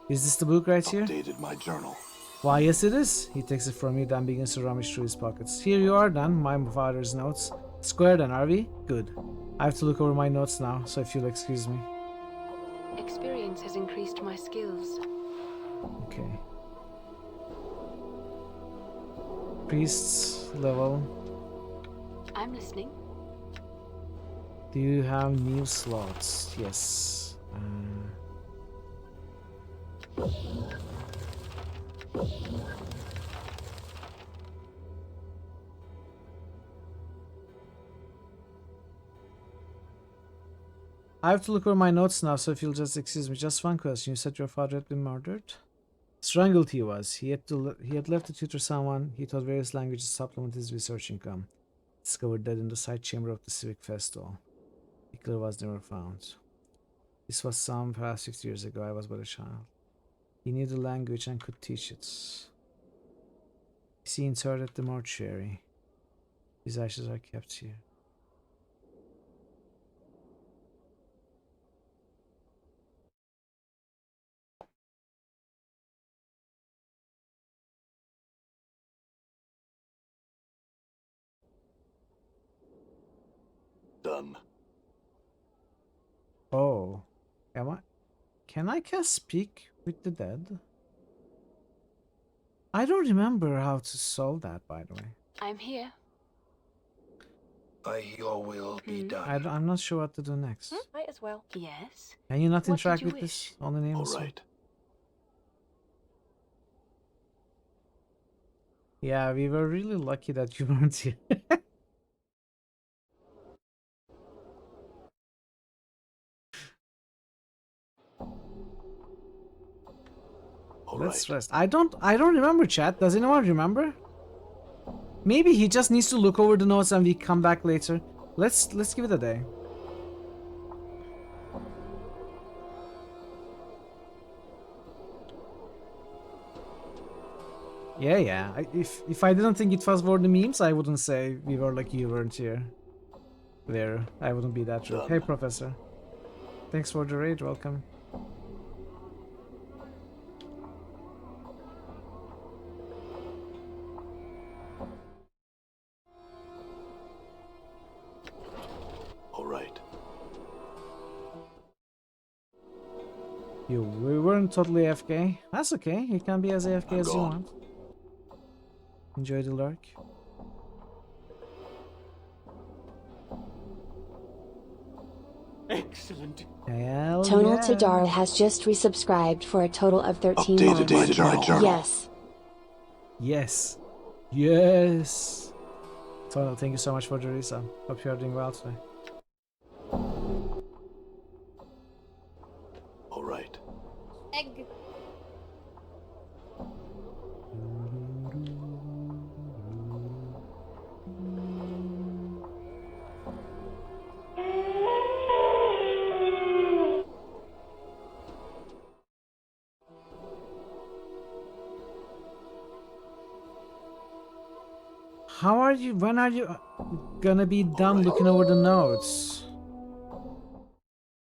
Is this the book right here? Updated my journal. Why, yes it is. He takes it from me, then begins to rummage through his pockets. Here you are then, my father's notes. Square then, are we? Good. I have to look over my notes now, so if you'll excuse me. Experience has increased my skills. Okay. Priest's level. I'm listening. Do you have new slots? Yes. I have to look over my notes now, so if you'll just excuse me. Just one question. You said your father had been murdered? Strangled he was. He had left to tutor someone. He taught various languages to supplement his research income. Discovered dead in the side chamber of the Civic Festival. The killer was never found. This was some past 50 years ago. I was but a child. He knew the language and could teach it. Is he interred at the mortuary? His ashes are kept here. Done. Oh. Am I? Can I cast Speak with the Dead? I don't remember how to solve that, by the way. I'm here. Your will be done. I'm not sure what to do next. Might as well. Yes. Can you not What interact did you with wish? this on the name? All right. Yeah, we were really lucky that you weren't here. Let's rest. I don't remember, chat. Does anyone remember? Maybe he just needs to look over the notes and we come back later. Let's give it a day. Yeah. If I didn't think it was for the memes, I wouldn't say we were like you weren't here. There, I wouldn't be that rude. Hey, Professor. Thanks for the raid. Welcome. All right. We weren't totally AFK. That's okay. You can be as AFK as you want. Enjoy the lurk. Excellent. Hell Tonal yeah. Tadara has just resubscribed for a total of 13 Updated months. my journal. Yes. Yes. Yes. Tonal, thank you so much for the resub. Hope you are doing well today. All right. Egg. How are you? When are you gonna be done looking over the notes?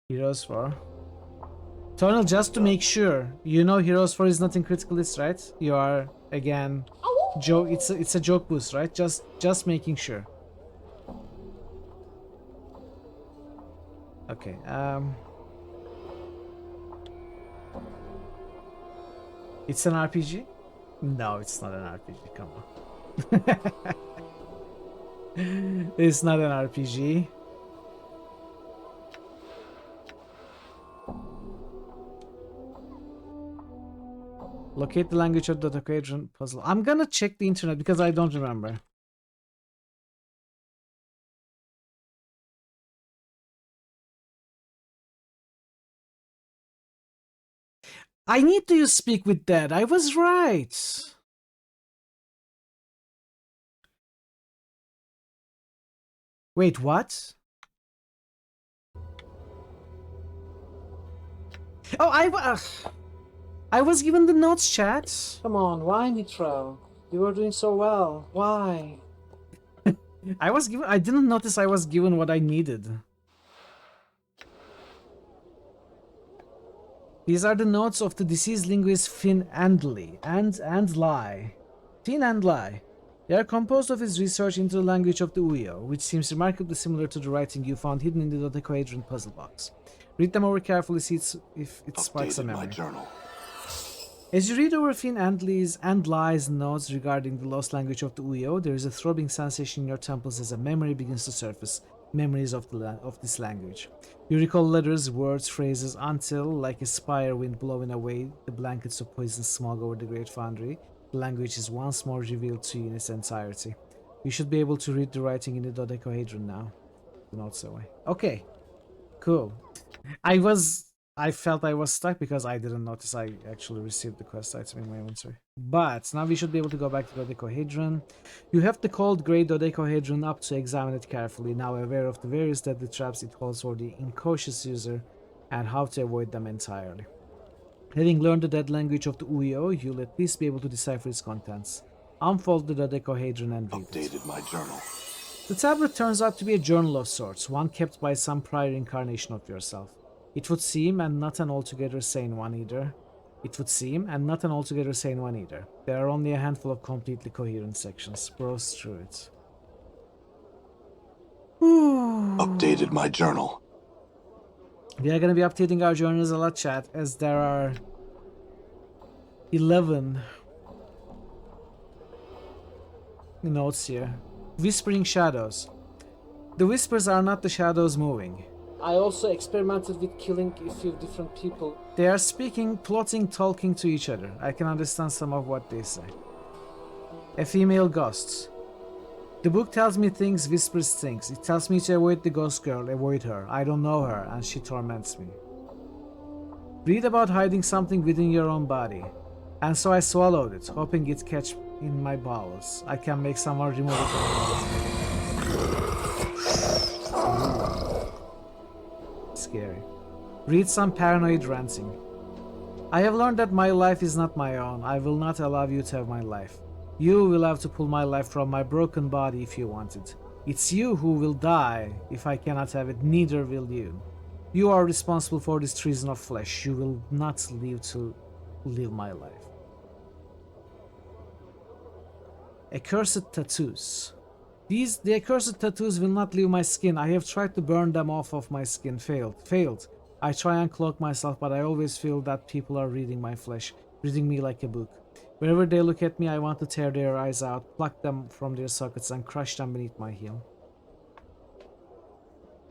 Heroes 4. Tonal, just to make sure, you know Heroes 4 is not in critical list, right? You are again joke. It's a joke boost, right? Just making sure. Okay. It's an RPG? No, it's not an RPG. Come on. It's not an RPG. Locate the language of the Quadrant puzzle. I'm gonna check the internet because I don't remember. I need to use Speak with Dead. I was right. Wait, what? Oh, I was given the notes, chat. Come on, why, Mitro? You were doing so well. Why? I didn't notice I was given what I needed. These are the notes of the deceased linguist Finn Andley. Andley. Finn Andley. They are composed of his research into the language of the Uyo, which seems remarkably similar to the writing you found hidden in the dodecaedron puzzle box. Read them over carefully, see if it sparks a memory. My journal. As you read over Finn Andley's notes regarding the lost language of the Uyo, there is a throbbing sensation in your temples as a memory begins to surface. Memories of this language. You recall letters, words, phrases until, like a spire wind blowing away the blankets of poison smog over the Great Foundry, the language is once more revealed to you in its entirety. You should be able to read the writing in the dodecahedron now. The notes away. Okay. Cool. I was I felt I was stuck because I didn't notice I actually received the quest item in my inventory. But now we should be able to go back to the dodecahedron. You have the cold grey dodecahedron up to examine it carefully, now aware of the various deadly traps it holds for the incautious user and how to avoid them entirely. Having learned the dead language of the Uyo, you'll at least be able to decipher its contents. Unfold the dodecahedron and read it. Updated my journal. The tablet turns out to be a journal of sorts, one kept by some prior incarnation of yourself. It would seem, and not an altogether sane one either. There are only a handful of completely coherent sections. Browse through it. Updated my journal. We are going to be updating our journals a lot, chat, as there are 11 notes here. Whispering shadows. The whispers are not the shadows moving. I also experimented with killing a few different people. They are speaking, plotting, talking to each other. I can understand some of what they say. A female ghost. The book tells me things, whispers things. It tells me to avoid the ghost girl, avoid her. I don't know her, and she torments me. Read about hiding something within your own body. And so I swallowed it, hoping it'd catch in my bowels. I can make someone remove it. Scary. Read some paranoid ranting. I have learned that my life is not my own. I will not allow you to have my life. You will have to pull my life from my broken body if you want it. It's you who will die if I cannot have it, neither will you. You are responsible for this treason of flesh. You will not live to live my life. Accursed tattoos. The accursed tattoos will not leave my skin. I have tried to burn them off of my skin. Failed. I try and cloak myself, but I always feel that people are reading my flesh, reading me like a book. Wherever they look at me, I want to tear their eyes out, pluck them from their sockets, and crush them beneath my heel.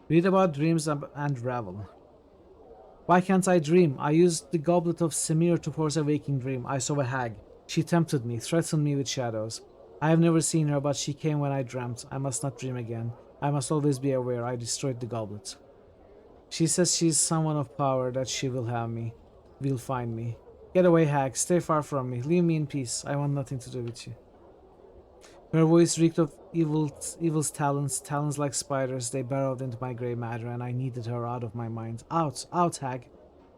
Read about dreams and revel. Why can't I dream? I used the goblet of Semir to force a waking dream. I saw a hag. She tempted me, threatened me with shadows. I have never seen her, but she came when I dreamt. I must not dream again. I must always be aware. I destroyed the goblet. She says she is someone of power, that she will have me. Will find me. Get away, hag. Stay far from me. Leave me in peace. I want nothing to do with you. Her voice reeked of evil's talons like spiders. They burrowed into my grey matter, and I needed her out of my mind. Out, hag.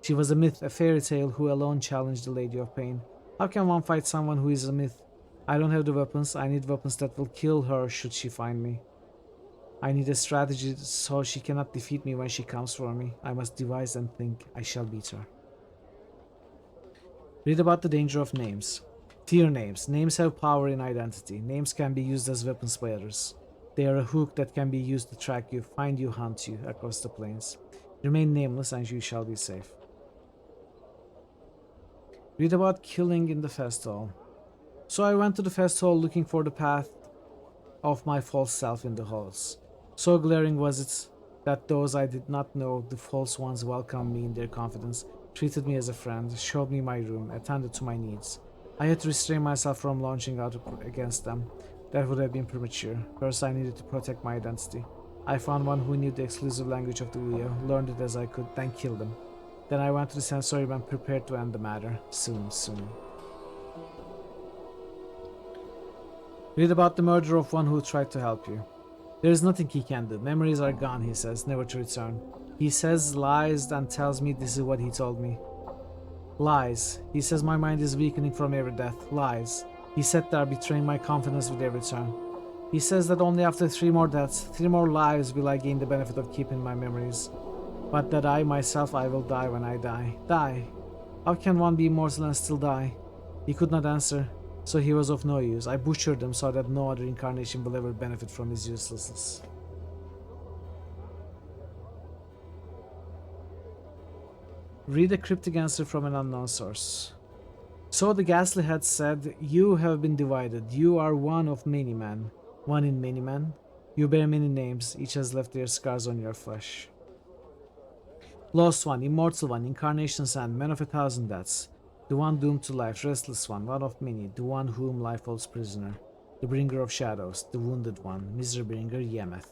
She was a myth, a fairy tale, who alone challenged the Lady of Pain. How can one fight someone who is a myth? I don't have the weapons. I need weapons that will kill her should she find me. I need a strategy so she cannot defeat me when she comes for me. I must devise and think. I shall beat her. Read about the danger of names. Fear names. Names have power in identity. Names can be used as weapons by others. They are a hook that can be used to track you, find you, hunt you across the plains. Remain nameless and you shall be safe. Read about killing in the fest hall. So I went to the fest hall looking for the path of my false self in the halls. So glaring was it that those I did not know, the false ones, welcomed me in their confidence, treated me as a friend, showed me my room, attended to my needs. I had to restrain myself from launching out against them. That would have been premature. First I needed to protect my identity. I found one who knew the exclusive language of the Uyo, learned it as I could, then killed them. Then I went to the sensorium and prepared to end the matter. Soon. Read about the murder of one who tried to help you. There is nothing he can do. Memories are gone, he says, never to return. He says lies and tells me this is what he told me. Lies. He says my mind is weakening from every death. Lies. He sat there betraying my confidence with every turn. He says that only after 3 more deaths, 3 more lives will I gain the benefit of keeping my memories. But that I myself, I will die when I die. Die? How can one be immortal and still die? He could not answer. So he was of no use. I butchered him so that no other incarnation will ever benefit from his uselessness. Read a cryptic answer from an unknown source. So the ghastly had said, you have been divided. You are one of many men. One in many men. You bear many names. Each has left their scars on your flesh. Lost one, immortal one, incarnation's end, man of 1,000 deaths. The one doomed to life, restless one of many, the one whom life holds prisoner, the bringer of shadows, the wounded one, misery bringer, Yemeth.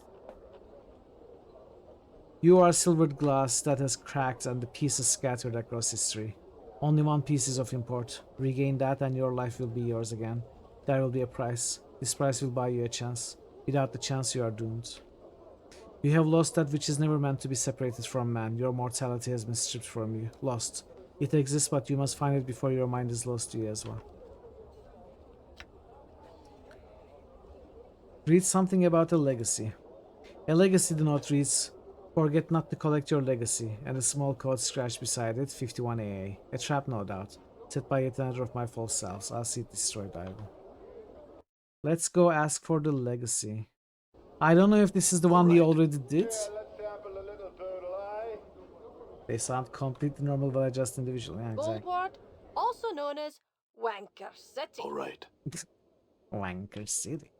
You are silvered glass that has cracked and the pieces scattered across history. Only one piece is of import. Regain that and your life will be yours again. There will be a price. This price will buy you a chance. Without the chance, you are doomed. You have lost that which is never meant to be separated from man. Your mortality has been stripped from you. Lost. It exists, but you must find it before your mind is lost to you as well. Read something about a legacy. A legacy do not reads, forget not to collect your legacy, and a small code scratched beside it, 51AA. A trap, no doubt, set by yet another of my false selves. I'll see it destroyed, I will. Let's go ask for the legacy. I don't know if this is the one we already did. They sound completely normal, but I just individual. Yeah, exactly. Goldward, also known as Wanker City. All right. Wanker City.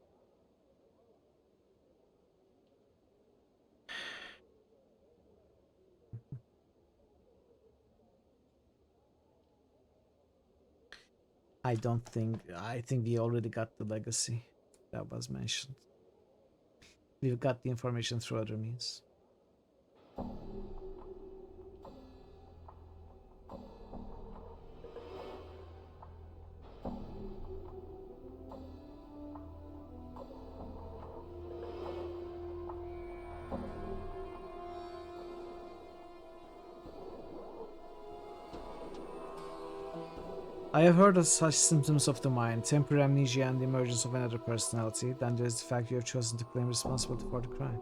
I think we already got the legacy that was mentioned. We've got the information through other means. I have heard of such symptoms of the mind, temporary amnesia and the emergence of another personality. Then there is the fact you have chosen to claim responsibility for the crime.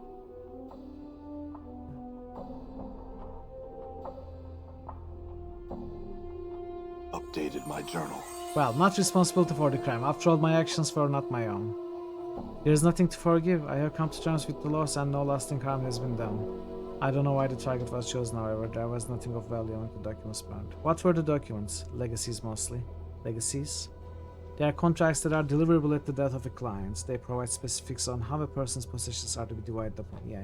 Updated my journal. Well, not responsibility for the crime. After all, my actions were not my own. There is nothing to forgive. I have come to terms with the loss and no lasting harm has been done. I don't know why the target was chosen, however. There was nothing of value among the documents burned. What were the documents? Legacies mostly. Legacies? They are contracts that are deliverable at the death of a client. They provide specifics on how a person's possessions are to be divided upon. Yeah.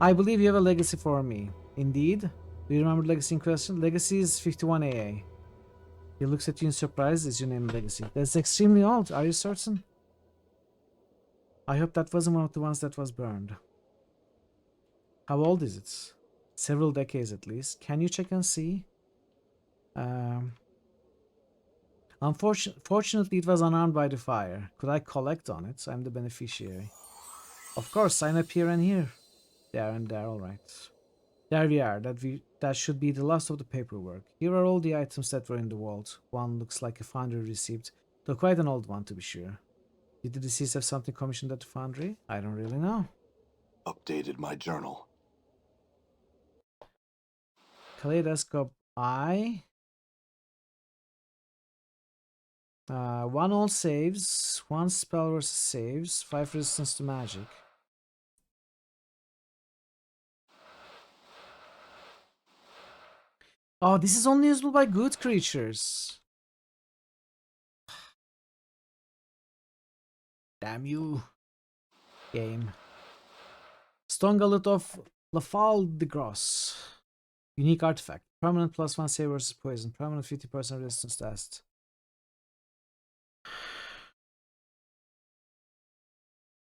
I believe you have a legacy for me. Indeed? Do you remember the legacy in question? Legacy is 51AA. He looks at you in surprise. Is your name Legacy? That's extremely old. Are you certain? I hope that wasn't one of the ones that was burned. How old is it? Several decades at least. Can you check and see? Fortunately, it was unarmed by the fire. Could I collect on it? I'm the beneficiary. Of course, sign up here and here. There and there, alright. There we are. That should be the last of the paperwork. Here are all the items that were in the vault. One looks like a foundry receipt, though quite an old one to be sure. Did the deceased have something commissioned at the foundry? I don't really know. Updated my journal. Kaleidoscope Eye. 1 all saves, 1 spell versus saves, 5 resistance to magic. Oh, this is only usable by good creatures. Damn you. Game. Stone Gullet of Lafal de Grosse. Unique artifact. Permanent +1 save versus poison. Permanent 50% resistance to acid.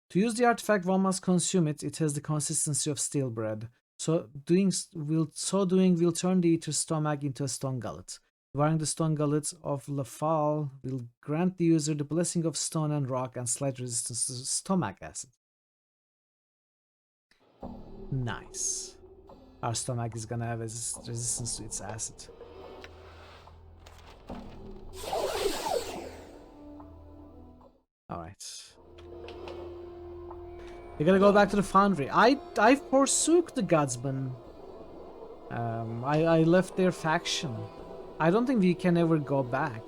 To use the artifact, one must consume it. It has the consistency of steel bread. So doing will turn the eater's stomach into a stone gullet. Devouring the stone gullet of Lafal will grant the user the blessing of stone and rock and slight resistance to stomach acid. Nice. Our stomach is gonna have resistance to its acid. Alright. We gotta go back to the foundry. I forsook the Godsman. I left their faction. I don't think we can ever go back.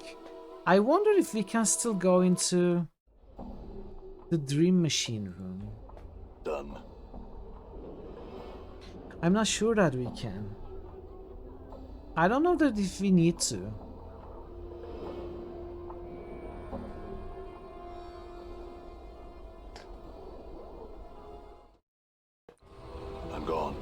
I wonder if we can still go into the Dream Machine room. Done. I'm not sure that we can. I don't know that if we need to. I'm gone.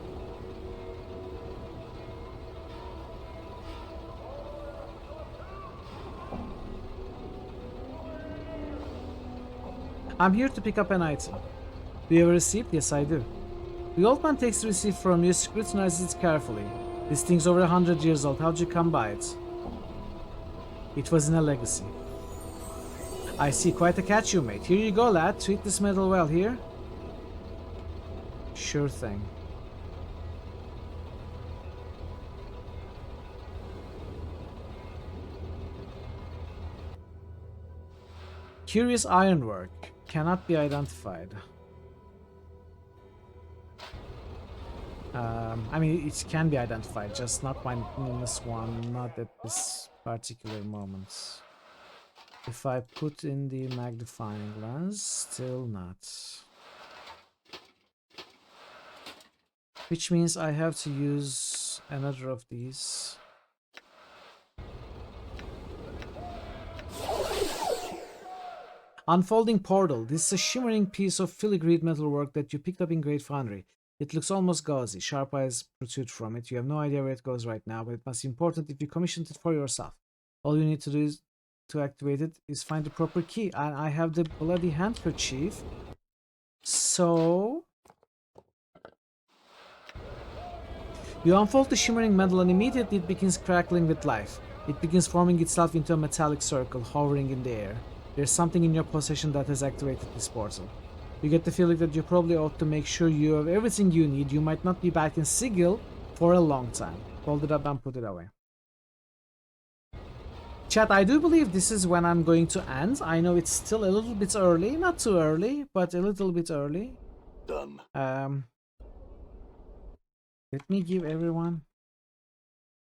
I'm here to pick up an item. Do you have a receipt? Yes, I do. The old man takes the receipt from you, scrutinizes it carefully. This thing's over 100 years old. How'd you come by it? It was in a legacy. I see, quite a catch you made. Here you go, lad. Treat this medal well here. Sure thing. Curious ironwork. Cannot be identified. I mean, it can be identified, just not by this one, not at this particular moment. If I put in the magnifying glass, still not. Which means I have to use another of these. Unfolding Portal. This is a shimmering piece of filigreed metalwork that you picked up in Great Foundry. It looks almost gauzy. Sharp eyes protrude from it. You have no idea where it goes right now, but it must be important if you commissioned it for yourself. All you need to do is to activate it is find the proper key. And I have the bloody handkerchief. So you unfold the shimmering metal and immediately it begins crackling with life. It begins forming itself into a metallic circle, hovering in the air. There's something in your possession that has activated this portal. You get the feeling that you probably ought to make sure you have everything you need. You might not be back in Sigil for a long time. Hold it up and put it away. Chat, I do believe this is when I'm going to end. I know it's still a little bit early. Not too early, but a little bit early. Done. Let me give everyone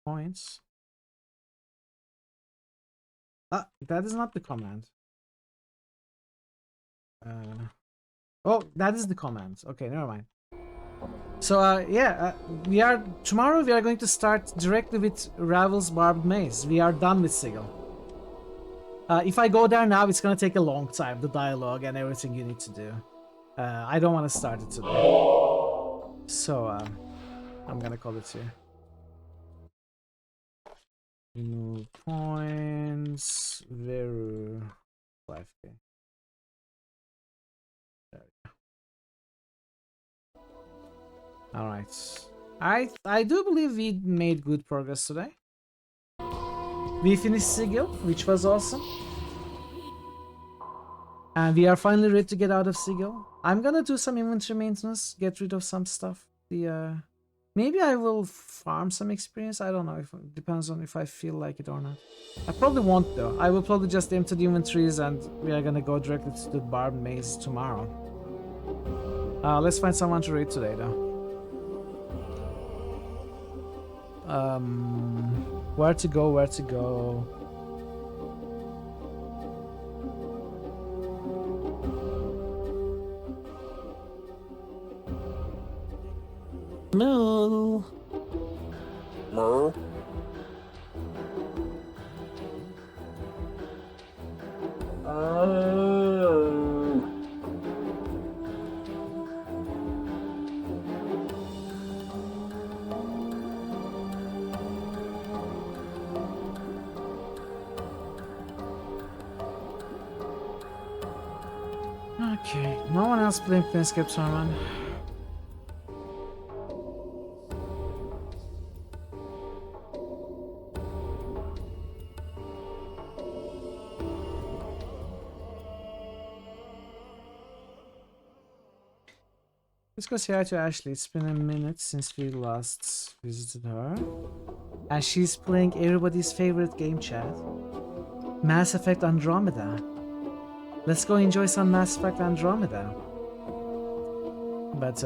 points. Ah, that is not the command. Oh, that is the command. Okay, never mind. So yeah, tomorrow we are going to start directly with Ravel's Barbed Maze. We are done with Sigil. If I go there now, it's gonna take a long time, the dialogue and everything you need to do. I don't want to start it today. So I'm gonna call it here. Remove points. Veru 5k. Alright. I do believe we made good progress today. We finished Sigil, which was awesome. And we are finally ready to get out of Sigil. I'm gonna do some inventory maintenance, get rid of some stuff. Maybe I will farm some experience. I don't know. It depends on if I feel like it or not. I probably won't though. I will probably just empty the inventories and we are gonna go directly to the Barbed Maze tomorrow. Let's find someone to raid today though. Where to go, where to go? Moo. Moo. Okay, no one else playing Planescape Torment. Let's go say hi to Ashley. It's been a minute since we last visited her. And she's playing everybody's favorite game, chat. Mass Effect Andromeda. Let's go enjoy some Mass Effect Andromeda. But,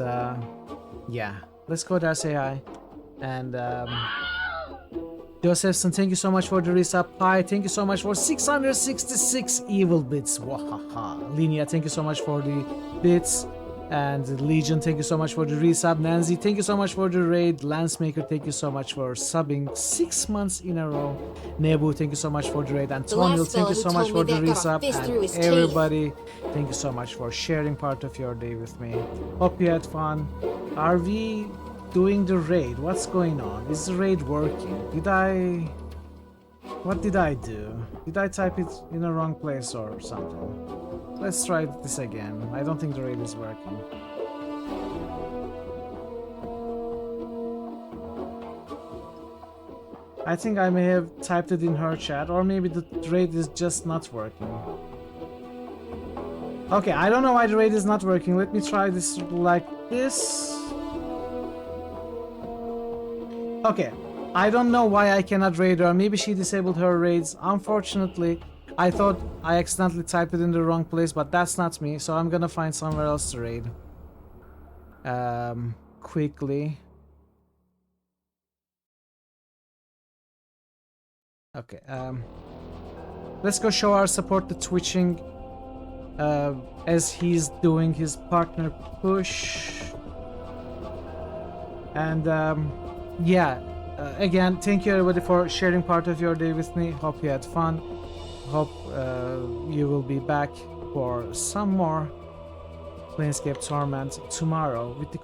yeah. Let's go there, say hi. And, Josephson, thank you so much for the resub. Hi, thank you so much for 666 evil bits. Wahaha. Linia, thank you so much for the bits. And Legion, thank you so much for the resub. Nancy, thank you so much for the raid. Lancemaker, thank you so much for subbing 6 months in a row. Nebu, thank you so much for the raid. Antonio, thank you so much for the resub. And everybody, thank you so much for sharing part of your day with me. Hope you had fun. Are we doing the raid? What's going on? Is the raid working? What did I do? Did I type it in the wrong place or something? Let's try this again. I don't think the raid is working. I think I may have typed it in her chat, or maybe the raid is just not working. Okay, I don't know why the raid is not working. Let me try this like this. Okay, I don't know why I cannot raid her. Maybe she disabled her raids. Unfortunately, I thought I accidentally typed it in the wrong place, but that's not me, so I'm gonna find somewhere else to raid. Quickly. Okay, let's go show our support the twitching as he's doing his partner push. And yeah, again, thank you everybody for sharing part of your day with me. Hope you had fun. Hope you will be back for some more Planescape Torment tomorrow with the